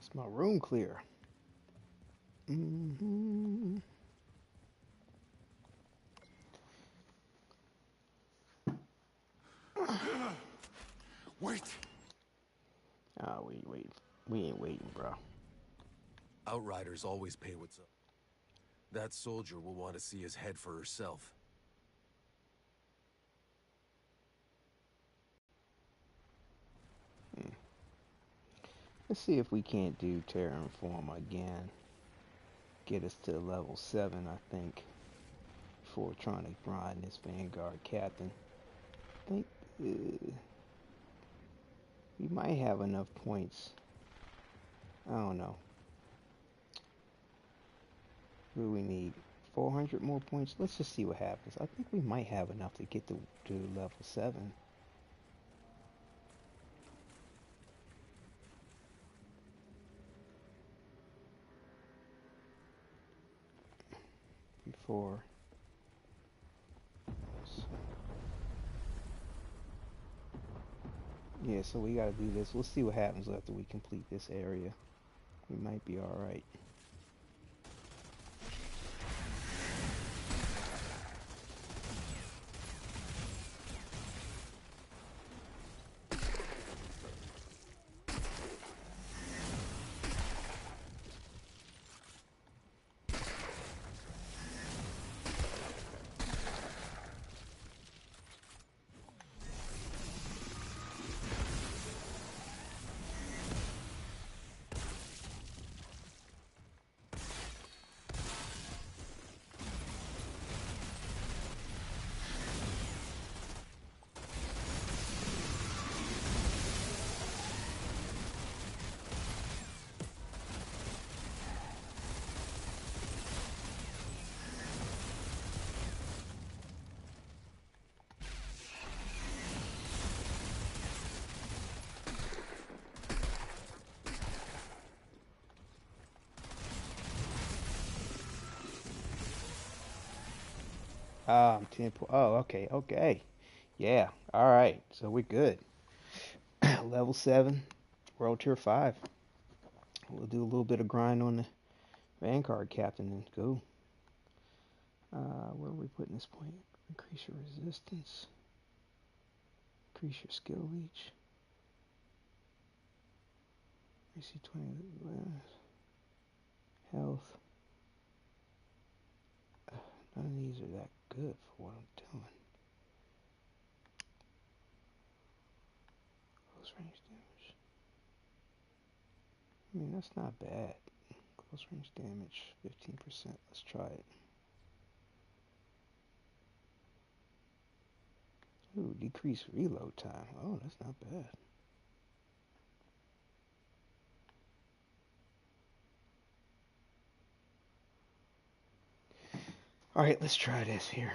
A: Is my room clear? Mm-hmm.
E: Wait.
A: Oh, we ain't waiting, bro.
D: Outriders always pay what's up. That soldier will want to see his head for herself.
A: Let's see if we can't do Terraform again. Get us to level 7, I think, before trying to grind this Vanguard Captain. I think we might have enough points. I don't know. What do we need? 400 more points? Let's just see what happens. I think we might have enough to get to level 7. Before. Yeah, so we gotta do this. We'll see what happens after we complete this area. We might be alright. Ah, 10 oh, okay. Yeah, alright. So we're good. Level 7, World Tier 5. We'll do a little bit of grind on the Vanguard Captain and go. Where are we putting this point? Increase your resistance. Increase your skill leech. AC 20 health. None of these are that good for what I'm doing. Close range damage. I mean, that's not bad. Close range damage, 15%. Let's try it. Ooh, decrease reload time. Oh, that's not bad. Alright, let's try this here.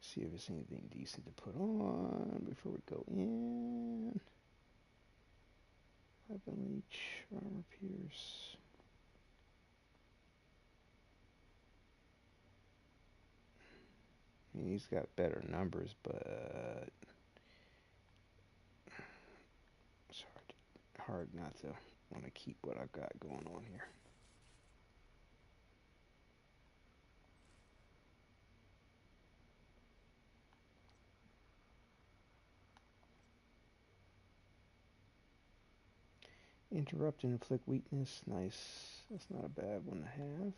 A: See if there's anything decent to put on before we go in. Weapon leech, armor pierce. mean, he's got better numbers, but it's hard not to want to keep what I got going on here. Interrupt and inflict weakness. Nice. That's not a bad one to have.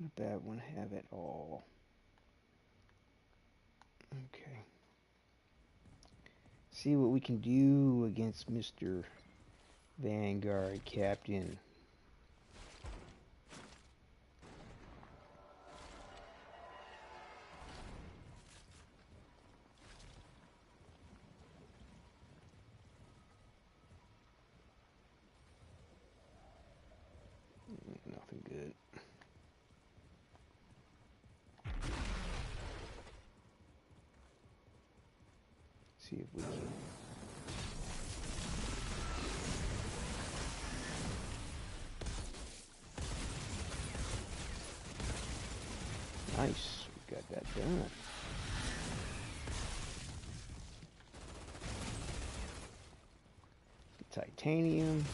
A: Not a bad one to have at all. Okay. See what we can do against Mr. Vanguard Captain. Nothing good. See if we can. Nice, we got that done. Titanium.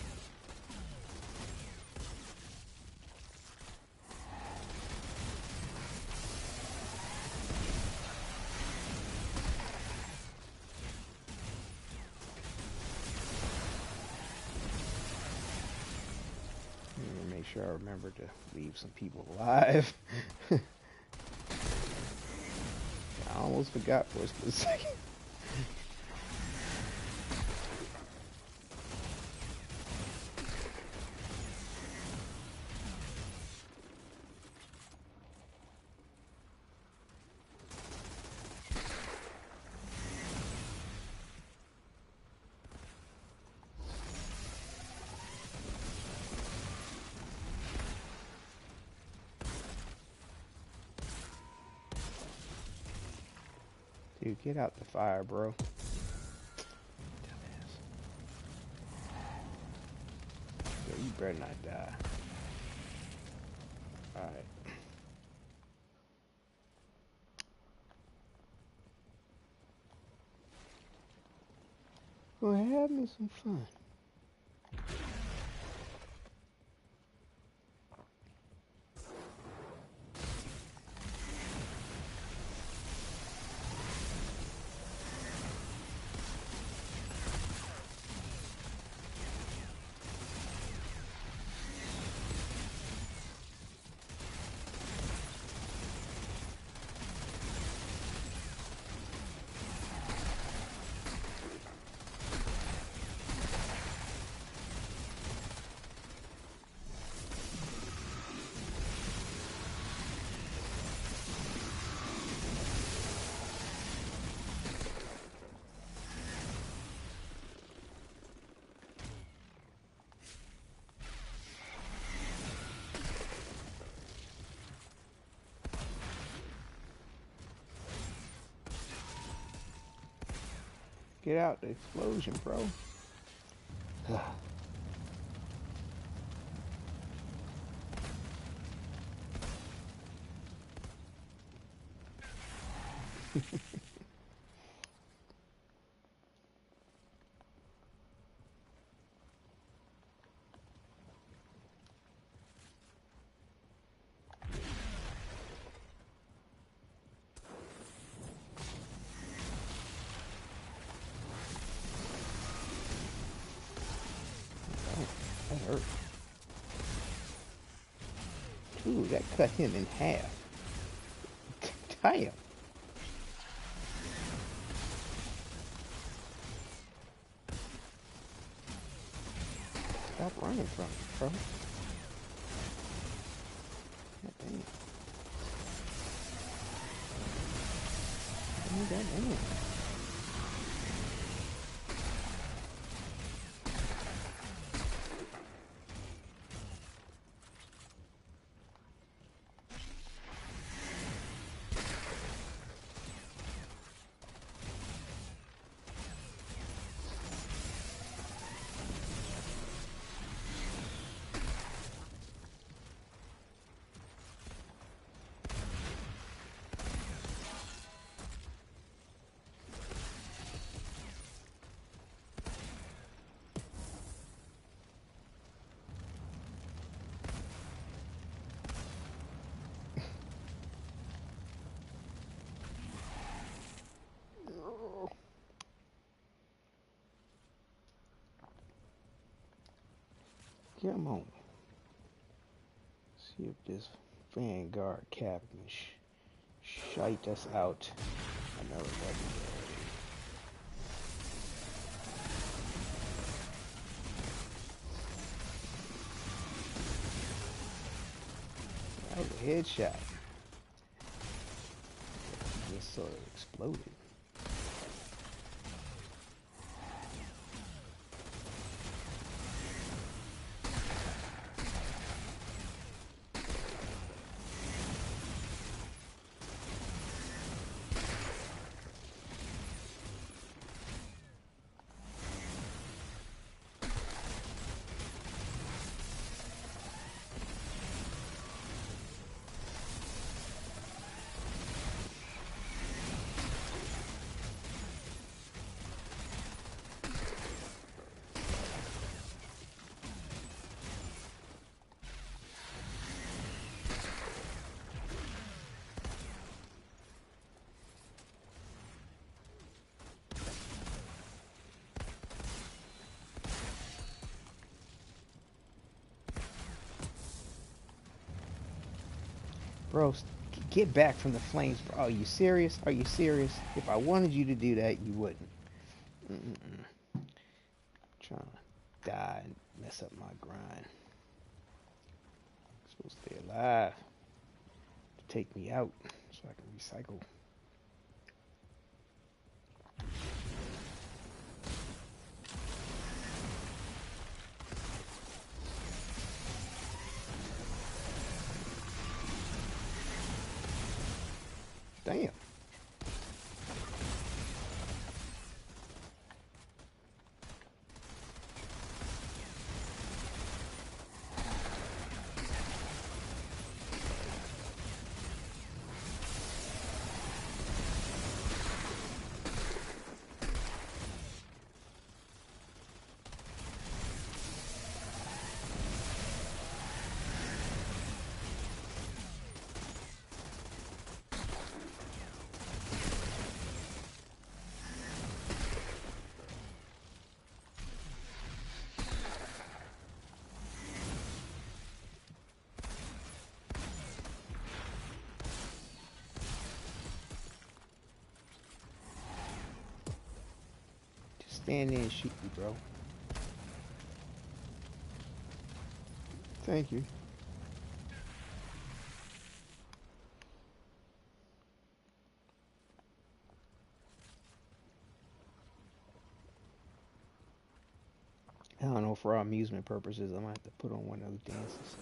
A: Make sure I remember to leave some people alive. I almost forgot for a split second. Dude, get out the fire, bro. Dumbass. Yo, you better not die. Alright. Well, have me some fun. Get out the explosion, bro. That hurt. Ooh, that cut him in half. Damn. Stop running from it, bro. God damn. Oh, God damn. Come on. See if this Vanguard captain shite us out another legendary. That was a headshot. Just sort of exploded. Bro, get back from the flames, bro. Are you serious? Are you serious? If I wanted you to do that, you wouldn't. Trying to die and mess up my grind. I'm supposed to stay alive to take me out so I can recycle. Damn. Stand there and shoot me, bro. Thank you. I don't know, for our amusement purposes, I might have to put on one of those dances.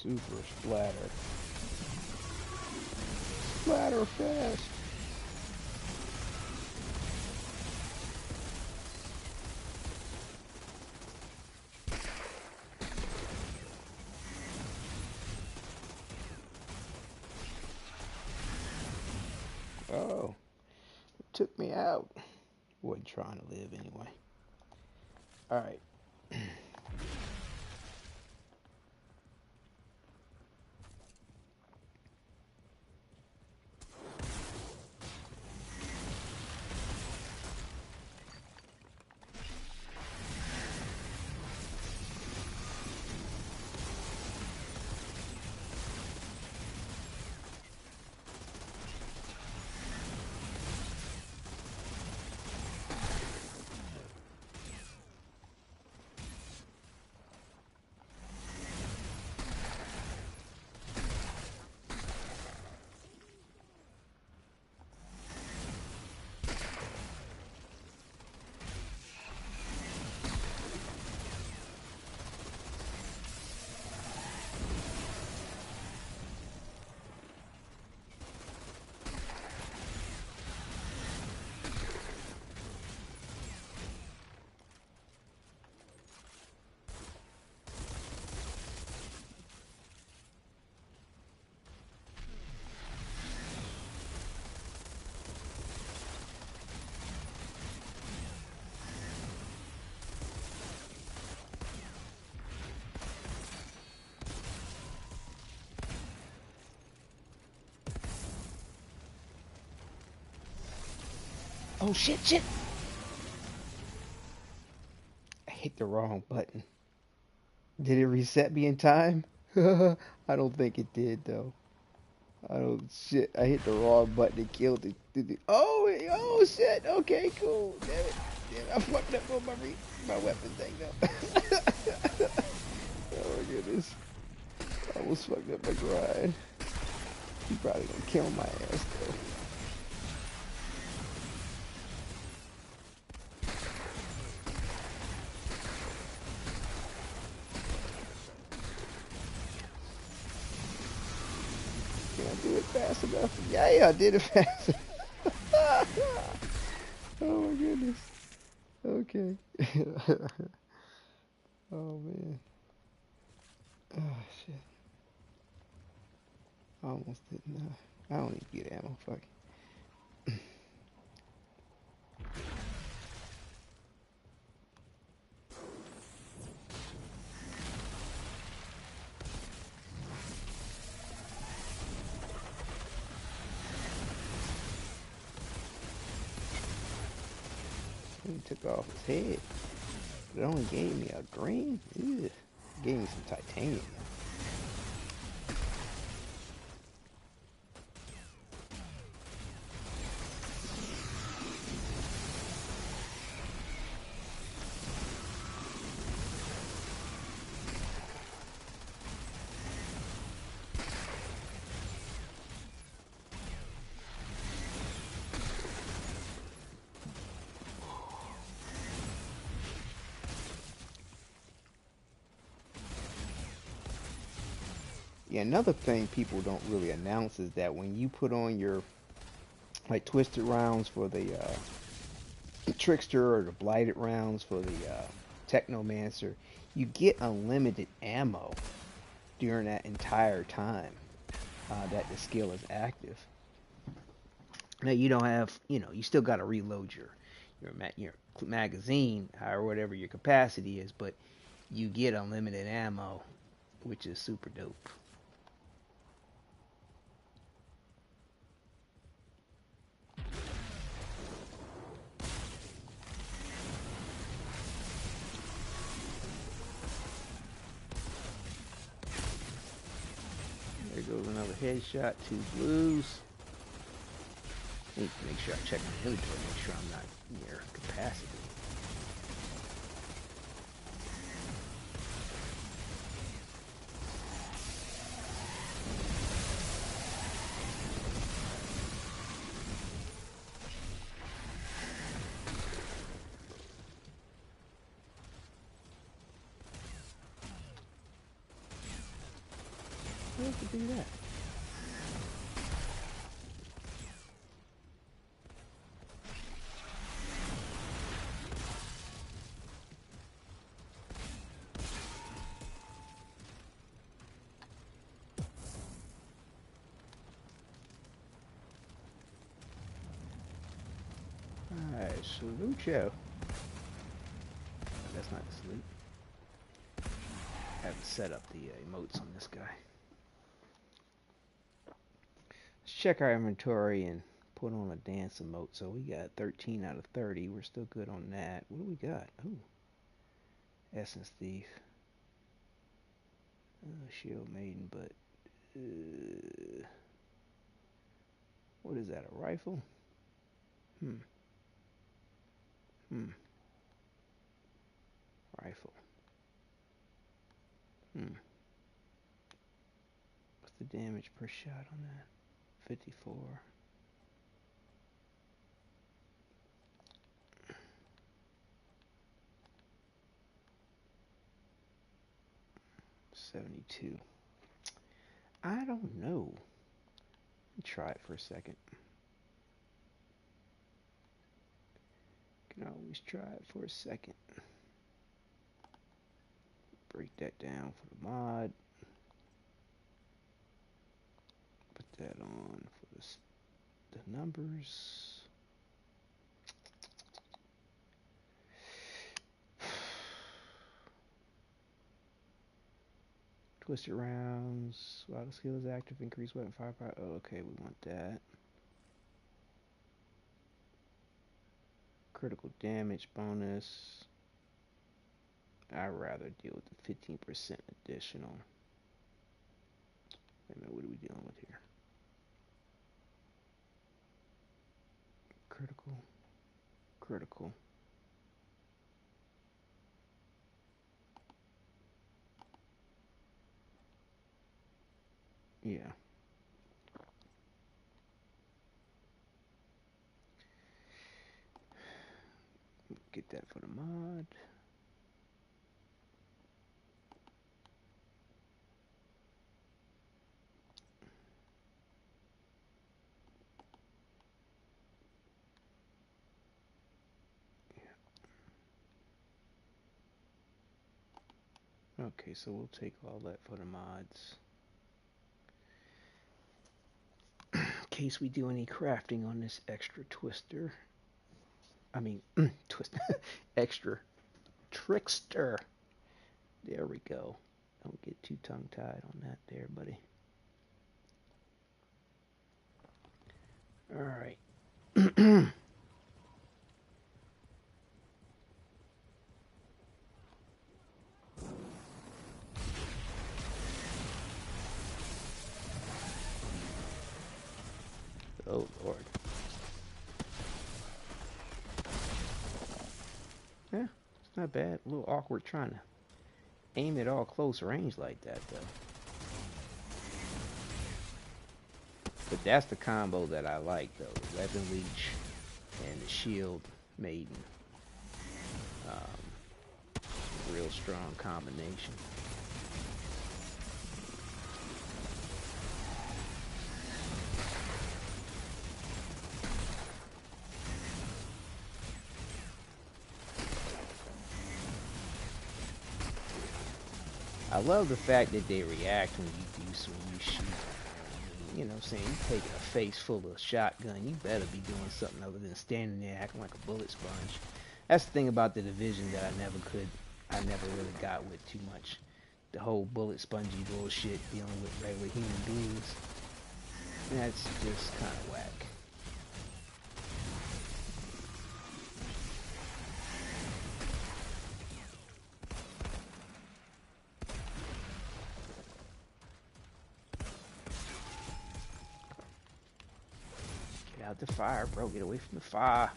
A: Super splatter. Splatter fest. Oh, it took me out. Wasn't trying to live anyway. All right. Oh shit, shit! I hit the wrong button. Did it reset me in time? I don't think it did though. I don't shit. I hit the wrong button and killed it. Oh shit. Okay, cool. Damn it. Damn it. I fucked up on my weapon thing though. Oh my goodness. I almost fucked up my grind. He probably gonna kill my ass though. Can I do it fast enough? Yeah, I did it fast enough. Oh my goodness. Okay. Oh man. Oh shit. I almost didn't. I don't need to get ammo. Fuck. He took off his head. But it only gave me a green. Ew. It gave me some titanium. Yeah, another thing people don't really announce is that when you put on your like twisted rounds for the trickster or the blighted rounds for the technomancer, you get unlimited ammo during that entire time that the skill is active. Now you don't have, you still got to reload your magazine or whatever your capacity is, but you get unlimited ammo, which is super dope. There goes another headshot, 2 blues. I need to make sure I check my inventory, make sure I'm not near capacity. How did you do that? Alright, salute you. That's not the salute. I haven't set up the emotes on this guy. Let's check our inventory and put on a dance emote. So we got 13 out of 30. We're still good on that. What do we got? Ooh. Essence Thief. Shield Maiden, but... what is that, a rifle? Rifle. What's the damage per shot on that? 54. 72. I don't know. Let me try it for a second. Can always try it for a second. Break that down for the mod. Put that on for the numbers. Twisted rounds. While the skill is active, increase weapon firepower. Oh, okay, we want that. Critical damage bonus. I'd rather deal with the 15% additional. Wait a minute, what are we dealing with here? Critical. Critical. Yeah. Get that for the mod. Okay, so we'll take all that for the mods. In case we do any crafting on this extra twister. I mean, twist, extra trickster. There we go. Don't get too tongue-tied on that there, buddy. All right. Oh, Lord. Yeah, it's not bad. A little awkward trying to aim at all close range like that, though. But that's the combo that I like, though. The Weapon Leech and the Shield Maiden. Real strong combination. I love the fact that they react when you shoot. You know what I'm saying? You taking a face full of shotgun, you better be doing something other than standing there acting like a bullet sponge. That's the thing about the Division that I never really got with too much. The whole bullet spongy bullshit dealing with regular human beings. That's just kind of whack. Get out the fire, bro. Get away from the fire.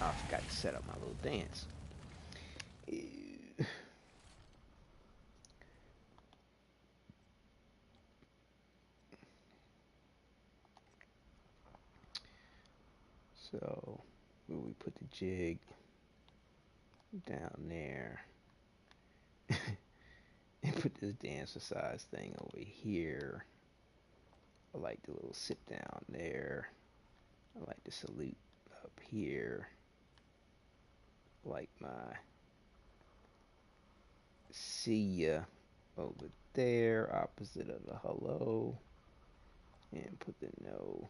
A: Oh, I forgot to set up my little dance. So, where we put the jig down there. And put this dancer size thing over here. I like the little sit down there. I like the salute up here. I like my see ya over there, opposite of the hello. And put the no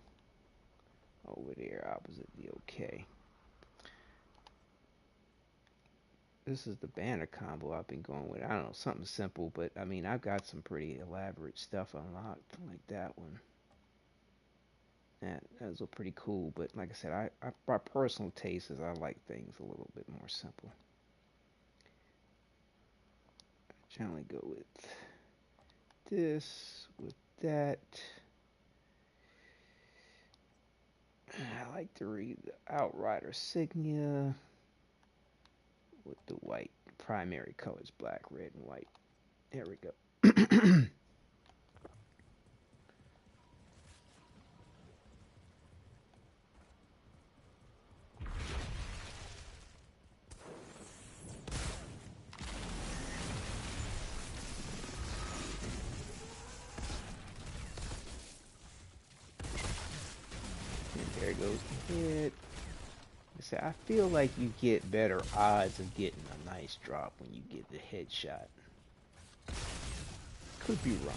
A: over there, opposite the okay. This is the banner combo I've been going with. I don't know, something simple, but I mean, I've got some pretty elaborate stuff unlocked, like that one. Those are pretty cool, but like I said, my personal taste is I like things a little bit more simple. I generally go with this, with that. I like to read the Outrider Signia with the white. Primary colors, black, red, and white. There we go. There goes the head. I feel like you get better odds of getting a nice drop when you get the headshot. Could be wrong.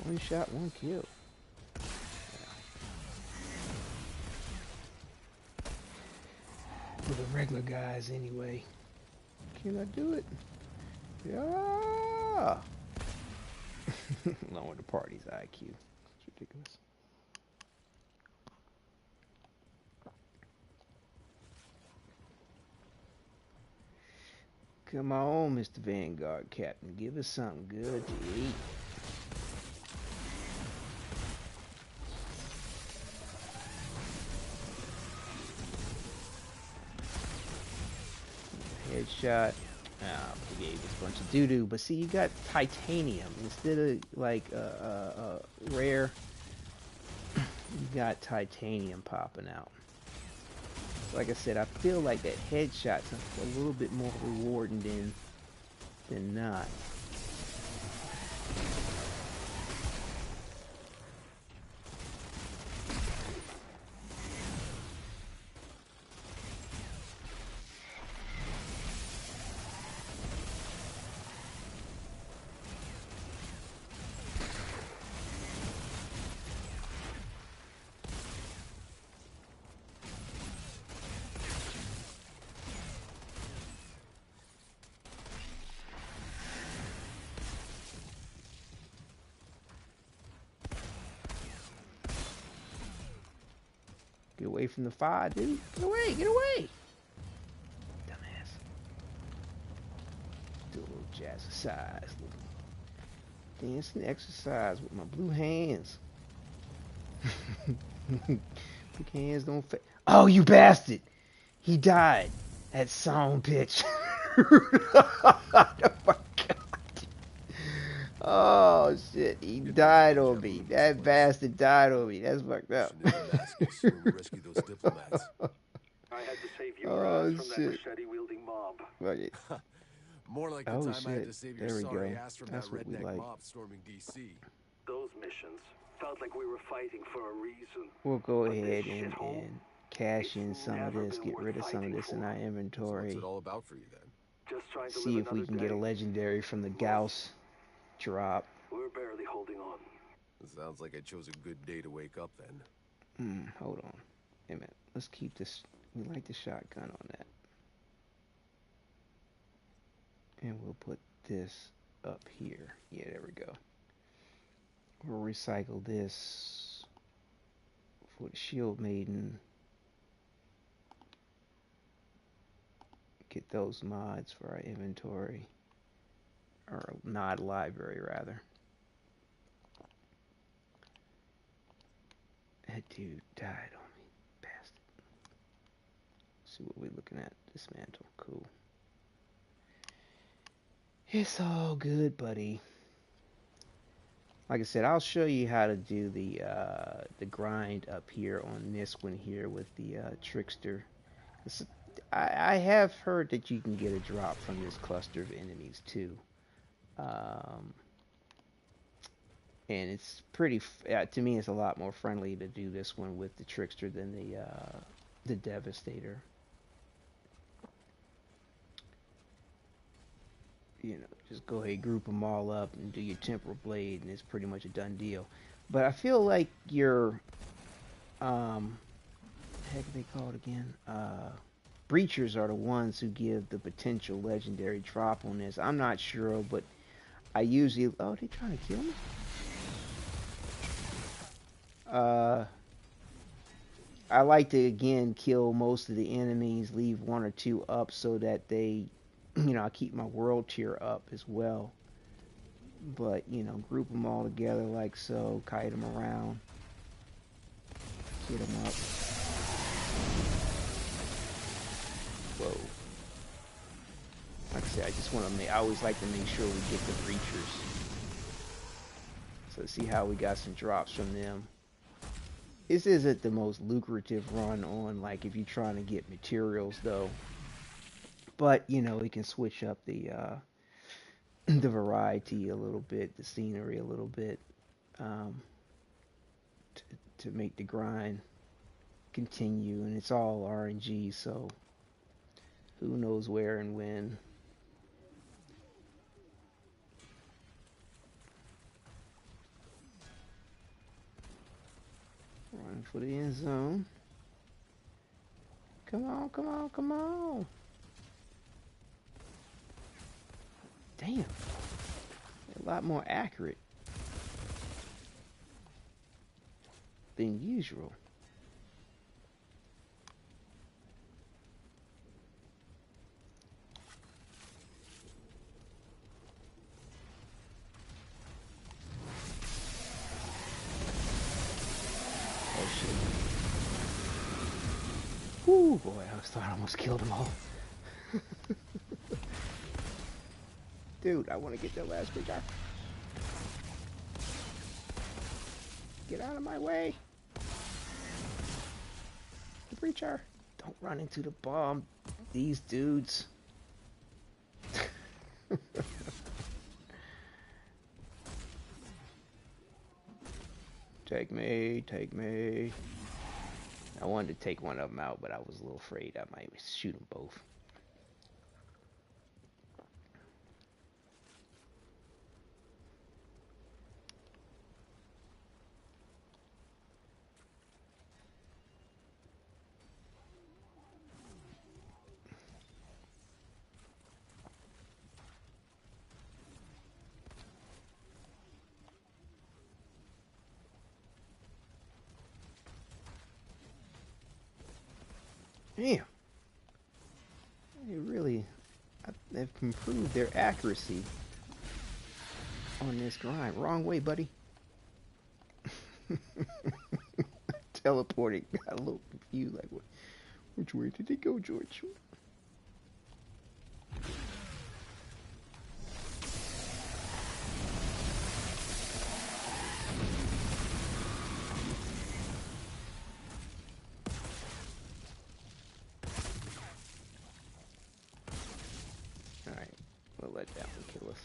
A: One shot, one kill. For the regular guys, anyway. Can I do it? Yeah. Lower the party's IQ. It's ridiculous. Come on, Mr. Vanguard Captain. Give us something good to eat. Headshot. We gave us a bunch of doo-doo. But see, you got titanium. Instead of, like, rare, you got titanium popping out. Like I said, I feel like that headshot's a little bit more rewarding than not. Get away from the fire, dude. Get away, get away! Dumbass. Do a little jazzercise. Little dance and exercise with my blue hands. Big hands don't fit. Oh, you bastard! He died at sound pitch. Oh my god. Oh shit, he died on me. That bastard died on me. That's fucked up.
E: Rescue those diplomats.
M: I had to save your ass from that machete-wielding mob.
D: More like the
A: Oh,
D: time I had
A: shit.
D: to save
A: There
D: your
A: we
D: sorry
A: go.
D: ass from
A: That's
D: that
A: what we
D: redneck
A: like.
D: mob storming DC.
M: Those missions felt like we were fighting for a reason.
A: We'll go
M: But
A: ahead
M: this
A: and
M: shithole,
A: cash in
M: it's
A: some of
M: never
A: this,
M: been
A: get
M: worth
A: rid of some of
M: fighting
A: this in
M: for.
A: our
D: So
A: inventory.
D: what's it all about for you then?
M: Just trying to
A: See
M: live
A: if we
M: another
A: can get a
M: day.
A: legendary from the Gauss drop.
M: We're barely holding on.
D: It sounds like I chose a good day to wake up then.
A: Hold on. Wait a minute. Let's keep this. We like the shotgun on that. And we'll put this up here. Yeah, there we go. We'll recycle this for the Shield Maiden. Get those mods for our inventory. Or mod library, rather. That dude died on me. Bastard. See what we're looking at. Dismantle. Cool. It's all good, buddy. Like I said, I'll show you how to do the grind up here on this one here with the Trickster. I have heard that you can get a drop from this cluster of enemies too. And it's pretty, to me, it's a lot more friendly to do this one with the Trickster than the Devastator. You know, just go ahead, group them all up, and do your Temporal Blade, and it's pretty much a done deal. But I feel like your, heck, they call it again, Breachers are the ones who give the potential legendary drop on this. I'm not sure, but I usually, oh, they trying to kill me? I like to, again, kill most of the enemies, leave one or two up so that they, you know, I keep my world tier up as well. But, you know, group them all together like so, kite them around, get them up. Whoa. Like I said, I just want to make, I always like to make sure we get the Breachers. So let's see how we got some drops from them. This isn't the most lucrative run on, like, if you're trying to get materials, though. But, you know, we can switch up the the variety a little bit, the scenery a little bit, to make the grind continue. And it's all RNG, so who knows where and when. Going for the end zone. Come on, come on, come on. Damn. A lot more accurate than usual. Oh shit. Woo, boy, I thought I almost killed them all. Dude, I want to get that last bridge out. Get out of my way. The breacher. Don't run into the bomb. These dudes. Take me, take me. I wanted to take one of them out, but I was a little afraid I might shoot them both. Damn. They really, they've improved their accuracy on this grind. Wrong way, buddy. Teleporting. Got a little confused. Like, which way did they go, George? Alright, we'll let that one kill us.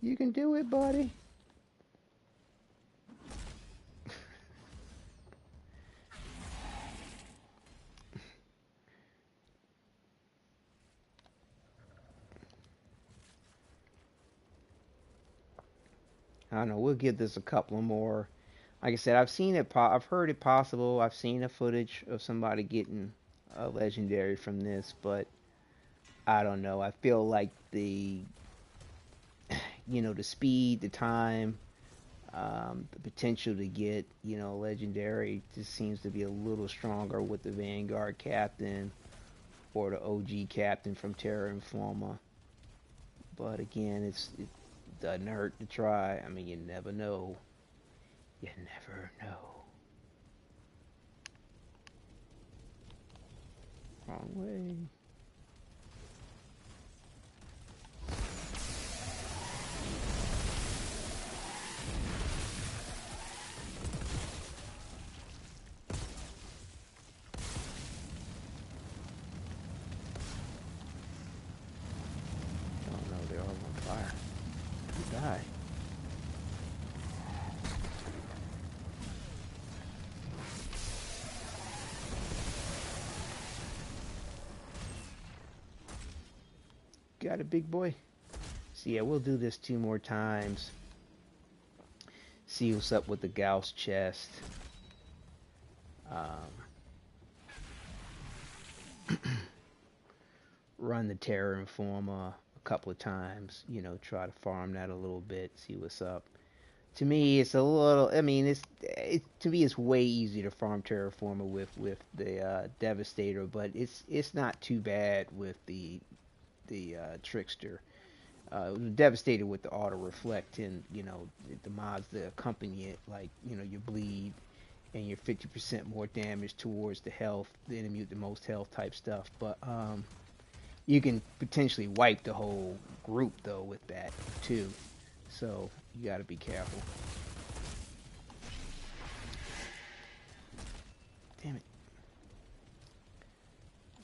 A: You can do it, buddy. I don't know. We'll give this a couple more. Like I said, I've seen it. I've heard it possible. I've seen a footage of somebody getting a legendary from this, but I don't know. I feel like the speed, the time, the potential to get, legendary just seems to be a little stronger with the Vanguard captain or the OG captain from Terra Informa. But again, it doesn't hurt to try. I mean, you never know. You never know. Wrong way. Oh no, they're all on fire. You die. Got it, big boy. So yeah, we'll do this 2 more times. See what's up with the Gauss chest. Run the Terra Informa a couple of times. Try to farm that a little bit. See what's up. To me, it's a little. I mean, to me, it's way easier to farm Terra Informa with the Devastator, but it's not too bad with the Trickster. It was devastated with the auto reflect and the mods that accompany it, like your bleed and your 50% more damage towards the health, the enemy with the most health type stuff. But you can potentially wipe the whole group though with that too, so you got to be careful. Damn it.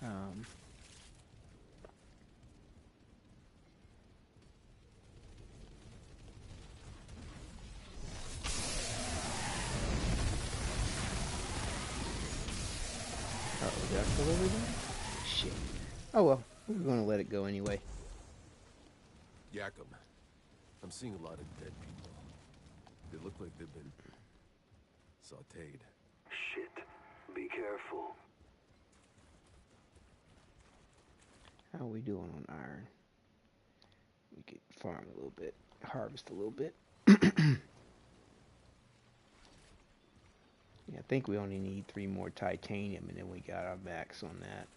A: Uh-oh, did I kill everybody? Shit. Oh well, we're gonna let it go anyway.
D: Yakum, I'm seeing a lot of dead people. They look like they've been sautéed.
M: Shit. Be careful.
A: How are we doing on iron? We could farm a little bit, harvest a little bit. Yeah, I think we only need 3 more titanium, and then we got our max on that.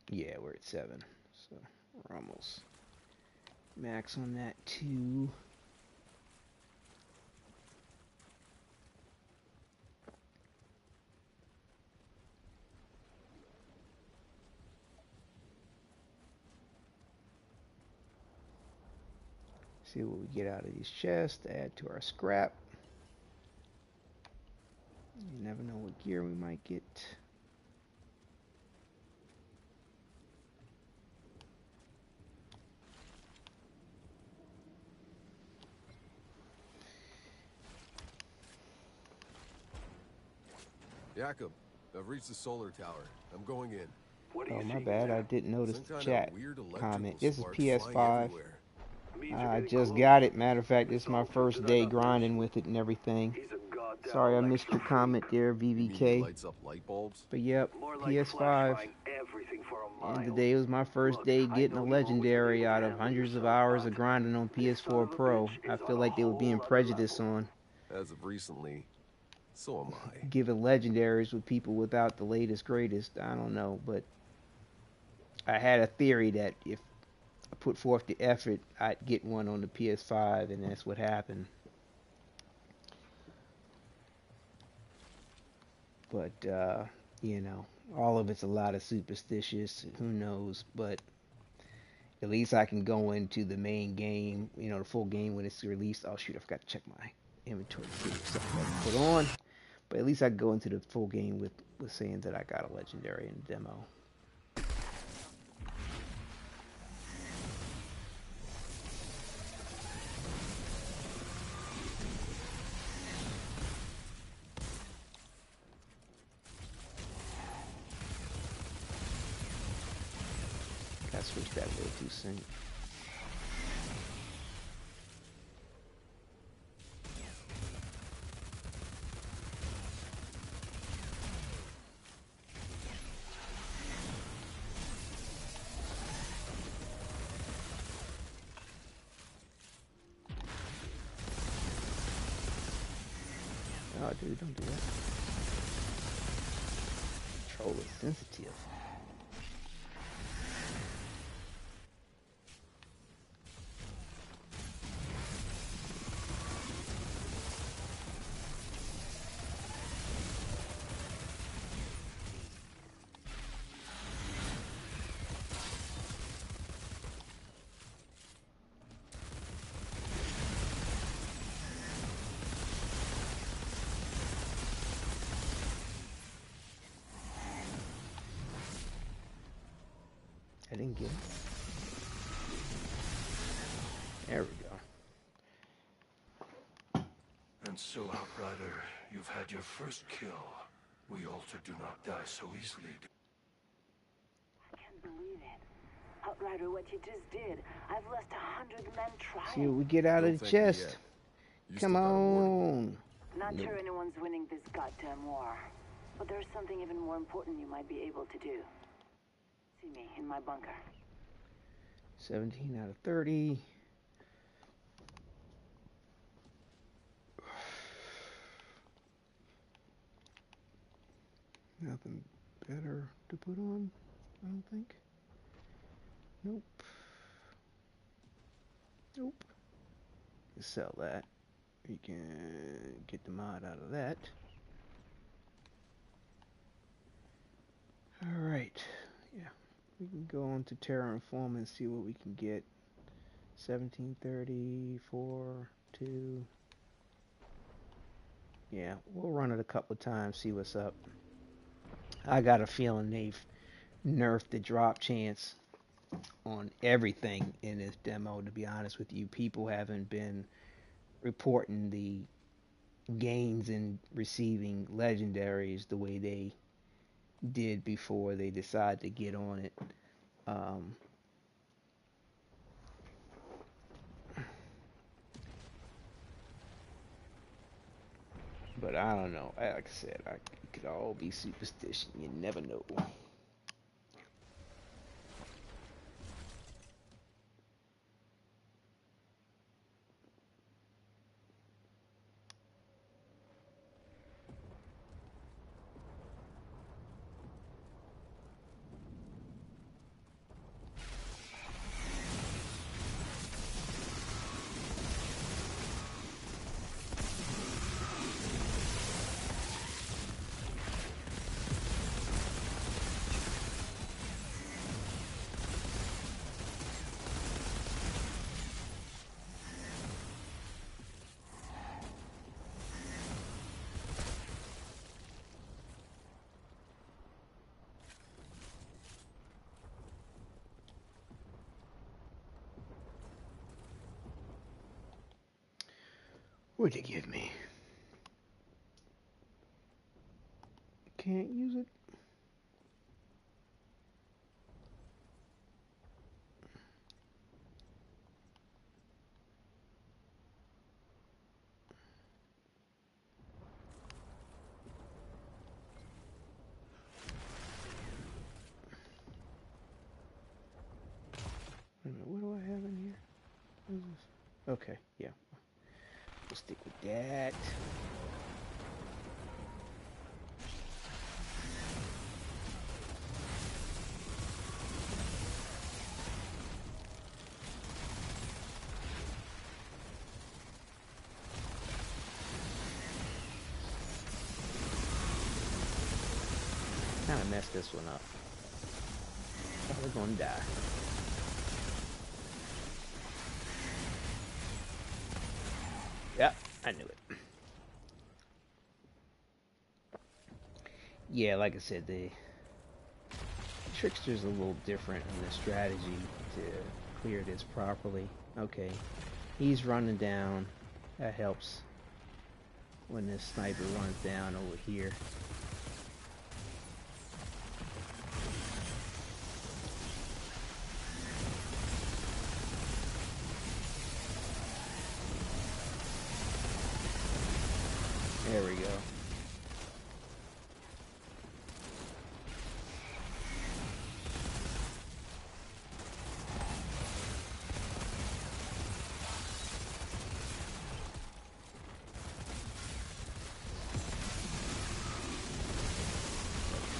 A: Yeah, we're at 7, so we're almost max on that too. See what we get out of these chests to add to our scrap. You never know what gear we might get.
D: Jacob, I've reached the solar tower. I'm going in.
A: Oh, my bad. I didn't notice the chat comment. This is
D: sparks
A: PS5.
D: flying everywhere.
A: I just got it. Matter of fact, this is my first day grinding with it and everything. Sorry I missed your comment there, VVK.
D: Lights up light bulbs?
A: But yep, PS5. And today was my first day getting a legendary out of hundreds of hours of grinding on PS4 Pro. I feel like they were being prejudiced on
D: As of recently, so am I.
A: giving legendaries with people without the latest greatest. I don't know, but I had a theory that if I put forth the effort, I'd get one on the PS5, and that's what happened. But, you know, all of it's a lot of superstitious. Who knows? But at least I can go into the main game, you know, the full game when it's released. Oh, shoot, I forgot to check my inventory to see if something I can put on. But at least I can go into the full game with saying that I got a legendary in the demo. I switched that a little too soon. Oh, dude, don't do that. Control is sensitive. I didn't get it. There we go.
H: And so, Outrider, you've had your first kill. We Alter do not die so easily.
F: I can't believe it. Outrider, what you just did. I've lost 100 men trying.
A: See what we get out of the chest. Come on.
F: Not sure anyone's winning this goddamn war. But there's something even more important you might be able to do. See me in my bunker.
A: 17 out of 30. Nothing better to put on, I don't think. Nope. Nope. Sell that. We can get the mod out of that. Alright. Yeah. We can go on to Terra Inform and see what we can get. 1730, 4, 2. Yeah, we'll run it a couple of times, see what's up. I got a feeling they've nerfed the drop chance on everything in this demo, to be honest with you. People haven't been reporting the gains in receiving legendaries the way they did before they decided to get on it. But I don't know. Like I said, it could all be superstition. You never know. What'd you give me? Can't use it. Wait a minute, what do I have in here? What is this? Okay, yeah. We'll stick with that. Kind of messed this one up. Probably gonna die. Yep, I knew it. Yeah, like I said, the Trickster's a little different in the strategy to clear this properly. Okay, he's running down. That helps when this sniper runs down over here. There we go.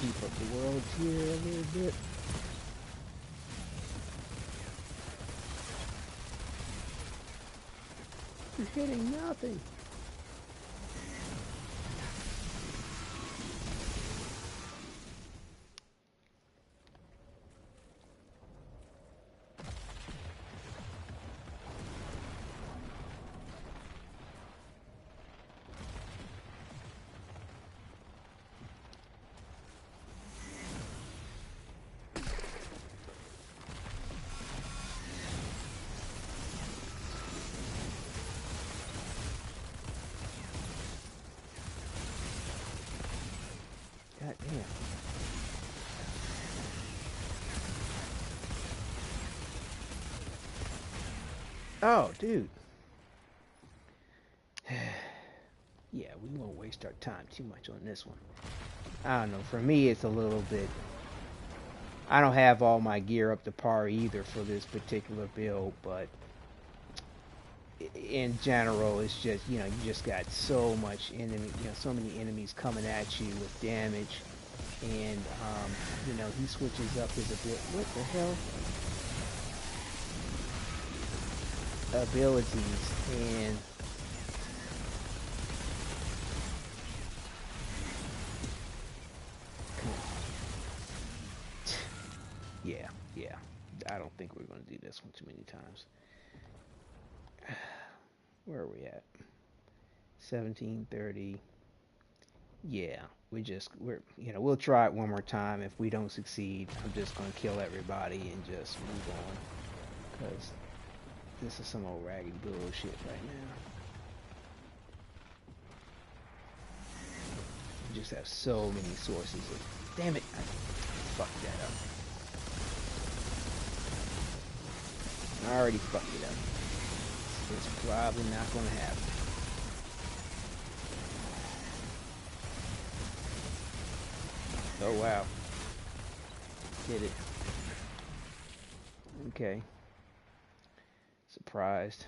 A: Keep up the world here a little bit. You're hitting nothing. God damn. Oh, dude. Yeah, we won't waste our time too much on this one. I don't know. For me, it's a little bit... I don't have all my gear up to par either for this particular build, but in general, it's just, you know, you just got so much enemy, you know, so many enemies coming at you with damage, and, you know, he switches up his what the hell? Abilities, and yeah, I don't think we're going to do this one too many times. Where are we at? 1730. Yeah, we'll try it one more time. If we don't succeed, I'm just going to kill everybody and just move on, because this is some old ragged bullshit right now. We just have so many sources of... Damn it! I fucked that up. I already fucked it up. It's probably not going to happen. Oh, wow. Hit it. Okay. Surprised.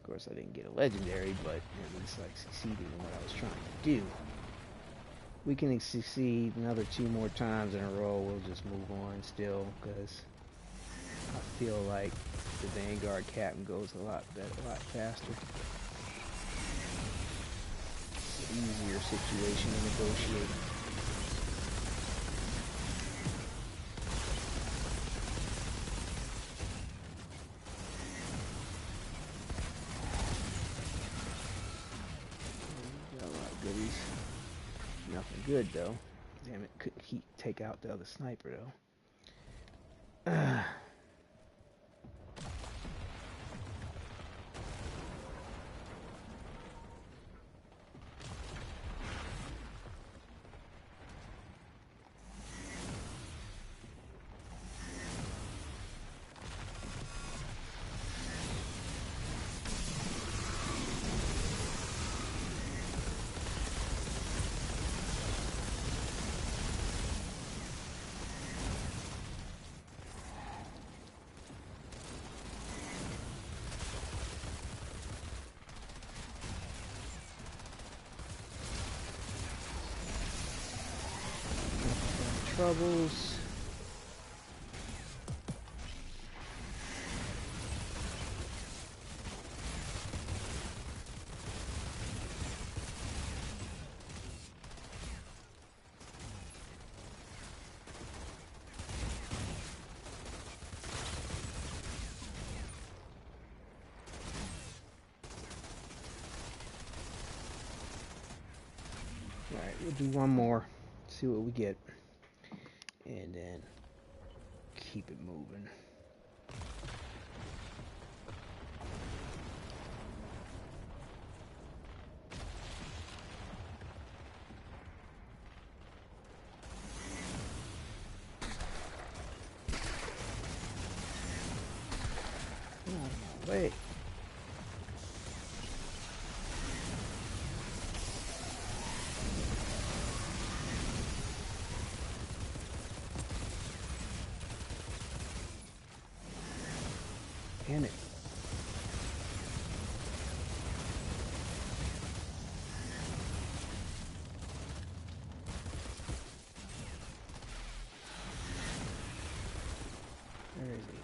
A: Of course, I didn't get a legendary, but at least I succeeded in what I was trying to do. We can succeed another 2 more times in a row. We'll just move on still, because I feel like the Vanguard captain goes a lot better, a lot faster. It's an easier situation to negotiate. Got a lot of goodies. Nothing good though. Damn it, couldn't take out the other sniper though. Troubles. Alright, we'll do one more. See what we get. And then keep it moving. Get out of my way. Damn it. Where is he?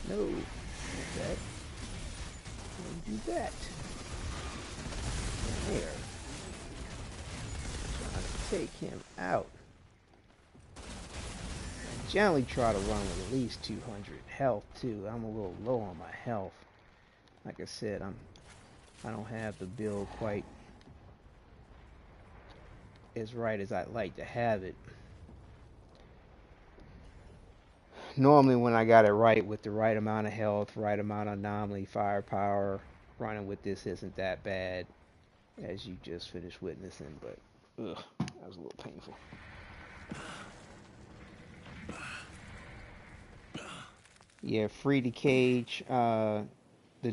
A: No, not that. Don't do that. There. Take him out. I generally try to run with at least 200 health too. I'm a little low on my health. Like I said, I don't have the build quite as right as I'd like to have it. Normally when I got it right with the right amount of health, right amount of anomaly, firepower, running with this isn't that bad, as you just finished witnessing, but ugh, that was a little painful. Yeah, free to cage. The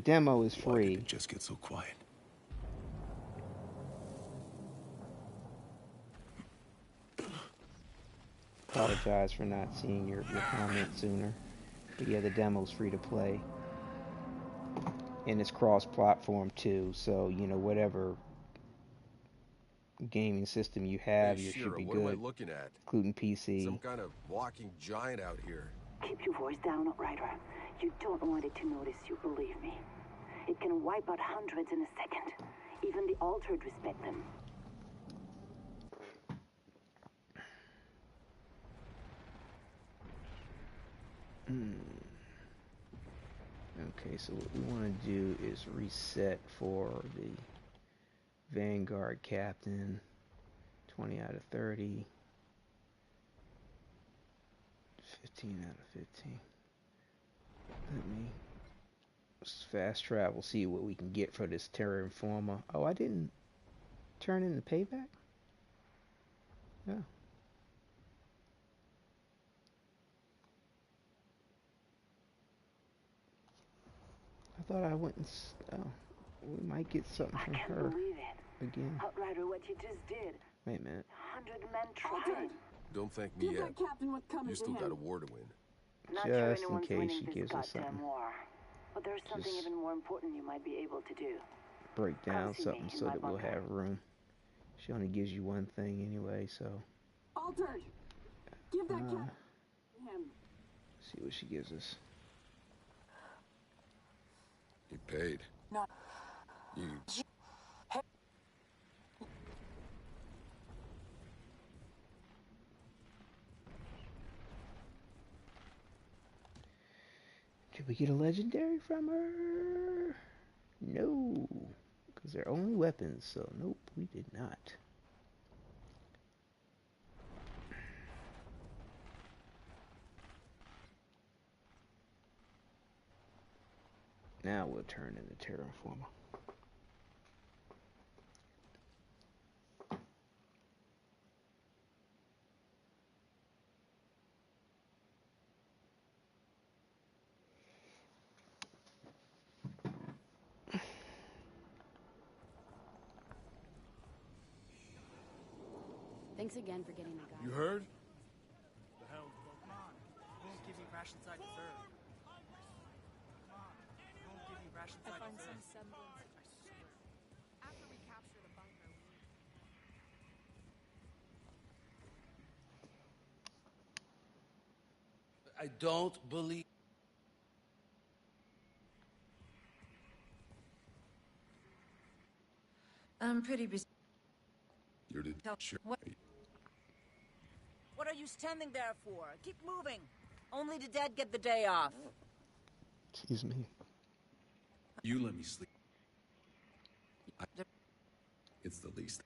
A: demo is free.
U: Why did it just get so quiet?
A: Apologize for not seeing your comment sooner. But yeah, the demo's free to play. And it's cross-platform too, so you know whatever gaming system you have,
D: Hey,
A: you
D: Shira,
A: should be
D: what am I
A: good,
D: looking at?
A: including PC.
D: Some kind of walking giant out here.
F: Keep your voice down, Outrider. You don't want it to notice you, believe me. It can wipe out hundreds in a second. Even the Altered respect them.
A: Okay, so what we want to do is reset for the Vanguard Captain. 20 out of 30. 15 out of 15. Let me fast travel, see what we can get for this Terra Informa. Oh, I didn't turn in the payback? Oh. I thought I went and we might get something
F: I
A: from
F: can't
A: her
F: believe it.
A: again.
F: Outrider, what you just did.
A: Wait a minute.
F: 100 men tried.
D: Don't thank me
Q: Give
D: yet.
Q: that captain what's coming
D: You still
Q: to
D: got
Q: him.
D: a war to win.
F: Not sure
A: Just in
F: anyone's
A: case
F: winning
A: she
F: this
A: gives us
F: goddamn
A: something.
F: war. But there's something
A: Just
F: even more important you might be able to do.
A: break down
F: see me
A: something
F: in
A: so
F: my
A: that we'll
F: bunker.
A: have room. She only gives you one thing anyway, so
Q: Altered! Give that captain to him.
A: see what she gives us.
D: He paid.
Q: No.
D: You...
A: Did we get a legendary from her? No, because they're only weapons, so nope, we did not. Now we'll turn into Terraformer.
K: Thanks again for getting the guy.
R: You heard? The hound's
I: Come on. You won't give me rations I deserve. Come on. You won't give me rations I
L: find
I: deserve.
L: some semblance.
I: I swear.
L: After we capture the bunker,
N: I don't believe.
G: I'm pretty busy.
D: You're the... Sure.
B: What are you standing there for? Keep moving. Only the dead get the day off.
A: Excuse me.
U: You let me sleep. It's the least.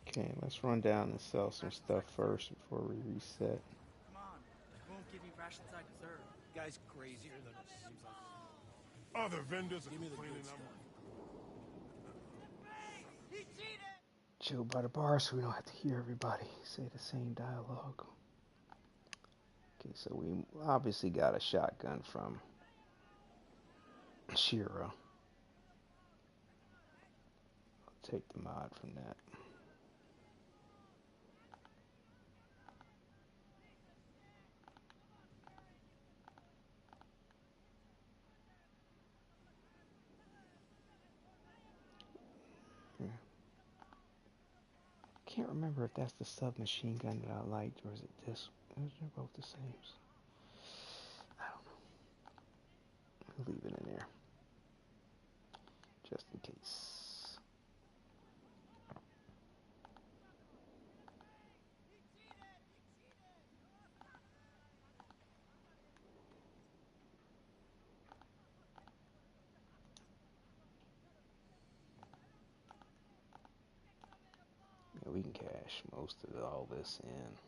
A: Okay, let's run down and sell some stuff first before we reset.
I: Come on. You won't give me rations I deserve.
P: Guy's crazier than it seems like.
R: Other vendors are
P: Give me the
R: complaining
P: good
R: I'm...
A: Chill by the bar so we don't have to hear everybody say the same dialogue. Okay, so we obviously got a shotgun from Shira. I'll take the mod from that. Can't remember if that's the submachine gun that I liked or is it this? They're both the same. I don't know. I'll leave it in there. Just in case. Yeah, we can cash most of all this in.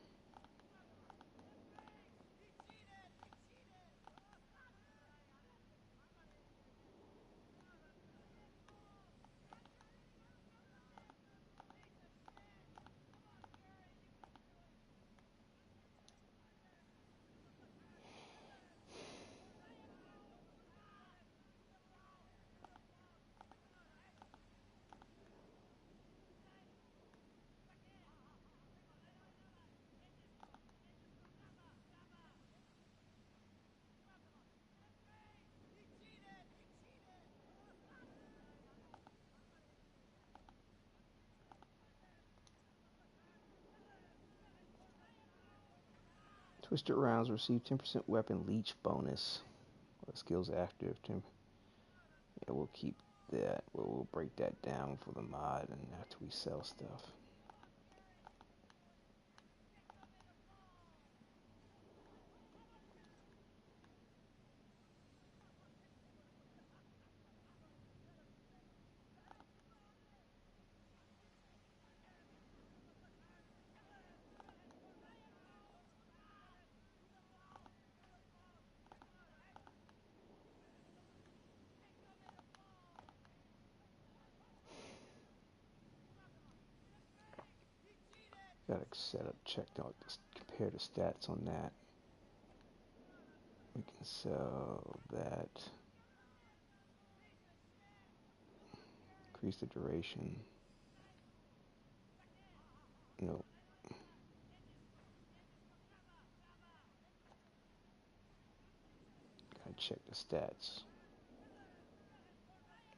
A: Twisted rounds receive 10% weapon leech bonus. Skills active. Yeah, we'll keep that. We'll break that down for the mod and after we sell stuff. Got to set up, checked out, compare the stats on that. We can sell that. Increase the duration. No. Gotta check the stats.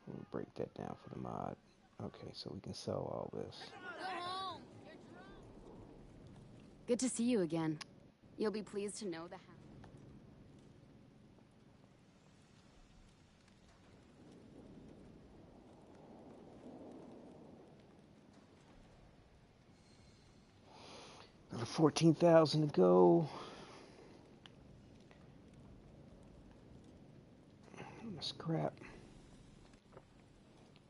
A: We'll break that down for the mod. Okay, so we can sell all this.
K: Good to see you again. You'll be pleased to know the hound.
A: Another 14,000 to go. Scrap.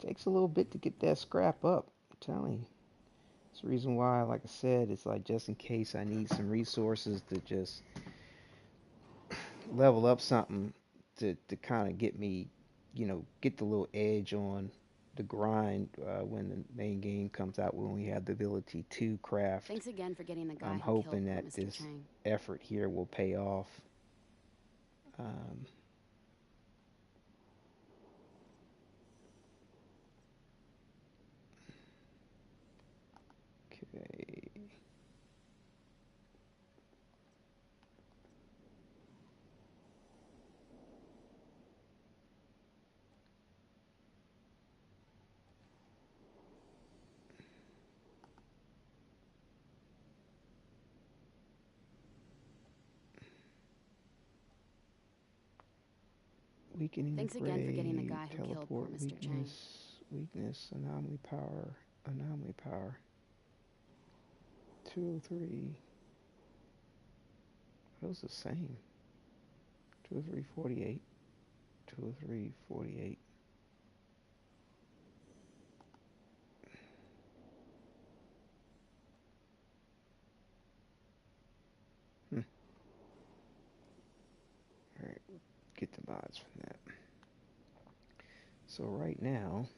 A: Takes a little bit to get that scrap up. I'm telling you. That's the reason why, like I said, it's like just in case I need some resources to just level up something to kind of get me, get the little edge on the grind when the main game comes out, when we have the ability to craft.
K: Thanks again for getting the guy
A: I'm
K: who
A: hoping
K: killed
A: that
K: Mr.
A: this
K: Chang.
A: effort here will pay off. Okay. Weakening
K: Thanks
A: the
K: again for getting the
A: grade,
K: guy who killed poor
A: teleport,
K: Mr. Chang.
A: weakness, anomaly power, 203. Those the same. 203, 48. 203, 48. Alright, get the mods from that. So right now,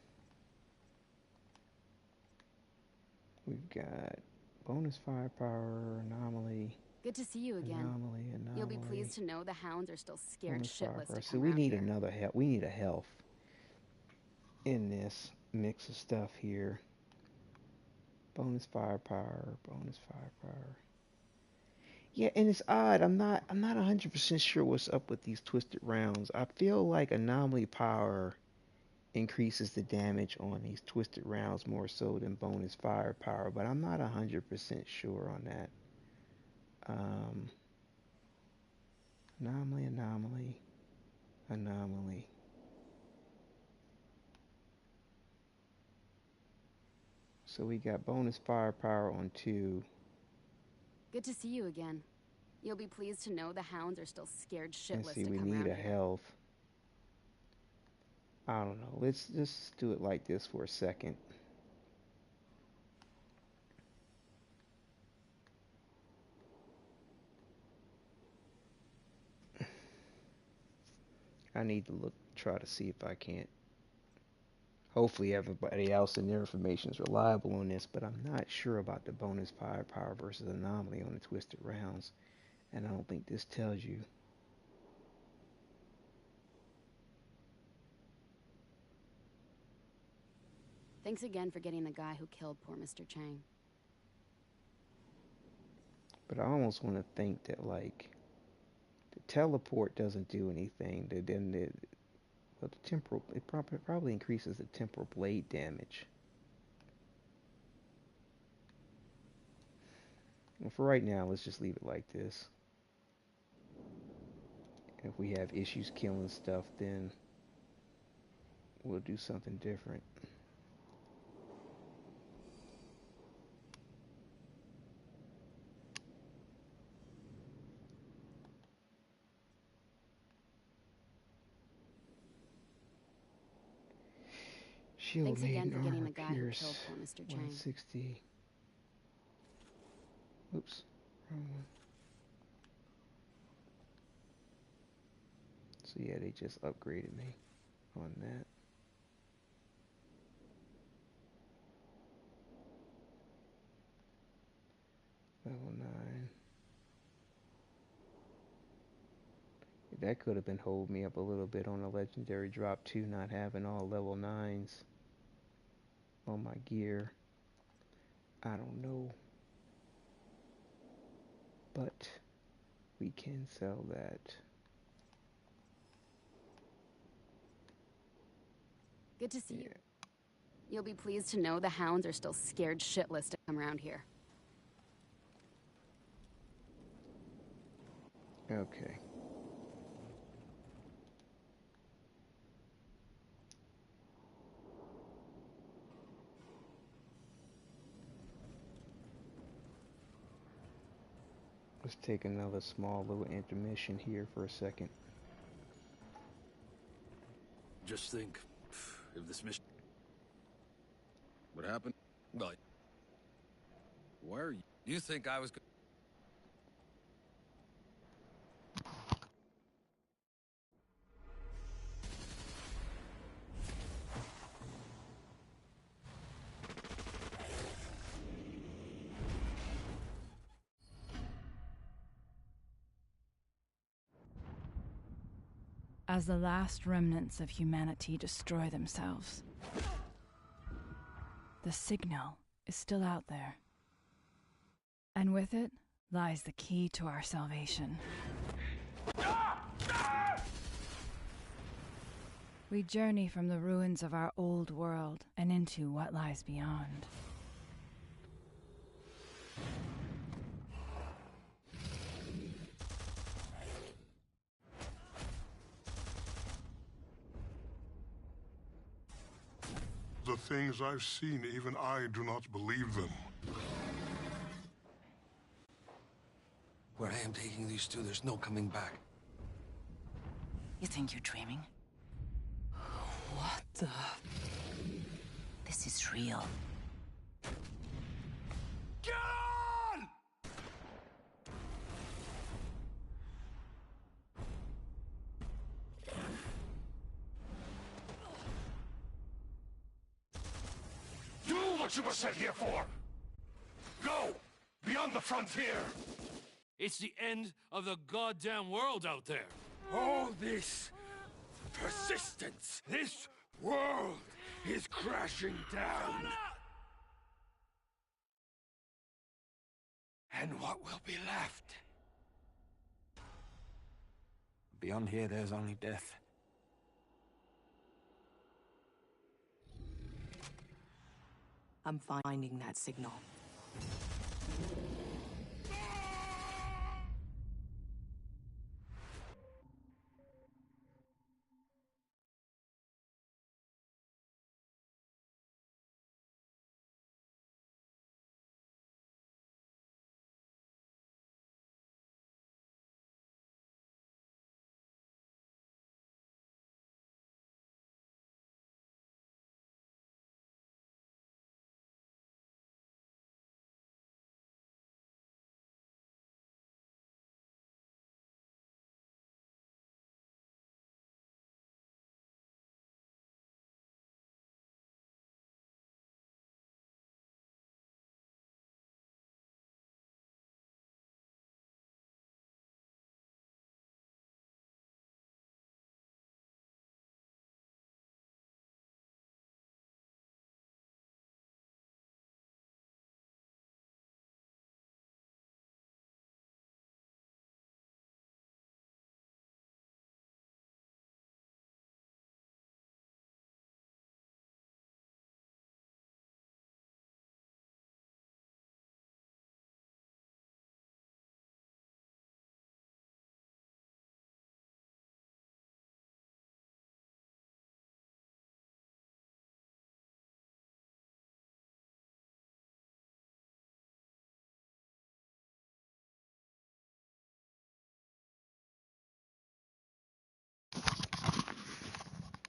A: we've got bonus firepower, anomaly.
K: Good to see you again.
A: Anomaly.
K: You'll be pleased to know the hounds are still scared
A: Bonus
K: shitless
A: firepower.
K: to
A: So
K: come
A: we
K: out
A: need
K: here.
A: another health. We need a health in this mix of stuff here. Bonus firepower. Bonus firepower. Yeah, and it's odd. I'm not 100% sure what's up with these twisted rounds. I feel like anomaly power increases the damage on these twisted rounds more so than bonus firepower, but I'm not 100% sure on that. Anomaly. So we got bonus firepower on 2.
K: Good to see you again. You'll be pleased to know the hounds are still scared shitless
A: Let's see,
K: to
A: we
K: come
A: need
K: around
A: a
K: here.
A: health. I don't know. Let's just do it like this for a second. I need to try to see if I can't. Hopefully everybody else in their information is reliable on this, but I'm not sure about the bonus firepower versus anomaly on the twisted rounds. And I don't think this tells you.
K: Thanks again for getting the guy who killed poor Mr. Chang.
A: But I almost want to think that, like, the teleport doesn't do anything. But the temporal, it probably increases the temporal blade damage. Well, for right now, let's just leave it like this. If we have issues killing stuff, then we'll do something different. Shield
K: Thanks again
A: maiden
K: for getting
A: armor
K: the guy who
A: pierce
K: killed poor Mr. Chang.
A: 160. Oops, wrong one. So yeah, they just upgraded me on that. Level 9. That could have been holding me up a little bit on a legendary drop too, not having all level 9s on my gear. I don't know. But we can sell that.
K: Good to see you. You'll be pleased to know the hounds are still scared shitless to come around here.
A: Okay. Let's take another small little intermission here for a second.
N: Just think, if this mission...
E: What happened?
N: Well,
E: Why are you...
N: you think I was...
O: As the last remnants of humanity destroy themselves, the signal is still out there. And with it lies the key to our salvation. We journey from the ruins of our old world and into what lies beyond.
J: The things I've seen, even I do not believe them.
N: Where I am taking these two, there's no coming back.
G: You think you're dreaming?
O: What the...
G: This is real.
N: Get on!
H: Do what you were sent here for! Go! Beyond the frontier!
V: It's the end of the goddamn world out there.
H: All this persistence, this world is crashing down. And what will be left?
P: Beyond here, there's only death.
W: I'm finding that signal.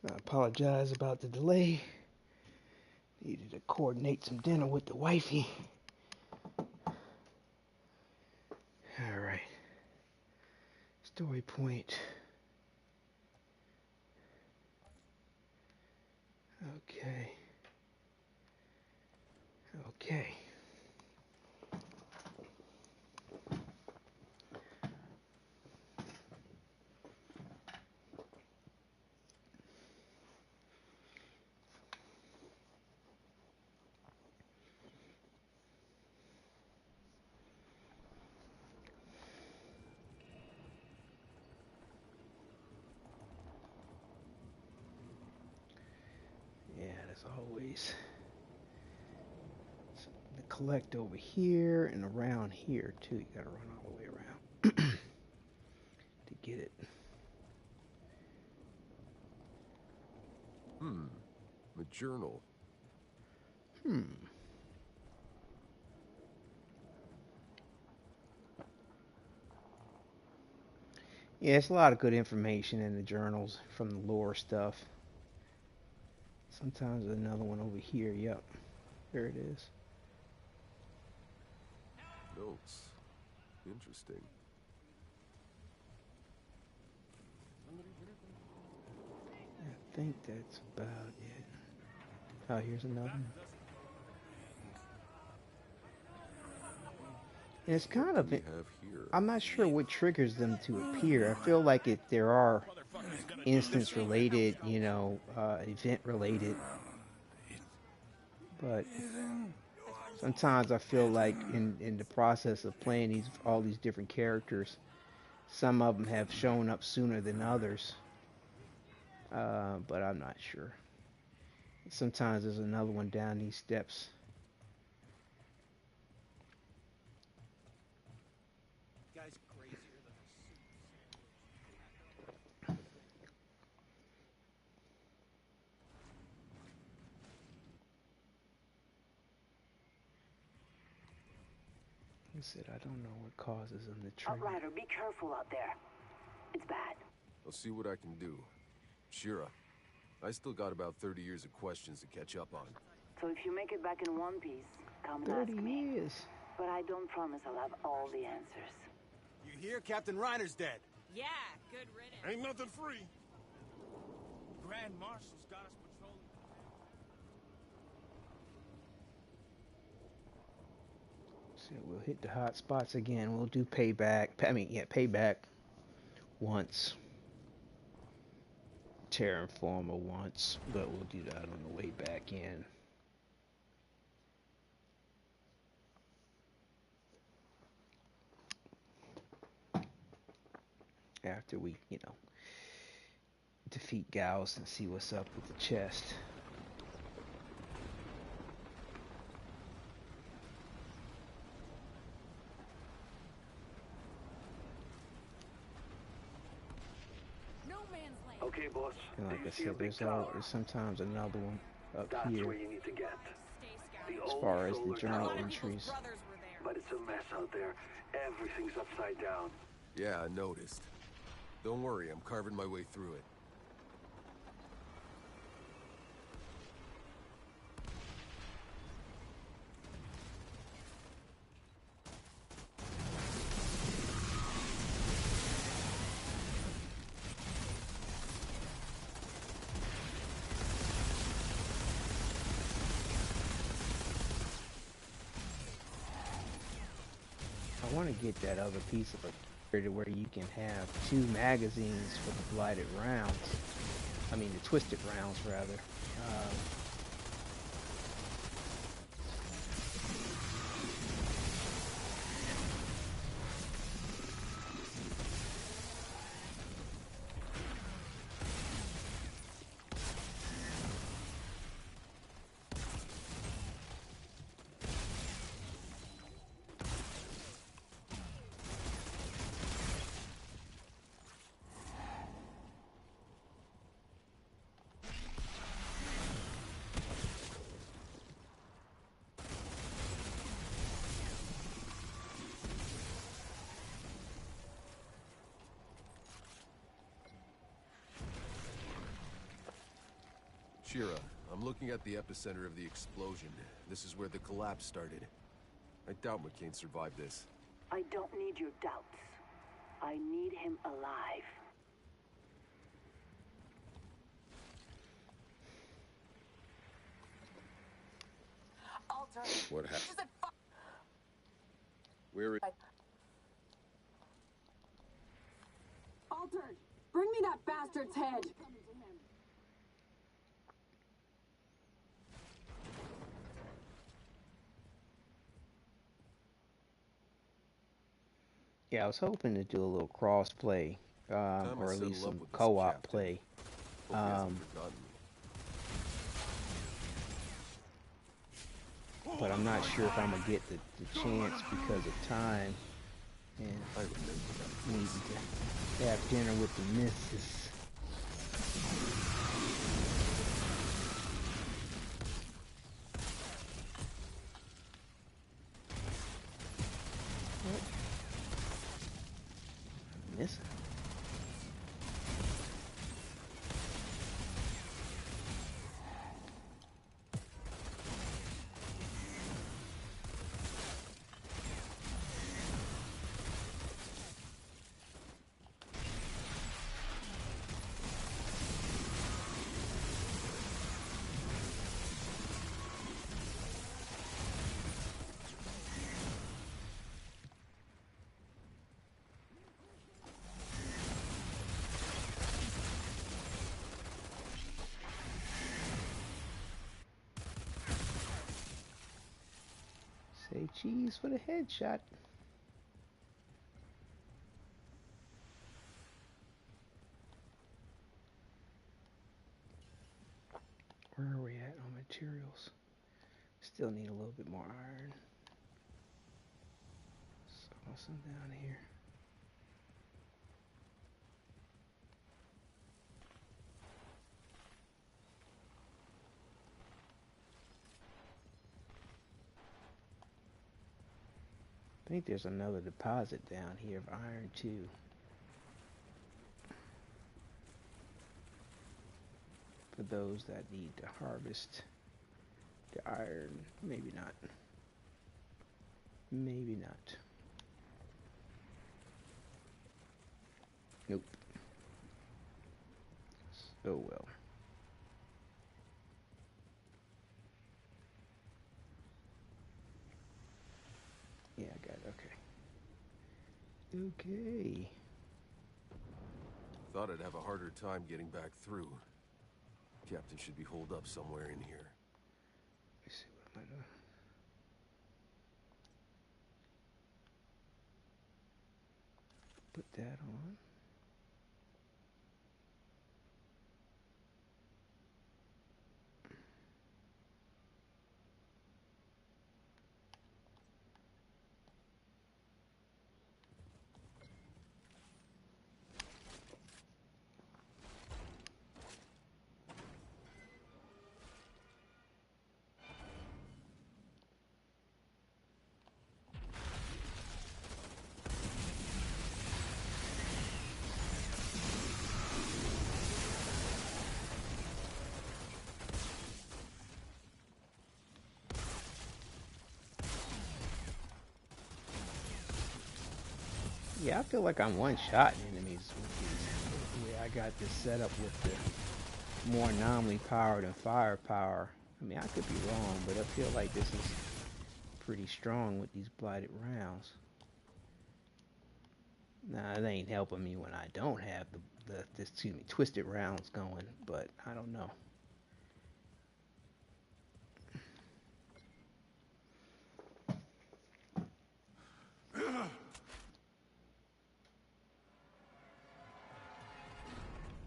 A: I apologize about the delay. Needed to coordinate some dinner with the wifey. Alright. Story point. Okay. Okay. as always. Something to collect over here and around here too. You gotta run all the way around to get it.
D: A journal.
A: Yeah, it's a lot of good information in the journals from the lore stuff. Sometimes there's another one over here. Yep. There it is.
D: Notes. Interesting.
A: I think that's about it. Oh, here's another one. And it's kind of, I'm not sure what triggers them to appear. I feel like there are instance related, event related. But sometimes I feel like in the process of playing all these different characters, some of them have shown up sooner than others. But I'm not sure. Sometimes there's another one down these steps.
I: Guy's crazier than
A: He said, I don't know what causes them to trigger.
F: Outrider, be careful out there. It's bad.
D: I'll see what I can do. Shira, I still got about 30 years of questions to catch up on.
F: So if you make it back in one piece, come and
A: 30
F: ask me.
A: years.
F: But I don't promise I'll have all the answers.
P: You hear? Captain Reiner's dead.
B: Yeah, good riddance.
R: Ain't nothing free.
I: Grand Marshal's got us patrolling.
A: So we'll hit the hot spots again. We'll do payback. Payback once. Terra Informer once, but we'll do that on the way back in. After we, defeat Gauss and see what's up with the chest.
M: Okay, boss.
A: And like I said, there's sometimes another one up
M: That's
A: here.
M: where you need to get.
A: As far as the journal entries.
M: But it's a mess out there. Everything's upside down.
D: Yeah, I noticed. Don't worry, I'm carving my way through it.
A: I want to get that other piece of it to where you can have 2 magazines for the blighted rounds. I mean, the twisted rounds, rather.
D: Shira, I'm looking at the epicenter of the explosion. This is where the collapse started. I doubt McCain survived this.
F: I don't need your doubts. I need him alive.
Q: Alter.
D: What happened?
Q: She said,
D: Where is...
Q: Altered! Bring me that bastard's head!
A: Yeah, I was hoping to do a little cross play, or at least some co-op play. but I'm not sure if I'm gonna get the chance because of time and if I need to have dinner with the missus. Miss. Say cheese for the headshot. Where are we at on materials? Still need a little bit more iron. Saw some down here. I think there's another deposit down here of iron too. For those that need to harvest the iron. Maybe not. Maybe not. Nope. Oh well. Yeah, I got it. Okay. Okay.
D: Thought I'd have a harder time getting back through. Captain should be holed up somewhere in here.
A: Let's see what am I doing. Put that on. Yeah, I feel like I'm one-shotting enemies with these. Yeah, I got this set up with the more anomaly power than firepower. I mean, I could be wrong, but I feel like this is pretty strong with these blighted rounds. Nah, it ain't helping me when I don't have the twisted rounds going, but I don't know.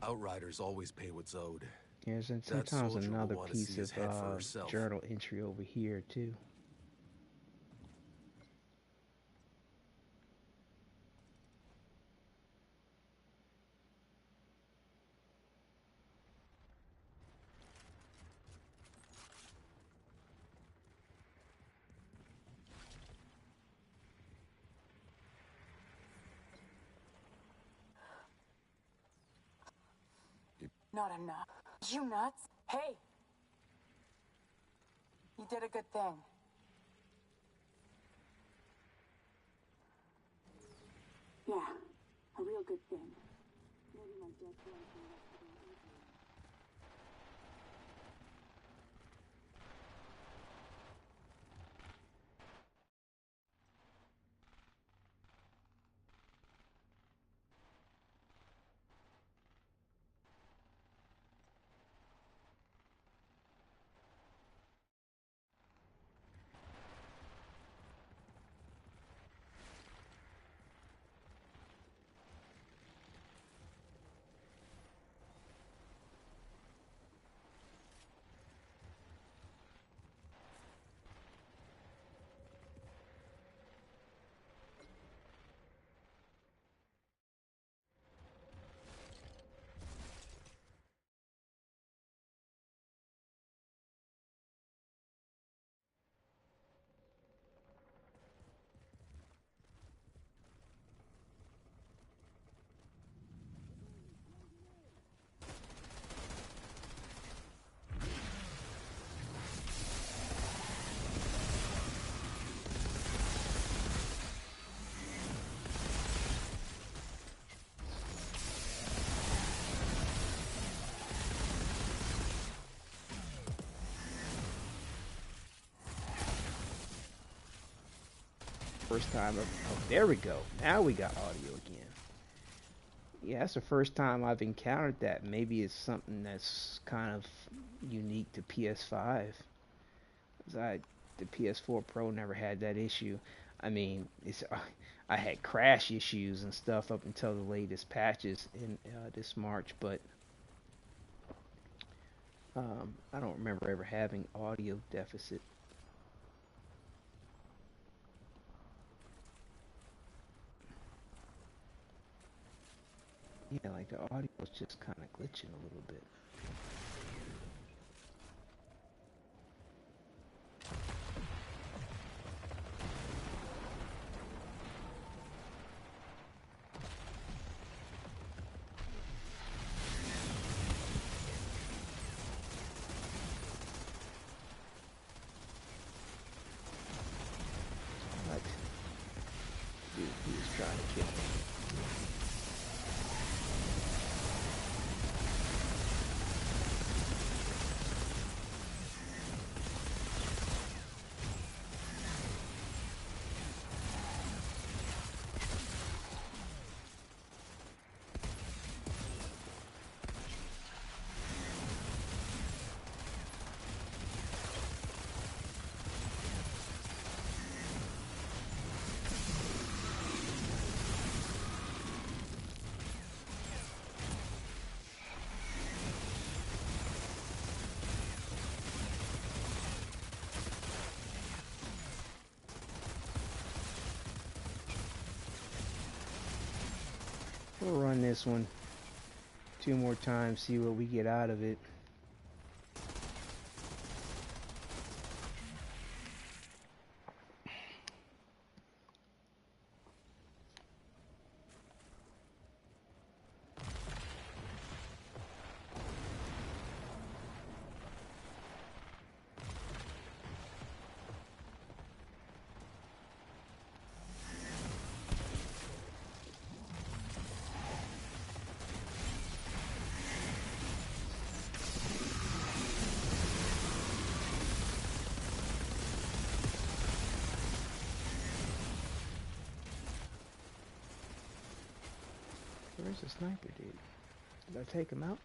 D: Outriders always pay what's owed.
A: There's
D: That
A: sometimes
D: soldier will
A: another
D: want to see
A: piece
D: his
A: of
D: head for herself.
A: journal entry over here too.
Q: Not enough. You nuts? Hey! You did a good thing. Yeah, a real good thing. Maybe my dead boy can rest again easily.
A: First time. Oh, there we go. Now we got audio again. Yeah, that's the first time I've encountered that. Maybe it's something that's kind of unique to PS5. 'Cause the PS4 Pro never had that issue. I mean, I had crash issues and stuff up until the latest patches in this March, but I don't remember ever having audio deficit. Yeah, like the audio was just kind of glitching a little bit. What? Dude, he was trying to kill me. We'll run this one 2 more times, see what we get out of it. Where's the sniper dude? Did I take him out?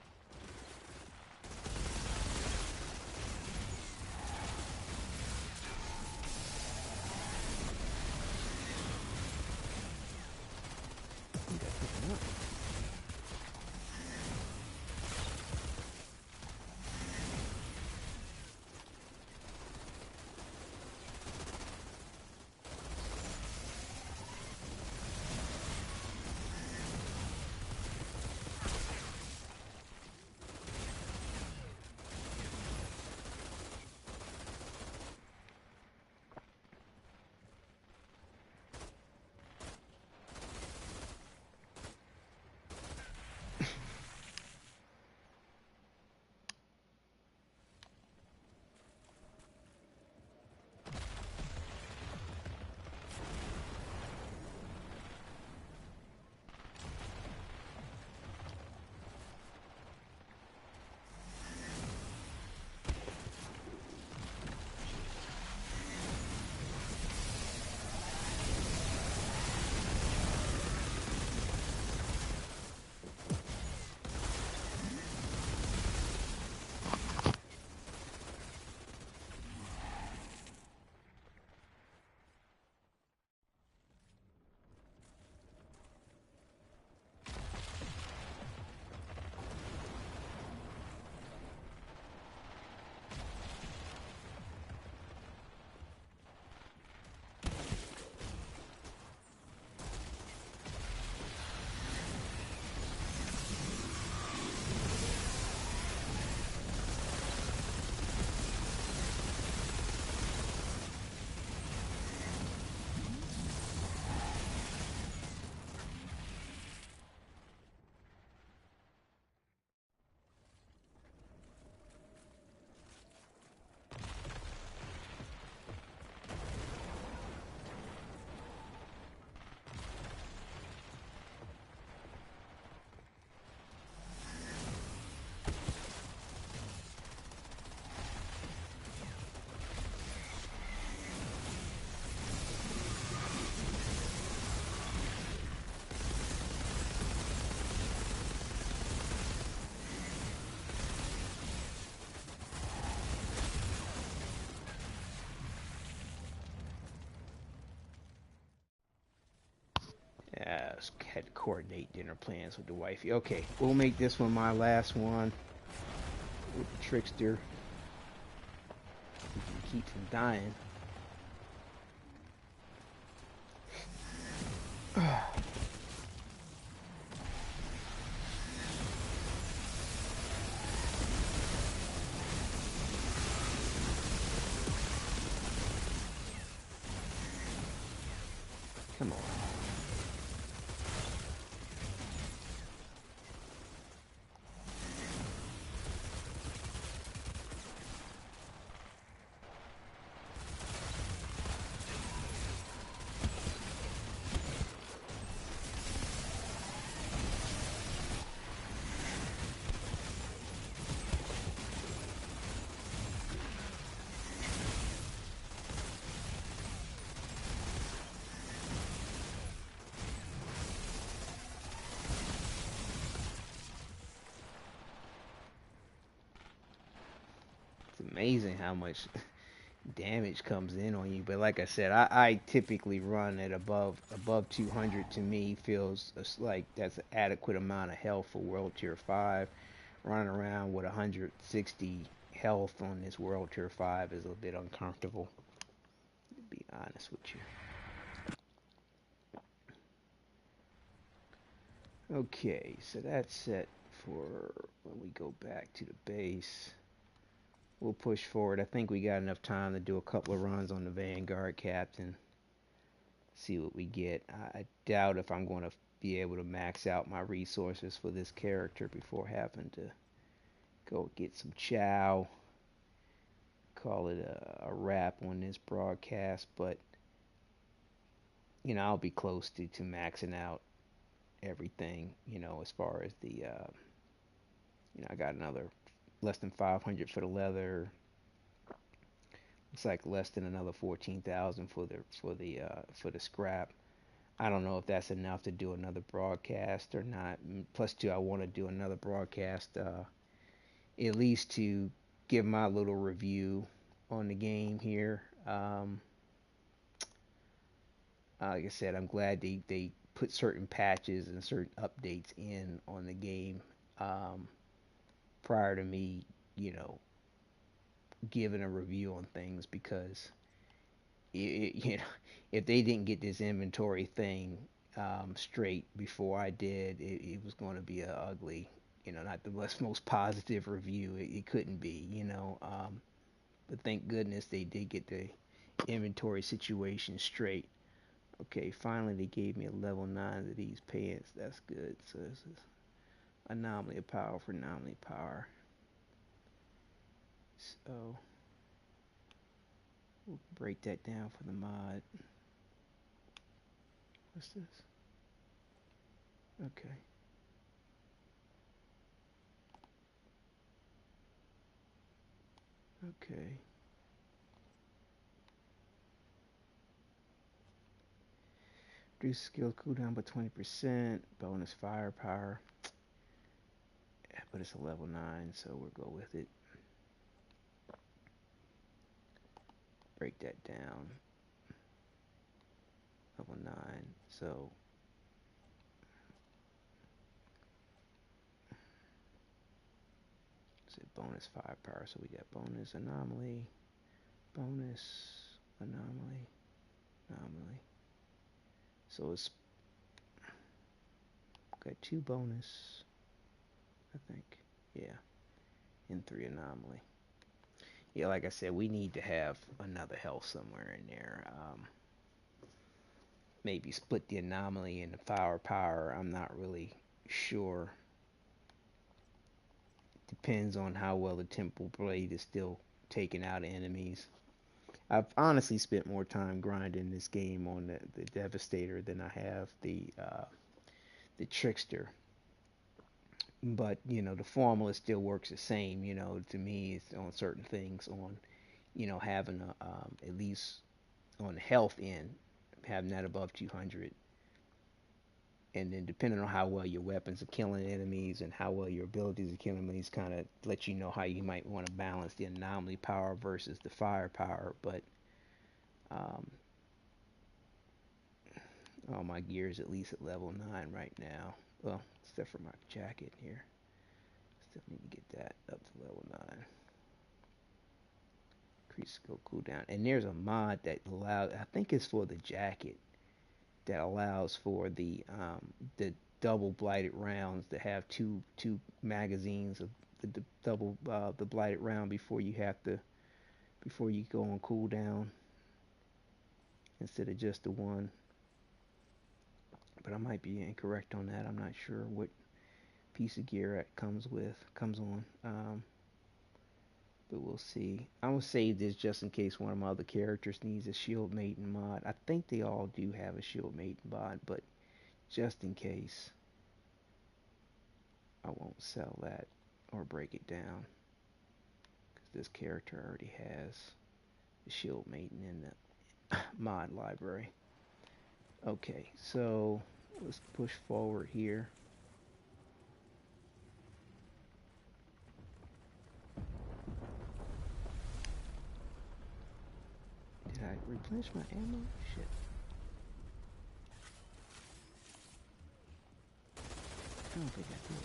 A: I think I took him out. had to coordinate dinner plans with the wifey. Okay, we'll make this one my last one with the trickster. We can keep from dying. Come on. It's amazing how much damage comes in on you. But like I said, I typically run at above 200. To me, feels like that's an adequate amount of health for World Tier 5. Running around with 160 health on this World Tier 5 is a bit uncomfortable, to be honest with you. Okay, so that's set for when we go back to the base. We'll push forward. I think we got enough time to do a couple of runs on the Vanguard Captain. See what we get. I doubt if I'm going to be able to max out my resources for this character before having to go get some chow. Call it a wrap on this broadcast, but I'll be close to maxing out everything. As far as the I got another less than 500 for the leather. It's like less than another 14,000 for the scrap. I don't know if that's enough to do another broadcast or not. Plus, two, I want to do another broadcast, at least to give my little review on the game here. Like I said, I'm glad they put certain patches and certain updates in on the game prior to me, giving a review on things, because if they didn't get this inventory thing straight before I did, it was going to be a ugly, not the most positive review. It couldn't be, but thank goodness they did get the inventory situation straight. Okay, finally they gave me a level 9 of these pants. That's good. So this is anomaly of power for anomaly power. So we'll break that down for the mod. What's this? Okay. Okay. Reduce skill cooldown by 20%. Bonus firepower. Yeah, but it's a level 9, so we'll go with it. Break that down. Level 9. So bonus firepower. So we got bonus anomaly, bonus anomaly, anomaly. So it's got 2 bonus, I think. Yeah, and 3 anomaly. Yeah, like I said, we need to have another health somewhere in there. Maybe split the anomaly and the firepower. I'm not really sure. Depends on how well the Temple Blade is still taking out enemies. I've honestly spent more time grinding this game on the Devastator than I have the Trickster. But the formula still works the same. To me, it's on certain things, on having at least on the health end, having that above 200. And then depending on how well your weapons are killing enemies and how well your abilities are killing enemies, kind of let you know how you might want to balance the anomaly power versus the firepower. But All my gear is at least at level 9 right now. Well, except for my jacket here. Still need to get that up to level 9. Increase skill cooldown. And there's a mod that allows, I think it's for the jacket, that allows for the double blighted rounds to have two magazines of the double the blighted round before you go on cooldown instead of just the one. But I might be incorrect on that. I'm not sure what piece of gear it comes on. But we'll see. I'm gonna save this just in case one of my other characters needs a shield maiden mod. I think they all do have a shield maiden mod, but just in case, I won't sell that or break it down because this character already has the shield maiden in the mod library. Okay, so let's push forward here. Did I replenish my ammo? Shit. I don't think I did.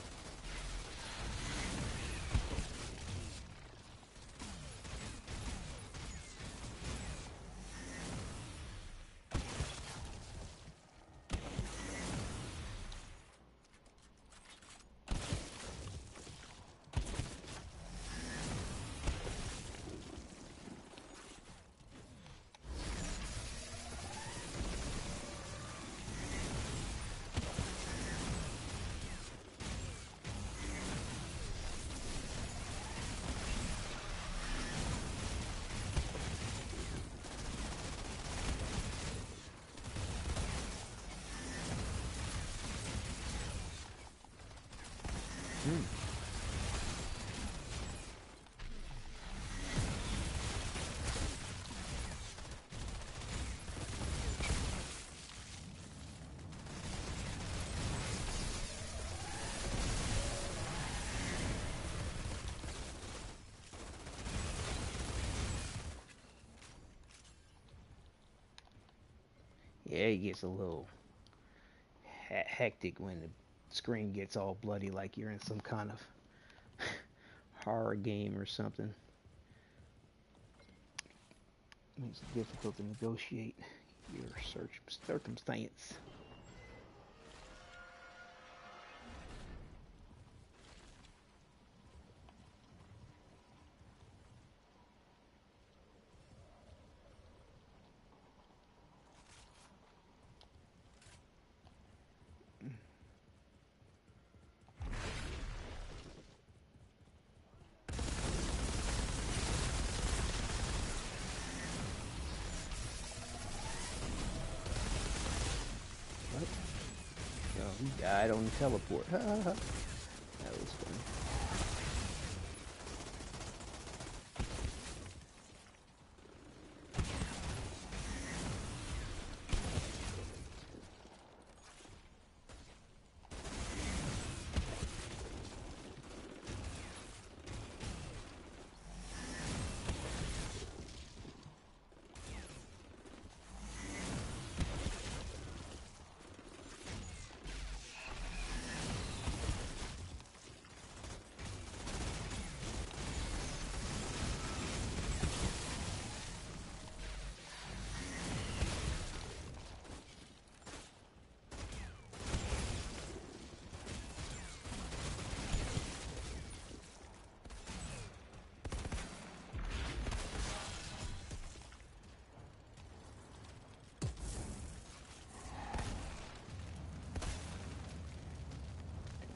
A: Yeah, it gets a little hectic when the screen gets all bloody like you're in some kind of horror game or something. Makes it difficult to negotiate your circumstance. He died on the teleport. That was funny.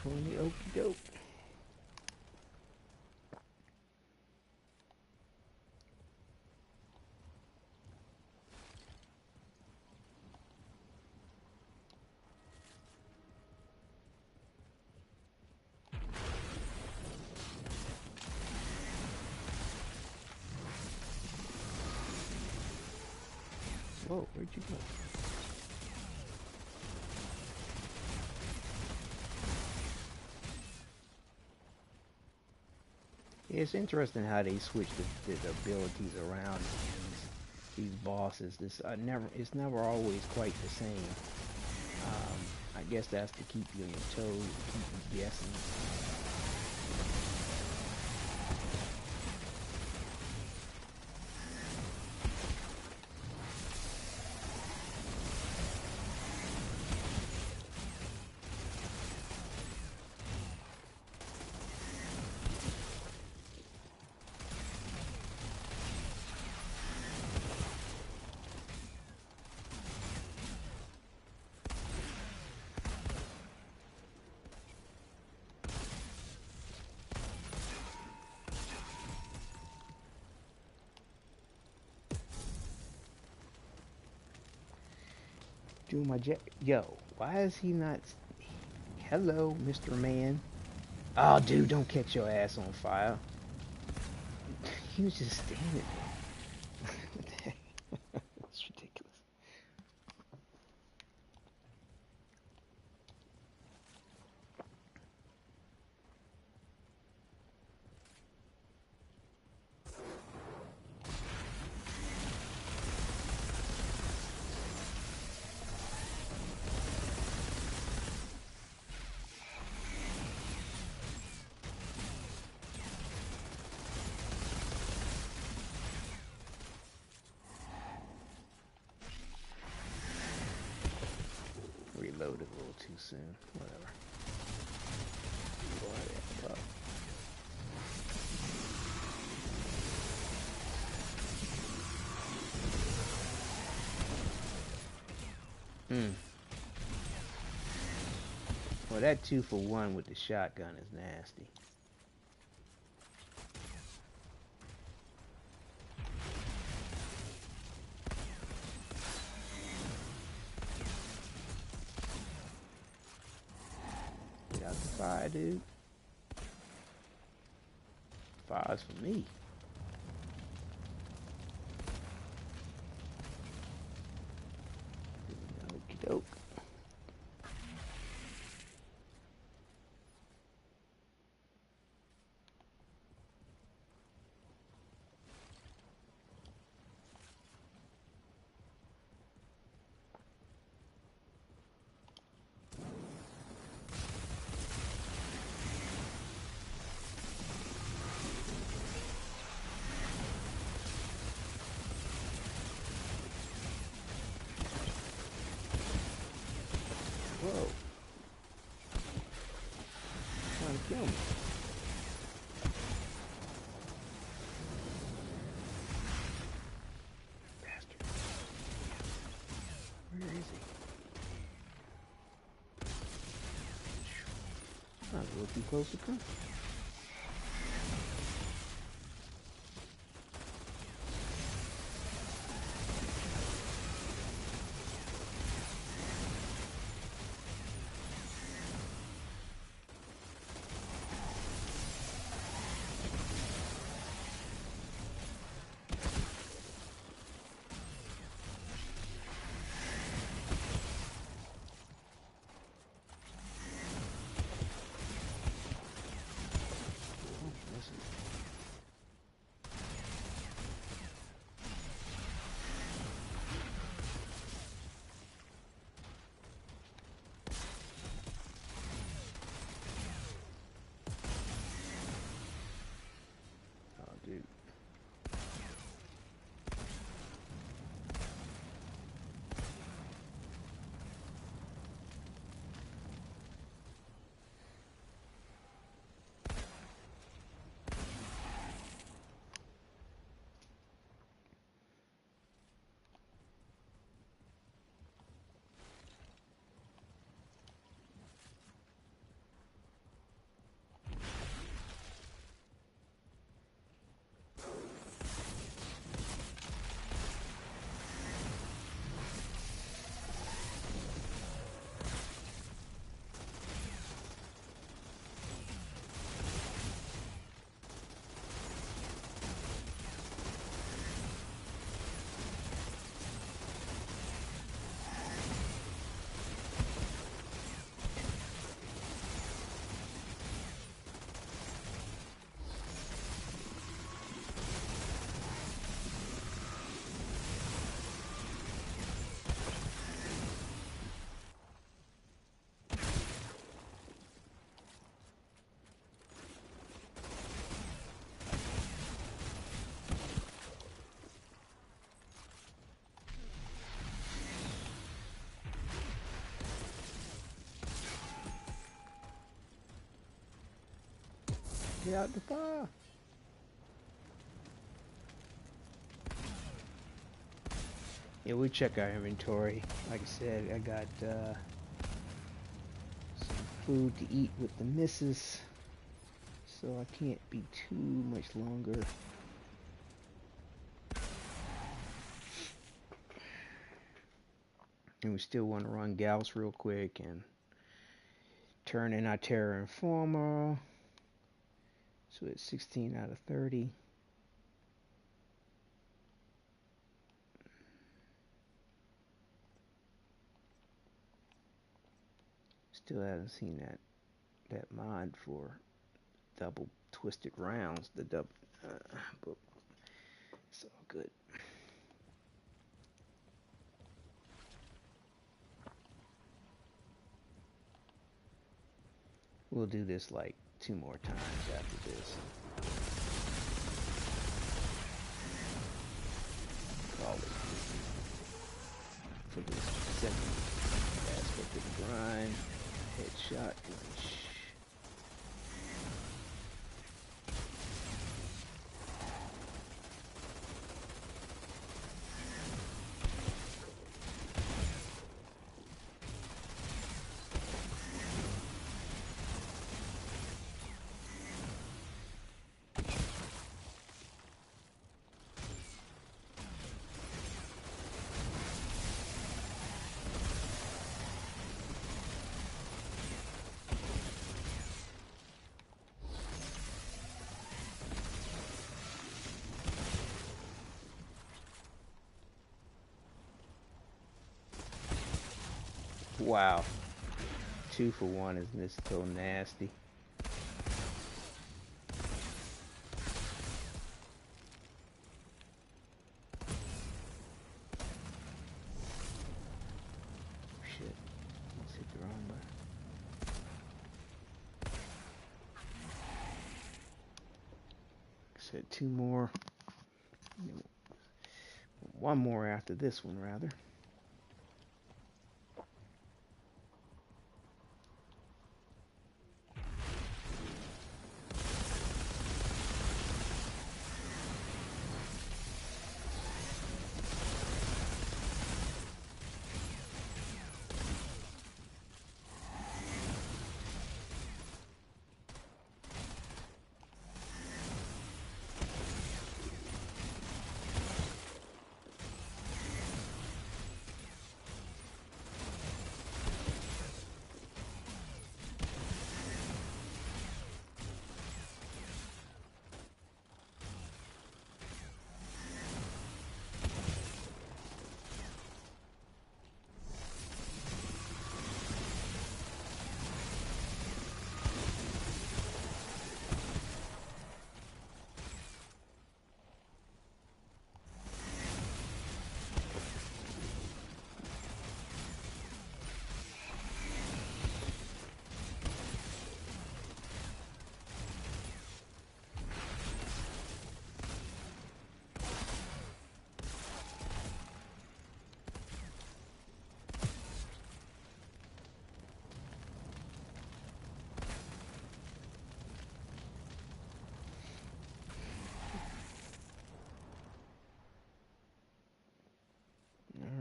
A: Only okie doke. Whoa, where'd you go? It's interesting how they switch the abilities around these bosses. It's never always quite the same. I guess that's to keep you on your toes, keep you guessing. Doing my yo, why is he not? Hello, Mr. Man. Oh, dude, don't catch your ass on fire. He was just standing there. That's ridiculous. Reloaded a little too soon. Whatever. Well, that 2-for-1 with the shotgun is nasty. Get out the fire, dude. Fire's for me. Okie doke. Whoa. Trying to kill me. Bastard. Where is he? I was a little too close to come. Get out the fire. Yeah, we check our inventory. Like I said, I got some food to eat with the missus, so I can't be too much longer. And we still want to run Gauss real quick and turn in our Terra Informer. So it's 16 out of 30. Still haven't seen that mod for double twisted rounds. The double, but it's all good. We'll do this like 2 more times after this. Call it for this second aspect of the grind. Headshot. Wow. 2 for 1, isn't this so nasty? Shit. Let's hit the wrong button. Like I said, 2 more. 1 more after this one, rather.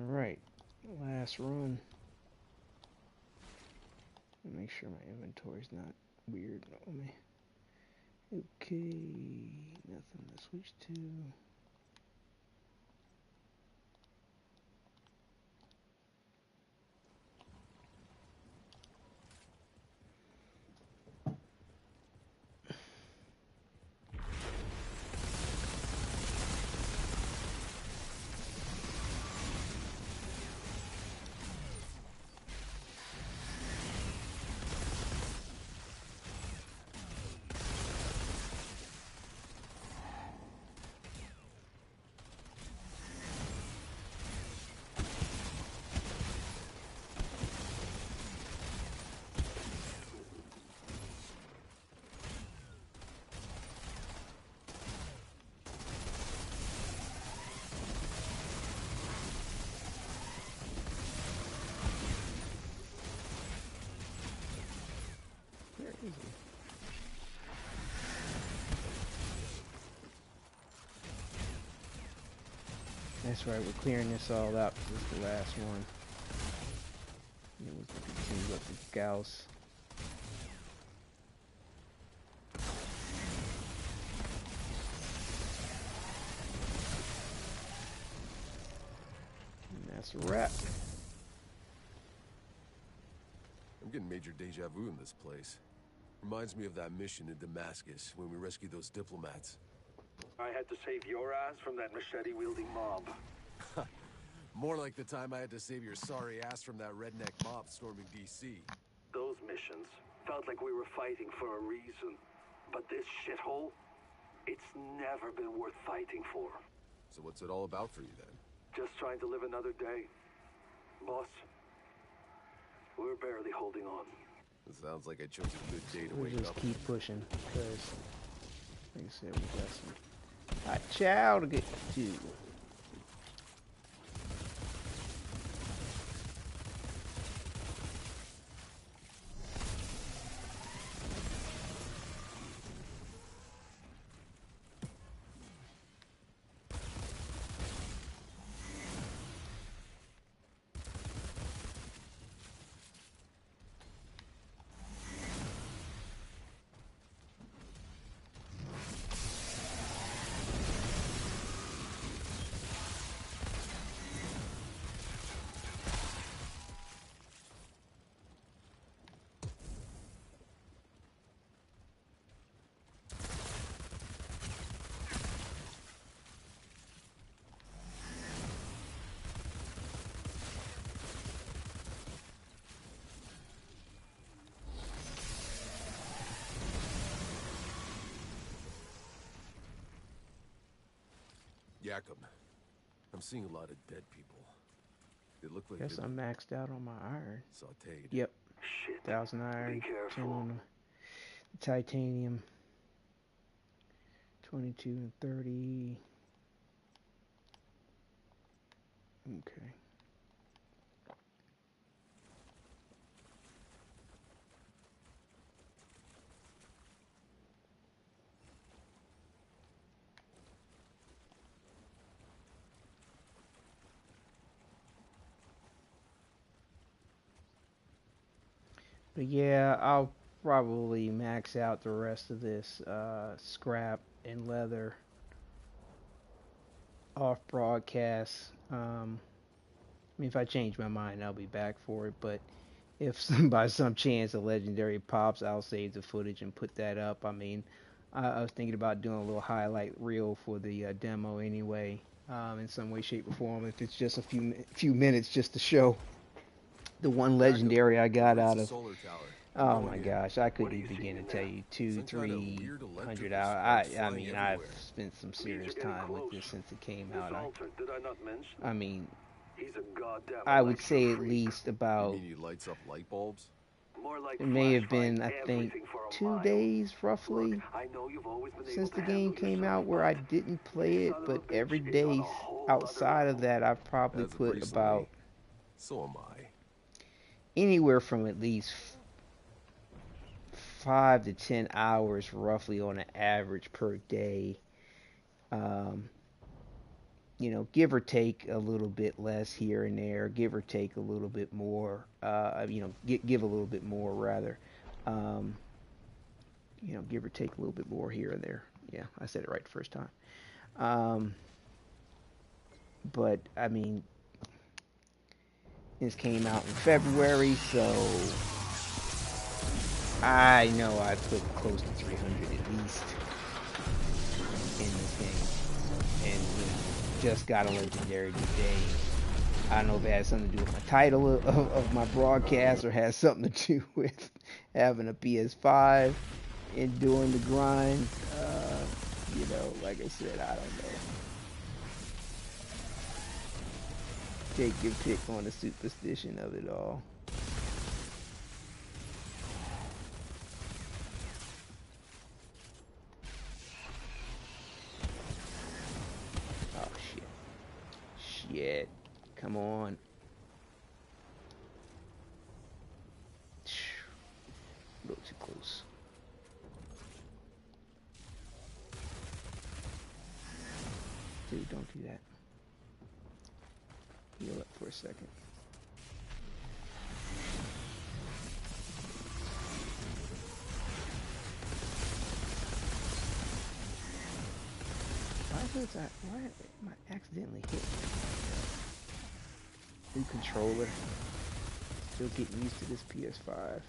A: Alright, last run. Make sure my inventory's not weird on me. Okay, nothing to switch to. That's right, we're clearing this all out. This is the last one. It was to continue up the Gauss. And that's a wrap.
D: I'm getting major deja vu in this place. Reminds me of that mission in Damascus when we rescued those diplomats.
M: I had to save your ass from that machete-wielding mob.
D: More like the time I had to save your sorry ass from that redneck mob storming D.C.
M: Those missions felt like we were fighting for a reason. But this shithole, it's never been worth fighting for.
D: So what's it all about for you then?
M: Just trying to live another day. Boss, we're barely holding on.
D: It sounds like I chose a good day to
A: We'll
D: wake
A: just
D: up.
A: keep pushing, because, like I said, we got some hot chow to get to.
D: Yakum, I'm seeing a lot of dead people. They look like
A: Guess I'm maxed out on my iron.
D: sauteed.
A: Yep.
M: Shit.
A: 1,000 iron,
M: Be
A: 10
M: careful.
A: on the titanium, 22 and 30. Okay. But yeah, I'll probably max out the rest of this scrap and leather off broadcast. I mean, if I change my mind, I'll be back for it. But if by some chance a legendary pops, I'll save the footage and put that up. I mean, I was thinking about doing a little highlight reel for the demo anyway, in some way, shape, or form. If it's just a few minutes just to show the one legendary I got out of.
D: Solar tower.
A: Oh my gosh, I couldn't even begin to tell you 200-300 hours. I mean, I've spent some serious time with this since it came out.
M: Did I not mention?
A: I mean,
M: He's a goddamn
A: I would say at
M: electro-freak.
A: least about,
D: You mean he lights up light bulbs?
M: More like
A: it may have
M: flashlight
A: been, I think,
M: everything for a
A: 2
M: mile.
A: days roughly
M: Look, I know you've always been
A: since
M: able
A: the
M: to
A: game
M: handle
A: came
M: yourself,
A: out where I didn't play it,
M: son of a
A: but
M: bitch
A: every
M: is on
A: day
M: a whole
A: outside
M: other
A: of that, I've probably
D: As of
A: put
D: recently,
A: about
D: so am I.
A: anywhere from at least 5 to 10 hours roughly on an average per day. You know, give or take a little bit less here and there, give or take a little bit more, you know, give a little bit more rather. You know, give or take a little bit more here and there. Yeah, I said it right the first time. But, I mean, this came out in February, so I know I put close to 300 at least in this game. And, you know, just got a legendary today. I don't know if it has something to do with my title of my broadcast or has something to do with having a PS5 and doing the grind. You know, like I said, I don't know. Take your pick on the superstition of it all. Oh, shit. Shit. Come on. A little too close. Dude, don't do that. Heal up for a second. Why am I accidentally hit? New controller. Still getting used to this PS5.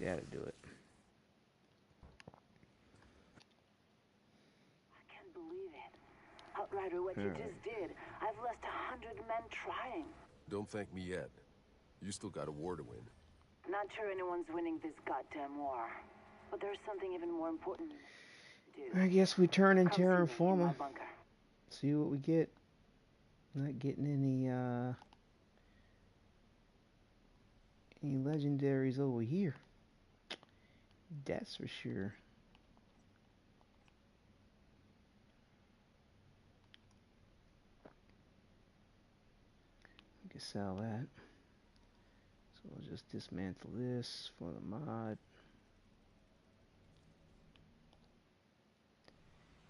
A: Gotta do it.
F: I can't believe it. Outrider, what you just did. I've lost 100 men trying.
D: Don't thank me yet. You still got a war to win.
F: Not sure anyone's winning this goddamn war. But there's something even more important to do.
A: I guess we turn in
F: Come see
A: Terra
F: me in
A: Informa.
F: my bunker.
A: See what we get. Not getting any legendaries over here. That's for sure. We can sell that. So we'll just dismantle this for the mod.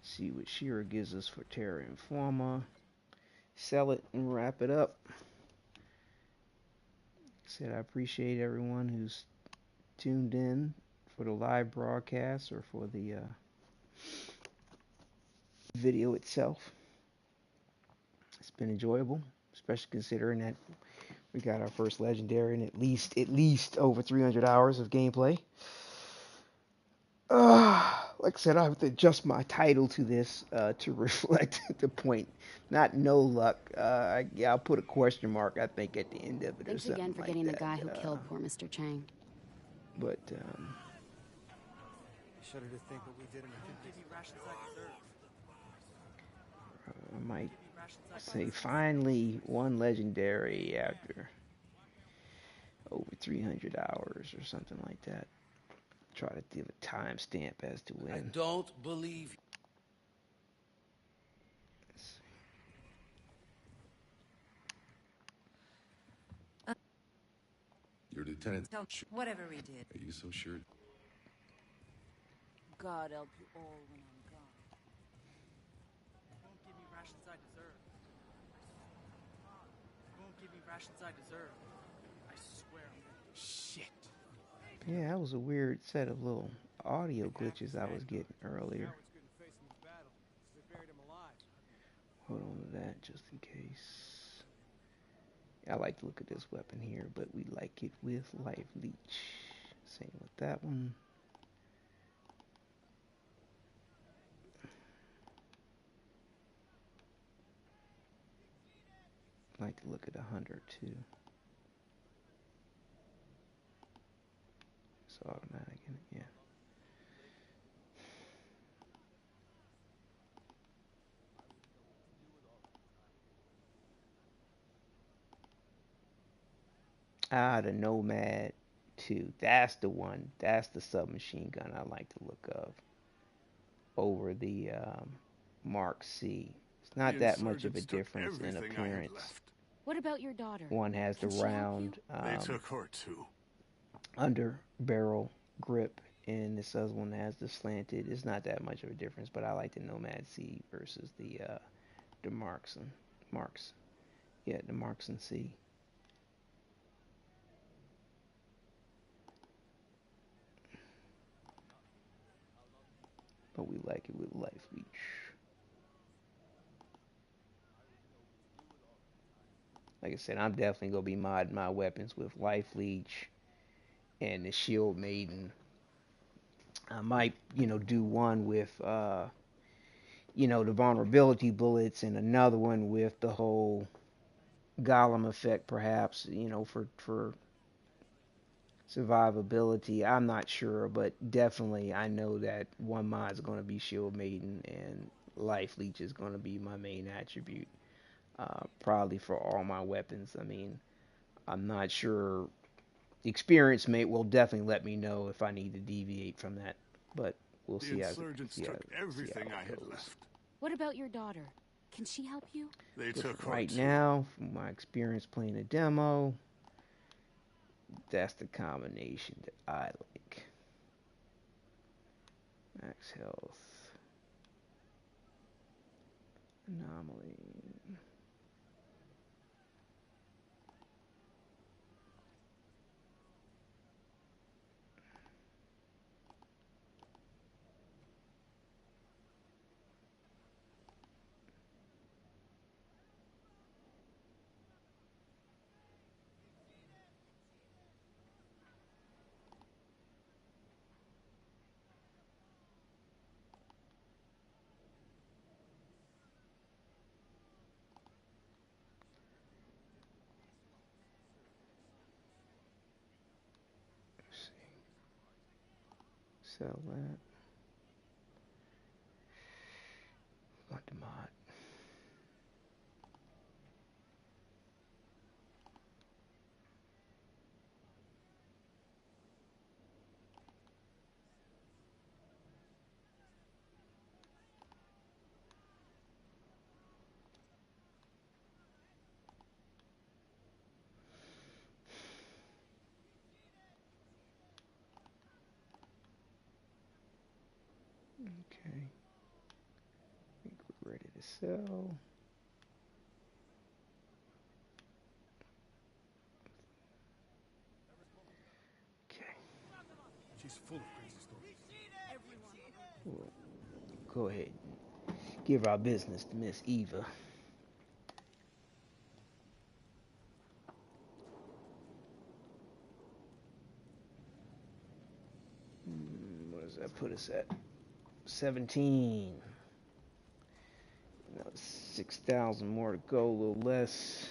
A: See what Shira gives us for Terra Informa. Sell it and wrap it up. Said I appreciate everyone who's tuned in for the live broadcast or for the video itself. It's been enjoyable, especially considering that we got our first legendary in at least over 300 hours of gameplay. Like I said, I have to adjust my title to this to reflect the point. Not no luck. I'll put a question mark, I think, at the end of it.
K: Thanks
A: or something
K: again for
A: like
K: getting the
A: that.
K: guy who killed poor Mr. Chang.
A: But
P: Shudder to think what we did in our
A: I might say finally one legendary after over 300 hours or something like that. Try to give a timestamp as to when.
N: I don't believe.
U: Your lieutenant.
G: Whatever we did.
U: Are you so sure?
B: God help you all when I'm gone.
I: Won't give me rations I deserve. Won't give me rations I deserve. I swear I'm gonna. Shit.
A: Yeah, that was a weird set of little audio glitches I was getting earlier. Hold on to that just in case. I like to look at this weapon here, but we like it with life leech. Same with that one. Like to look at 100 too. It's automatic, isn't it? Yeah. The Nomad 2. That's the one. That's the submachine gun I like to look of over the Mark C. It's not that much of a difference in appearance.
K: What about your daughter?
A: One has the round
J: They took her too.
A: under barrel grip, and this other one has the slanted. It's not that much of a difference, but I like the Nomad C versus the Marks. Yeah, the Marks and C. But we like it with life leech. Like I said, I'm definitely gonna be modding my weapons with life leech and the shield maiden. I might, do one with the vulnerability bullets and another one with the whole golem effect, perhaps, for survivability. I'm not sure, but definitely I know that one mod is going to be shield maiden and life leech is going to be my main attribute, probably for all my weapons. I mean, I'm not sure The experience will definitely let me know if I need to deviate from that, but we'll
J: The
A: see how
J: insurgents
A: see how,
J: took everything
A: see how
J: I
A: it
J: had
A: goes.
J: left.
K: What about your daughter? Can she help you?
J: They
A: But
J: took her
A: right
J: too.
A: now, from my experience playing the demo, that's the combination that I like. Max health, anomaly. Sell that. Got the mod. Okay. I think we're ready to sell. Okay.
R: She's full of crazy stories.
A: We'll go ahead and give our business to Miss Eva. What does that put us at? 17. Now 6,000 more to go, a little less.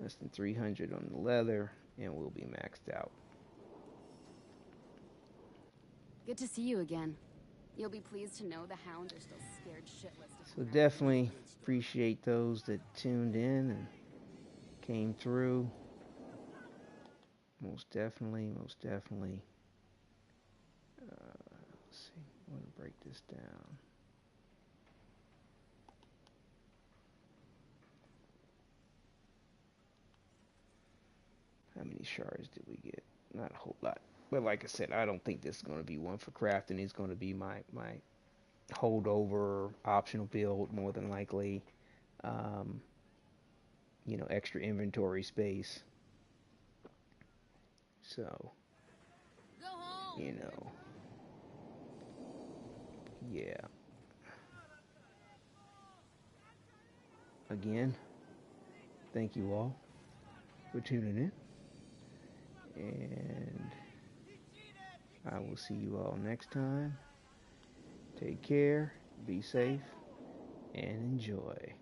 A: Less than 300 on the leather, and we'll be maxed out.
K: Good to see you again. You'll be pleased to know the hounds are still scared shitless.
A: So definitely appreciate those that tuned in and came through. Most definitely, most definitely. Let's see, I want to break this down. How many shards did we get? Not a whole lot. But like I said, I don't think this is going to be one for crafting. It's going to be my holdover optional build, more than likely. You know, extra inventory space. So, you know, yeah. Again, thank you all for tuning in. And I will see you all next time. Take care, be safe, and enjoy.